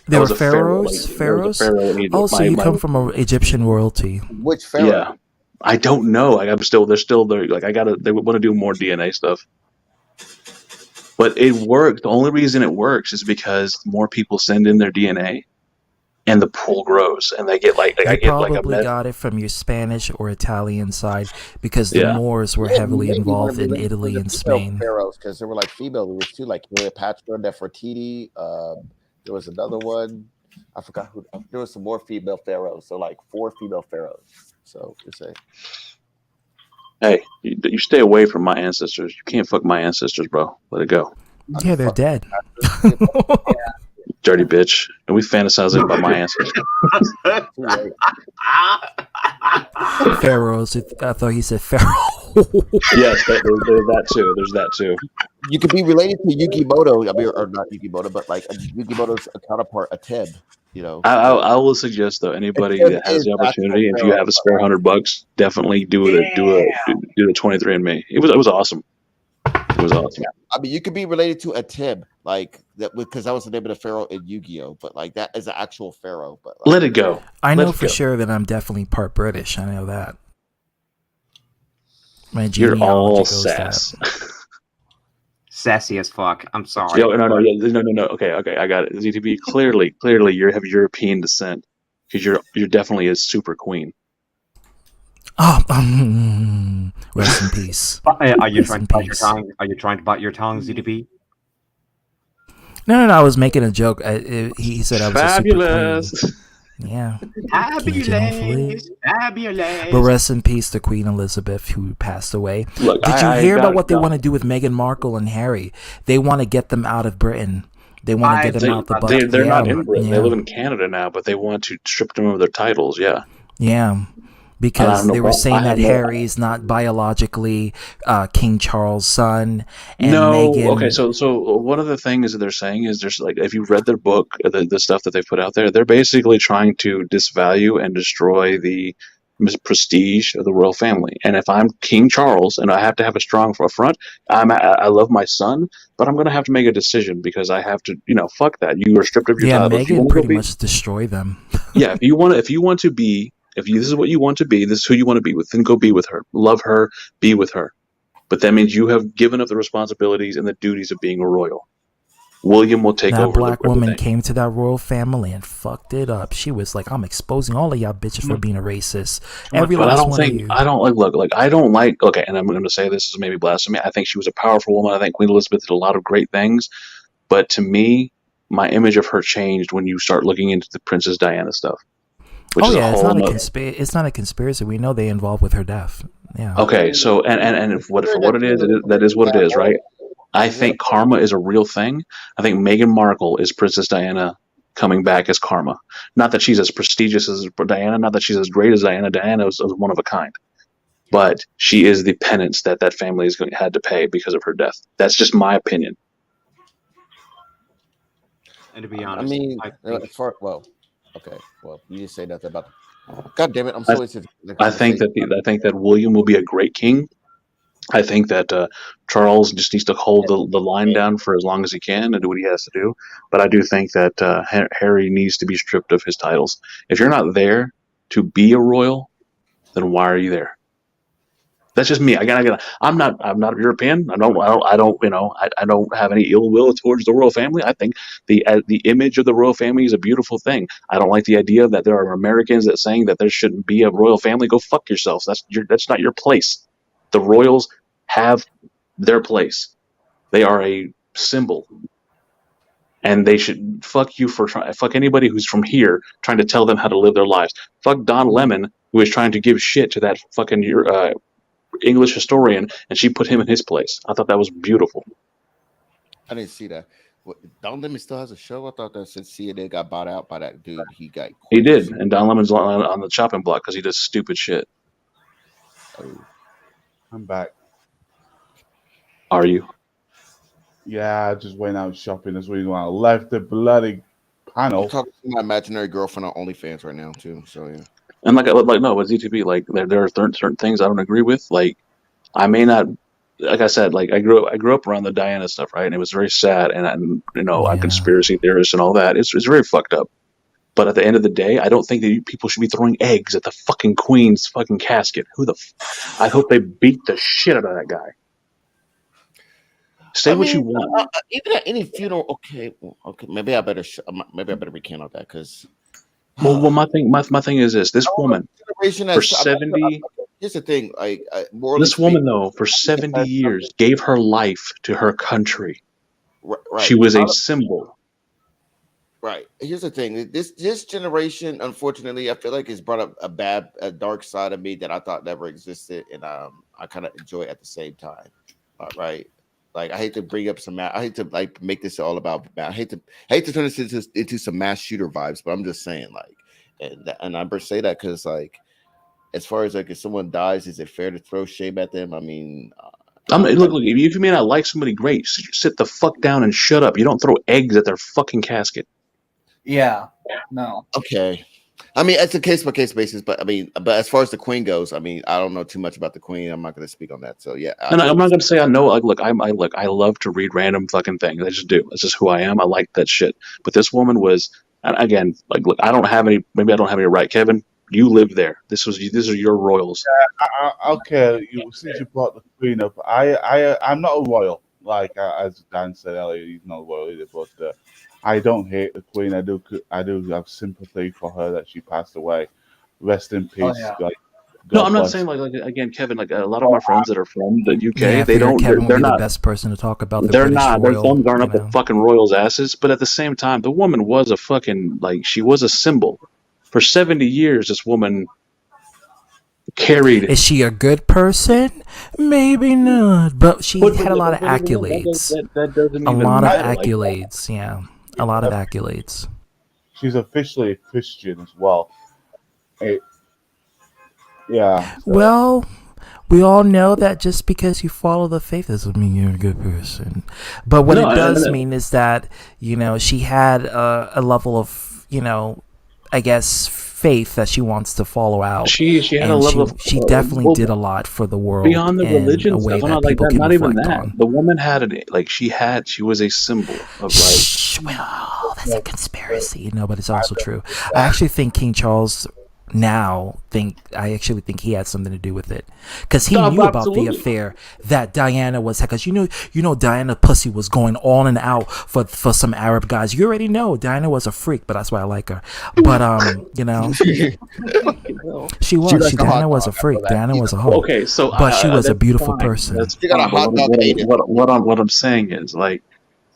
They were pharaohs. Pharaohs. Oh, so you come from an Egyptian royalty. Which pharaoh? Yeah, I don't know. Like they're still there. Like they want to do more DNA stuff. But it worked. The only reason it works is because more people send in their DNA, and the pool grows, and they get probably got it from your Spanish or Italian side because the Moors were heavily involved in Italy and Spain. Pharaohs, because there were like female rulers too, like Cleopatra, Nefertiti. There was another one. I forgot who. There was some more female pharaohs. So like 4 female pharaohs. So you say. Hey, you stay away from my ancestors. You can't fuck my ancestors, bro. Let it go. Yeah, they're dead. Dirty bitch. And we fantasizing about my ancestors. Pharaohs. I thought he said pharaoh. Yes, there's that too. There's that too. You could be related to Yukimoto. I mean, or not Yukimoto, but like Yukimoto's counterpart, Ateb. You know. I will suggest though, anybody that has the opportunity, if you have a spare $100, definitely do the 23andMe. It was awesome. It was awesome. I mean, you could be related to Ateb, like that, because that was the name of the pharaoh in Yu-Gi-Oh. But like that is an actual pharaoh. But let it go. I know for sure that I'm definitely part British. I know that. My You're all sass. Sassy as fuck. I'm sorry. No. Okay, I got it. ZTB, clearly, you have European descent because you're definitely a super queen. Oh, rest in peace. Are you trying to bite your tongue? Are you trying to bite your tongue, ZTB? No. I was making a joke. He said I was fabulous. A super queen. Yeah. Fabulous. But rest in peace to Queen Elizabeth, who passed away. Look, Did you hear about what they want to do with Meghan Markle and Harry? They want to get them out of Britain. They want to get them out the bucket. They're not in Britain. They live in Canada now, but they want to strip them of their titles. Yeah. Yeah. Because they were saying that Harry's not biologically King Charles' son. And Meghan... Okay, so one of the things that they're saying is there's like, if you've read their book, the stuff that they've put out there, they're basically trying to disvalue and destroy the prestige of the royal family. And if I'm King Charles and I have to have a strong front, I love my son, but I'm going to have to make a decision because I have to, fuck that. You are stripped of your title. Meghan pretty much destroy them. Yeah, if you want to be. If this is what you want to be, this is who you want to be with, then go be with her. Love her, be with her. But that means you have given up the responsibilities and the duties of being a royal. William will take over. That black woman came to that royal family and fucked it up. She was like, I'm exposing all of y'all bitches for being a racist. Every last one of you. I don't like, okay, and I'm going to say this is maybe blasphemy. I think she was a powerful woman. I think Queen Elizabeth did a lot of great things. But to me, my image of her changed when you start looking into the Princess Diana stuff. It's not a conspiracy. We know they involved with her death. Yeah. Okay, so and for what it is, that is what it is, right? I think karma is a real thing. I think Meghan Markle is Princess Diana coming back as karma. Not that she's as prestigious as Diana, not that she's as great as Diana. Diana was one of a kind, but she is the penance that family had to pay because of her death. That's just my opinion. And to be honest, okay, well, you didn't say nothing about. God damn it! I'm so interested. I think that William will be a great king. I think that Charles just needs to hold the line down for as long as he can and do what he has to do. But I do think that Harry needs to be stripped of his titles. If you're not there to be a royal, then why are you there? That's just me. I'm not European. I don't have any ill will towards the royal family. I think the image of the royal family is a beautiful thing. I don't like the idea that there are Americans that saying that there shouldn't be a royal family. Go fuck yourselves. That's not your place. The royals have their place. They are a symbol, and they should fuck you fuck anybody who's from here trying to tell them how to live their lives. Fuck Don Lemon, who is trying to give shit to that fucking English historian, and she put him in his place. I thought that was beautiful. I didn't see that. Don Lemon still has a show. I thought that since CNN got bought out by that dude, he got. He did, and Don Lemon's on the chopping block because he does stupid shit. Oh. I'm back. Are you? Yeah, I just went out shopping this week when I left the bloody panel. I'm talking to my imaginary girlfriend on OnlyFans right now too. So yeah. And like no, with ZTB, like there are certain things I don't agree with. Like I may not, like I said, like I grew up around the Diana stuff, right? And it was very sad, and I'm conspiracy theorists and all that. It's very fucked up. But at the end of the day, I don't think that people should be throwing eggs at the fucking Queen's fucking casket. I hope they beat the shit out of that guy. Say what you want. Even at any funeral, okay. Maybe I better recant on that because. Well, my thing is this woman for 70. Here's the thing, like this woman though for 70 years gave her life to her country. Right. She was a symbol. Right. Here's the thing. This generation, unfortunately, I feel like it's brought up a dark side of me that I thought never existed, and I kind of enjoy it at the same time. Right. Like I hate to bring up I hate to like make this all about. I hate to turn this into some mass shooter vibes, but I'm just saying like, and I say that because like, as far as like if someone dies, is it fair to throw shame at them? I mean. Look, if you may not like somebody, great. Sit the fuck down and shut up. You don't throw eggs at their fucking casket. Yeah. No. Okay. I mean, it's a case by case basis, but as far as the Queen goes, I mean, I don't know too much about the Queen. I'm not going to speak on that. So yeah. And I'm not going to say I know. Like, I love to read random fucking things. I just do. It's just who I am. I like that shit. But this woman was, and again, like, look, I don't have any. Maybe I don't have any right, Kevin. You live there. These are your royals. Yeah, okay. Since you brought the Queen up, I'm not a royal. Like as Dan said earlier, he's not a royal either. But I don't hate the Queen. I do have sympathy for her that she passed away. Rest in peace. Oh, yeah. Like, no, I'm not saying like again, Kevin. Like a lot of my friends that are from the UK, Yeah, I they figured don't. Kevin would They're be not the best person to talk about the They're British not. Their royal. thumbs aren't up you the know. fucking royals' asses. But at the same time, the woman was a fucking she was a symbol. For 70 years, this woman carried. Is she a good person? Maybe not, but she had a lot of accolades. That doesn't A even lot of matter. Like, accolades, yeah. A lot of accolades. She's officially a Christian as well. Yeah. So. Well, we all know that just because you follow the faith doesn't mean you're a good person. But what it does mean is that, she had a level of, I guess, faith that she wants to follow out. She had a level of. She definitely did a lot for the world. Beyond the religion in a way stuff, that like people that. can Not even reflect that. on. The woman had she was a symbol of like. Well, that's a conspiracy. No, but it's also true. I actually think King Charles I actually think he had something to do with it, because he knew about the affair that Diana was, because Diana pussy was going on and out for some Arab guys. You already know Diana was a freak, but that's why I like her. But she was. Diana was a freak. Diana was a hoe. Okay, so but she was a beautiful fine. person. That's fine. What I'm saying is like.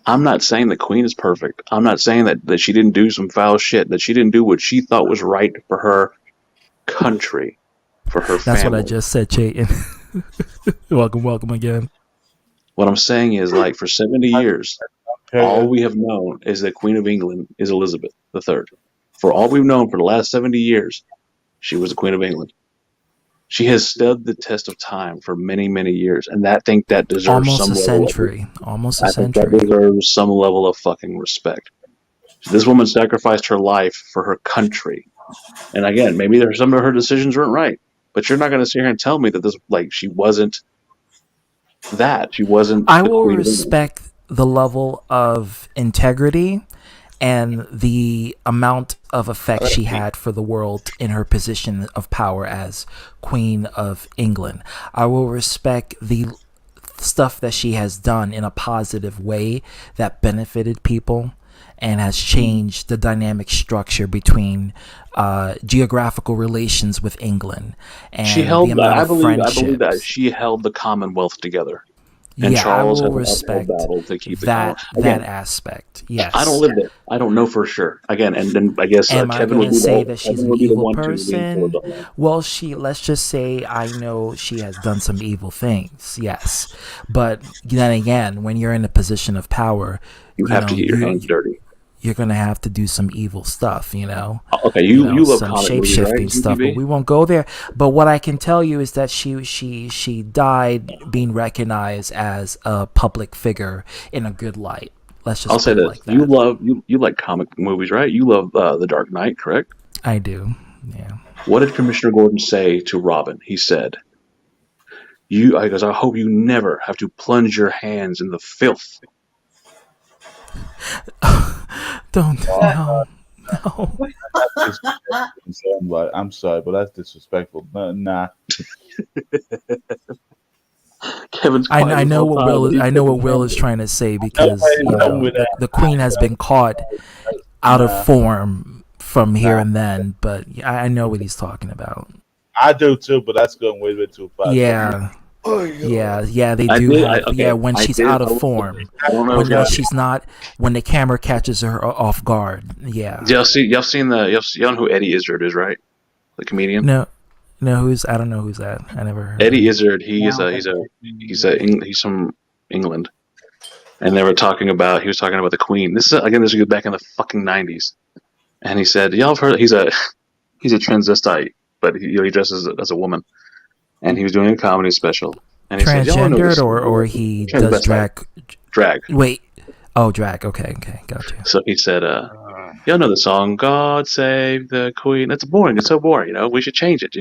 I'm not saying the Queen is perfect. I'm not saying that she didn't do some foul shit, that she didn't do what she thought was right for her country, for her family. That's what I just said, Chayton. Welcome again. What I'm saying is, like, for 70 years, all we have known is that Queen of England is Elizabeth III. For all we've known for the last 70 years, she was the Queen of England. She has stood the test of time for many, many years, and I think that deserves almost a century. I think that deserves some level of fucking respect. This woman sacrificed her life for her country, and again, maybe there's some of her decisions weren't right, but you're not going to sit here and tell me that she wasn't that. She wasn't. I will respect the level of integrity and the amount of effect she had for the world in her position of power as Queen of England. I will respect the stuff that she has done in a positive way that benefited people and has changed the dynamic structure between geographical relations with England. And She held. the amount I of believe that friendships. she held the Commonwealth together. And Yeah, I Charles will has an uphill respect battle to keep it that going. that Again, aspect. I don't Yes. live there. I don't know for sure. Again, and then I guess Am I Kevin would gonna be say the that she's Kevin an would be the evil one to lean towards person? all that. Well, let's just say I know she has done some evil things. Yes, but then again, when you're in a position of power, You have to get your hands dirty. you're gonna have to do some evil stuff, you know. Okay, you love Some comic shape movies, right? shifting stuff, but GTV? we won't go there. But what I can tell you is that she died being recognized as a public figure in a good light. Let's just I'll say put it this: like that. you love you like comic movies, right? You love The Dark Knight, correct? I do. Yeah. What did Commissioner Gordon say to Robin? He said, I goes, I hope you never have to plunge your hands in the filth. Don't. Well, No. No. I'm sorry, but that's disrespectful. Nah. Kevin's I know what Will is trying to say because the queen has been caught out of form from here and then, but I know what he's talking about. I do too, but that's going way too far. Yeah. Yeah, they do have. When she's out of form, when she's not, when the camera catches her off guard. Yeah. Y'all seen y'all know who Eddie Izzard is, right? The comedian. No, I don't know who's that. I never heard. Eddie Izzard. He's from England, and he was talking about the Queen. This is back in the fucking 90s, and he said, y'all have heard he's a transvestite, but he dresses as a woman. And he was doing a comedy special. And he said, y'all know this, or he does drag. Drag. Wait. Oh, drag. Okay, gotcha. So he said, y'all know the song, God Save the Queen. It's boring. It's so boring, we should change it,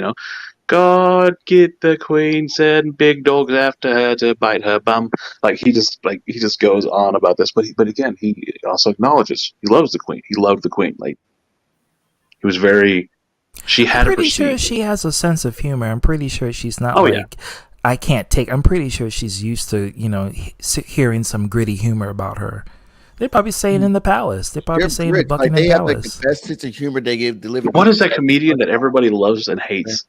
God get the Queen, said big dogs after her to bite her bum. He just goes on about this. But again, he also acknowledges he loves the Queen. He loved the Queen. He was very... She had I'm pretty sure she has a sense of humor. I'm pretty sure she's not I'm pretty sure she's used to, hearing some gritty humor about her. They probably say it in the palace. They probably say it in the Buckingham Palace. The best sense of humor they give delivered. What is that comedian that everybody loves and hates?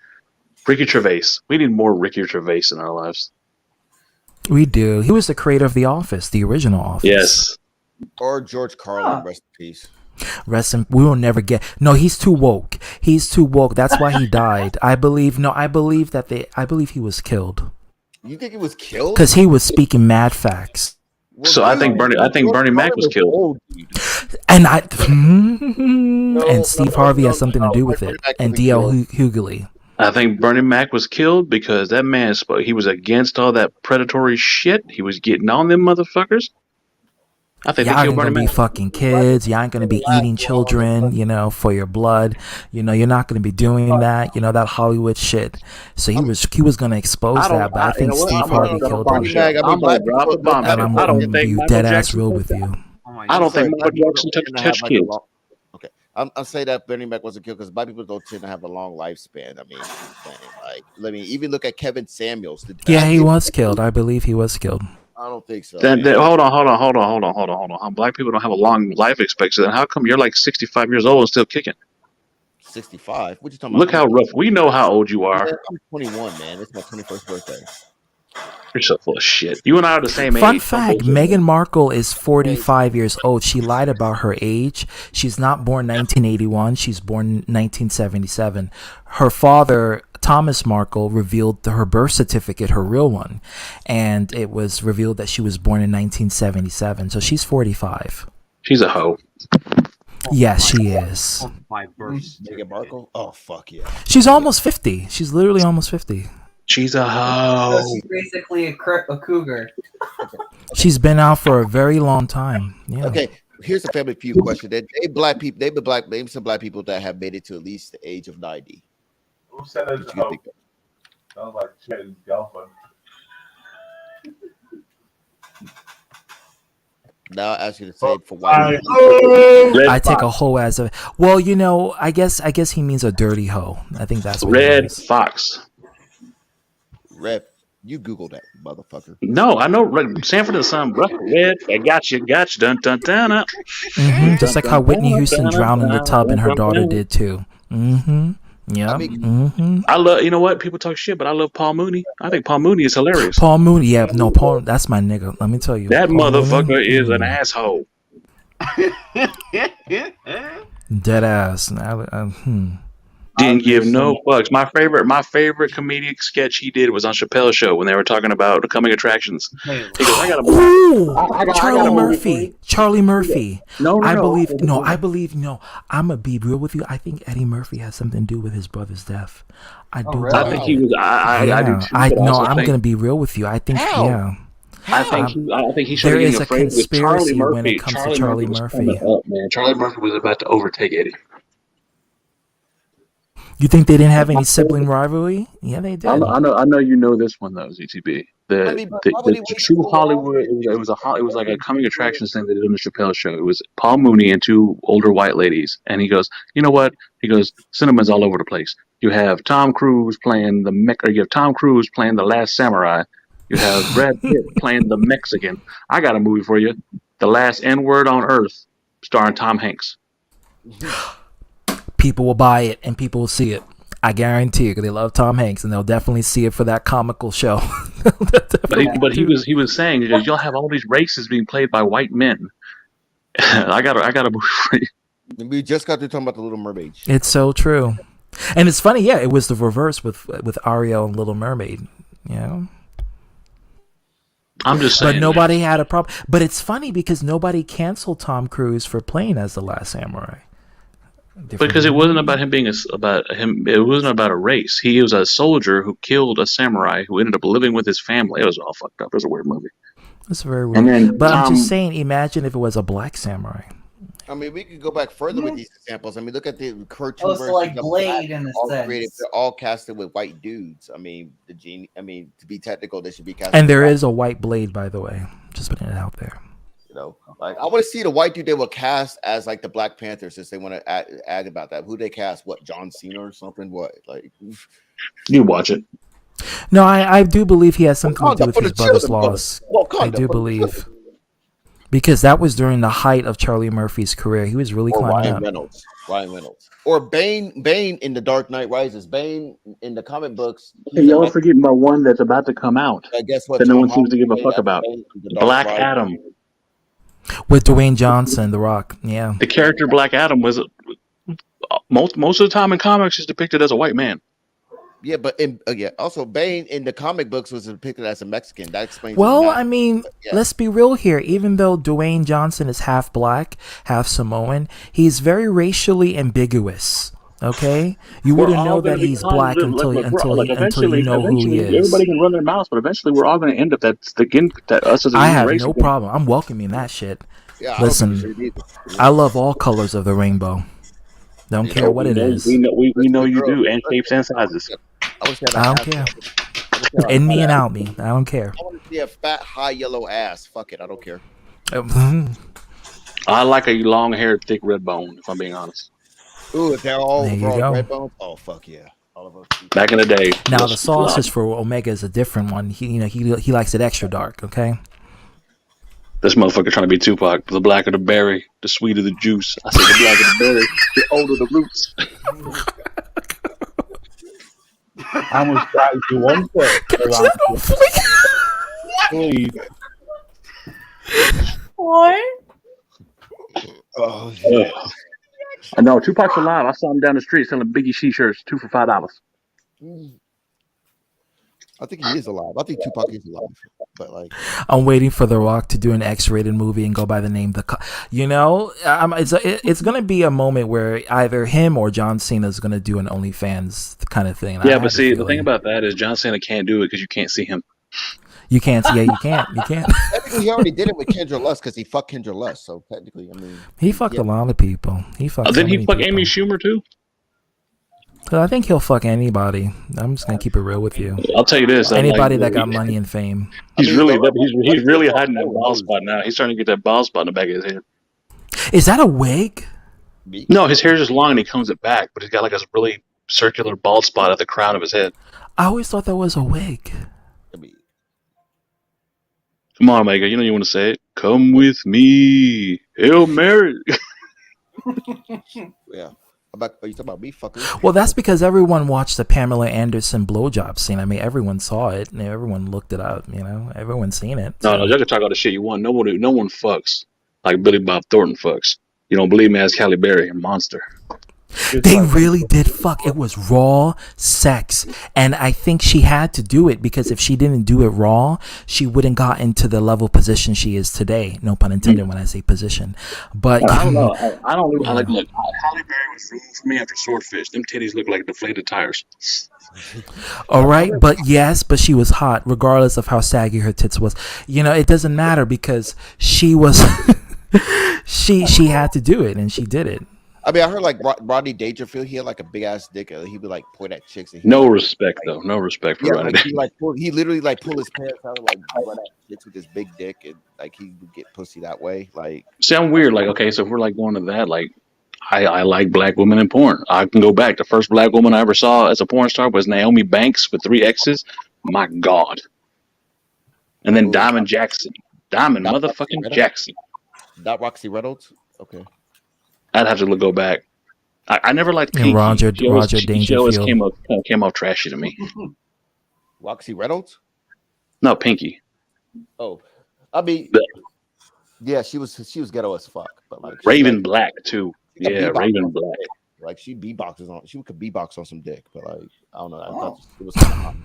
Ricky Gervais. We need more Ricky Gervais in our lives. We do. He was the creator of The Office, the original Office. Yes. Or George Carlin, rest in peace. We will never get. No, he's too woke. He's too woke. That's why he died. I believe he was killed. You think he was killed? Because he was speaking mad facts. So I think Bernie Mac was killed. And and Steve Harvey has something to do with it. And D.L. Hughley. I think Bernie Mac was killed because that man he was against all that predatory shit. He was getting on them motherfuckers. I think y'all ain't gonna be fucking kids. Y'all ain't gonna be eating children, for your blood. You're not gonna be doing that. That Hollywood shit. So he was gonna expose that, but I think Steve Harvey killed him. And I'm be dead ass real with you. I don't think Michael Jackson touched kids. Okay, I'm saying that Bernie Mac wasn't killed because black people don't tend to have a long lifespan. Let me even look at Kevin Samuels. Yeah, he was killed. I believe he was killed. I don't think so. Hold on. Black people don't have a long life expectancy. Then how come you're 65 years old and still kicking? 65? What you talking about? Look how rough. We know how old you are. I'm 21, man. It's my 21st birthday. You're so full of shit. You and I are the same age. Fun fact, Meghan Markle is 45 years old. She lied about her age. She's not born 1981. She's born 1977. Her father, Thomas Markle, revealed her birth certificate, her real one, and it was revealed that she was born in 1977. So she's 45. She's a hoe. Yes, she is. Meghan Markle? Oh, fuck yeah. She's almost 50. She's literally almost 50. She's a hoe. So she's basically a cougar. She's been out for a very long time. Yeah. Okay, here's a Family Feud question. Name some black people that have made it to at least the age of 90. Who said it's a hoe? Sounds like Chet's girlfriend. Now I ask you to say it for white. I take a hoe as a. Well, I guess he means a dirty hoe. I think that's what Red Fox. Red, you Google that, motherfucker. No, I know Sanford and Son, bro. Red, I got you, dun dun dun. Just like how Whitney Houston drowned in the tub and her daughter did too. Yeah. I love. You know what? People talk shit, but I love Paul Mooney. I think Paul Mooney is hilarious. Paul Mooney. Yeah. No, Paul. That's my nigga. Let me tell you. That Paul motherfucker Mooney, is an asshole. dead ass. Didn't give no fucks. My favorite comedic sketch he did was on Chappelle's show when they were talking about coming attractions. He goes, "I got a Ooh, I got Charlie a movie for Murphy. you." Charlie Murphy. No. I believe. No. I'm gonna be real with you. I think Eddie Murphy has something to do with his brother's death. I do. I think he was. I do too. I but no. also I'm think, gonna be real with you. I think. Yeah. I think he started There getting is a afraid with Charlie conspiracy Murphy. when it comes to Charlie was Murphy. coming up, man. Charlie Murphy was about to overtake Eddie. You think they didn't have any sibling rivalry? Yeah, they did. I know you know this one though, ZTB. The true Hollywood. It was like a coming attractions thing they did on the Chappelle show. It was Paul Mooney and two older white ladies, and he goes, "You know what?" He goes, "Cinema's all over the place. You have Tom Cruise playing you have Tom Cruise playing the Last Samurai. You have Brad Pitt playing the Mexican. I got a movie for you, The Last N-Word on Earth, starring Tom Hanks." People will buy it and people will see it. I guarantee you, because they love Tom Hanks, and they'll definitely see it for that comical show. But he was saying, because you'll have all these races being played by white men. I got a movie for you. We just got to talking about the Little Mermaid. It's so true, and it's funny. Yeah, it was the reverse with Ariel and Little Mermaid. You know. I'm just saying. But nobody had a problem. But it's funny because nobody canceled Tom Cruise for playing as the Last Samurai. Because it wasn't about him being about him. It wasn't about a race. He was a soldier who killed a samurai who ended up living with his family. It was all fucked up. It was a weird movie. That's very weird. But I'm just saying, imagine if it was a black samurai. I mean, we could go back further with these examples. I mean, look at the cartoon Oh, so like Blade in a sense. They're all casted with white dudes. I mean, to be technical, they should be casted. And there is a white Blade, by the way. Just putting it out there. You know, like I want to see the white dude they will cast as like the Black Panther, since they want to add about that. Who they cast? What, John Cena or something? What, like? You watch it. No, I do believe he has something to do with his brother's loss. I do believe. Because that was during the height of Charlie Murphy's career. He was really climbing up. Ryan Reynolds. Or Bane in The Dark Knight Rises. Bane in the comic books. Y'all are forgetting about one that's about to come out. Guess what? That no one seems to give a fuck about. Black Adam. With Dwayne Johnson, The Rock. Yeah. The character Black Adam was most of the time in comics is depicted as a white man. Yeah, but also Bane in the comic books was depicted as a Mexican. That explains. Well, I mean, let's be real here. Even though Dwayne Johnson is half black, half Samoan, he's very racially ambiguous. Okay, you wouldn't know that he's black until you know who he is. Everybody can run their mouths, but eventually we're all going to end up that us as a I have race no again. problem. I'm welcoming that shit. Yeah, listen, I love all colors of the rainbow. Don't care what it is. We know you do, and shapes and sizes. I don't care. In me and out me. I don't care. I want to see a fat, high yellow ass. Fuck it, I don't care. I like a long-haired, thick red bone. If I'm being honest. Ooh, if they're all There you go. red bones, oh fuck yeah! All of us. Back in the day. Now the sausage for Omega is a different one. He likes it extra dark. Okay. This motherfucker trying to be Tupac. The blacker the berry, the sweeter the juice. I said the blacker the berry, the older the roots. How much guys do one foot? Please. What? Oh, yeah. I know Tupac's alive. I saw him down the street selling Biggie T-shirts, 2 for $5. I think he is alive. I think Tupac is alive, but like I'm waiting for The Rock to do an X-rated movie and go by the name it's gonna be a moment where either him or John Cena is gonna do an OnlyFans kind of thing. Yeah, but see, the thing about that is John Cena can't do it because you can't see him. You can't see. Yeah, you can't. You can't. Technically, he already did it with Kendra Lust because he fucked Kendra Lust. So technically, I mean, he fucked a lot of people. He fucked. Didn't he fuck people. Amy Schumer too? I think he'll fuck anybody. I'm just gonna keep it real with you. I'll tell you this: anybody that got money and fame. He's really hiding that bald spot now. He's starting to get that bald spot in the back of his head. Is that a wig? No, his hair's just long and he combs it back, but he's got like a really circular bald spot at the crown of his head. I always thought that was a wig. Come on, Omega. You know you want to say it. Come with me, Hail Mary. Yeah. Are you talking about me, fucker? Well, that's because everyone watched the Pamela Anderson blowjob scene. I mean, everyone saw it and everyone looked it up. Everyone's seen it. No, So. y'all can talk all the shit you want. No one fucks like Billy Bob Thornton fucks. You don't believe me? Ask Halle Berry and Monster. They really did fuck. It was raw sex. And I think she had to do it because if she didn't do it raw, she wouldn't got into the level of position she is today. No pun intended when I say position. But I don't know. I don't really, like, look, Halle Berry was ruined for me after Swordfish. Them titties look like deflated tires. All right, but she was hot regardless of how saggy her tits was. It doesn't matter because she was she had to do it and she did it. I mean, I heard like Rodney Dangerfield. He had like a big ass dick. He would like point at chicks. And No respect though. No respect for Rodney. He literally like pull his pants out and like run at chicks with his big dick, and like he would get pussy that way. Like, see, I'm weird. Like, okay, so if we're like going to that, like, I like black women in porn. I can go back. The first black woman I ever saw as a porn star was Naomi Banks with 3 X's. My God. And then Diamond Jackson. Diamond motherfucking Jackson. Not Roxy Reynolds. Okay. I'd have to go back. I never liked Pinky. Roger Dangerfield. She always came off trashy to me. Roxy Reynolds? No, Pinky. Oh, I mean, yeah, she was ghetto as fuck. But like Raven Black too. Yeah, Raven Black. Like she could beatbox on some dick, but like I don't know. I thought it was kind of hot.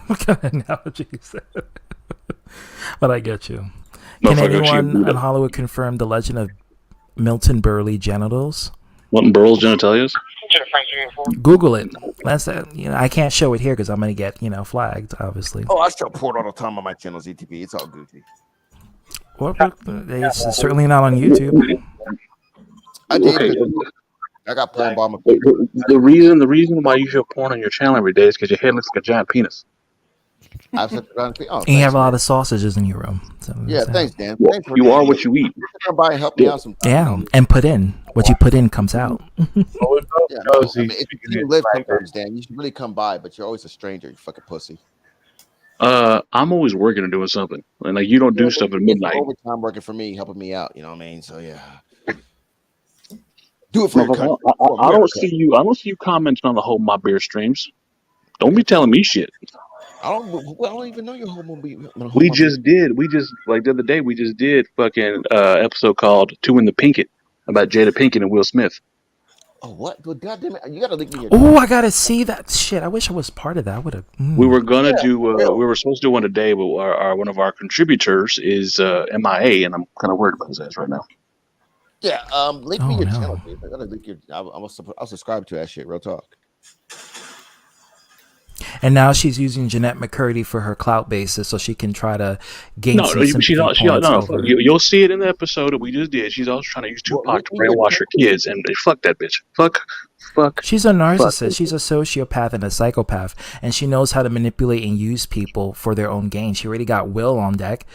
What kind of analogy is that? But I get you. Can anyone in Hollywood confirm the legend of Milton Berle genitals? Milton Berle's genitalia? Google it. That's I can't show it here because I'm gonna get flagged, obviously. Oh, I show porn all the time on my channel, ZTV. It's all Gucci. Well, it's certainly not on YouTube. I did. I got porn bomb. The reason why you show porn on your channel every day is because your head looks like a giant penis. Oh, And you have a lot of sausages in your room. So yeah, thanks, Dan. Well, you are what you eat. Come by and help me out sometime. Yeah, and put in what you put in comes out. Yeah, if you live sometimes, Dan, you should really come by. But you're always a stranger. You fucking pussy. I'm always working and doing something, and like you don't do stuff at midnight. Overtime working for me, helping me out. You know what I mean? So yeah. Do it for your country. I don't see you commenting on the whole My Beer streams. Don't be telling me shit. I don't even know your whole movie. We just like the other day we just did fucking episode called Two in the Pinkett about Jada Pinkett and Will Smith. Oh what? Well, God damn it! You gotta link me your. Oh, I gotta see that shit. I wish I was part of that. Would have. We were gonna do. We were supposed to do one today, but one of our contributors is MIA, and I'm kind of worried about his ass right now. Yeah. Link me your channel, please. I gotta link your. I'll subscribe to that shit. Real talk. And now she's using Jeanette McCurdy for her clout basis, so she can try to gain some sympathy points over. You'll see it in the episode that we just did. She's also trying to use Tupac to brainwash her kids, and fuck that bitch. Fuck. She's a narcissist. She's a sociopath and a psychopath, and she knows how to manipulate and use people for their own gain. She already got Will on deck.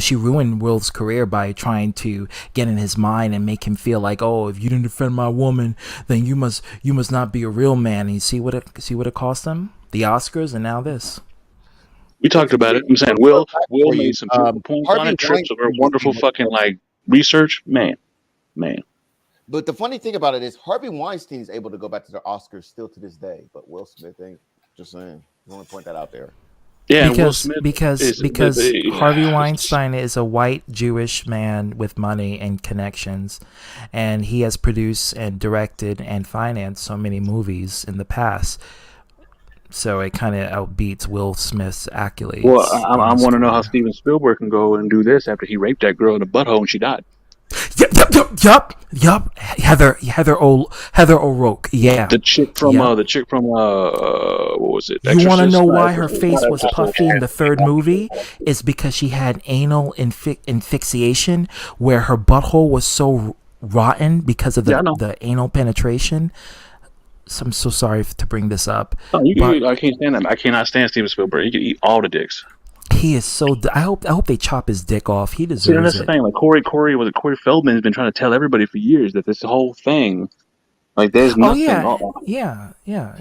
She ruined Will's career by trying to get in his mind and make him feel like, oh, if you didn't defend my woman, then you must not be a real man. And you see what it cost him? The Oscars, and now this. We talked about it. I'm saying Will made some points on it, trips over wonderful fucking like research, man. But the funny thing about it is Harvey Weinstein is able to go back to the Oscars still to this day, but Will Smith ain't. Just saying, I want to point that out there. Yeah, because Harvey Weinstein is a white Jewish man with money and connections, and he has produced and directed and financed so many movies in the past. So it kind of outbeats Will Smith's accolades. Well, I want to know how Steven Spielberg can go and do this after he raped that girl in the butthole and she died. Yup. Heather O'Rourke. Yeah. The chick from what was it? You want to know why her face was puffy in the third movie? It's because she had anal asphyxiation, where her butthole was so rotten because of the anal penetration. So I'm so sorry to bring this up. I can't stand that. I cannot stand Steven Spielberg. He can eat all the dicks. He is so. I hope they chop his dick off. He deserves it. That's the thing. Like Corey Feldman has been trying to tell everybody for years that this whole thing, like there's nothing. Yeah.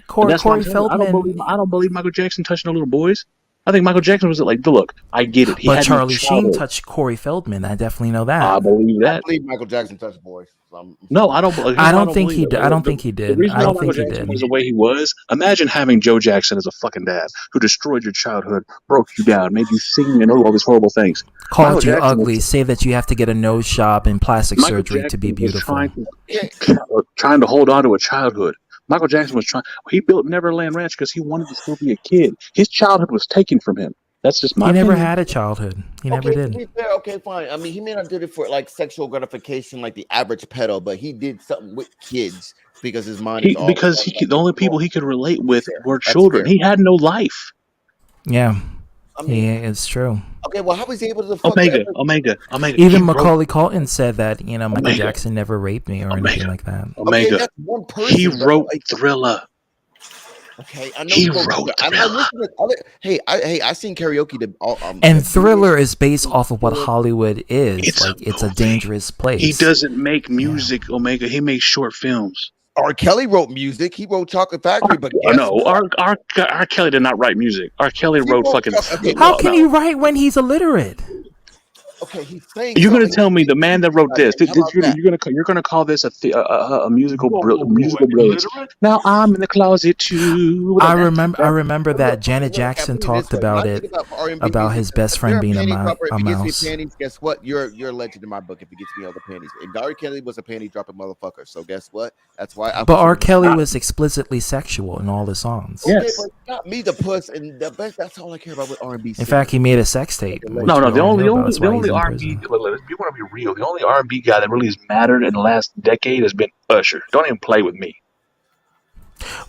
Corey Feldman. I don't believe Michael Jackson touched no little boys. I think Michael Jackson was like, look, I get it. He But had no Charlie Sheen childhood. touched Corey Feldman. I definitely know I that. believe I that. believe Michael Jackson touched boys. So No, I don't. Here's I why don't think believe he it. did. I don't think he The did. reason I why don't Michael think he Jackson did. was the way he was, imagine having Joe Jackson as a fucking dad who destroyed your childhood, broke you down, made you sing and all these horrible things. Michael Called you Jackson ugly. was, Say that you have to get a nose job and plastic Michael surgery to be Jackson was beautiful. trying to hold on to a childhood. Michael Jackson was trying. He built Neverland Ranch because he wanted to still be a kid. His childhood was taken from him. That's just my He never opinion. had a childhood. He never Okay, to did. be fair, okay, fine. I mean, he may not did it for like sexual gratification, like the average pedo, but he did something with kids because his mind is all Because the only people he could relate with were That's children. fair. He had no life. Yeah. I mean- Yeah, it's true. Okay, well, how was he able to fuck Omega. Even He Macaulay Culkin said that, Michael Omega. Jackson never raped me or anything like that. Omega. that's one person, He bro. wrote Like- Thriller. Okay, I know He wrote wrote I listen to other. Hey, I seen karaoke. And Thriller is based off of what Hollywood is. It's a dangerous place. He doesn't make music, Omega. He makes short films. R. Kelly wrote music. He wrote Chocolate Factory, but guess No, what? R. Kelly did not write music. R. Kelly wrote fucking. How can he write when he's illiterate? Okay, he's saying. You're gonna tell me the man that wrote this? How about that? You're gonna call this a musical brilliance? Now I'm in the closet too. I remember that Janet Jackson talked about it, about his best friend being a If he gets mouse. me panties, guess what? You're a legend in my book if he gets me all the panties. And R. Kelly was a panty dropping motherfucker. So guess what? That's why. But R. Kelly was explicitly sexual in all the songs. Okay, but not me, the puss, and the best. That's all I care about with R&B. In fact, he made a sex tape. No, the only R&B. If you want to be real, the only R&B guy that really has mattered in the last decade has been Usher. Don't even play with me.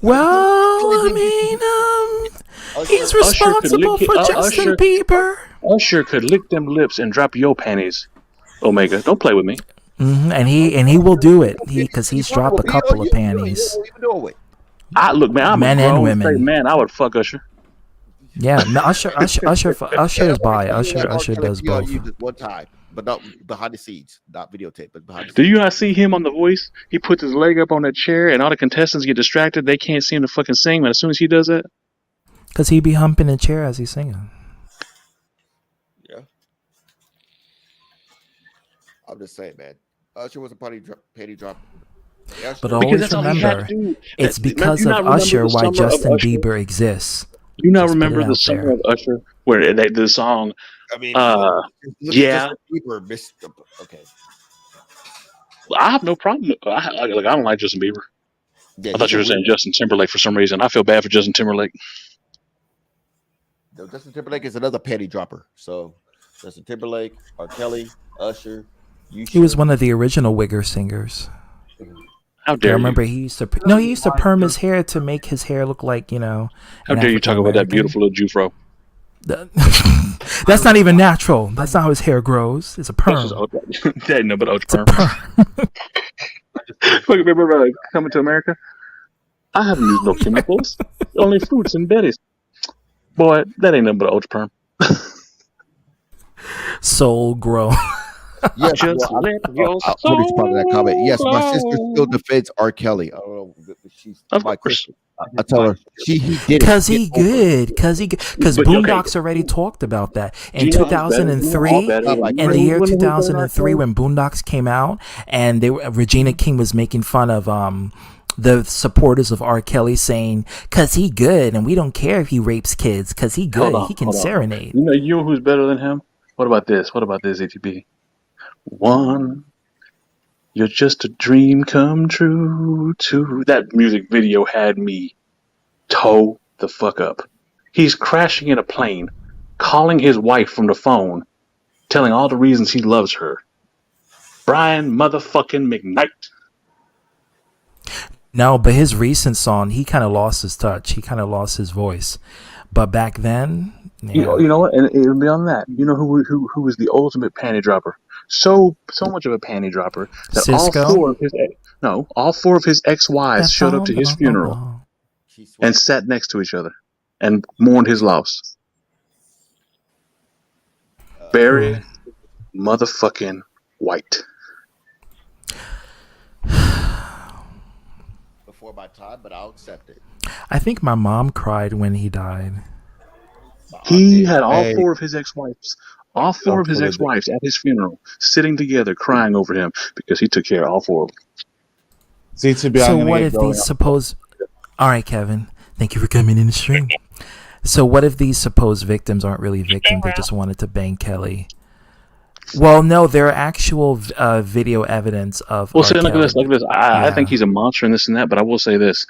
Well, I mean, he's responsible for Justin Bieber. Usher could lick them lips and drop your panties. Omega, don't play with me. And he will do it because he's dropped a couple of panties. Look, man, I'm Men a and grown women. straight man. I would fuck Usher. Yeah, no, Usher is bi. Usher does both. You just one time, but not behind the scenes, not videotape, but behind the Do you not see him on The Voice? He puts his leg up on that chair, and all the contestants get distracted. They can't seem to fucking sing. But as soon as he does that, Because he be humping a chair as he's singing. Yeah. I'm just saying, man. Usher was a panty drop. Yeah, But sure. always remember, it's because of Usher why Justin Bieber exists. you not Just put it remember the out summer there. of Usher where the song? I mean, Yeah, Okay. I have no problem. I don't like Justin Bieber. Yeah, I thought you were saying Justin Timberlake for some reason. I feel bad for Justin Timberlake. No, Justin Timberlake is another panty dropper. So Justin Timberlake, R. Kelly, Usher. He was one of the original Wigger singers. How I dare remember you? he used to perm his hair to make his hair look like, How dare you talk about that beautiful little Jufro? That's not even natural. That's not how his hair grows. It's a perm. That ain't no but old perm. Remember Coming to America? I haven't used no chemicals. Only fruits and berries. Boy, that ain't nothing but old perm. Soul grow. Yes, Just well, let your I'll respond to that comment. Yes, my sister soul still defends R. Kelly. I don't know. She's Of my course. sister. I tell her he did it. Because he good. Because But, okay. Boondocks already talked about that. In Do you know who's better? 2003, All better. in the year Who's better than 2003, when Boondocks came out, and Regina King was making fun of the supporters of R. Kelly saying, "Cause he good, and we don't care if he rapes kids, cause he good, he can serenade." You know who's better than him? What about this? ATB? One, you're just a dream come true. Two, that music video had me toe the fuck up. He's crashing in a plane, calling his wife from the phone, telling all the reasons he loves her. Brian motherfucking McKnight. No, but his recent song, he kind of lost his touch. He kind of lost his voice. But back then, yeah. You know what? And beyond that, you know who was the ultimate panty dropper? So much of a panty dropper that Cisco? all four of his ex-wives showed up to his funeral and sat next to each other and mourned his loss. Barry motherfucking White. Before my time, but I'll accept it. I think my mom cried when he died. He had all Hey, four of his ex-wives, all four of his okay. ex-wives at his funeral, sitting together, crying over him because he took care of all four of them. See, to be So I'm gonna what get if going. these supposed? All right, Kevin. Thank you for coming in the stream. So what if these supposed victims aren't really victims? They just wanted to bang Kelly. Well, no, there are actual video evidence of Well, R. see, look at Kelly. this. Look at this. I think he's a monster and this and that, but I will say this: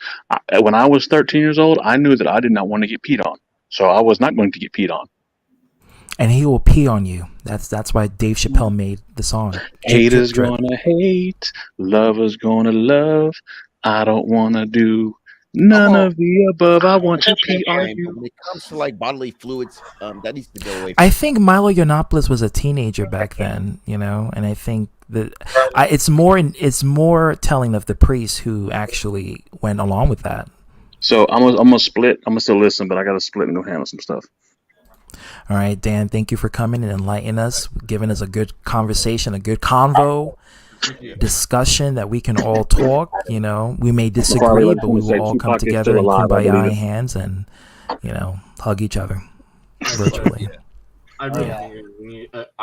when I was 13 years old, I knew that I did not want to get peed on, so I was not going to get peed on. And he will pee on you. That's why Dave Chappelle made the song. Drip, Haters drip, drip. gonna hate, lovers gonna love. I don't wanna do none of the above. I want to pee on But you. when it comes to like bodily fluids, that needs to go away. I think Milo Yiannopoulos was a teenager back then, you know, and I think that it's more telling of the priest who actually went along with that. So I'm gonna split. I'm gonna still listen, but I gotta split and go handle some stuff. All right, Dan, thank you for coming and enlightening us, giving us a good conversation, a good convo, discussion that we can all talk. You know, we may disagree, but we will all come together in kumbaya hands and, you know, hug each other virtually. I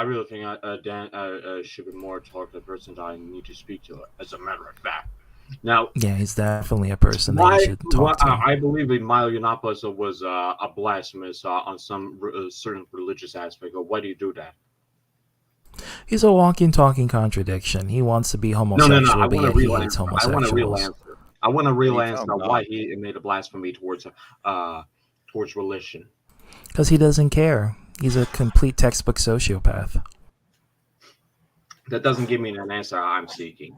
really think Dan should be more talk to the person that I need to speak to. As a matter of fact, now Yeah, he's definitely a person that you should talk to. I believe that Milo Yiannopoulos was a blasphemous on some certain religious aspect. Why do you do that? He's a walking, talking contradiction. He wants to be homosexual, No. I but want a yet he real hates answer. I want a real homosexuals. answer. I want a real answer on why he made a blasphemy towards religion. Because he doesn't care. He's a complete textbook sociopath. That doesn't give me an answer I'm seeking.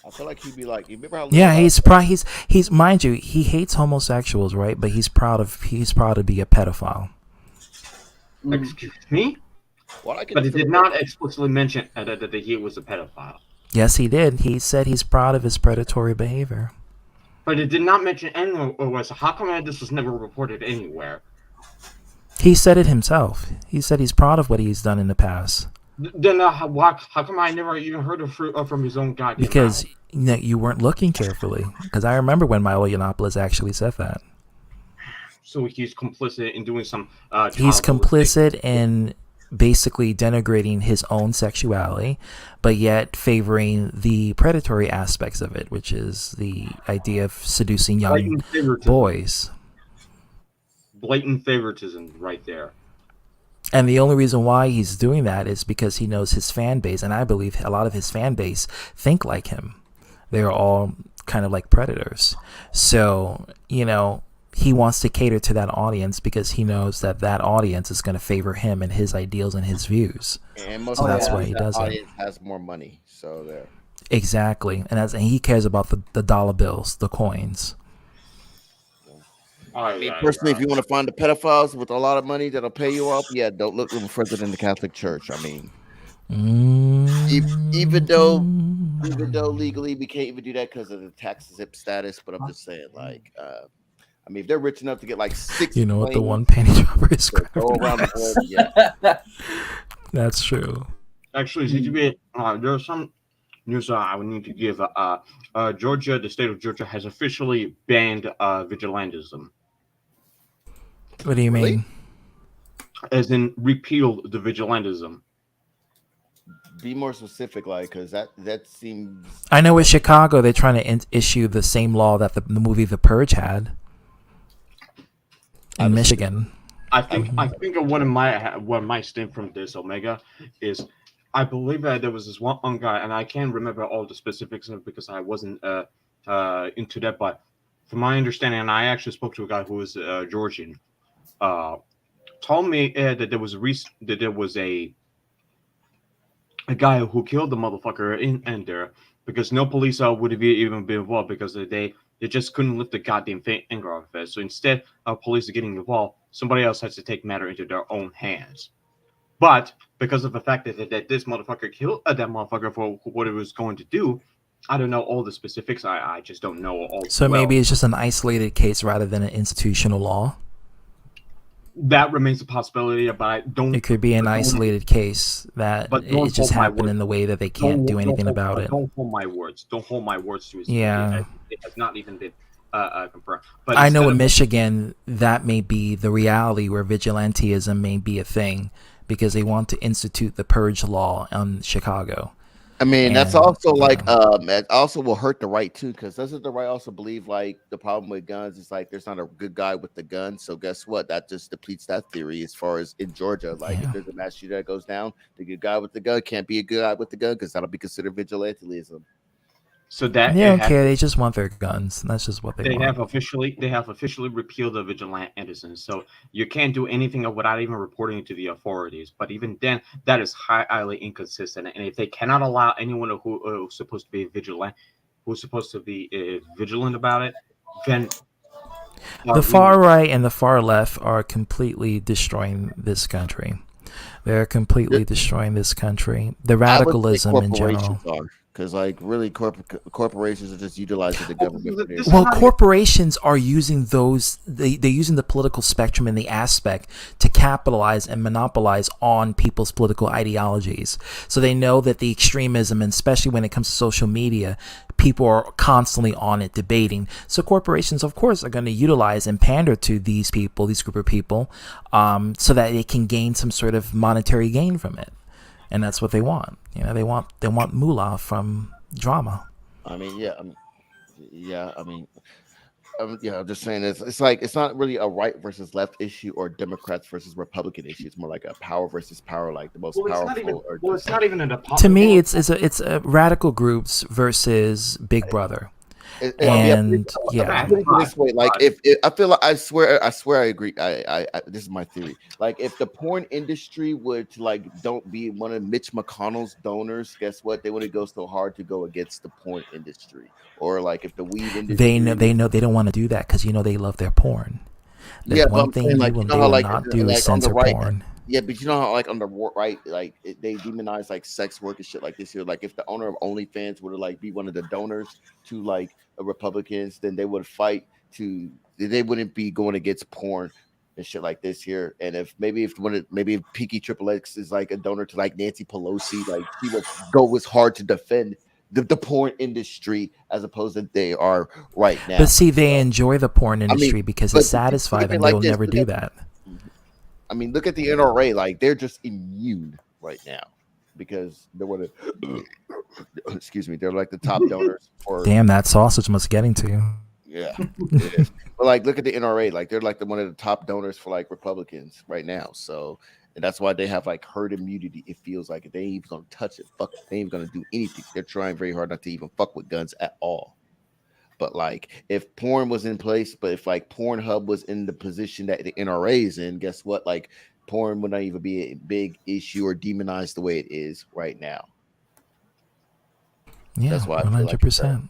I feel like he'd be like, you remember how? Yeah, he's mind you, he hates homosexuals, right? But he's proud to be a pedophile. Excuse me? But he did not explicitly mention that he was a pedophile. Yes, he did. He said he's proud of his predatory behavior. But it did not mention anywhere. So how come this was never reported anywhere? He said it himself. He said he's proud of what he's done in the past. Then how come I never even heard from his own goddamn Because mouth? you weren't looking carefully. Because I remember when Milo Yiannopoulos actually said that. So he's complicit in doing some. He's complicit in basically denigrating his own sexuality, but yet favoring the predatory aspects of it, which is the idea of seducing young boys. Blatant favoritism right there. And the only reason why he's doing that is because he knows his fan base, and I believe a lot of his fan base think like him. They're all kind of like predators. So, you know, he wants to cater to that audience because he knows that audience is going to favor him and his ideals and his views. And most so of that's that why he does it. audience has more money, so there. Exactly, and he cares about the dollar bills, the coins. I mean, personally, if you want to find the pedophiles with a lot of money that'll pay you off, yeah, don't look no further than the Catholic Church. I mean, even though legally we can't even do that because of the tax exempt status, but I'm just saying, like, I mean, if they're rich enough to get like 6, you know what, the one penny dropper is go around the world, yeah. That's true. Actually, there's some news I would need to give. Georgia, the state of Georgia, has officially banned vigilantism. What do you mean? As in, repeal the vigilantism. Be more specific, like, because that seems. I know in Chicago they're trying to issue the same law that the movie The Purge had in Michigan. I think one of my stem from this Omega is I believe that there was this one guy, and I can't remember all the specifics of it because I wasn't into that. But from my understanding, and I actually spoke to a guy who was Georgian, told me that there was a guy who killed the motherfucker in there because no police would have even been involved because they just couldn't lift the goddamn finger off of it. So instead of police getting involved, somebody else has to take matter into their own hands. But because of the fact that this motherfucker killed that motherfucker for what it was going to do, I don't know all the specifics. I just don't know all. So maybe it's just an isolated case rather than an institutional law. That remains a possibility, but I don't. It could be an isolated case that it just happened in the way that they can't do anything about it. Don't hold my words. Don't hold my words to it. Yeah. It has not even been confirm. But I know instead in of Michigan that may be the reality where vigilantism may be a thing because they want to institute the purge law in Chicago. I mean, that's And also like it also will hurt the right too, because doesn't the right also believe like the problem with guns is like there's not a good guy with the gun? So guess what? That just depletes that theory as far as in Georgia. Like if there's a mass shooter that goes down, the good guy with the gun can't be a good guy with the gun because that'll be considered vigilantism. so that they it don't has, care. They just want their guns. That's just what they they want. have officially repealed the vigilantism. So you can't do anything without even reporting it to the authorities. But even then, that is highly inconsistent. And if they cannot allow anyone who's supposed to be vigilant, who's supposed to be vigilant about it, then The far right and the far left are completely destroying this country. They're completely destroying this country. The radicalism in general. Because like really corporations are just utilizing the government for their Well, corporations are using they're using the political spectrum and the aspect to capitalize and monopolize on people's political ideologies. So they know that the extremism, and especially when it comes to social media, people are constantly on it debating. So corporations, of course, are going to utilize and pander to these people, this group of people, so that they can gain some sort of monetary gain from it. And that's what they want. You know, they want moolah from drama. I mean, yeah, I'm just saying it's like it's not really a right versus left issue or Democrats versus Republican issue. It's more like a power versus power, like the most powerful. It's not even a To me, it's a radical groups versus Big Brother. And yeah, This way, like if I feel like I swear I agree. I this is my theory. Like if the porn industry would don't be one of Mitch McConnell's donors, guess what? They wouldn't go so hard to go against the porn industry. Or like if the weed industry, they know they don't want to do that because they love their porn. That's yeah, one thing they will not do is censor porn. Yeah, but you know how like on the right, like they demonize like sex work and shit like this here. Like if the owner of OnlyFans were to like be one of the donors to like Republicans, then they would fight to. They wouldn't be going against porn and shit like this here. And if Peaky Triple X is like a donor to like Nancy Pelosi, like he would go as hard to defend the porn industry as opposed to they are right now. But see, they enjoy the porn industry because it satisfies them. They'll never do that. I mean, look at the NRA. Like they're just immune right now because they're one of. Excuse me. They're like the top donors. Damn, that sausage must get into you. Yeah. But like, look at the NRA. Like they're like one of the top donors for like Republicans right now. So, and that's why they have like herd immunity. It feels like if they ain't even gonna touch it, they ain't gonna do anything. They're trying very hard not to even fuck with guns at all. But like if porn was in place, but if like Pornhub was in the position that the NRA is in, guess what? Like porn would not even be a big issue or demonized the way it is right now. Yeah, that's why 100%.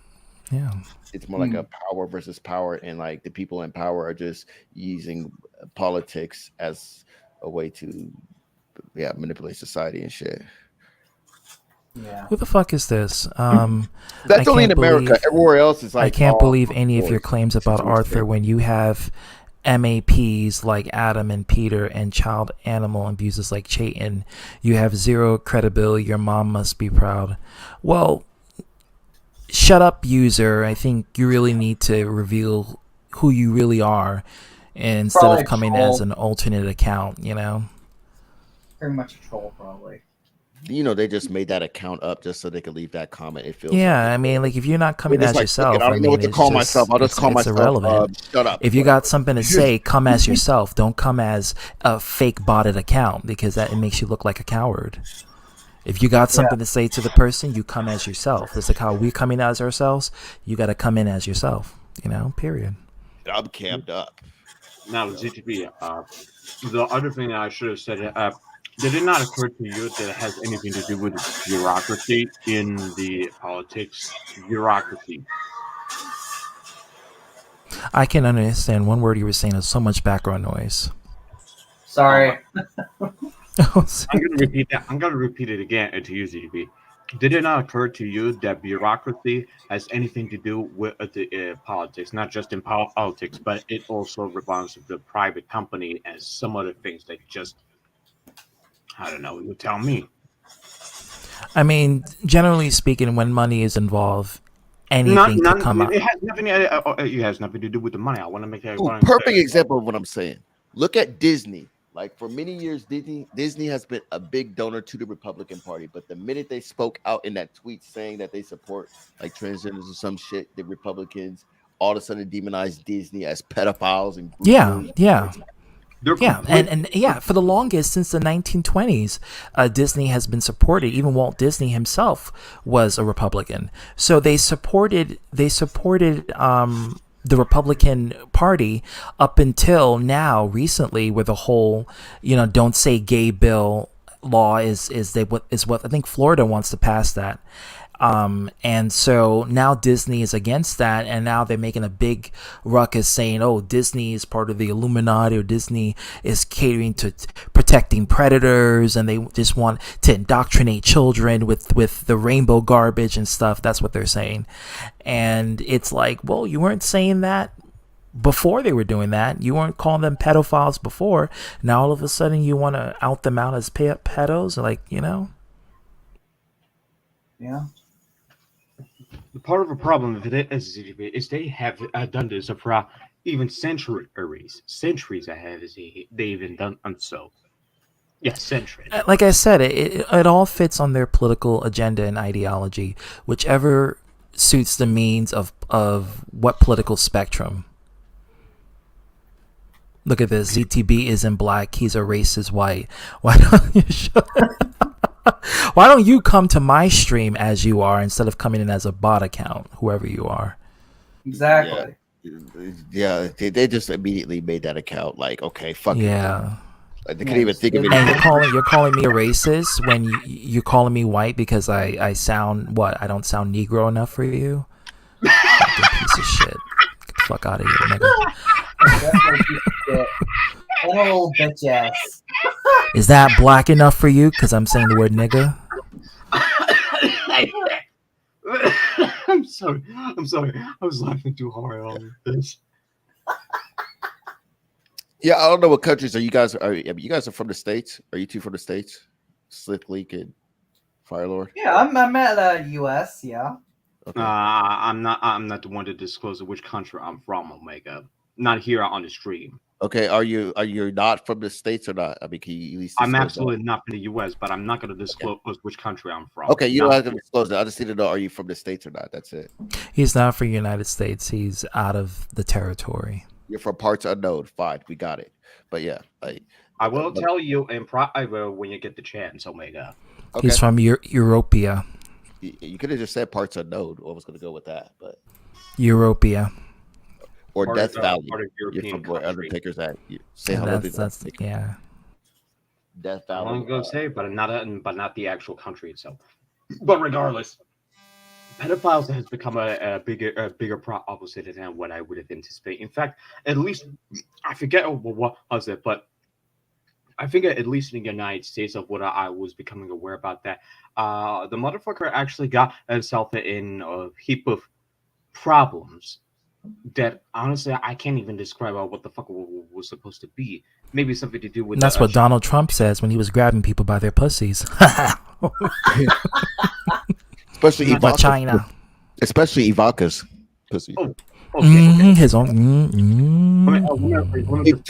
Yeah, it's more like a power versus power, and like the people in power are just using politics as a way to manipulate society and shit. Yeah. Who the fuck is this? That's only in America. Everywhere else is like. I can't believe any of your claims about Arthur when you have MAPs like Adam and Peter and child animal abusers like Chayton. You have zero credibility. Your mom must be proud. Well, shut up, user. I think you really need to reveal who you really are instead Probably of coming as an alternate account, Very much a troll, probably. They just made that account up just so they could leave that comment. It feels. Yeah, I mean, like if you're not coming as yourself, I don't know what to call myself. I'll just call myself. Irrelevant. Shut up. If you got something to say, come as yourself. Don't come as a fake botted account because it makes you look like a coward. If you got something to say to the person, you come as yourself. It's like how we're coming as ourselves. You got to come in as yourself. Period. I'm camped up. Now, ZTP, the other thing I should have said, did it not occur to you that it has anything to do with bureaucracy in the politics? Bureaucracy. I can understand one word you were saying. There's so much background noise. Sorry. I'm going to repeat that. I'm going to repeat it again to you, ZTP. Did it not occur to you that bureaucracy has anything to do with the politics, not just in politics, but it also revolves with the private company and some other things that just, I don't know, you tell me. I mean, generally speaking, when money is involved, anything to come up. It has nothing. It has nothing to do with the money. I want to make that perfect example of what I'm saying. Look at Disney. Like for many years, Disney has been a big donor to the Republican Party, but the minute they spoke out in that tweet saying that they support like transgenders or some shit, the Republicans all of a sudden demonized Disney as pedophiles and and for the longest since the 1920s, Disney has been supported. Even Walt Disney himself was a Republican, so they supported the Republican Party up until now, recently, where the whole don't say gay bill law is what I think Florida wants to pass that. And so now Disney is against that, and now they're making a big ruckus saying, oh, Disney is part of the Illuminati, or Disney is catering to protecting predators, and they just want to indoctrinate children with the rainbow garbage and stuff. That's what they're saying. And it's like, well, you weren't saying that before they were doing that. You weren't calling them pedophiles before. Now all of a sudden you want to out them out as pedos, like, Yeah. The part of the problem with it is they have done this for even centuries ahead. They even done so. Yes, centuries. Like I said, it all fits on their political agenda and ideology, whichever suits the means of what political spectrum. Look at this. ZTB isn't black. He's a racist white. Why don't you Why don't you come to my stream as you are instead of coming in as a bot account, whoever you are? Exactly. Yeah, they just immediately made that account like, okay, fuck it. Like, they couldn't even think of it. And you're calling me a racist when you're calling me white because I sound what? I don't sound Negro enough for you? Fucking piece of shit. Get the fuck out of here, nigga. Oh, bitch ass. Is that black enough for you? Because I'm saying the word nigga. I'm sorry. I was laughing too hard on this. Yeah, I don't know what countries are you guys are. You guys are from the States? Are you two from the States? Slick Leak and Firelord. Yeah, I'm at U.S. Yeah. Okay. I'm not the one to disclose which country I'm from, Omega. Not here on the stream. Okay, are you not from the States or not? I mean, can you at least I'm absolutely not from the U.S., but I'm not going to disclose which country I'm from. Okay, you don't have to disclose that. I just need to know, are you from the States or not? That's it. He's not from the United States. He's out of the territory. You're from parts unknown. Fine, we got it. But yeah, I will tell you in private when you get the chance, Omega. Okay. He's from Europea. You could have just said parts unknown. I was going to go with that, but Europea. Or Part Death of, Valley. part of You're European from where country. Undertaker's at. Say hello to That's yeah. Death I'm Valley. going to say, but not the actual country itself. But regardless, pedophiles has become a bigger opposite than what I would have anticipated. In fact, at least I forget what was it, but I think at least in the United States of what I was becoming aware about that, the motherfucker actually got himself in a heap of problems that honestly I can't even describe what the fuck was supposed to be. Maybe something to do with. And that's what Donald Trump says when he was grabbing people by their pussies. Especially Ivanka. China. Especially Ivanka's pussy. Oh, okay. His own. To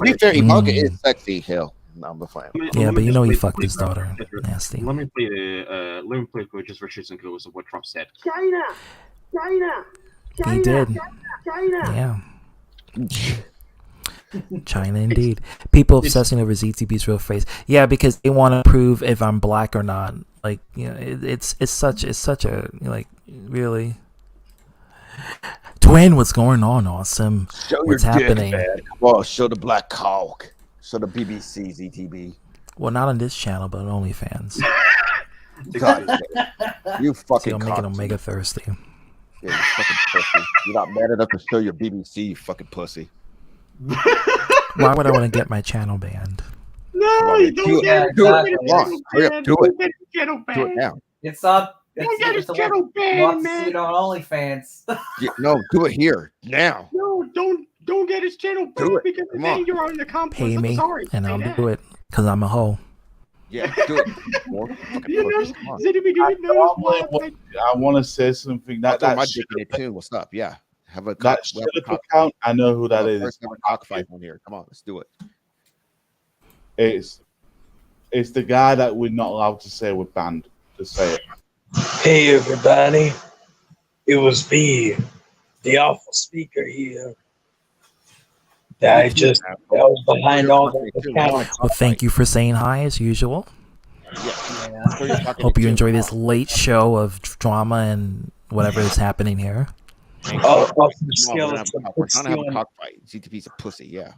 be fair, Ivanka is sexy. Hell, no, I'm a fan. Yeah, but you know he fucked his daughter. Nasty. Let me play for just for shits and giggles of what Trump said. China. He did. China. Yeah. China indeed. People obsessing over ZTB's real face. Yeah, because they want to prove if I'm black or not. Like, it's such a like really. Twin, what's going on? Awesome. What's happening? Well, show the black cock. Show the BBC ZTB. Well, not on this channel, but on OnlyFans. God, you fucking. See, I'm making Omega thirsty. Yeah, you fucking pussy. You're not mad enough to show your BBC, you fucking pussy. Why would I want to get my channel banned? No, you don't get it. Do it. Hurry up, do it. Do it now. It's not. Don't get his channel You banned, want to man. see it on OnlyFans. No, do it here now. No, don't get his channel Do banned it. because Come then on. you're on the complex. Pay me, and I'll do it because I'm a hoe. Yeah, do it. More fucking pussies, come on. I want to say something. I'll throw That my dick in it too. What's up? Yeah, have a that we'll have a shut up cock account. I know who that have a is. first ever cockfight on here. Come on, let's do it. It's the guy that we're not allowed to say we're banned to say it. Hey everybody, it was me, the awful speaker here. I was behind all the accounts. Well, thank you for saying hi as usual. Yeah. Hope you enjoy this late show of drama and whatever is happening here. Oh, We're trying to have a cockfight. GTP's a pussy. Yeah,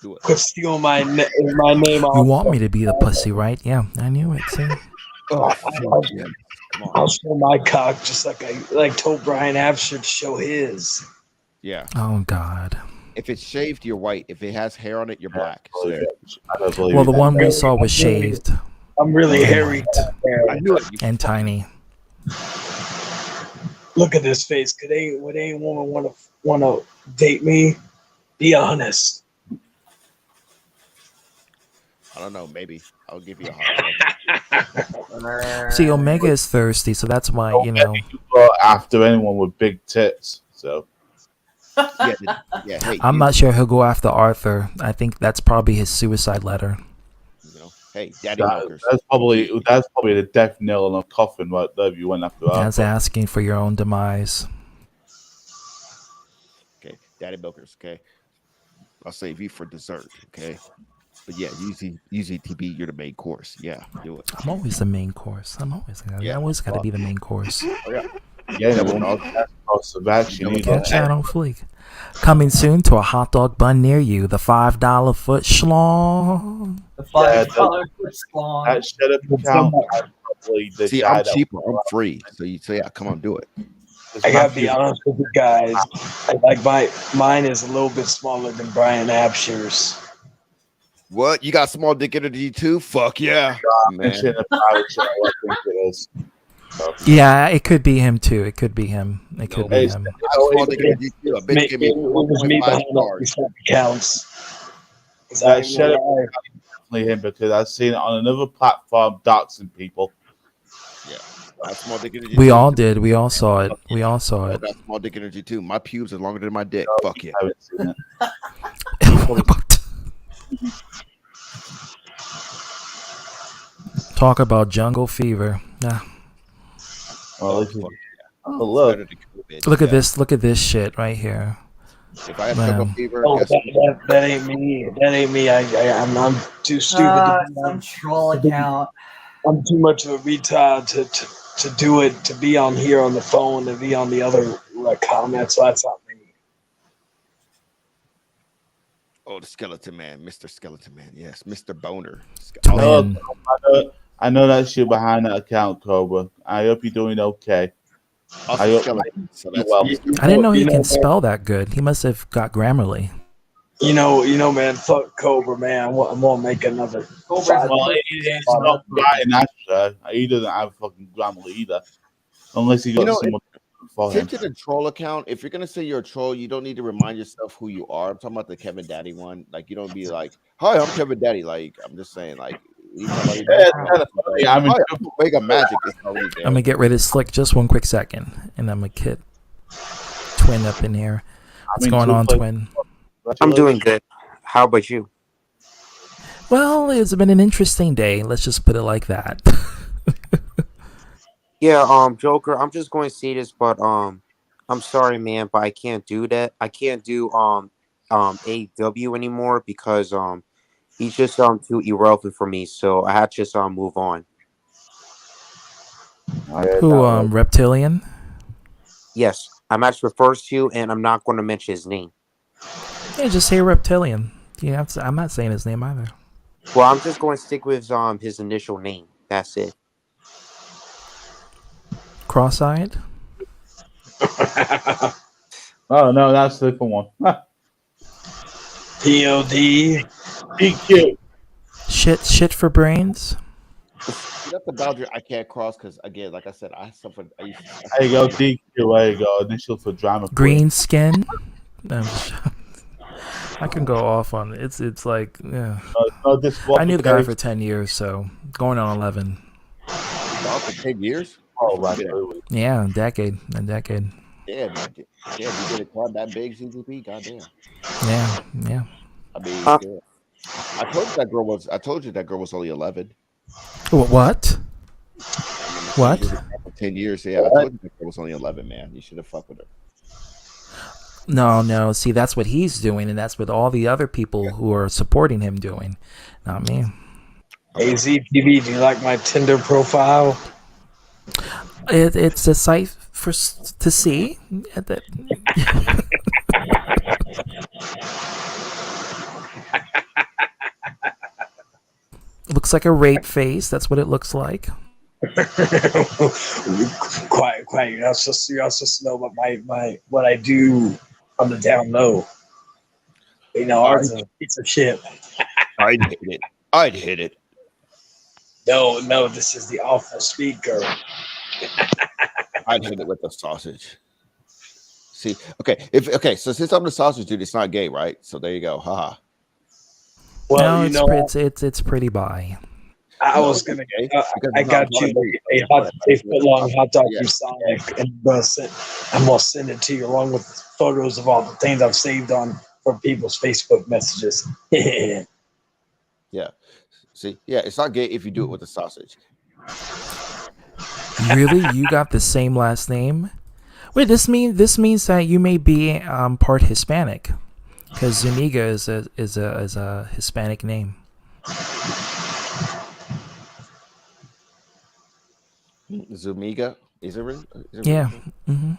do it. Quit stealing my name. You want me to be the pussy, right? Yeah, I knew it. See? I'll show my cock just like I told Brian Absher to show his. Yeah. Oh God. If it's shaved, you're white. If it has hair on it, you're black. So, Well, the one we saw was shaved. I'm really hairy. I knew it. And tiny. Look at this face. Would any woman want to date me? Be honest. I don't know. Maybe I'll give you a hot. See, Omega is thirsty, so that's why after anyone with big tits. So yeah. Hey, I'm not sure he'll go after Arthur. I think that's probably his suicide letter. Hey, daddy milkers. That's probably the death nail in a coffin right there. If you went after That's Arthur. asking for your own demise. Okay, daddy milkers. Okay, I'll save you for dessert. Okay, but yeah, usually TB, you're the main course. Yeah, do it. I'm always the main course. I always got to be the main course. Yeah, Chat on fleek. Coming soon to a hot dog bun near you. The $5 foot schlong. The $5 foot schlong. That shut up account. See, I'm cheaper. I'm free. So yeah, come on, do it. I gotta be honest with you guys. Mine is a little bit smaller than Brian Absher's. What? You got small dick energy too? Fuck yeah, man. Yeah, it could be him too. It could be him. It could be him. It was me behind all these accounts. That shut up definitely him because I've seen it on another platform doxing people. Yeah. Small dick energy. We all did. We all saw it. We all saw I it. got small dick energy too. My pubes are longer than my dick. Fuck yeah. I haven't seen it. Talk about jungle fever. Yeah. Look Look at this. Look at this shit right here. If I have Man. jungle fever, Oh, that ain't me. That ain't me. I'm too stupid. Some troll account. I'm too much of a retard to do it. To be on here on the phone, to be on the other comments. So that's not me. oh, the skeleton man, Mr. Skeleton Man. Yes, Mr. Boner. I know that's you behind that account, Cobra. I hope you're doing okay. I didn't know he can spell that good. He must have got Grammarly. You know, man. Fuck Cobra, man. I'm gonna make another. Well, it's not Brian Asher. He doesn't have fucking grammar either, unless he got someone for him. Take it a troll account. If you're gonna say you're a troll, you don't need to remind yourself who you are. I'm talking about the Kevin Daddy one. Like, you don't be like, "Hi, I'm Kevin Daddy." Like, I'm just saying, like, I'm Omega Magic is already there. I'm gonna get rid of Slick just one quick second, and I'm gonna get Twin up in here. What's going on, Twin? I'm doing good. How about you? Well, it's been an interesting day. Let's just put it like that. Yeah, Joker, I'm just going to say this, but I'm sorry, man, but I can't do that. I can't do AW anymore because he's just too irrelevant for me. So I had to just move on. Who Reptilian? Yes, I'm actually refers to, and I'm not going to mention his name. Yeah, just say Reptilian. Yeah, I'm not saying his name either. Well, I'm just going to stick with his initial name. That's it. Cross-eyed? Oh no, that's the different one. POD. DQ. Shit for brains. That's the boundary I can't cross because, again, like I said, I suffered. There you go, DQ. There you go. Initial for drama. Green skin. I can go off on it. It's like, yeah. This I knew the guy for 10 years, so going on 11. Dog for 10 years? Oh, right. Yeah, a decade. Damn, man. Damn, you did a club that big, CGP? Goddamn. Yeah. I mean, yeah. I told you that girl was only 11. What? What? For 10 years, yeah. I told you that girl was only 11, man. You should have fucked with her. No. See, that's what he's doing, and that's what all the other people who are supporting him doing. Not me. Hey, ZPB, do you like my Tinder profile? It's a site to see. Looks like a rape face. That's what it looks like. Quiet. You're not supposed to know about my what I do on the down low. You know, ours is a piece of shit. I'd hit it. No, this is the awful speaker. I'd hit it with the sausage. See, so since I'm the sausage dude, it's not gay, right? So there you go, haha. Well, no, it's pretty bi. I was gonna get. I got you a foot-long hot dog from Sonic, and I'm gonna send it to you along with photos of all the things I've saved on from people's Facebook messages. Yeah. See, yeah, it's not gay if you do it with a sausage. Really, you got the same last name? Wait, this means that you may be part Hispanic, because Zuniga is a Hispanic name. Zuniga? Is it really? Yeah. Mm-hmm.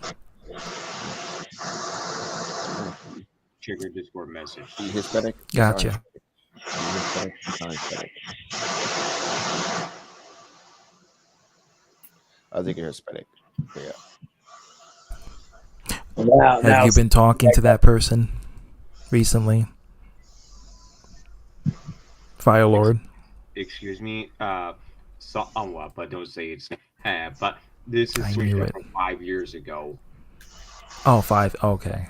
Check your Discord message. Hispanic? Gotcha. I think you're Hispanic. Yeah. Have you been talking to that person recently? Fire Lord. Excuse me. Somewhat, but don't say it's. But this is from 5 years ago. Oh, 5. Okay.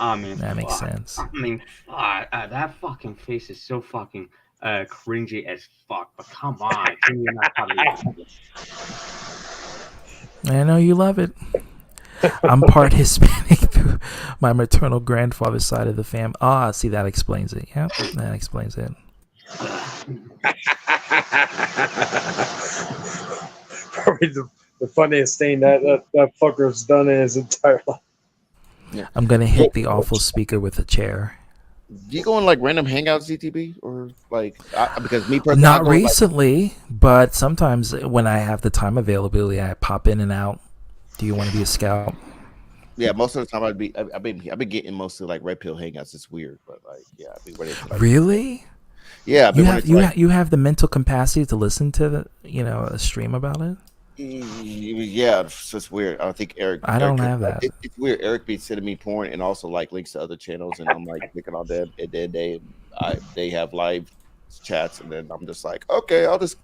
I mean, that makes sense. I mean, that fucking face is so fucking cringy as fuck. But come on, I know you love it. I'm part Hispanic through my maternal grandfather's side of the family. See, that explains it. Yep, that explains it. Probably the funniest thing that fucker's done in his entire life. Yeah. I'm gonna hit the awful speaker with a chair. Do you go on like random hangouts, ZTB, or like because me personally, not recently, but sometimes when I have the time availability, I pop in and out. Do you want to be a scout? Yeah, most of the time I've been getting mostly like red pill hangouts. It's weird, but like yeah, I've been ready to, like, really. Yeah, you have the mental capacity to listen to a stream about it. Yeah, it's weird. I think Eric. I don't have that. It's weird. Eric be sending me porn and also like links to other channels, and I'm like clicking on them, and then they have live chats, and then I'm just like, okay, I'll just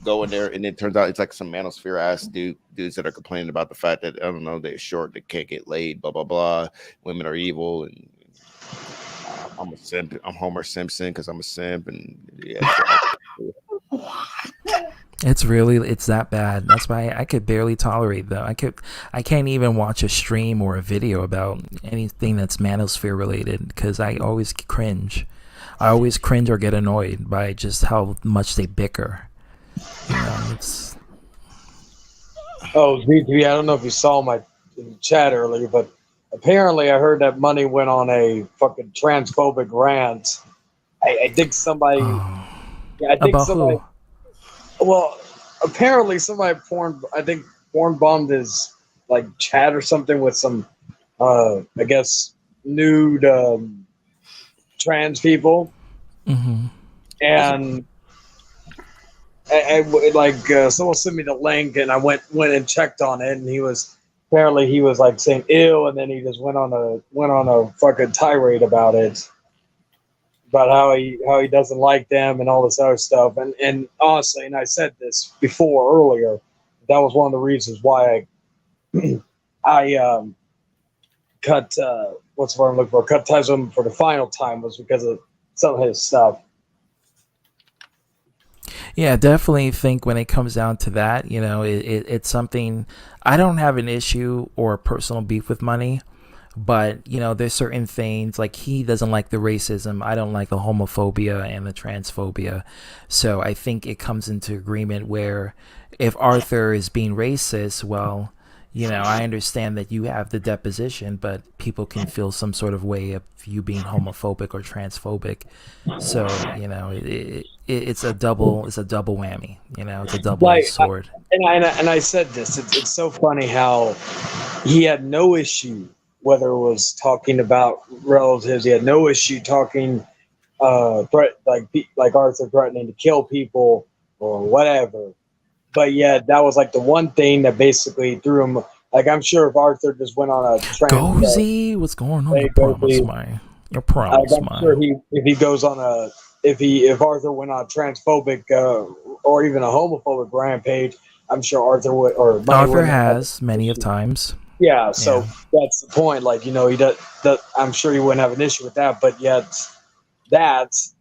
go in there, and it turns out it's like some Manosphere ass dudes that are complaining about the fact that I don't know they're short, they can't get laid, blah blah blah. Women are evil, and I'm a simp. I'm Homer Simpson because I'm a simp, and yeah. It's that bad. That's why I could barely tolerate them. I can't even watch a stream or a video about anything that's Manosphere related because I always cringe. I always cringe or get annoyed by just how much they bicker. It's. Oh, ZTV, I don't know if you saw my chat earlier, but apparently I heard that money went on a fucking transphobic rant. I think somebody. Yeah, I think about somebody. Who? Well, apparently somebody porn bombed his like chat or something with some, I guess, nude trans people, and someone sent me the link, and I went and checked on it, and he was like saying ew, and then he just went on a fucking tirade about it. About how he doesn't like them and all this other stuff, and honestly, and I said this before earlier, that was one of the reasons why I cut what's the word I'm looking for? Cut ties with him for the final time was because of some of his stuff. Yeah, definitely think when it comes down to that, it's something. I don't have an issue or a personal beef with money, but there's certain things like he doesn't like the racism. I don't like the homophobia and the transphobia. So I think it comes into agreement where if Arthur is being racist, well, I understand that you have the deposition, but people can feel some sort of way of you being homophobic or transphobic. So it's a double whammy. It's a double sword. And I said this. It's so funny how he had no issue whether it was talking about relatives. He had no issue talking like Arthur threatening to kill people or whatever. But yeah, that was like the one thing that basically threw him. Like I'm sure if Arthur just went on a Gozy, what's going on? Your promise, man. Your promise, I'm sure if he goes on if Arthur went on a transphobic or even a homophobic rampage, I'm sure Arthur would Arthur has many of times. Yeah, so that's the point. Like he does. I'm sure he wouldn't have an issue with that, but yet that's.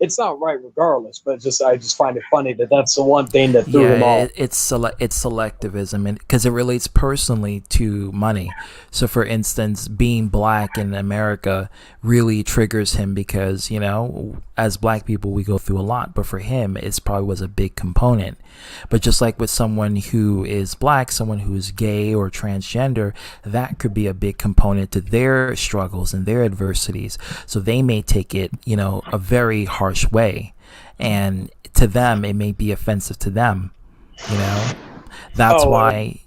It's not right regardless, but I just find it funny that that's the one thing that threw him off. It's selectivism, and because it relates personally to money. So, for instance, being black in America really triggers him because as black people we go through a lot, but for him it probably was a big component. But just like with someone who is black, someone who is gay or transgender, that could be a big component to their struggles and their adversities. So they may take it, a very harsh way, and to them it may be offensive to them. That's why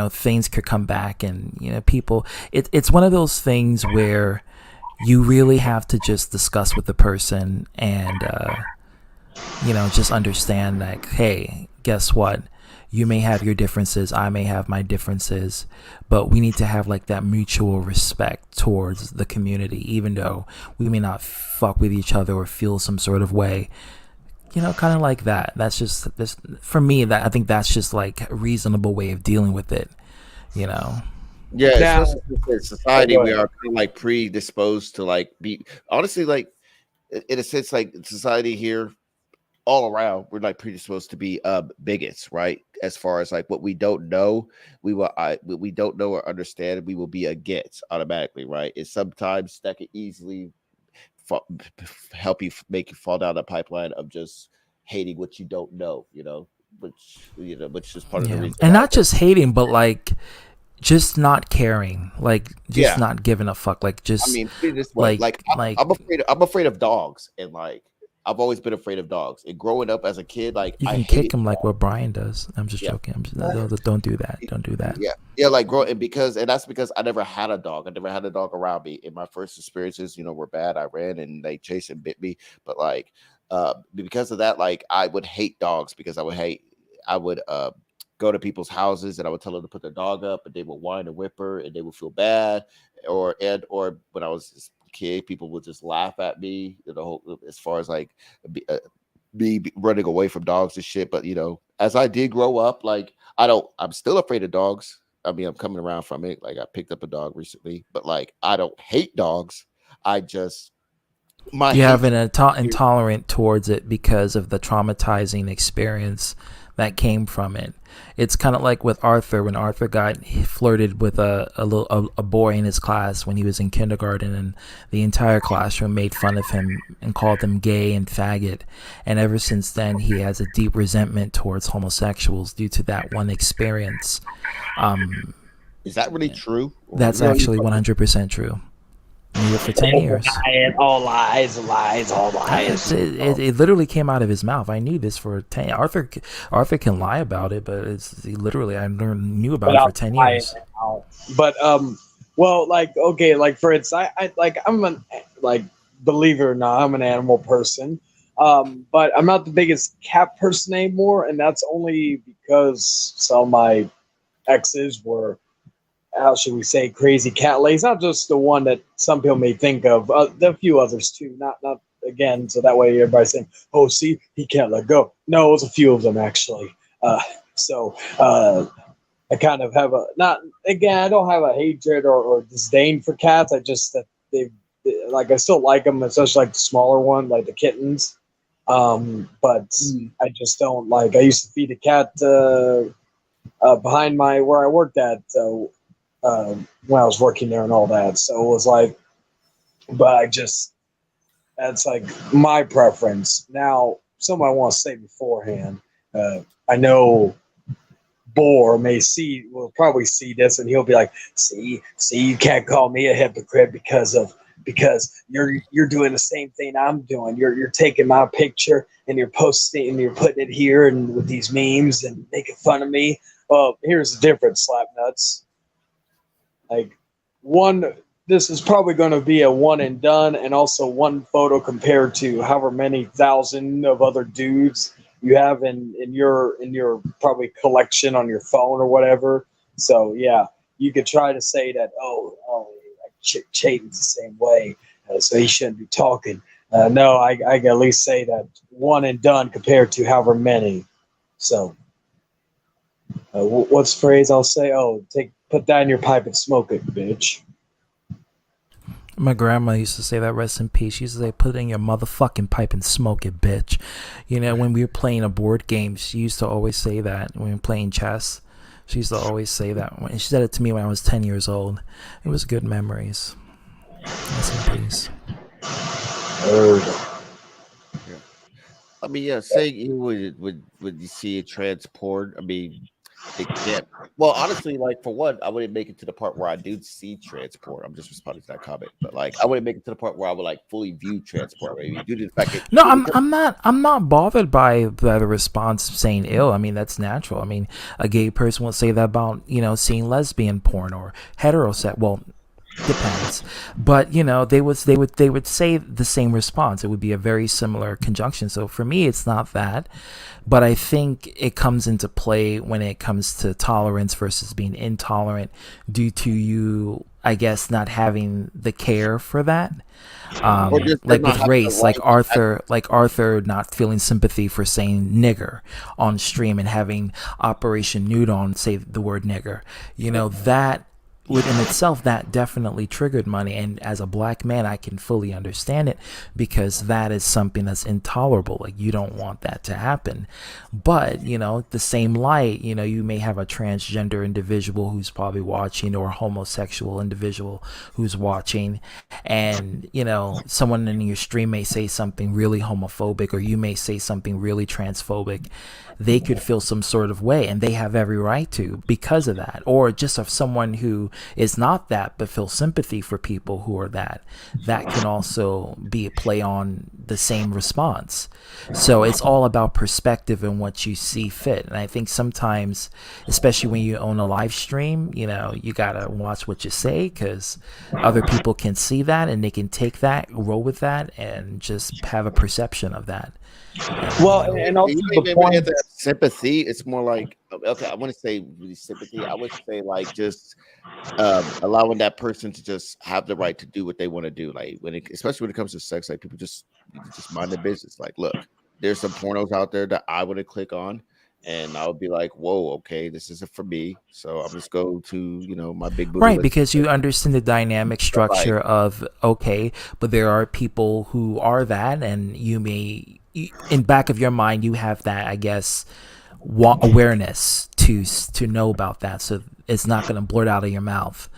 things could come back, and people. It's one of those things where you really have to just discuss with the person and just understand like, hey, guess what? You may have your differences, I may have my differences, but we need to have like that mutual respect towards the community, even though we may not fuck with each other or feel some sort of way. Kind of like that. That's just this for me. That I think that's just like a reasonable way of dealing with it. Yeah, especially in society, we are kind of like predisposed to like be honestly like in a sense like society here. All around, we're like predisposed to be bigots, right? As far as like what we don't know, we don't know or understand, we will be against automatically, right? And sometimes that can easily help you make you fall down the pipeline of just hating what you don't know, which is part of the reason. And not just hating, but like just not caring, like just not giving a fuck, like just. I mean, this way, I'm afraid of dogs, and like. I've always been afraid of dogs. And growing up as a kid, like you can kick him like what Brian does. I'm just joking. Don't do that. Don't do that. Yeah. Like and that's because I never had a dog. I never had a dog around me. And my first experiences, were bad. I ran and they chased and bit me. But like, because of that, like I would hate dogs because I would go to people's houses and I would tell them to put their dog up, and they would whine and whimper, and they would feel bad. Or when I was kid, people would just laugh at me, as far as like me running away from dogs and shit. But as I did grow up, like I'm still afraid of dogs. I mean, I'm coming around from it. Like I picked up a dog recently, but like I don't hate dogs. I just you have an intolerant towards it because of the traumatizing experience that came from it. It's kind of like with Arthur, when Arthur he flirted with a boy in his class when he was in kindergarten, and the entire classroom made fun of him and called him gay and faggot. And ever since then, he has a deep resentment towards homosexuals due to that one experience. Is that really true? That's actually 100% true. Knew it for 10 years. All lies, all lies. It literally came out of his mouth. I knew this for 10 years. Arthur can lie about it, but I knew about it for 10 years. But well, like okay, like for instance, I'm believe it or not, I'm an animal person. But I'm not the biggest cat person anymore, and that's only because some of my exes were, how should we say, crazy cat ladies. Not just the one that some people may think of. There are a few others too. Not again. So that way everybody's saying, "Oh, see, he can't let go." No, it was a few of them actually. I kind of have I don't have a hatred or disdain for cats. I just that I still like them, especially like the smaller one, like the kittens. But I just don't like. I used to feed a cat behind where I worked at when I was working there and all that. So it was like, but that's like my preference. Now, something I want to say beforehand. I know Boar will probably see this, and he'll be like, see, you can't call me a hypocrite because you're doing the same thing I'm doing. You're taking my picture and you're posting and you're putting it here and with these memes and making fun of me. Well, here's the difference, Slapnuts. Like this is probably going to be a one and done, and also one photo compared to however many thousand of other dudes you have in your probably collection on your phone or whatever. So yeah, you could try to say that Chayton's the same way, so he shouldn't be talking. No, I can at least say that one and done compared to however many. So what's the phrase I'll say? Put that in your pipe and smoke it, bitch. My grandma used to say that, rest in peace. She used to say, put it in your motherfucking pipe and smoke it, bitch. You know, when we were playing a board game, she used to always say that. When we were playing chess, she used to always say that. And she said it to me when I was 10 years old. It was good memories. Rest in peace. Yeah. I mean, yeah, saying you would you see a transport? I mean, it can't. Well, honestly, like for one, I wouldn't make it to the part where I do see transport. I'm just responding to that comment, but like I wouldn't make it to the part where I would like fully view transport. Maybe due to the fact that No, I'm not bothered by the response saying ill. I mean, that's natural. I mean, a gay person will say that about, you know, seeing lesbian porn or heterosex. Well, depends, but you know, they would say the same response. It would be a very similar conjunction. So for me, it's not that, but I think it comes into play when it comes to tolerance versus being intolerant due to you, I guess, not having the care for that. Like with race, like Arthur not feeling sympathy for saying nigger on stream and having Operation Nude on say the word nigger. You know, that within itself, that definitely triggered money, and as a black man I can fully understand it, because that is something that's intolerable. Like, you don't want that to happen. But you know, the same light, you know, you may have a transgender individual who's probably watching, or a homosexual individual who's watching, and you know, someone in your stream may say something really homophobic, or you may say something really transphobic. They could feel some sort of way, and they have every right to, because of that. Or just of someone who is not that but feels sympathy for people who are that can also be a play on the same response. So it's all about perspective and what you see fit. And I think sometimes, especially when you own a live stream, you know, you gotta watch what you say, because other people can see that and they can take that, roll with that, and just have a perception of that. Well, and also the point that sympathy, it's more like, okay, I want to say really sympathy. I would say like just allowing that person to just have the right to do what they want to do. Like especially when it comes to sex, like people just mind their business. Like, look, there's some pornos out there that I want to click on, and I would be like, whoa, okay, this isn't for me. So I'll just go to, you know, my big booty. Right, because you understand the dynamic structure of, okay, but there are people who are that, and you may, in back of your mind, you have that, I guess, awareness to know about that, so it's not going to blurt out of your mouth.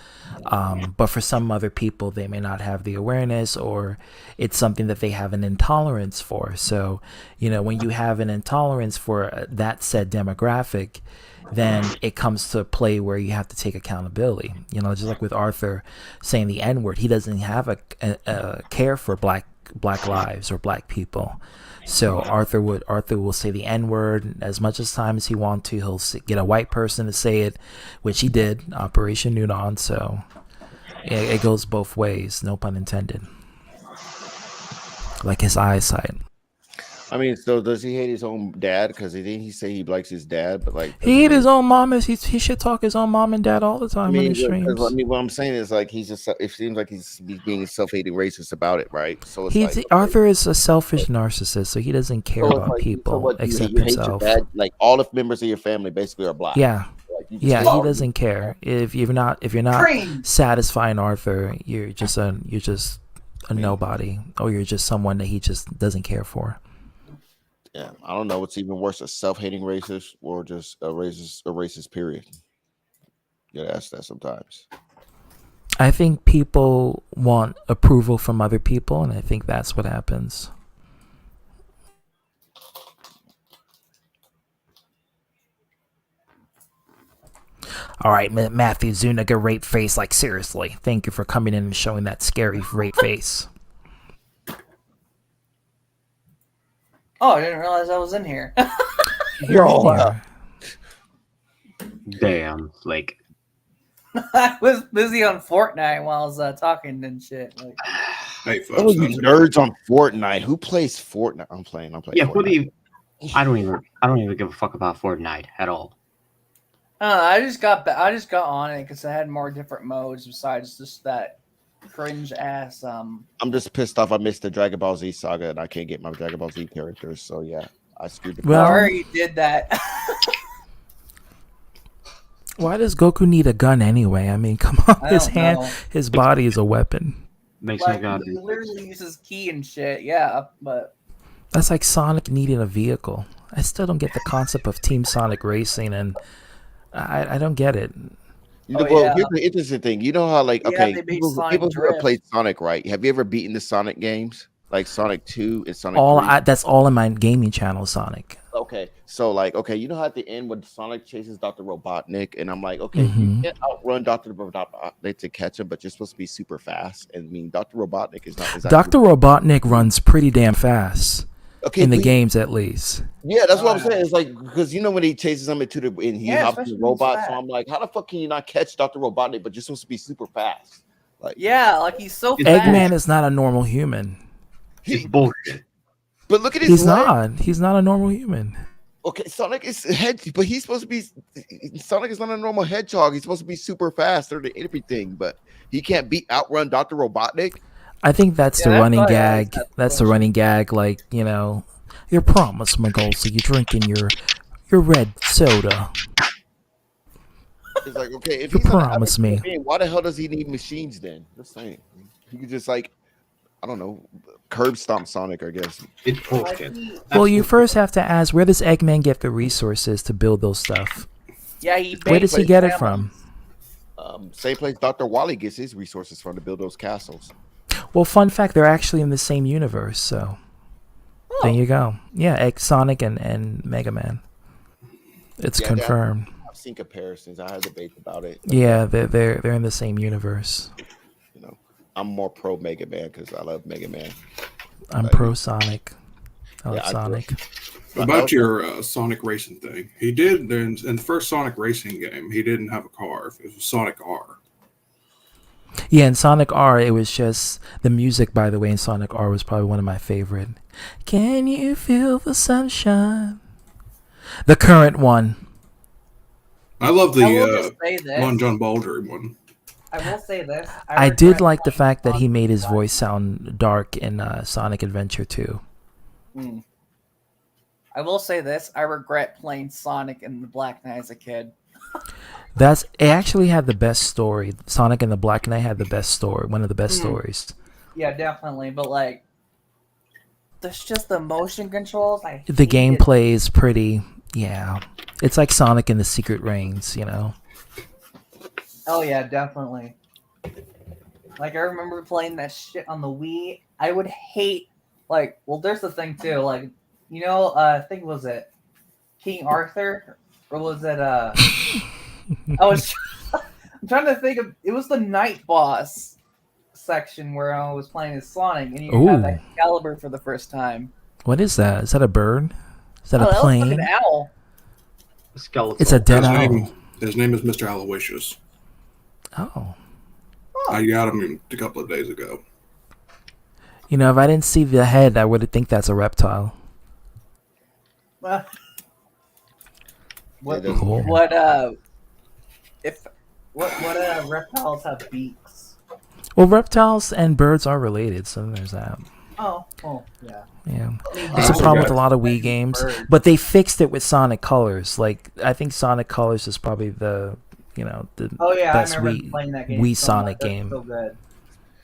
But for some other people, they may not have the awareness, or it's something that they have an intolerance for. So, you know, when you have an intolerance for that said demographic, then it comes to play where you have to take accountability. You know, just like with Arthur saying the N-word, he doesn't have a care for black lives or black people. So Arthur will say the N-word as much as time as he wants to. He'll get a white person to say it, which he did, Operation Nude on. So it goes both ways, no pun intended. Like his eyesight. I mean, so does he hate his own dad? Because didn't he say he likes his dad? But like, he hate his own mom. He should talk his own mom and dad all the time on his streams. I mean, what I'm saying is like he's just. It seems like he's being self-hating racist about it, right? So it's Arthur is a selfish narcissist, so he doesn't care about people except you himself. Hate your dad, like all the members of your family basically are black. Yeah. Like, you just Yeah, hate he him. doesn't care. If you're not Cringe. satisfying Arthur, you're just a nobody, or you're just someone that he just doesn't care for. Yeah, I don't know what's even worse, a self-hating racist or just a racist period. You gotta ask that sometimes. I think people want approval from other people, and I think that's what happens. All right, Matthew Zuniga rape face. Like, seriously, thank you for coming in and showing that scary rape face. Oh, I didn't realize I was in here. Yeah. Damn, like I was busy on Fortnite while I was talking and shit. Like, Hey, folks, you nerds on Fortnite. Who plays Fortnite? I'm playing. yeah, Fortnite. who do you? I don't even give a fuck about Fortnite at all. I just got on it because I had more different modes besides just that cringe ass. I'm just pissed off. I missed the Dragon Ball Z saga, and I can't get my Dragon Ball Z characters. So yeah, I screwed the. I already did that. Why does Goku need a gun anyway? I mean, come on, I his don't hand, know. his body is a weapon. Like, he literally uses key and shit. Yeah, but That's like Sonic needing a vehicle. I still don't get the concept of Team Sonic Racing, and I don't get it. Well, here's the interesting thing. You know how, like, Yeah, okay, they made people Sonic who have Drift. played Sonic, right? Have you ever beaten the Sonic games, like Sonic 2 and Sonic 3? That's all in my gaming channel, Sonic. Okay, so like, okay, you know how at the end when Sonic chases Dr. Robotnik, and I'm like, okay, you Mhm. can't outrun Dr. Robotnik to catch him, but you're supposed to be super fast. And I mean, Dr. Robotnik is not exactly. Dr. Robotnik runs pretty damn fast. Okay, in the but games at least. Yeah, that's what I'm saying. It's like, because you know when he chases him into the and he Yeah, hops in especially the when he's robot, so fat. I'm like, how the fuck can you not catch Dr. Robotnik, but you're supposed to be super fast? Like, yeah, like he's so fat. Eggman is not a normal human. It's bullshit. But look at his He's leg. not. He's not a normal human. Okay, Sonic is but he's supposed to be. Sonic is not a normal hedgehog. He's supposed to be super faster than everything, but he can't outrun Dr. Robotnik. I think that's Yeah, the that's running probably gag. always That's the running gag. Like, you know, your promise, Magolsa. You're drinking your red soda. It's like, okay, if You he's not an promise average me. human being, why the hell does he need machines then? Just saying. He could just, like, I don't know, curb stomp Sonic, I guess. It's bullshit. Well, you first have to ask, where does Eggman get the resources to build those stuff? Yeah, he Where does he basically get it found from? Same place Dr. Wally gets his resources from to build those castles. Well, fun fact, they're actually in the same universe, so there you go. Yeah, Sonic and Mega Man. It's Yeah, confirmed. I've seen comparisons. I had debates about it. Yeah, they're in the same universe. You know, I'm more pro Mega Man because I love Mega Man. I'm pro Sonic. I love Yeah, I Sonic. About your Sonic racing thing, he did in the first Sonic racing game. He didn't have a car. It was Sonic R. Yeah, in Sonic R, it was just the music. By the way, in Sonic R was probably one of my favorite. Can you feel the sunshine? The current one. I love I will just say the this. Lon John Baldry one. I will say this. I did regret like the playing fact that he Sonic made his Black voice sound dark in Sonic Adventure 2. Hmm. I will say this. I regret playing Sonic and the Black Knight as a kid. It actually had the best story. Sonic and the Black Knight had the best story, one of the best stories. Yeah, definitely. But like, there's just the motion controls. The gameplay is pretty, yeah. It's like Sonic and the Secret Rings, you know. Oh yeah, definitely. Like I remember playing that shit on the Wii. I would hate well, there's the thing too. Like, you know, I think was it King Arthur or was it I was I'm trying to think of it was the night boss section where I was playing as Sonic and you had that caliber for the first time. What is that? Is that a bird? Is that Oh, a that looks plane? like an owl. Skeleton. It's a dead owl. His name is Mr. Aloysius. Oh. I got him a couple of days ago. You know, if I didn't see the head, I would think that's a reptile. What Cool. what reptiles have beaks? Well, reptiles and birds are related, so there's that. Oh, yeah. Yeah, Me it's a too. problem with a lot of Wii games, Bird. but they fixed it with Sonic Colors. Like I think Sonic Colors is probably the the Oh yeah, I best remember playing that game Wii so much. Sonic That's game. so good.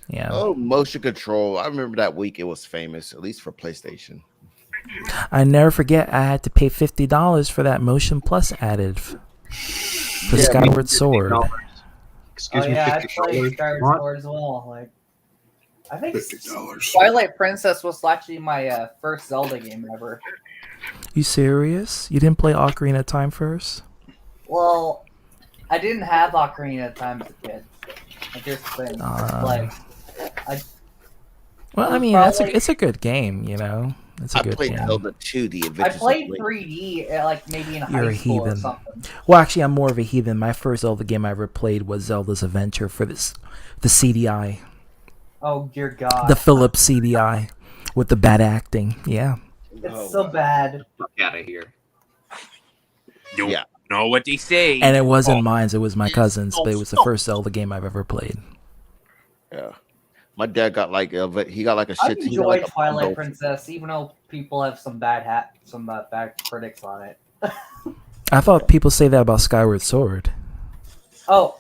Yeah. Oh, motion control. I remember that week it was famous, at least for PlayStation. I never forget I had to pay $50 for that Motion Plus added for Yeah, Skyward Sword. Excuse Oh me, yeah, I $50. played Skyward What? Sword as well. Like, I think $50. Twilight Princess was actually my first Zelda game ever. You serious? You didn't play Ocarina of Time first? Well, I didn't have Ocarina of Time as a kid. Like, here's the thing. Like, Well, I mean, it's a good game, you know. It's a I good played game. Zelda 2, The I Adventures played of Link. 3D like maybe in You're high a school or heathen. something. Well, actually, I'm more of a heathen. My first Zelda game I ever played was Zelda's Adventure for the CDI, Oh dear God, the Philips CDI, with the bad acting. Yeah. it's so bad. Fuck out of here. You know what they say. And it wasn't mine; it was my cousin's. But it was the first Zelda game I've ever played. Yeah. My dad got like he got like a I shit. He got enjoyed like a Twilight bundle. Princess, even though people have some bad critics on it. I thought people say that about Skyward Sword. Oh,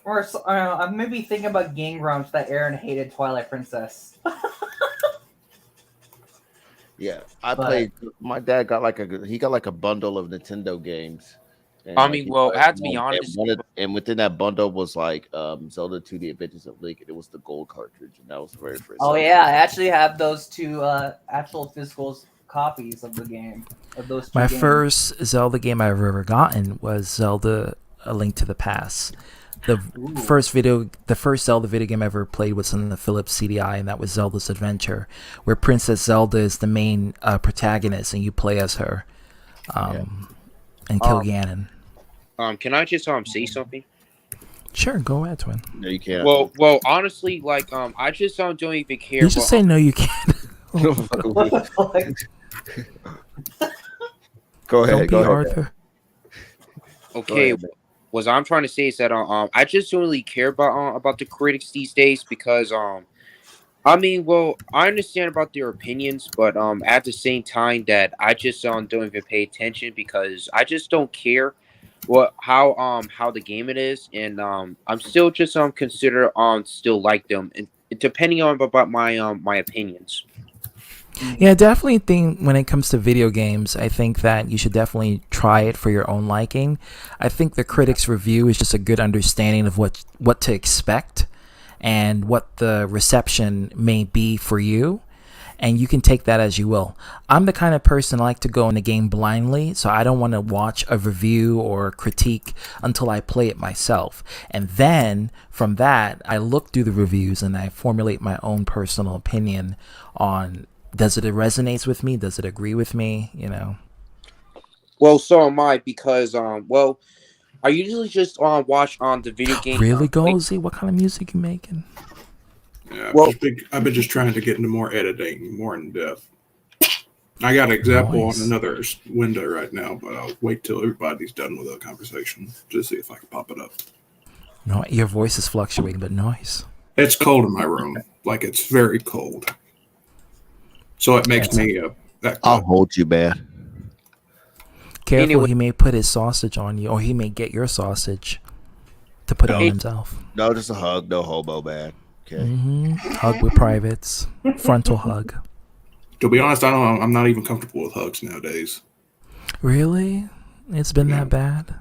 or I'm maybe thinking about Game Grumps that Aaron hated Twilight Princess. Yeah, I played. My dad got like a bundle of Nintendo games. And I like, mean, he well, played I have to be them, honest. and within that bundle was like Zelda 2: The Adventures of Link, and it was the gold cartridge, and that was the very first. Oh Zelda. yeah, I actually have those two actual physical copies of the game. Of those two My games. first Zelda game I've ever gotten was Zelda: A Link to the Past. The first Zelda video game I ever played was on the Philips CDI, and that was Zelda's Adventure, where Princess Zelda is the main protagonist, and you play as her, and kill Ganon. Can I just say something? Sure, go ahead, Twin. No, you can't. Well, honestly, like I just don't even care. You just say no, you can't. Go ahead, Don't be Arthur. Okay, what I'm trying to say is that I just don't really care about the critics these days because I mean, well, I understand about their opinions, but at the same time that I just don't even pay attention because I just don't care how the game it is, and I'm still just consider still like them, and depending on about my opinions. Yeah, definitely think when it comes to video games, I think that you should definitely try it for your own liking. I think the critics' review is just a good understanding of what to expect and what the reception may be for you, and you can take that as you will. I'm the kind of person I like to go in the game blindly, so I don't want to watch a review or critique until I play it myself. And then from that, I look through the reviews and I formulate my own personal opinion on, does it resonate with me? Does it agree with me? You know? Well, so am I because well, I usually just watch on the video game. Really, Gozy? What kind of music you making? Yeah, Well- I've been just trying to get into more editing, more in depth. I got an example Nice. on another window right now, but I'll wait till everybody's done with the conversation to see if I can pop it up. No, your voice is fluctuating, but nice. It's cold in my room, like it's very cold, so it makes me I'll hold you, man. Careful, Anyway- he may put his sausage on you, or he may get your sausage to put it on himself. No, just a hug, no homo, man. Okay. Hug with privates, frontal hug. To be honest, I'm not even comfortable with hugs nowadays. Really? It's been that bad?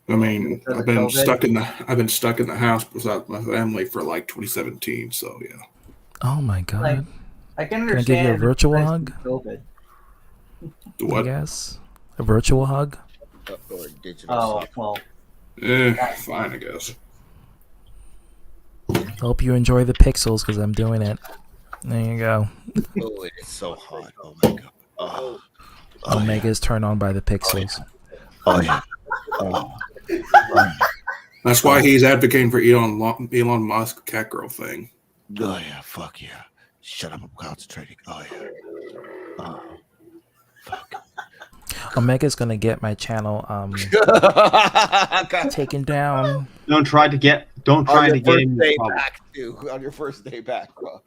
I mean, Because I've of been COVID? I've been stuck in the house without my family for like 2017. So yeah. Oh my god. Like, I can Can I understand. give you a if virtual it's hug? COVID. The I what? guess. A virtual hug? Or digital. Oh well. Fine, I guess. Hope you enjoy the pixels because I'm doing it. There you go. Oh, it's so hot. Oh my god. Oh, Omega is turned on by the pixels. oh yeah. Oh. That's why he's advocating for Elon Musk cat girl thing. Oh yeah. Fuck yeah. Shut up. I'm concentrating. Oh yeah. Oh. Omega's gonna get my channel taken down. Don't try to get don't On try your to get first in day trouble. back, dude. On your first day back, bro.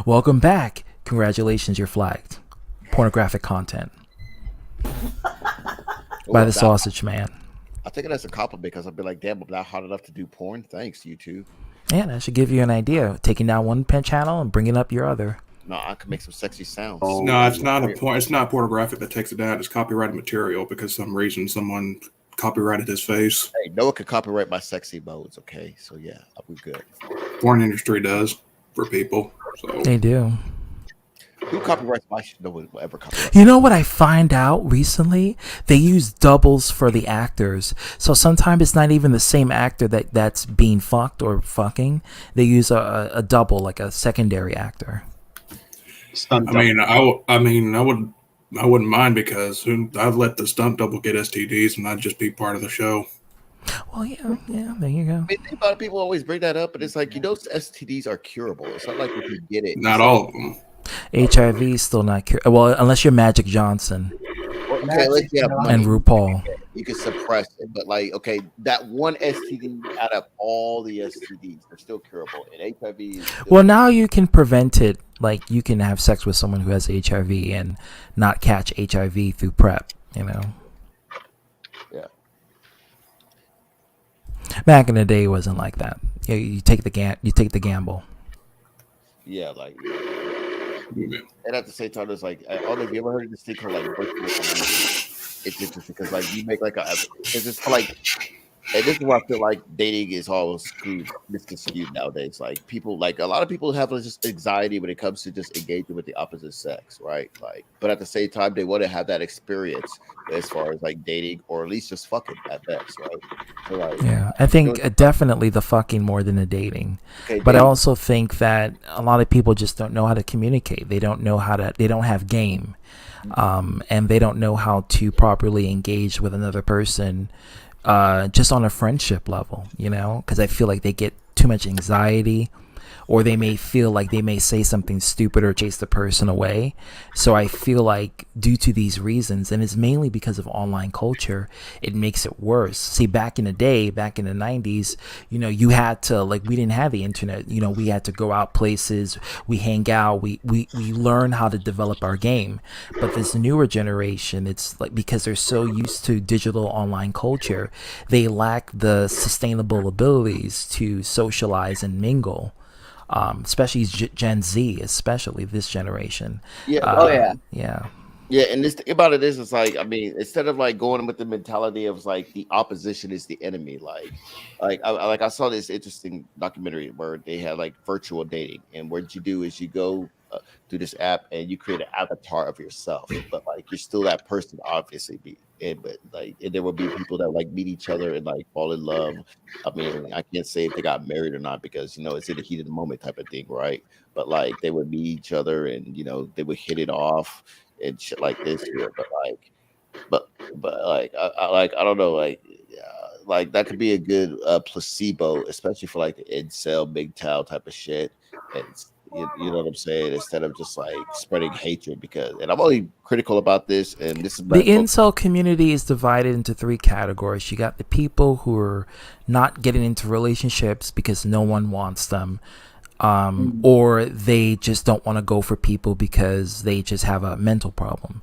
Welcome back. Congratulations, you're flagged. Pornographic content by the Sausage Man. I take it as a compliment because I'd be like, damn, I'm not hot enough to do porn. Thanks, YouTube. Yeah, that should give you an idea. Taking down one pen channel and bringing up your other. No, I can make some sexy sounds. No, it's not It's not pornographic that takes it down. It's copyrighted material because some reason someone copyrighted his face. Hey, Noah can copyright my sexy modes, okay? So yeah, I'll be good. Porn industry does for people. So They do. Who copyrights my shit? No one will ever copyright. You know what I find out recently? They use doubles for the actors. So sometimes it's not even the same actor that's being fucked or fucking. They use a double, like a secondary actor. I wouldn't mind because I'd let the stunt double get STDs and I'd just be part of the show. Well, yeah, there you go. I mean, think about it, people always bring that up, but it's like, STDs are curable. It's not like if you get it. Not all of them. HIV is still not well, unless you're Magic Johnson Okay, let's get money. and RuPaul. You can suppress it, but like, okay, that one STD out of all the STDs are still curable, and HIV is still Well, now you can prevent it. Like, you can have sex with someone who has HIV and not catch HIV through PrEP. You know. Yeah. Back in the day, it wasn't like that. You take the gamble. Yeah, like, and at the same time, there's like, I don't know if you ever heard of this thing called like virtual identity. It's interesting because like you make like because it's like, and this is why I feel like dating is all misconstrued nowadays. Like people, like a lot of people have just anxiety when it comes to just engaging with the opposite sex, right? Like, but at the same time, they want to have that experience as far as like dating or at least just fucking at best, right? So like, Yeah, I think definitely the fucking more than the dating. Okay, But I dating. also think that a lot of people just don't know how to communicate. They don't have game. And they don't know how to properly engage with another person just on a friendship level, you know, because I feel like they get too much anxiety, or they may feel like they may say something stupid or chase the person away. So I feel like due to these reasons, and it's mainly because of online culture, it makes it worse. See, back in the day, back in the 90s, you know, you had to, like, we didn't have the internet, you know, we had to go out places, we hang out, we learn how to develop our game. But this newer generation, it's like, because they're so used to digital online culture, they lack the sustainable abilities to socialize and mingle. Especially Gen Z, especially this generation. Yeah. Yeah. Yeah, and this thing about it is, it's like, I mean, instead of like going with the mentality of like the opposition is the enemy, I saw this interesting documentary where they had like virtual dating, and what you do is you go through this app and you create an avatar of yourself, but like you're still that person, obviously. But there will be people that like meet each other and like fall in love. I mean, I can't say if they got married or not because it's in the heat of the moment type of thing, right? But like they would meet each other and they would hit it off and shit like this here. But I don't know, like that could be a good placebo, especially for like the incel MGTOW type of shit. And you know what I'm saying? Instead of just like spreading hatred, and I'm only critical about this, and this is The incel community is divided into three categories. You got the people who are not getting into relationships because no one wants them, or they just don't want to go for people because they just have a mental problem.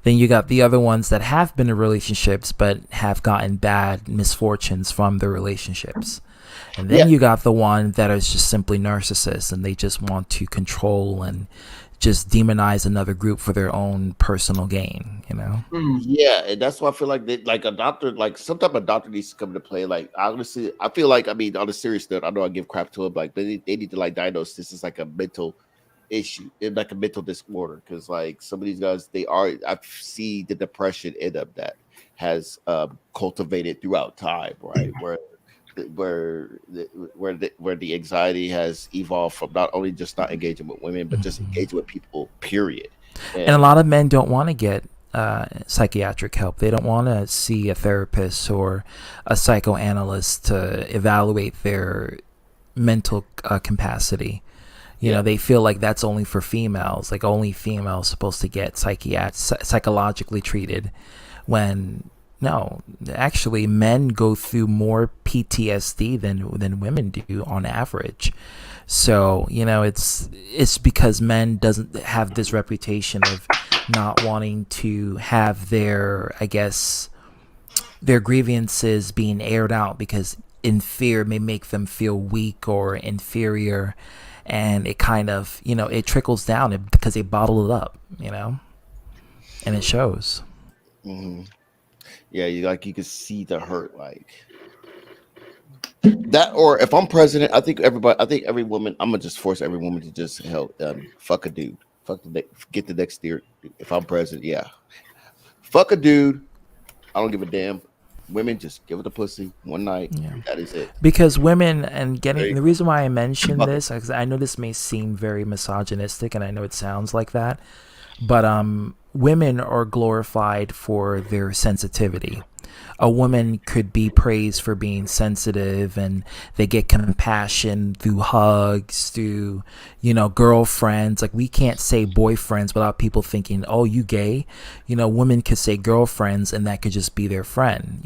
Then you got the other ones that have been in relationships but have gotten bad misfortunes from their relationships. And then you got the one that is just simply narcissists, and they just want to control and just demonize another group for their own personal gain, you know? Yeah, and that's why I feel like a doctor, like some type of doctor needs to come into play. Like honestly, I feel like, I mean, on a serious note, I know I give crap to them, like they need to like diagnose this as like a mental issue, like a mental disorder, because like some of these guys, I see the depression in them that has cultivated throughout time, right? Where the anxiety has evolved from not only just not engaging with women, but just engaging with people, period. And a lot of men don't want to get psychiatric help. They don't want to see a therapist or a psychoanalyst to evaluate their mental capacity. You know, they feel like that's only for females, like only females supposed to get psychologically treated, when No, actually, men go through more PTSD than women do on average. So it's because men doesn't have this reputation of not wanting to have their, I guess, their grievances being aired out because in fear may make them feel weak or inferior, and it kind of it trickles down because they bottle it up, and it shows. Hmm. Yeah, you can see the hurt, like that. Or if I'm president, I think every woman, I'm gonna just force every woman to just fuck a dude, get the next steer. If I'm president, yeah, fuck a dude. I don't give a damn. Women just give it a pussy one night. Yeah. That is it. Because women, and There you the go. reason why I mention Fuck it. this, because I know this may seem very misogynistic, and I know it sounds like that, but women are glorified for their sensitivity. A woman could be praised for being sensitive, and they get compassion through hugs, through girlfriends. Like, we can't say boyfriends without people thinking, oh, you gay. Women could say girlfriends, and that could just be their friend.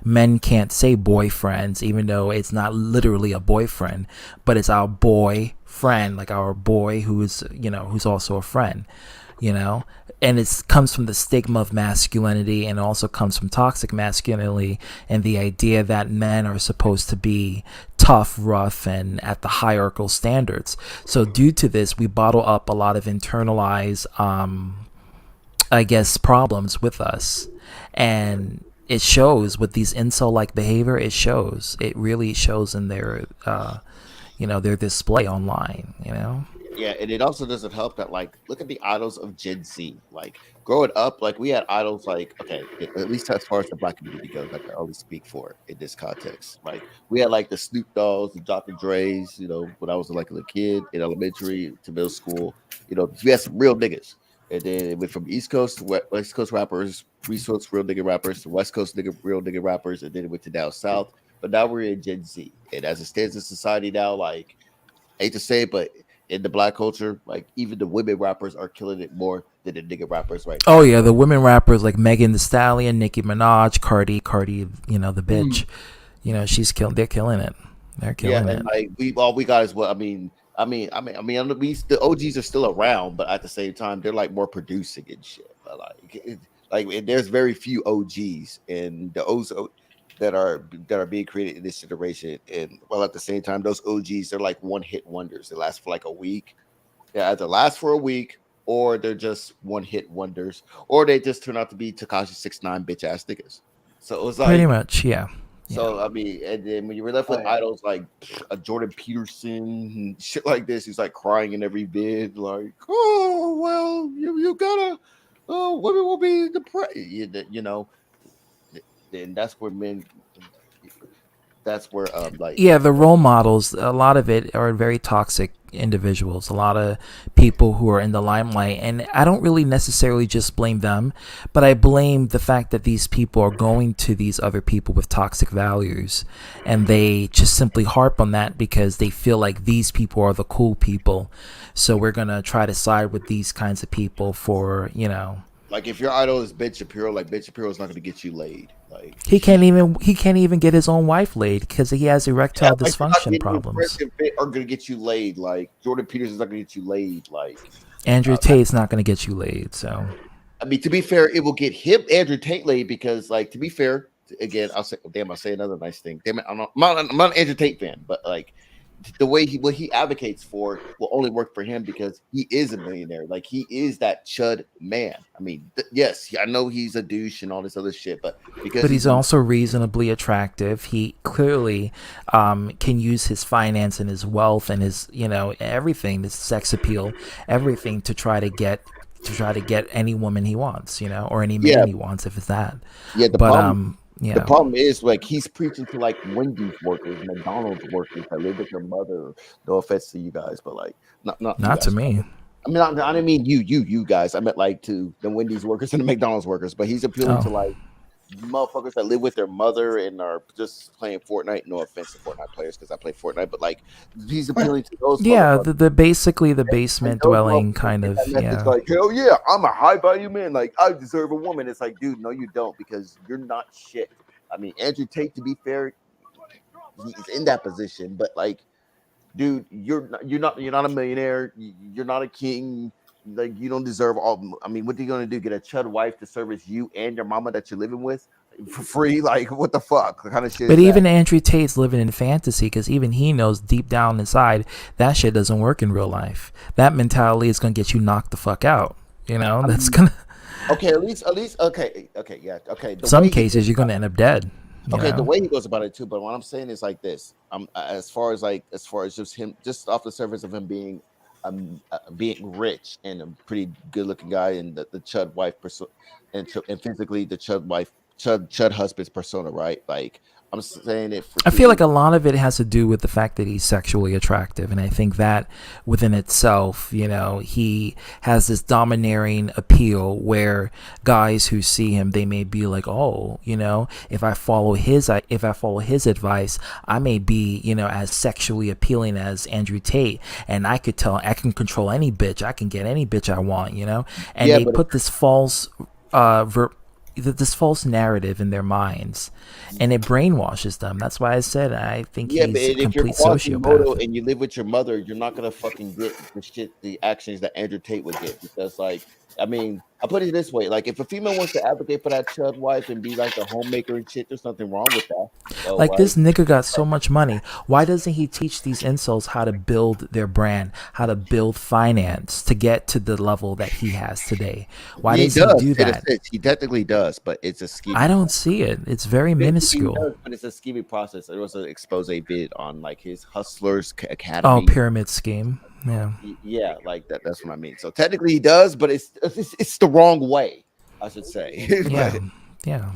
Men can't say boyfriends, even though it's not literally a boyfriend, but it's our boy friend, like our boy who's also a friend. And it comes from the stigma of masculinity, and also comes from toxic masculinity and the idea that men are supposed to be tough, rough, and at the hierarchical standards. So due to this, we bottle up a lot of internalized, I guess, problems with us. And it shows with these incel-like behavior. It really shows in their, their display online, Yeah, and it also doesn't help that, like, look at the idols of Gen Z. Like, growing up, like, we had idols like, okay, at least as far as the black community goes, I can only speak for in this context. Like, we had like the Snoop Dogg's, the Dr. Dre's, when I was like a little kid in elementary to middle school, we had some real niggas. And then it went from East Coast to West Coast rappers, East Coast real nigga rappers, to West Coast real nigga rappers, and then it went to down south. But now we're in Gen Z. And as it stands in society now, like, I hate to say it, but in the black culture, like, even the women rappers are killing it more than the nigga rappers right now. Oh yeah, the women rappers like Megan Thee Stallion, Nicki Minaj, Cardi, the bitch. They're killing it. They're killing it. And like all we got is what the OGs are still around, but at the same time, they're like more producing and shit. But and there's very few OGs, and the O's that are being created in this generation. And while at the same time, those OGs, they're like one hit wonders. They last for like a week. They either last for a week, or they're just one hit wonders, or they just turn out to be Tekashi 6ix9ine bitch ass niggas. So it was like pretty much, yeah. So I mean, and then when you were left with idols like a Jordan Peterson and shit like this, he's like crying in every vid, like, oh well, you gotta, women will be depressed, then that's where men. That's where the role models, a lot of it are very toxic individuals, a lot of people who are in the limelight, and I don't really necessarily just blame them, but I blame the fact that these people are going to these other people with toxic values, and they just simply harp on that because they feel like these people are the cool people, so we're gonna try to side with these kinds of people for like, if your idol is Ben Shapiro, like, Ben Shapiro is not going to get you laid. Like, he can't even get his own wife laid because he has erectile dysfunction problems. Are going to get you laid. Like, Jordan Peterson is not going to get you laid. Like, Andrew Tate's not going to get you laid. So, I mean, to be fair, it will get him Andrew Tate laid because, like, to be fair, again, I'll say another nice thing. Damn it, I'm not an Andrew Tate fan, but like, the way what he advocates for will only work for him because he is a millionaire. Like, he is that chud man. I mean, yes, I know he's a douche and all this other shit, but he's also reasonably attractive. He clearly can use his finance and his wealth and his everything, his sex appeal, everything to try to get any woman he wants, or any man he wants, if it's that. Yeah, the problem is, like, he's preaching to like Wendy's workers, McDonald's workers that live with their mother. No offense to you guys, but like, not to me. I mean, I didn't mean you guys. I meant like to the Wendy's workers and the McDonald's workers. But he's appealing to like motherfuckers that live with their mother and are just playing Fortnite. No offense to Fortnite players because I play Fortnite, but like he's appealing to those Yeah, motherfuckers. the basically the And basement those dwelling motherfuckers kind get of, that message yeah. like, hell yeah, I'm a high value man. Like I deserve a woman. It's like, dude, no, you don't, because you're not shit. I mean, Andrew Tate, to be fair, he's in that position, but like, dude, you're not a millionaire. You're not a king. Like you don't deserve all. I mean, what are you gonna do? Get a chud wife to service you and your mama that you're living with for free? Like what the fuck? What kind of shit But is even that? Andrew Tate's living in fantasy because even he knows deep down inside that shit doesn't work in real life. That mentality is gonna get you knocked the fuck out. You know, that's gonna. Okay, at least, okay, yeah, okay. The Some way he cases you're gonna end up dead. You Okay, the know? way he goes about it too. But what I'm saying is like this. As far as just him, just off the surface of him being rich and a pretty good looking guy, and the chud wife and physically the chud husband's persona, right? Like I'm saying it for. I feel like a lot of it has to do with the fact that he's sexually attractive, and I think that within itself, you know, he has this domineering appeal where guys who see him, they may be like, oh, you know, if I follow his advice, I may be, you know, as sexually appealing as Andrew Tate, and I can control any bitch, I can get any bitch I want, you know, and Yeah, they but put this false this false narrative in their minds, and it brainwashes them. That's why I said I think Yeah, but he's a if you're complete Quasimodo sociopath. and you live with your mother, you're not gonna fucking get the actions that Andrew Tate would get, because like, I mean, I put it this way: like, if a female wants to advocate for that chud wife and be like the homemaker and shit, there's nothing wrong with that. So Like, like, this nigga got so much money. Why doesn't he teach these insults how to build their brand, how to build finance to get to the level that he has today? Why he does he does do in a that? sense. He technically does, but it's a scheme. I don't see it. It's very minuscule. Does, but it's a scheming process. There was an expose vid on like his Hustlers Oh, Academy. pyramid scheme. Yeah. Yeah, like that. That's what I mean. So technically he does, but it's the wrong way, I should say. Yeah. Yeah.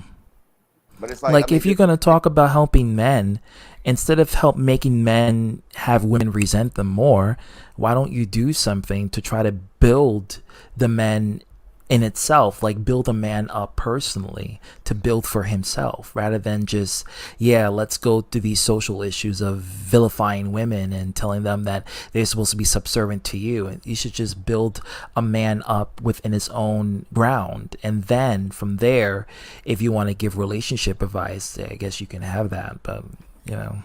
But it's Like, I mean, if you're gonna talk about helping men, instead of making men have women resent them more, why don't you do something to try to build the men in itself, like build a man up personally to build for himself, rather than just, yeah, let's go through these social issues of vilifying women and telling them that they're supposed to be subservient to you. And you should just build a man up within his own ground, and then from there, if you want to give relationship advice, I guess you can have that. But you know,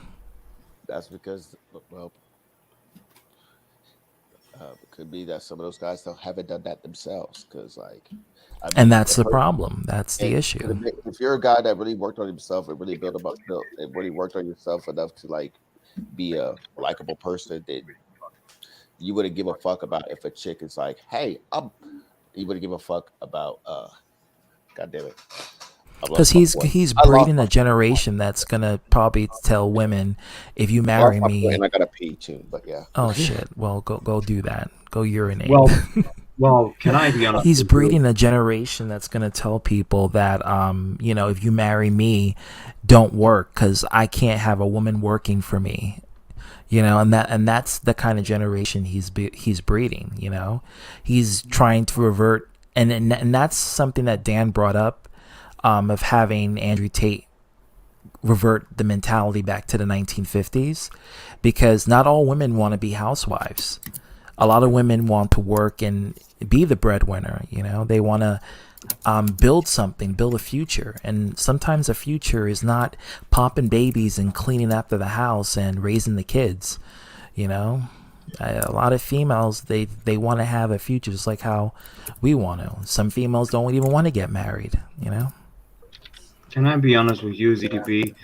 that's because, well, it could be that some of those guys haven't done that themselves, because like, I mean, and that's the problem. That's the issue. If you're a guy that really worked on himself and really and really worked on yourself enough to like be a likable person, then you wouldn't give a fuck about if a chick is like, hey, you wouldn't give a fuck about God damn it. Because he's breeding a generation that's gonna probably tell women, if you marry me, and I gotta pee too, but yeah. Oh shit! Well, go do that. Go urinate. Well, can I be honest? He's breeding a generation that's gonna tell people that, you know, if you marry me, don't work because I can't have a woman working for me. You know, and that's the kind of generation he's breeding. You know, he's trying to revert, and that's something that Dan brought up. Of having Andrew Tate revert the mentality back to the 1950s, because not all women want to be housewives. A lot of women want to work and be the breadwinner. You know, they want to build something, build a future, and sometimes a future is not popping babies and cleaning after the house and raising the kids. You know, a lot of females, they want to have a future just like how we want to. Some females don't even want to get married. You know. Can I be honest with you, ZDB?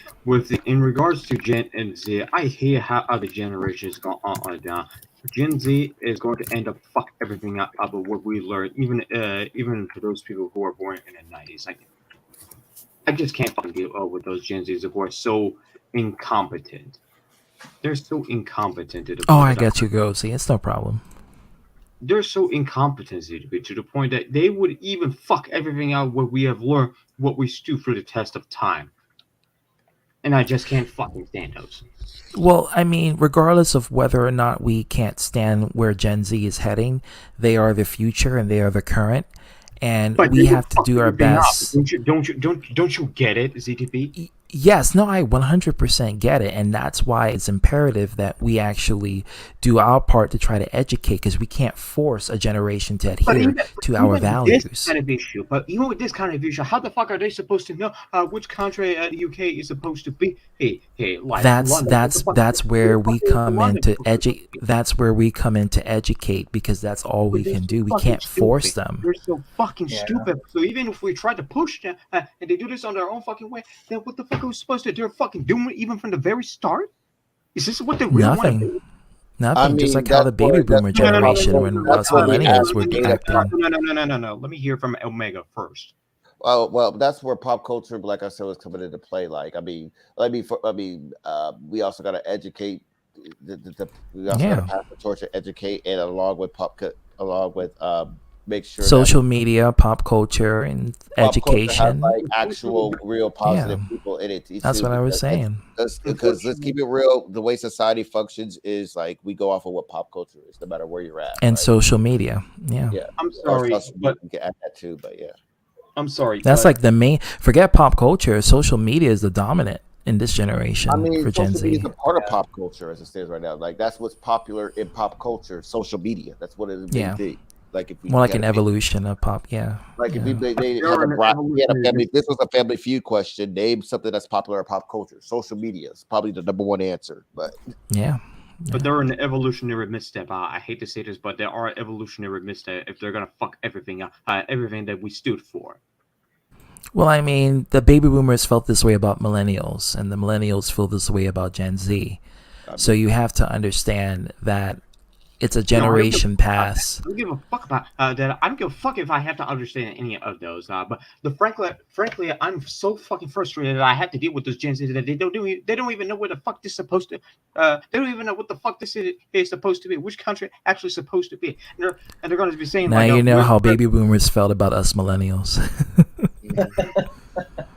In regards to Gen Z, I hear how other generations go on down. Gen Z is going to end up fuck everything up of what we learned, even for those people who are born in the 90s. I just can't fucking deal with those Gen Zs who are so incompetent. They're so incompetent to the Oh, point I that get you, Gozy. It's no problem. they're so incompetent to the point that they would even fuck everything out what we have learned, what we stood through the test of time. And I just can't fucking stand those. Well, I mean, regardless of whether or not we can't stand where Gen Z is heading, they are the future and they are the current. and But we they will have to fuck do our everything up. best. Don't you get it, ZTP? Yes, no, I 100% get it, and that's why it's imperative that we actually do our part to try to educate, because we can't force a generation to adhere to our values. This kind of issue, but even with this kind of issue, how the fuck are they supposed to know which country the UK is supposed to be? Hey, like London, That's where we come in to educate. That's where we come in to educate, because that's all we can do. We can't force them. They're so fucking stupid. So even if we try to push them and they do this on their own fucking way, then what the fuck are we supposed to do? They're fucking doing it even from the very start? Is this what they really want to do? Nothing. Just like how the baby boomer generation, when us millennials would be acting. No. Let me hear from Omega first. Well, that's where pop culture, like I said, was coming into play. Like, we also got to educate. We also got to pass the torch to educate, and along with make sure social media, pop culture, and education have, like, actual, real positive people in it. That's what I was saying. Because let's keep it real. The way society functions is like we go off of what pop culture is, no matter where you're at. And social media, yeah. I'm sorry, but you can add that too. But yeah, I'm sorry. That's like the main. Forget pop culture. Social media is the dominant in this generation. For Gen Z. Media is a part of pop culture as it stands right now. Like, that's what's popular in pop culture. Social media. That's what it is. Yeah. Like, if we more like an evolution of pop, Like, if they have a family, this was a Family Feud question. Name something that's popular in pop culture. Social media is probably the number one answer. But but they're an evolutionary misstep. I hate to say this, but there are evolutionary misstep if they're gonna fuck everything up, everything that we stood for. Well, I mean, the baby boomers felt this way about millennials, and the millennials feel this way about Gen Z. So you have to understand that it's a generation pass. I don't give a fuck about that. I don't give a fuck if I have to understand any of those. But frankly, I'm so fucking frustrated that I have to deal with those Gen Z that they don't even know where the fuck this is supposed to. They don't even know what the fuck this is supposed to be. Which country actually supposed to be? And they're going to be saying. Now you know how baby boomers felt about us millennials.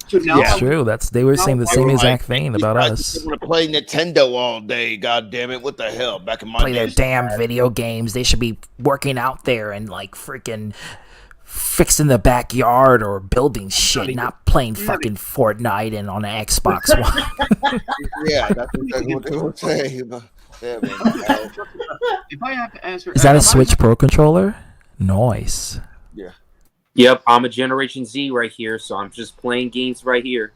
So now it's true. They were saying the same exact thing about us. They want to play Nintendo all day. God damn it! What the hell? Back in my play their damn video games. They should be working out there and like freaking fixing the backyard or building shit, not playing fucking Fortnite and on an Xbox One. Yeah, that's exactly what they were saying. If I have to answer, is that a Switch Pro controller? Nice. Yeah. Yep, I'm a Generation Z right here, so I'm just playing games right here.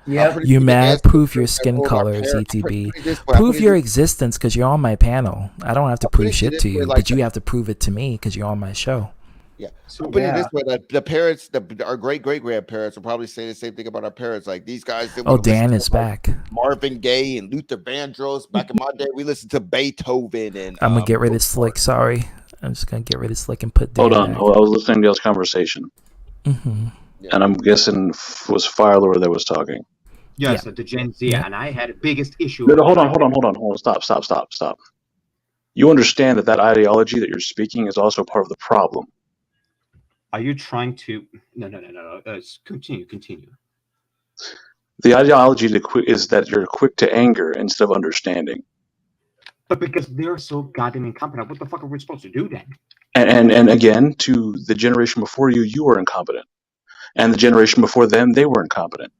Yeah. You mad? Prove your skin color, ZTB. Prove your existence because you're on my panel. I don't have to prove shit to you, but you have to prove it to me because you're on my show. Yeah. So put it this way: the parents, our great grandparents, will probably say the same thing about our parents. Like, these guys. Oh, Dan is back. Marvin Gaye and Luther Vandross. Back in my day, we listened to Beethoven and. I'm gonna get rid of Slick. Sorry. I'm just gonna get rid of Slick and put. Dan Hold on. back. I was listening to y'all's conversation, and I'm guessing was Firelord that was talking. Yes, the Gen Z, and I had the biggest issue. No, hold on. Stop. You understand that ideology that you're speaking is also part of the problem. Are you trying to? No. Continue. The ideology is that you're quick to anger instead of understanding. But because they're so goddamn incompetent, what the fuck are we supposed to do then? And again, to the generation before you, you were incompetent. And the generation before them, they were incompetent.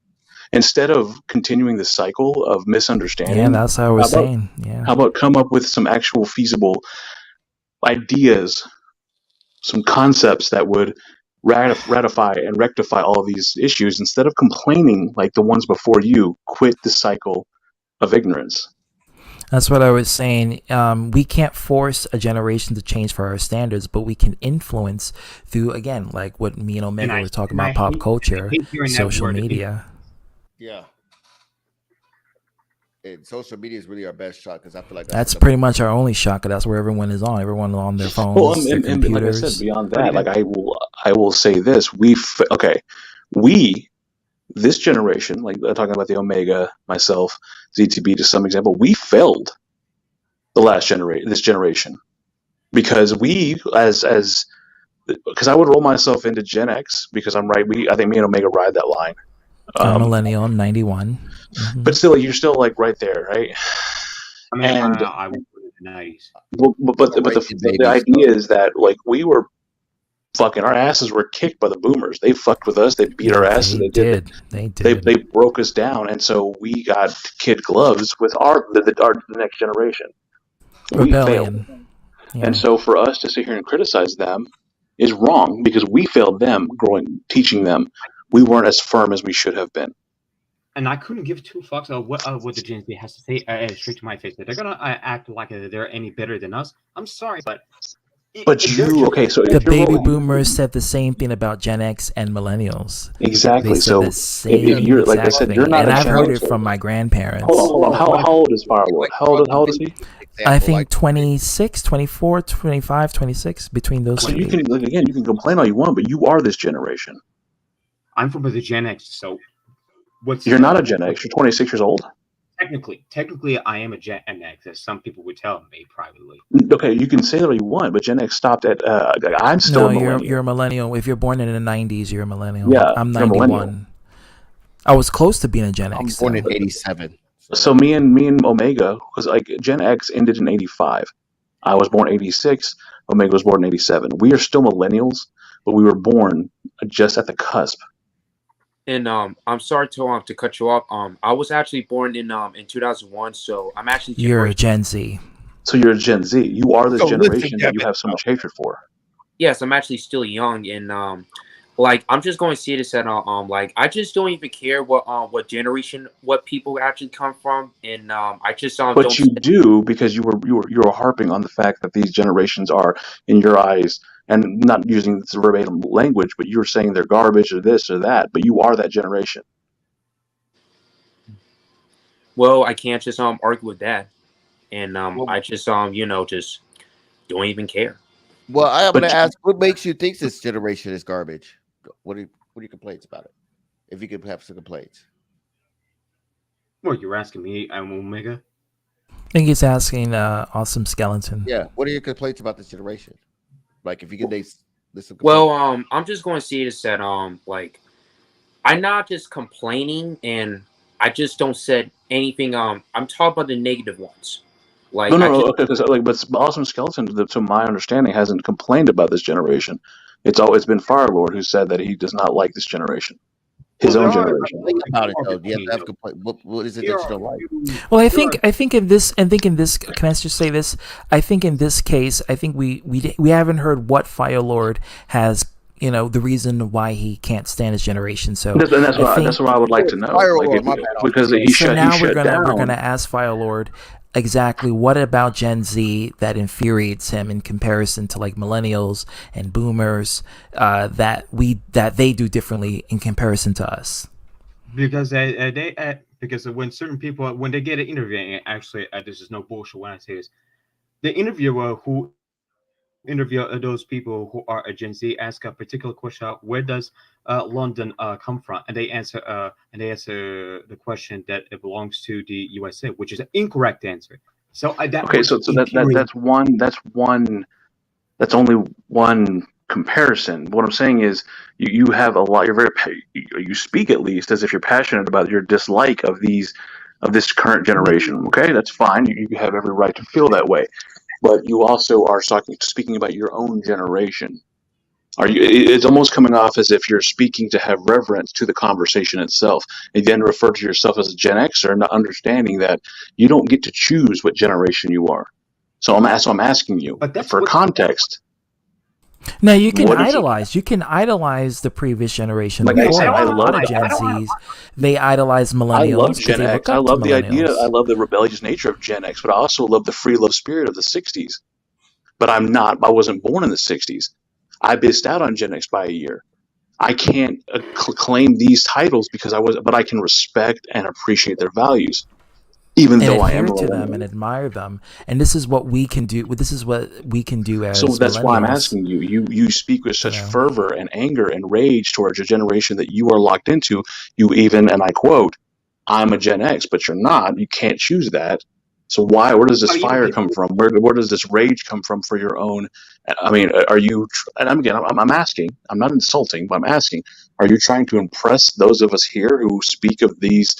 Instead of continuing the cycle of misunderstanding. Yeah, that's how I was saying. Yeah. How about come up with some actual feasible ideas, some concepts that would ratify and rectify all of these issues instead of complaining like the ones before you. Quit the cycle of ignorance. That's what I was saying. We can't force a generation to change for our standards, but we can influence through, again, like what me and Omega were talking about, pop culture, social media. Yeah. And social media is really our best shot because I feel like that's pretty much our only shot. Cause that's where everyone is on. Everyone on their phones, their computers. Like I said, beyond that, like I will say this: this generation, like talking about the Omega, myself, ZTB to some example, we failed this generation because because I would roll myself into Gen X because I'm right. I think me and Omega ride that line. I'm millennial, 91. Mm-hmm. But still, you're still like right there, right? I mean, I would put it in the 90s. But the idea is that like we were fucking our asses were kicked by the boomers. They fucked with us. They beat our asses. They did. They broke us down, and so we got kid gloves with our the next generation. We failed, Rebellion. Yeah. and so for us to sit here and criticize them is wrong because we failed them teaching them. We weren't as firm as we should have been. And I couldn't give two fucks of what the Gen Z has to say straight to my face. That they're gonna act like they're any better than us. I'm sorry, but so the baby boomers said the same thing about Gen X and millennials. Exactly. They said So the same if you're like I exact said, thing. you're not and a I've Gen heard X. it from my grandparents. Hold on. How old is Firelord? How old is he? I think 26, 24, 25, 26, between those So three. you can complain all you want, but you are this generation. I'm from the Gen X, so You're not a Gen X. You're 26 years old. Technically, I am a Gen X, as some people would tell me privately. Okay, you can say that all you want, but Gen X stopped at. I'm still a millennial. You're a millennial. If you're born in the 90s, you're a millennial. Yeah, I'm you're a millennial. 91. I was close to being a Gen X. I'm born in '87. So me and Omega, because like Gen X ended in '85. I was born '86. Omega was born in '87. We are still millennials, but we were born just at the cusp. And I'm sorry to cut you off. I was actually born in 2001, so I'm actually You're a Gen Z. So you're a Gen Z. You are this So listen, generation that you Kevin. have so much hatred for. Yes, I'm actually still young, and like I'm just going to see this at like I just don't even care what generation, what people actually come from, and I just But don't. you do because you were harping on the fact that these generations are, in your eyes, and not using this verbatim language, but you're saying they're garbage or this or that. But you are that generation. Well, I can't just argue with that, and I just just don't even care. Well, I'm going to ask, what makes you think this generation is garbage? What are your complaints about it? If you could have some complaints. Well, you're asking me, I'm Omega. I think he's asking Awesome Skeleton. Yeah. What are your complaints about this generation? Like, if you could list some complaints. Well, I'm just going to see this that like I'm not just complaining, and I just don't said anything. I'm talking about the negative ones. Like No. Okay, because but Awesome Skeleton, to my understanding, hasn't complained about this generation. It's always been Firelord who said that he does not like this generation, his own generation. Think about it though. You have to have complaint. What is it that you don't like? Well, I think in this, can I just say this? I think in this case, I think we haven't heard what Firelord has, the reason why he can't stand his generation. So That's what I would like to know. Because he shut now down. we're gonna ask Firelord exactly what about Gen Z that infuriates him in comparison to like millennials and boomers that they do differently in comparison to us. Because because when certain people when they get an interview, and actually this is no bullshit when I say this, the interviewer who interview those people who are a Gen Z ask a particular question: where does London come from? And they answer the question that it belongs to the USA, which is an incorrect answer. So that's only one comparison. What I'm saying is you have a lot. You speak at least as if you're passionate about your dislike of this current generation. Okay, that's fine. You have every right to feel that way. But you also are speaking about your own generation. It's almost coming off as if you're speaking to have reverence to the conversation itself, and then refer to yourself as a Gen Xer, not understanding that you don't get to choose what generation you are. So I'm asking you for context. No, you can idolize. You can idolize the previous generation. Like I said, a lot of Gen Zs, they idolize millennials. I love Gen X. I love the idea. I love the rebellious nature of Gen X, but I also love the free love spirit of the '60s. But I wasn't born in the '60s. I missed out on Gen X by a year. I can't claim these titles because but I can respect and appreciate their values. Even though I am to them and admire them, and this is what we can do. This is what we can do as. So that's why I'm asking you. You speak with such fervor and anger and rage towards a generation that you are locked into. You even, and I quote, "I'm a Gen X," but you're not. You can't choose that. So why? Where does this fire come from? Where does this rage come from for your own? I mean, are you? And I'm asking. I'm not insulting, but I'm asking. Are you trying to impress those of us here who speak of these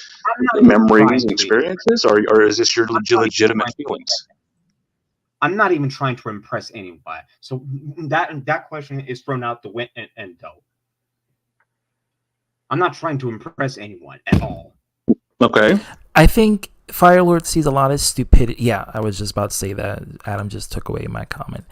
memories and experiences, or is this your legitimate feelings? I'm not even trying to impress anyone. So that question is thrown out the window. I'm not trying to impress anyone at all. Okay. I think Firelord sees a lot of stupidity. Yeah, I was just about to say that. Adam just took away my comment.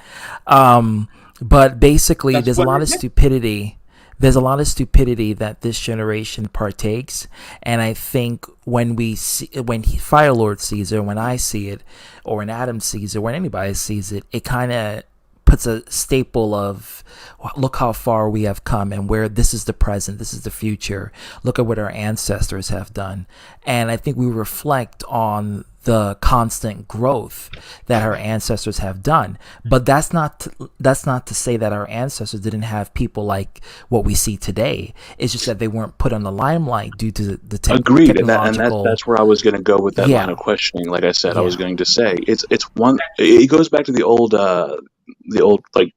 But basically, there's a lot of stupidity. There's a lot of stupidity that this generation partakes, and I think when Firelord sees it, when I see it, or when Adam sees it, when anybody sees it, it kind of puts a staple of, look how far we have come, and where this is the present, this is the future. Look at what our ancestors have done, and I think we reflect on the constant growth that our ancestors have done. But that's not to say that our ancestors didn't have people like what we see today. It's just that they weren't put on the limelight due to the Agreed, technological. and that's where I was going to go with that line of questioning. Like I said, I was going to say it's one. It goes back to the old like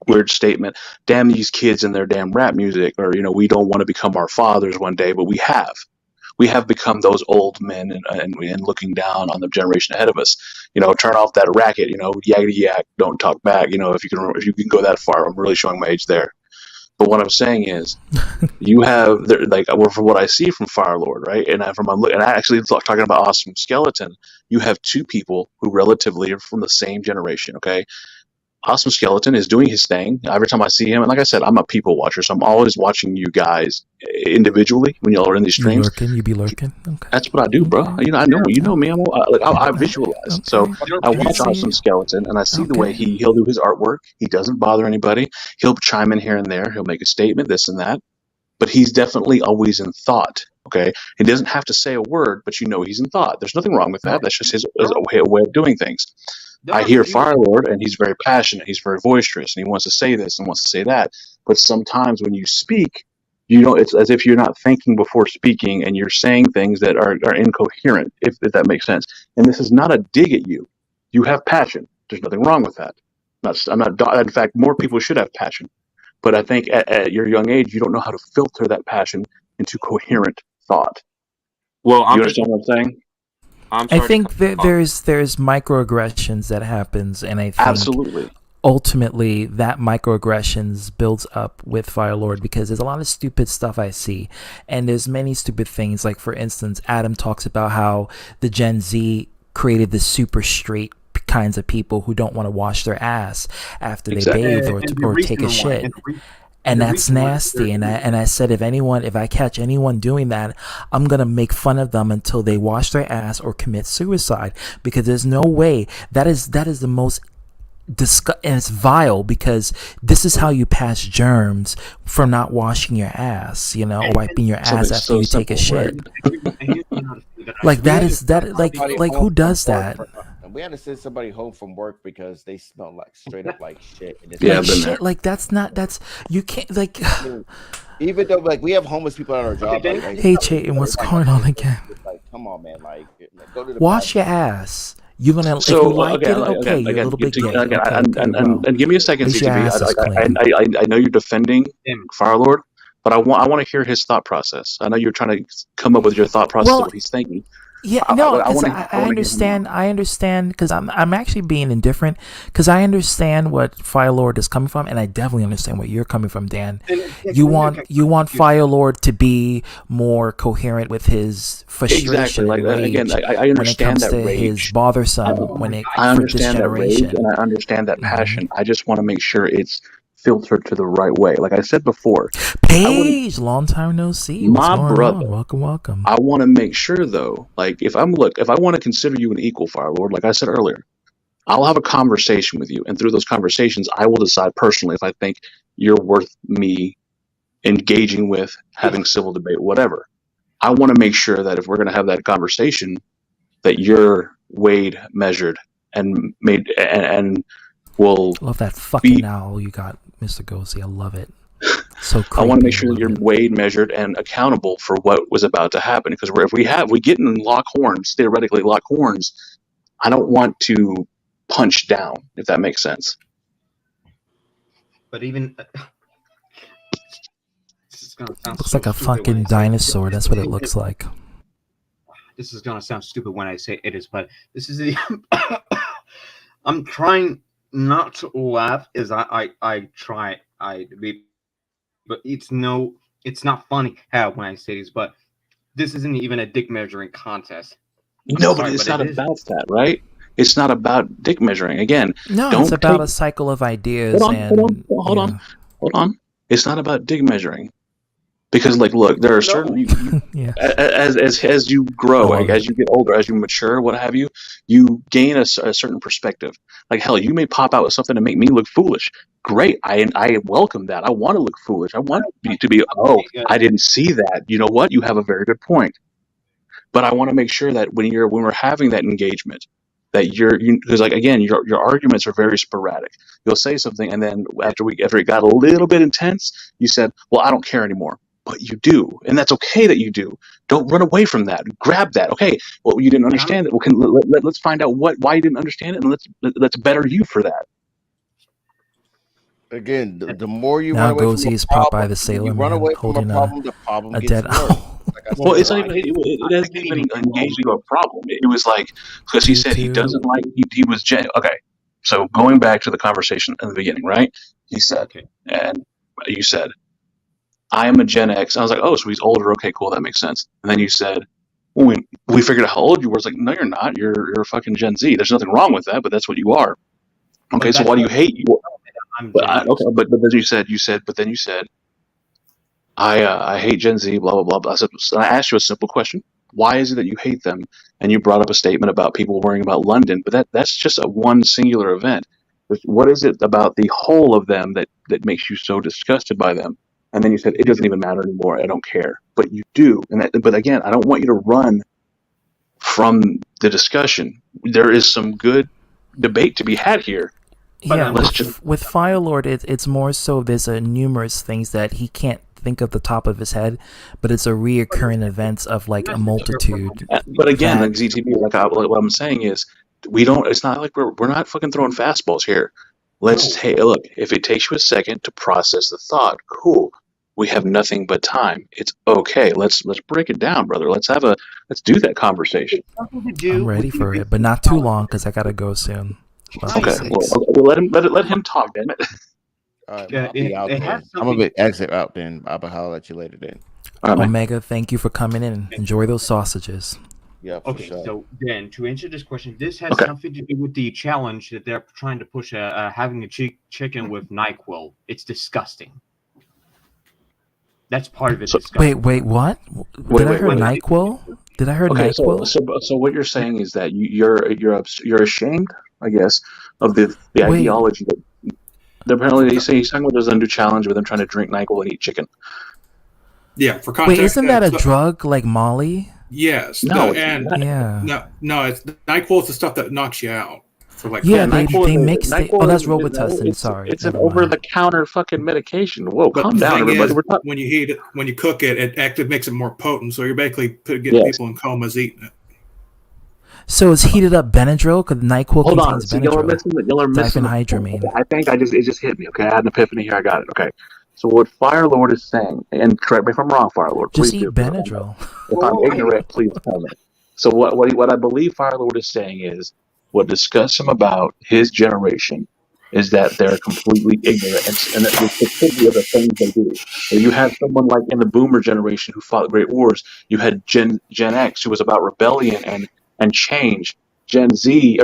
weird statement. Damn these kids and their damn rap music, or we don't want to become our fathers one day, but we have. We have become those old men and looking down on the generation ahead of us. Turn off that racket. Yakety yak, don't talk back. If you can go that far, I'm really showing my age there. But what I'm saying is, you have from what I see from Firelord, right? And I actually talking about Awesome Skeleton. You have two people who relatively are from the same generation. Okay. Awesome Skeleton is doing his thing. Every time I see him, and like I said, I'm a people watcher, so I'm always watching you guys individually when y'all are in these streams. You be lurking. Okay. That's what I do, bro. I know me. I visualize. So I watch Awesome Skeleton, and I see the way he'll do his artwork. He doesn't bother anybody. He'll chime in here and there. He'll make a statement, this and that. But he's definitely always in thought. Okay, he doesn't have to say a word, but he's in thought. There's nothing wrong with that. That's just his way of doing things. I hear Firelord, and he's very passionate. He's very boisterous, and he wants to say this and wants to say that. But sometimes when you speak, it's as if you're not thinking before speaking, and you're saying things that are incoherent, if that makes sense. And this is not a dig at you. You have passion. There's nothing wrong with that. I'm not. In fact, more people should have passion. But I think at your young age, you don't know how to filter that passion into coherent thought. Well, you understand what I'm saying? I think there's microaggressions that happens, and I think absolutely ultimately that microaggressions builds up with Firelord, because there's a lot of stupid stuff I see, and there's many stupid things. Like, for instance, Adam talks about how the Gen Z created the super straight kinds of people who don't want to wash their ass after they bathe or take a shit. And that's nasty. And I said, if I catch anyone doing that, I'm going to make fun of them until they wash their ass or commit suicide, because there's no way. That is the most and it's vile, because this is how you pass germs from not washing your ass, wiping your ass after you take a shit. Like who does that? We had to send somebody home from work because they smell like straight up like shit. And You can't even though we have homeless people at our job. Hey Chayton, what's going on again? Come on, man! Go to the wash your ass. You're gonna if you like it, okay. You're a little bit gay. And give me a second, CTV. I know you're defending Firelord, but I want to hear his thought process. I know you're trying to come up with your thought process of what he's thinking. Yeah, no, I understand. I understand, because I'm actually being indifferent, because I understand what Firelord is coming from, and I definitely understand what you're coming from, Dan. You want Firelord to be more coherent with his frustration, exactly. And rage I understand when it comes to his bothersome I understand that rage, and I understand that passion. I just want to make sure it's filtered to the right way. Like I said before, Paige, long time no see. My brother, welcome. I want to make sure though, like if I want to consider you an equal, Firelord, like I said earlier, I'll have a conversation with you, and through those conversations, I will decide personally if I think you're worth me engaging with, having civil debate, whatever. I want to make sure that if we're going to have that conversation, that you're weighed, measured, and made, and will love that fucking owl you got, Mr. Ghosty. I love it. So creepy. I want to make sure that you're weighed, measured, and accountable for what was about to happen. Because if we get in theoretically lock horns, I don't want to punch down, if that makes sense. But even this is gonna sound looks like a fucking dinosaur. That's what it looks like. This is gonna sound stupid when I say it is, but this is the I'm trying not to laugh as I try to be, but it's not funny how when I say this, but this isn't even a dick measuring contest. No, but it's not about that, right? It's not about dick measuring. Again, No, don't it's about take. a cycle of ideas Hold on. It's not about dick measuring. Because, like, look, there are certain as you grow, like, as you get older, as you mature, what have you, you gain a certain perspective. Like, hell, you may pop out with something to make me look foolish. Great, I welcome that. I want to look foolish. I want to be. Oh, I didn't see that. You know what? You have a very good point. But I want to make sure that when we're having that engagement, that because, like, again, your arguments are very sporadic. You'll say something, and then after it got a little bit intense, you said, "Well, I don't care anymore." But you do, and that's okay that you do. Don't run away from that. Grab that. Okay, well, you didn't understand it. Well, let's find out why you didn't understand it, and let's better you for that. Again, the more you Now run away goes from he's a popped by problem, the sailor you run man away from a holding problem, the problem a gets dead worse. Like I Well, said, it's not even. It hasn't even engaged into a problem. It was like, because he said he doesn't like. He was okay. So going back to the conversation in the beginning, right? He said, and you said, I am a Gen X. I was like, oh, so he's older. Okay, cool, that makes sense. And then you said, well, we figured out how old you were. It's like, no, you're not. You're a fucking Gen Z. There's nothing wrong with that, but that's what you are. Okay, so why do you hate you? Okay, but then you said, I hate Gen Z, blah blah blah. I asked you a simple question: why is it that you hate them? And you brought up a statement about people worrying about London, but that's just a one singular event. What is it about the whole of them that makes you so disgusted by them? And then you said it doesn't even matter anymore. I don't care, but you do. But again, I don't want you to run from the discussion. There is some good debate to be had here. Yeah, with Firelord, it's more so there's a numerous things that he can't think of the top of his head, but it's a reoccurring events of like a multitude. But again, like ZTV, what I'm saying is, we don't. It's not like we're not fucking throwing fastballs here. Let's look. If it takes you a second to process the thought, cool. We have nothing but time. It's okay. Let's break it down, brother. Let's do that conversation. I'm ready for it, but not too long because I gotta go soon. Okay, well, let him talk, damn it. All right, I'll be out then. I'm a bit exit out then. I'll let you later then. Omega, thank you for coming in. Enjoy those sausages. Yeah. Okay, so then to answer this question, this has something to do with the challenge that they're trying to push, having a chicken with NyQuil. It's disgusting. That's part of it. Wait, what? Did I hear NyQuil? Did I hear NyQuil? So what you're saying is that you're ashamed, I guess, of the ideology that apparently they say he's talking about. There's a new challenge with them trying to drink NyQuil and eat chicken. Yeah, for context. Wait, isn't that a drug like Molly? Yes. No, it's NyQuil is the stuff that knocks you out. For like they mix it. Oh, that's Robitussin. Sorry, it's an over-the-counter fucking medication. Whoa, but calm down, everybody. When you heat it, when you cook it, it actually makes it more potent. So you're basically getting people in comas eating it. So it's heated up Benadryl because NyQuil contains Benadryl. Y'all are missing diphenhydramine. I think it just hit me. Okay, I had an epiphany here. I got it. Okay, so what Firelord is saying, and correct me if I'm wrong, Firelord. Just eat Benadryl. If I'm ignorant, please tell me. So what I believe Firelord is saying is, what disgusts him about his generation is that they're completely ignorant and that it's typically the things they do. So you had someone like in the Boomer generation who fought great wars. You had Gen X who was about rebellion and change. Gen Z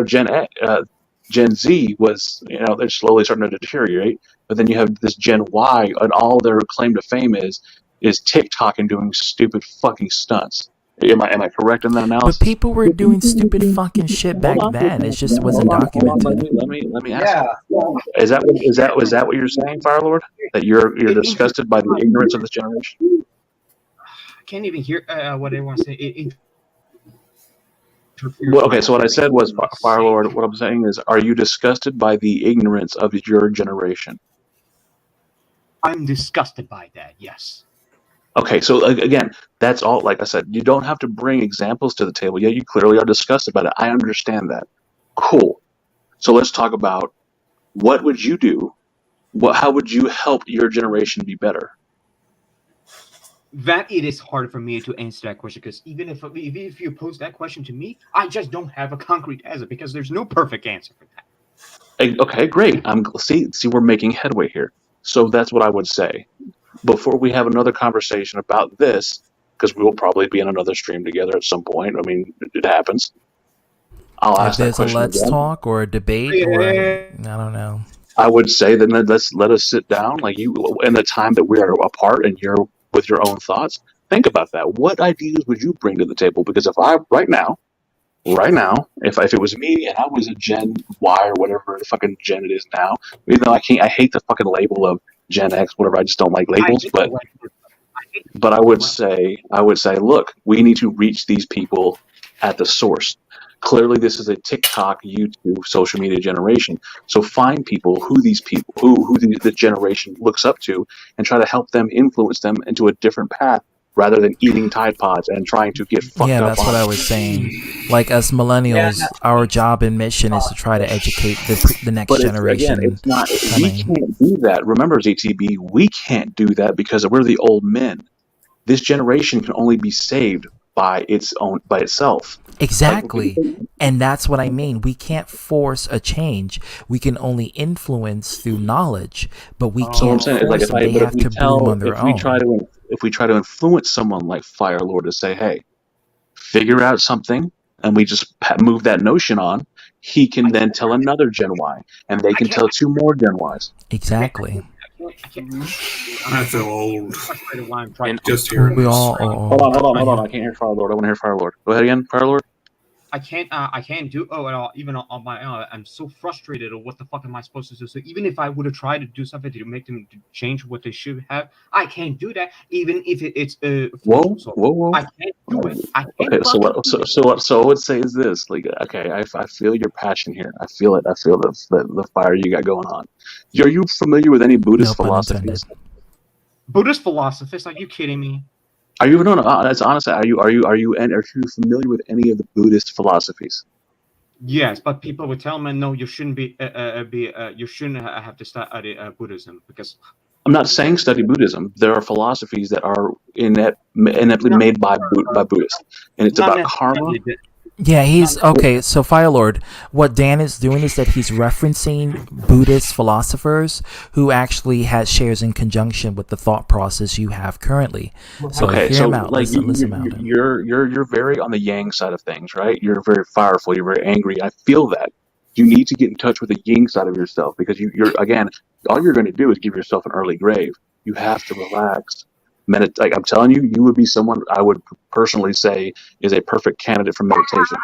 was, they're slowly starting to deteriorate. But then you have this Gen Y, and all their claim to fame is TikTok and doing stupid fucking stunts. Am I correct in that analysis? But people were doing stupid fucking shit back then. It just wasn't documented. Let me ask you. Is that what you're saying, Firelord? That you're disgusted by the ignorance of this generation? I can't even hear what I want to say. Well, okay, so what I said was, Firelord, what I'm saying is, are you disgusted by the ignorance of your generation? I'm disgusted by that, yes. Okay, so again, that's all. Like I said, you don't have to bring examples to the table. Yeah, you clearly are disgusted by it. I understand that. Cool. So let's talk about what would you do? How would you help your generation be better? That it is hard for me to answer that question, because even if you pose that question to me, I just don't have a concrete answer, because there's no perfect answer for that. Okay, great. See, we're making headway here. So that's what I would say. Before we have another conversation about this, because we will probably be in another stream together at some point. I mean, it happens. I'll If ask that there's a question let's again. talk or a debate or I don't know. I would say that let us sit down, like you, in the time that we are apart, and you're with your own thoughts. Think about that. What ideas would you bring to the table? Because if I right now, if it was me and I was a Gen Y or whatever the fucking Gen it is now, even though I hate the fucking label of Gen X, whatever. I just don't like labels, but I would say, look, we need to reach these people at the source. Clearly, this is a TikTok, YouTube, social media generation. So find people who the generation looks up to, and try to help them, influence them into a different path, rather than eating Tide Pods and trying to get fucked Yeah, up. that's what I was saying. Like us millennials, our job and mission is to try to educate the next generation. Again, it's not. We can't do that. Remember, ZTB, we can't do that because we're the old men. This generation can only be saved by itself. Exactly. And that's what I mean. We can't force a change. We can only influence through knowledge, but we can't force them. They have to bloom on their own. If we try to influence someone like Firelord to say, hey, figure out something, and we just move that notion on, he can then tell another Gen Y, and they can tell two more Gen Ys. Exactly. I feel old. And just hearing we this. all. Hold on. I can't hear Firelord. I want to hear Firelord. Go ahead again, Firelord. I can't do at all, even on my own. I'm so frustrated of what the fuck am I supposed to do. So even if I would have tried to do something to make them change what they should have, I can't do that. Even if it's whoa! I can't do it. I can't. Okay, so what I would say is this: like, okay, I feel your passion here. I feel it. I feel the fire you got going on. Are you familiar with any Buddhist philosophies? Buddhist philosophers? Are you kidding me? Are you that's honestly? Are you familiar with any of the Buddhist philosophies? Yes, but people would tell me, no, you shouldn't you shouldn't have to study Buddhism because. I'm not saying study Buddhism. There are philosophies that are ineptly made by Buddhists, and it's about karma. Yeah, he's okay. So, Firelord, what Dan is doing is that he's referencing Buddhist philosophers who actually shares in conjunction with the thought process you have currently. So, hear him out. Listen out. You're very on the yang side of things, right? You're very fireful. You're very angry. I feel that. You need to get in touch with the yin side of yourself because you're again, all you're going to do is give yourself an early grave. You have to relax. Like I'm telling you, you would be someone I would personally say is a perfect candidate for meditation.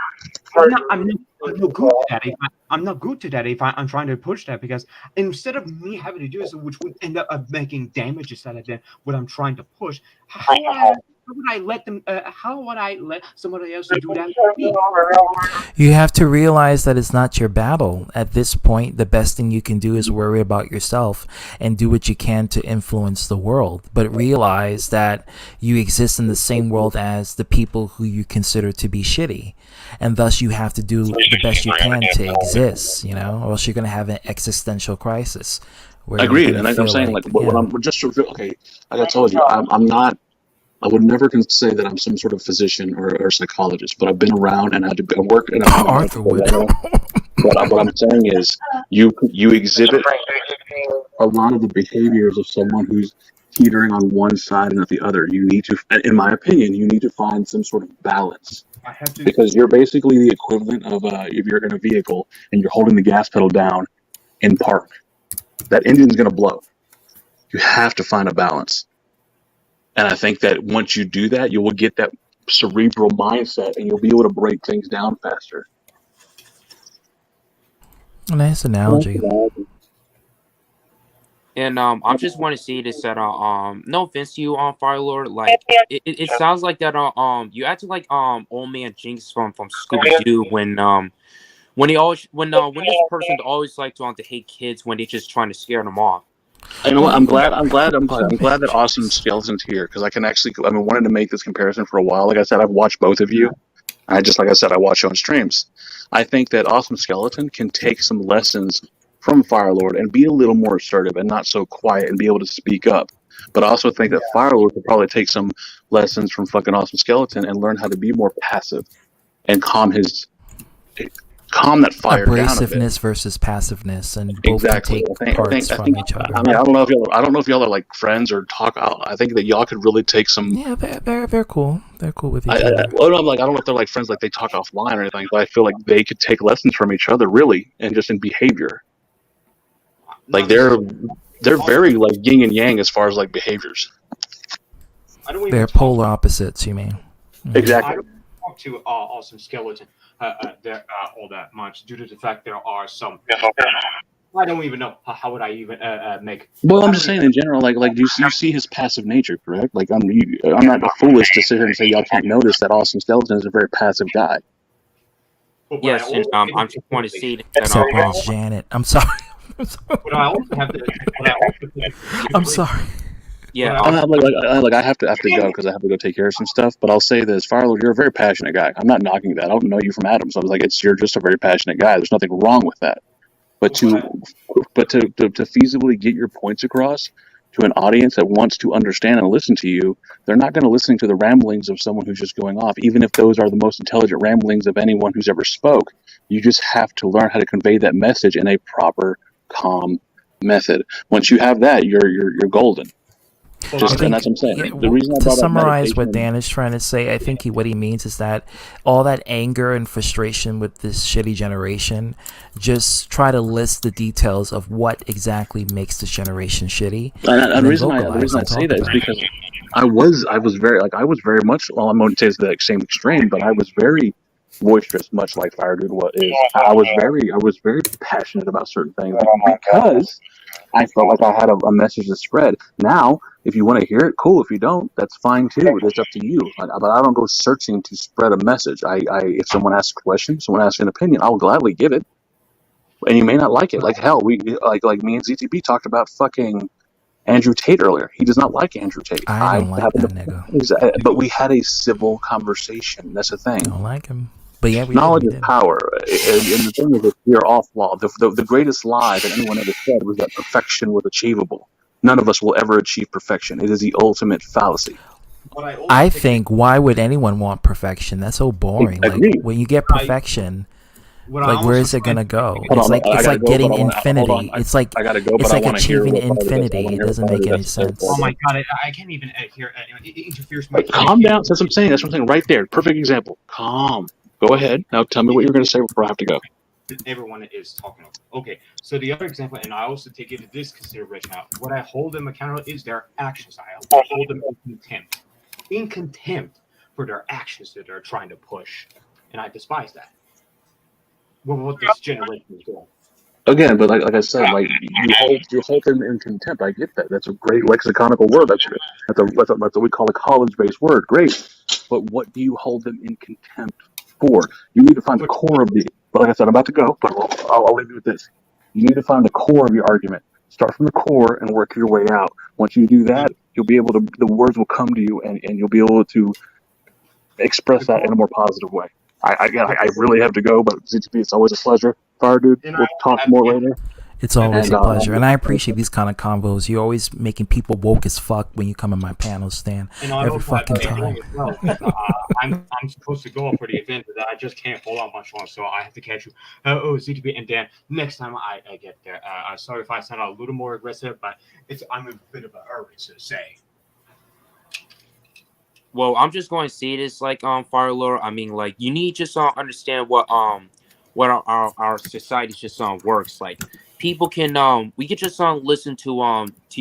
I'm not good to that. I'm not good to that if I'm trying to push that because instead of me having to do this, which would end up making damages out of that, what I'm trying to push, how would I let them? How would I let somebody else do that for me? You have to realize that it's not your battle. At this point, the best thing you can do is worry about yourself and do what you can to influence the world. But realize that you exist in the same world as the people who you consider to be shitty. And thus you have to do the best you can to exist, or else you're going to have an existential crisis. Agreed. And I'm saying, what I'm just okay, like I told you, I would never say that I'm some sort of physician or psychologist, but I've been around and I work in Arthur would. What I'm saying is you exhibit a lot of the behaviors of someone who's teetering on one side and not the other. You need to, in my opinion, find some sort of balance. Because you're basically the equivalent of if you're in a vehicle and you're holding the gas pedal down in park. That engine's going to blow. You have to find a balance. And I think that once you do that, you will get that cerebral mindset and you'll be able to break things down faster. Nice analogy. And I just want to say this that no offense to you on Firelord, like it sounds like that you acting like old man Jinx from Scooby Doo when this person always like to hate kids when they're just trying to scare them off. You know what? I'm glad that Awesome Skeleton's here because I can actually. I've been wanting to make this comparison for a while. Like I said, I've watched both of you. I watch your own streams. I think that Awesome Skeleton can take some lessons from Firelord and be a little more assertive and not so quiet and be able to speak up. But I also think that Firelord could probably take some lessons from fucking Awesome Skeleton and learn how to be more passive and calm calm that fire down a bit. Abrasiveness versus passiveness, and both Exactly. can take parts from each other. I mean, I don't know if y'all are like friends or talk. I think that y'all could really take some. Yeah, they're cool. They're cool with each other. Well, I'm like, I don't know if they're like friends, like they talk offline or anything, but I feel like they could take lessons from each other, really, and just in behavior. Like they're very like yin and yang as far as like behaviors. They're polar opposites. You mean? Exactly. I don't talk to Awesome Skeleton all that much due to the fact there are some. I don't even know how would I even make. Well, I'm just saying in general, like you see his passive nature, correct? Like I'm not foolish to sit here and say y'all can't notice that Awesome Skeleton is a very passive guy. Yes, and I just want to see that. Except when it's Janet. I'm sorry. But I also have to. I'm sorry. Yeah, I have to go because I have to go take care of some stuff. But I'll say this, Farlow, you're a very passionate guy. I'm not knocking that. I don't know you from Adam, so I was like, you're just a very passionate guy. There's nothing wrong with that. But to feasibly get your points across to an audience that wants to understand and listen to you, they're not going to listen to the ramblings of someone who's just going off, even if those are the most intelligent ramblings of anyone who's ever spoke. You just have to learn how to convey that message in a proper, calm method. Once you have that, you're golden. And that's what I'm saying. The reason I To brought up summarize what meditation- Dan is trying to say, I think what he means is that all that anger and frustration with this shitty generation, just try to list the details of what exactly makes this generation shitty. And the reason I say that is because I was very much, well, I'm going to say it's the same extreme, but I was very boisterous, much like Fire Dude is. I was very passionate about certain things because I felt like I had a message to spread. Now, if you want to hear it, cool. If you don't, that's fine too. It's up to you. But I don't go searching to spread a message. If someone asks a question, someone asks an opinion, I'll gladly give it. And you may not like it. Like hell, we like me and ZTB talked about fucking Andrew Tate earlier. He does not like Andrew Tate. I don't like that nigga. But we had a civil conversation. That's the thing. I don't like him. But yeah, knowledge is power. And the thing is, we are all flawed. The greatest lie that anyone ever said was that perfection was achievable. None of us will ever achieve perfection. It is the ultimate fallacy. I think, why would anyone want perfection? That's so boring. Like, when you get perfection, like where is it gonna go? It's like getting infinity. It's like achieving infinity. It doesn't make any sense. Oh my god, I can't even hear. It interferes with my. Calm down. That's what I'm saying. That's what I'm saying right there. Perfect example. Calm. Go ahead. Now tell me what you're going to say before I have to go. Everyone is talking. Okay, so the other example, and I also take into this consideration now, what I hold them accountable is their actions. I hold them in contempt for their actions that they're trying to push, and I despise that. What this generation is doing. Again, but like I said, like you hold them in contempt. I get that. That's a great lexiconical word. That's what we call a college-based word. Great, but what do you hold them in contempt for? You need to find the core of the. But like I said, I'm about to go, but I'll leave you with this. You need to find the core of your argument. Start from the core and work your way out. Once you do that, you'll be able to. The words will come to you, and you'll be able to express that in a more positive way. I really have to go, but ZTP, it's always a pleasure. Fire Dude, we'll talk more later. It's always a pleasure, and I appreciate these kind of convos. You're always making people woke as fuck when you come in my panels, Stan. Every fucking time. I'm supposed to go up for the event, but I just can't hold on much longer, so I have to catch you. ZTB and Dan, next time I get there. Sorry if I sound a little more aggressive, but I'm a bit of a hurry to say. Well, I'm just going to say this, like, Fire Lord. I mean, like, you need to just understand what our society just works. Like, people can we can just listen to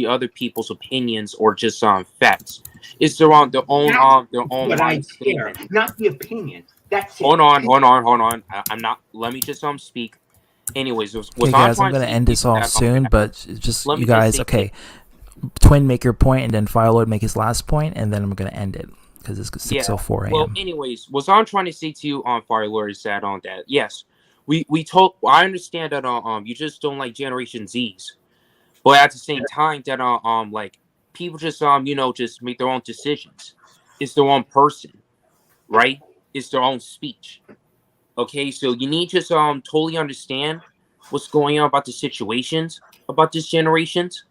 other people's opinions or just facts. It's their own But statement. not the opinion. That's it. Hold on. I'm not. Let me just speak. Anyways, Okay, guys, I'm gonna end this off soon, but just you guys, okay. Twin, make your point, and then Firelord make his last point, and then I'm gonna end it because it's 6:04 a.m. Well, anyways, what I'm trying to say to you on Firelord is that yes, we told. I understand that you just don't like Generation Zs, but at the same time that like people just just make their own decisions. It's their own person, right? It's their own speech. Okay, so you need to totally understand what's going on about the situations about this generations.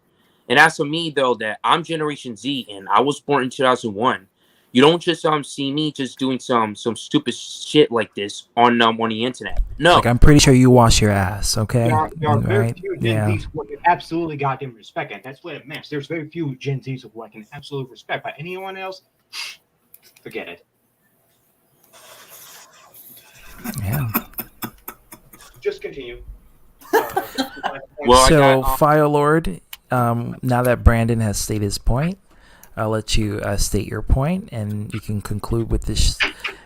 And as for me, though, that I'm Generation Z and I was born in 2001, You don't just see me just doing some stupid shit like this on the internet. No. Like, I'm pretty sure you wash your ass, okay? There are very Right? few Gen Yeah. Zs who I can absolutely goddamn respect, and that's what it means. There's very few Gen Zs who I can absolutely respect, but anyone else, forget it. Yeah. Just continue. So, Firelord, now that Brandon has stated his point, I'll let you state your point, and you can conclude with this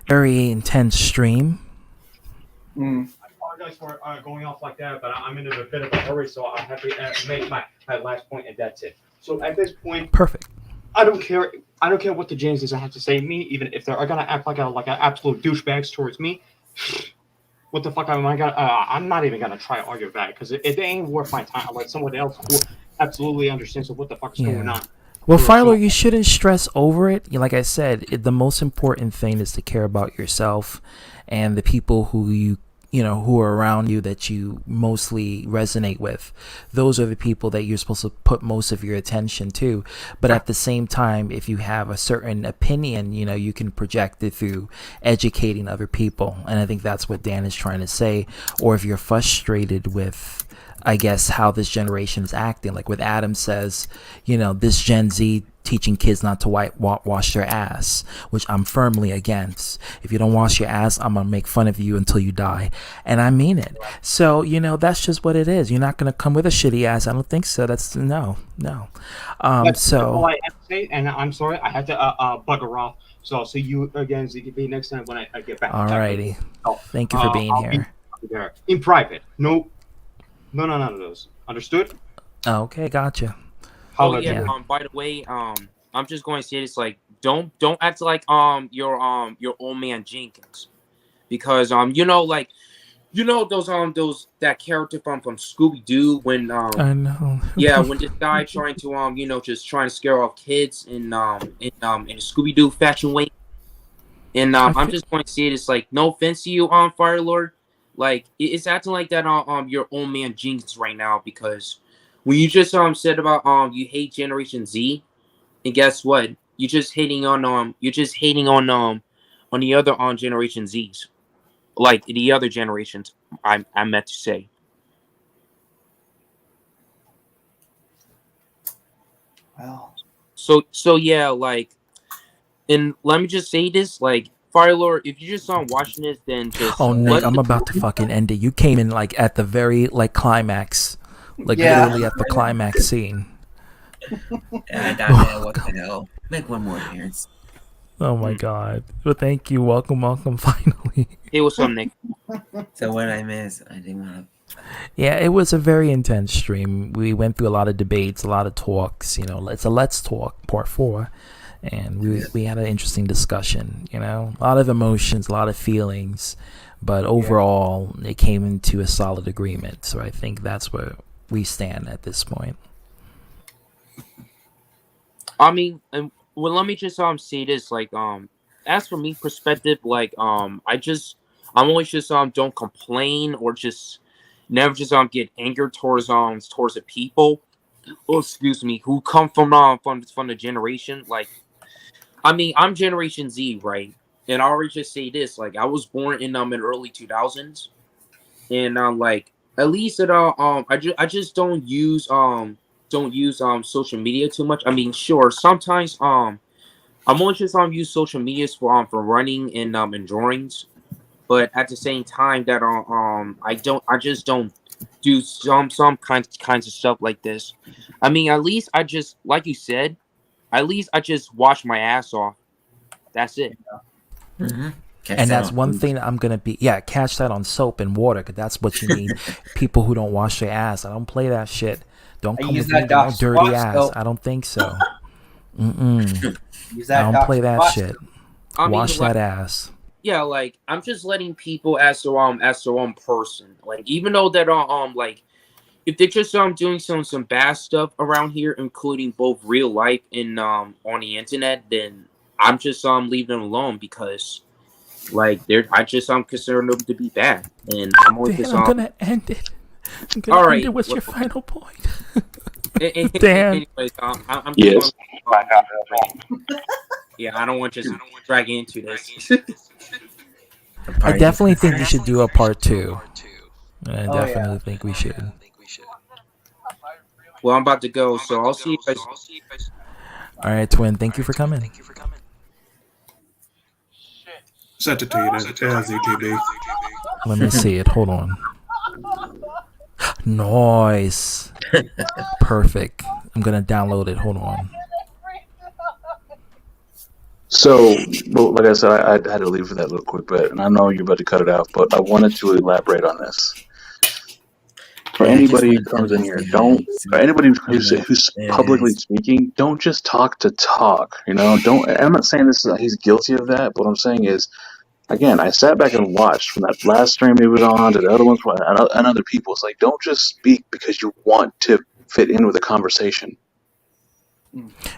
very intense stream. I apologize for going off like that, but I'm in a bit of a hurry, so I'll have to make my last point, and that's it. So at this point, perfect. I don't care. I don't care what the James is. I have to say me, even if they're gonna act like an absolute douchebags towards me. What the fuck am I gonna? I'm not even gonna try to argue back because it ain't worth my time. I'll let someone else who absolutely understands what the fuck is going on. Well, Firelord, you shouldn't stress over it. Like I said, the most important thing is to care about yourself and the people who who are around you that you mostly resonate with. Those are the people that you're supposed to put most of your attention to. But at the same time, if you have a certain opinion, you can project it through educating other people. And I think that's what Dan is trying to say. Or if you're frustrated with, I guess, how this generation is acting, like what Adam says, this Gen Z teaching kids not to wash their ass, which I'm firmly against. If you don't wash your ass, I'm gonna make fun of you until you die, and I mean it. So that's just what it is. You're not gonna come with a shitty ass. I don't think so. That's no. That's all I have to say, and I'm sorry, I had to bugger off. So I'll see you again, ZKB, next time when I get back. Alrighty. Thank you for being here. I'll be there in private. No, none of those. Understood? Okay, gotcha. Oh yeah. By the way, I'm just going to say this: like, don't act like your old man Jenkins, because those that character from Scooby Doo when I know. Yeah, when this guy trying to just trying to scare off kids in a Scooby Doo fashion way, and I'm just going to say this: like, no offense to you, Firelord, like it's acting like that your old man Jenkins right now, because when you just said about you hate Generation Z, and guess what? You're just hating on the other Generation Zs, like the other generations. I meant to say. Well. So yeah, like, and let me just say this, like, Firelord, if you're just watching this, then just Nick, I'm about to fucking end it. You came in like at the very climax. Literally at the climax scene. I don't know what the hell. Make one more appearance. Oh my god. Well, thank you. Welcome, finally. Hey, what's up, Nick? So what I missed, I didn't want to... Yeah, it was a very intense stream. We went through a lot of debates, a lot of talks. It's a Let's Talk Part 4. And we had an interesting discussion, a lot of emotions, a lot of feelings. But overall, it came into a solid agreement. So I think that's where we stand at this point. I mean, well, let me just say this, like, as for me perspective, like, I'm always just don't complain or just never just get angered towards the people, who come from the generation. Like, I mean, I'm Generation Z, right? And I already just say this, like, I was born in early 2000s, and like, at least I just don't use social media too much. I mean, sure, sometimes I'm only just use social media for running and drawings, but at the same time that I just don't do some kinds of stuff like this. I mean, at least I just, like you said, at least I just wash my ass off. That's it. Mm-hmm. And that's one thing I'm going to be, catch that on soap and water, because that's what you need. People who don't wash their ass. I don't play that shit. Don't come with me, no dirty ass. Soap. I don't think so. I don't play that shit. Wash that ass. Yeah, like, I'm just letting people as their own person. Like, even though that like, if they're just doing some bad stuff around here, including both real life and on the internet, then I'm just leaving them alone, because like I just consider them to be bad, and I'm only just I'm gonna end it. I'm gonna end it. What's your final point? Dan. Anyways, I'm just Yes. going. Yeah, I don't want you to drag into this. I definitely think we should do a part 2. I Oh, definitely yeah. think we should. Well, I'm about to go, so I'll see you guys. All right, Twin. Thank you for coming. Sent it to you, ZTB. Let me see it. Hold on. Nice. Perfect. I'm gonna download it. Hold on. So, well, like I said, I had to leave for that little quick bit, and I know you're about to cut it out, but I wanted to elaborate on this. For anybody who comes in here, for anybody who's publicly speaking, don't just talk to talk. You know, don't. I'm not saying he's guilty of that, but what I'm saying is, again, I sat back and watched from that last stream he was on to the other ones and other people. It's like, don't just speak because you want to fit in with the conversation.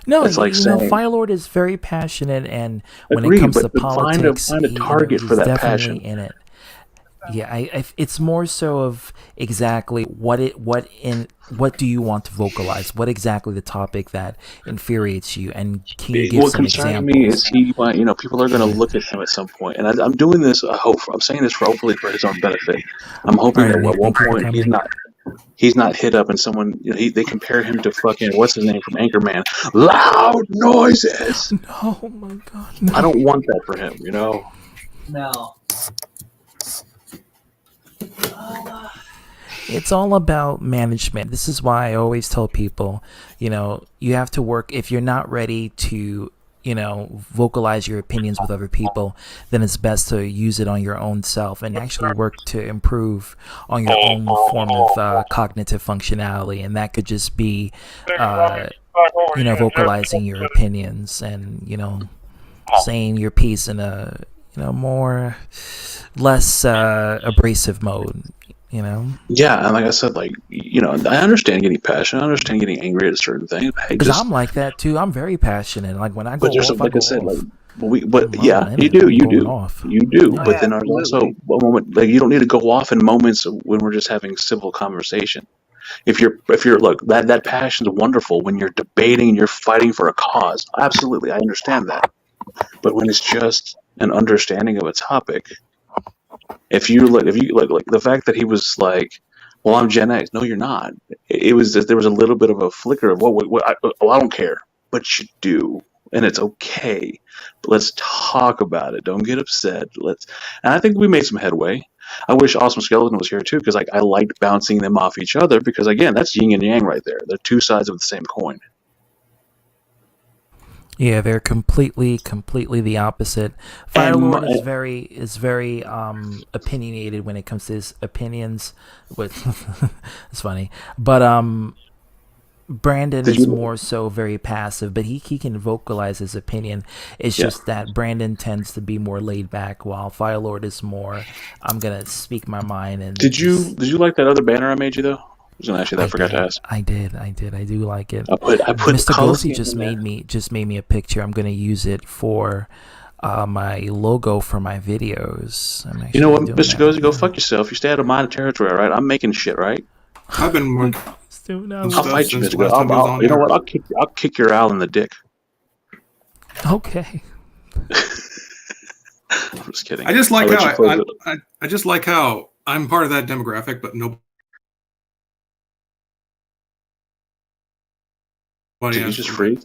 No, it's like saying, Firelord is very passionate, and when agreed, it comes to but politics, find a target for that passion. In it. Yeah, it's more so of exactly what do you want to vocalize? What exactly the topic that infuriates you, and can you give some examples? Me is people are going to look at him at some point, and I'm doing this. I'm saying this hopefully for his own benefit. I'm hoping that at one point he's not hit up and someone they compare him to fucking what's his name from Anchorman, loud noises. Oh my god! No. I don't want that for him. No. It's all about management. This is why I always tell people, you have to work. If you're not ready to, vocalize your opinions with other people, then it's best to use it on your own self and actually work to improve on your own form of cognitive functionality. And that could just be, vocalizing your opinions and, saying your piece in a, less abrasive mode. Yeah, and like I said, I understand getting passionate. I understand getting angry at a certain thing. Because I'm like that too. I'm very passionate. Like when I go off, like I said, you do. But then there's also a moment you don't need to go off in moments when we're just having civil conversation. If you're look, that passion's wonderful when you're debating and you're fighting for a cause. Absolutely, I understand that. But when it's just an understanding of a topic. If you look, like the fact that he was like, "Well, I'm Gen X." No, you're not. It was just, there was a little bit of a flicker of, I don't care," but you do, and it's okay. But let's talk about it. Don't get upset. And I think we made some headway. I wish Awesome Skeleton was here too, because I liked bouncing them off each other. Because again, that's yin and yang right there. They're two sides of the same coin. Yeah, they're completely the opposite. Firelord is very opinionated when it comes to his opinions. It's funny, but Brandon is more so very passive, but he can vocalize his opinion. It's just that Brandon tends to be more laid back, while Firelord is more, I'm gonna speak my mind. And did you like that other banner I made you though? I forgot to ask. I did. I do like it. I put Mr. Ghosty just made me a picture. I'm gonna use it for my logo for my videos. You know what, Mr. Ghosty, go fuck yourself. You stay out of my territory, all right? I'm making shit, right? I've been working. I'll fight you, Mr. Ghosty. You know what? I'll kick your owl in the dick. Okay. I'm just kidding. I just like I just like how I'm part of that demographic, but no. Did you just freeze?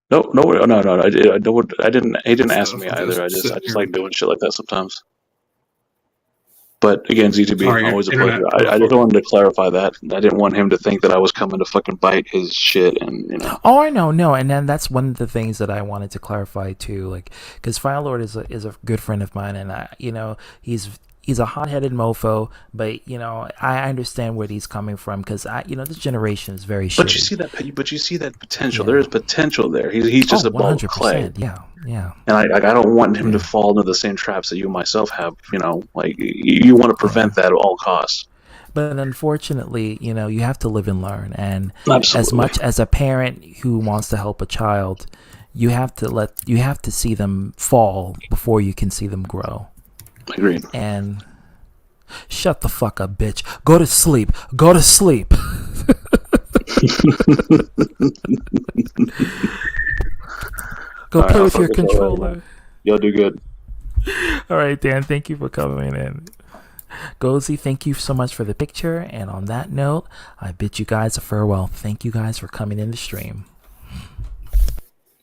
No. I didn't. He didn't ask me either. I just like doing shit like that sometimes. But again, ZTB, always a pleasure. I just wanted to clarify that. I didn't want him to think that I was coming to fucking bite his shit, and Oh, I know, no, and then that's one of the things that I wanted to clarify too, like, because Firelord is a good friend of mine, and he's a hot-headed mofo, but I understand where he's coming from, because this generation is very shitty. But you see that potential. There is potential there. He's just a ball of clay. Yeah. And I don't want him to fall into the same traps that you and myself have. You want to prevent that at all costs. But unfortunately, you have to live and learn. And Absolutely. As much as a parent who wants to help a child, you have to see them fall before you can see them grow. Agreed. And shut the fuck up, bitch. Go to sleep. Go All right, play I'll with your focus on that, controller. man. Y'all do good. All right, Dan, thank you for coming in. Gozy, thank you so much for the picture. And on that note, I bid you guys a farewell. Thank you guys for coming in the stream.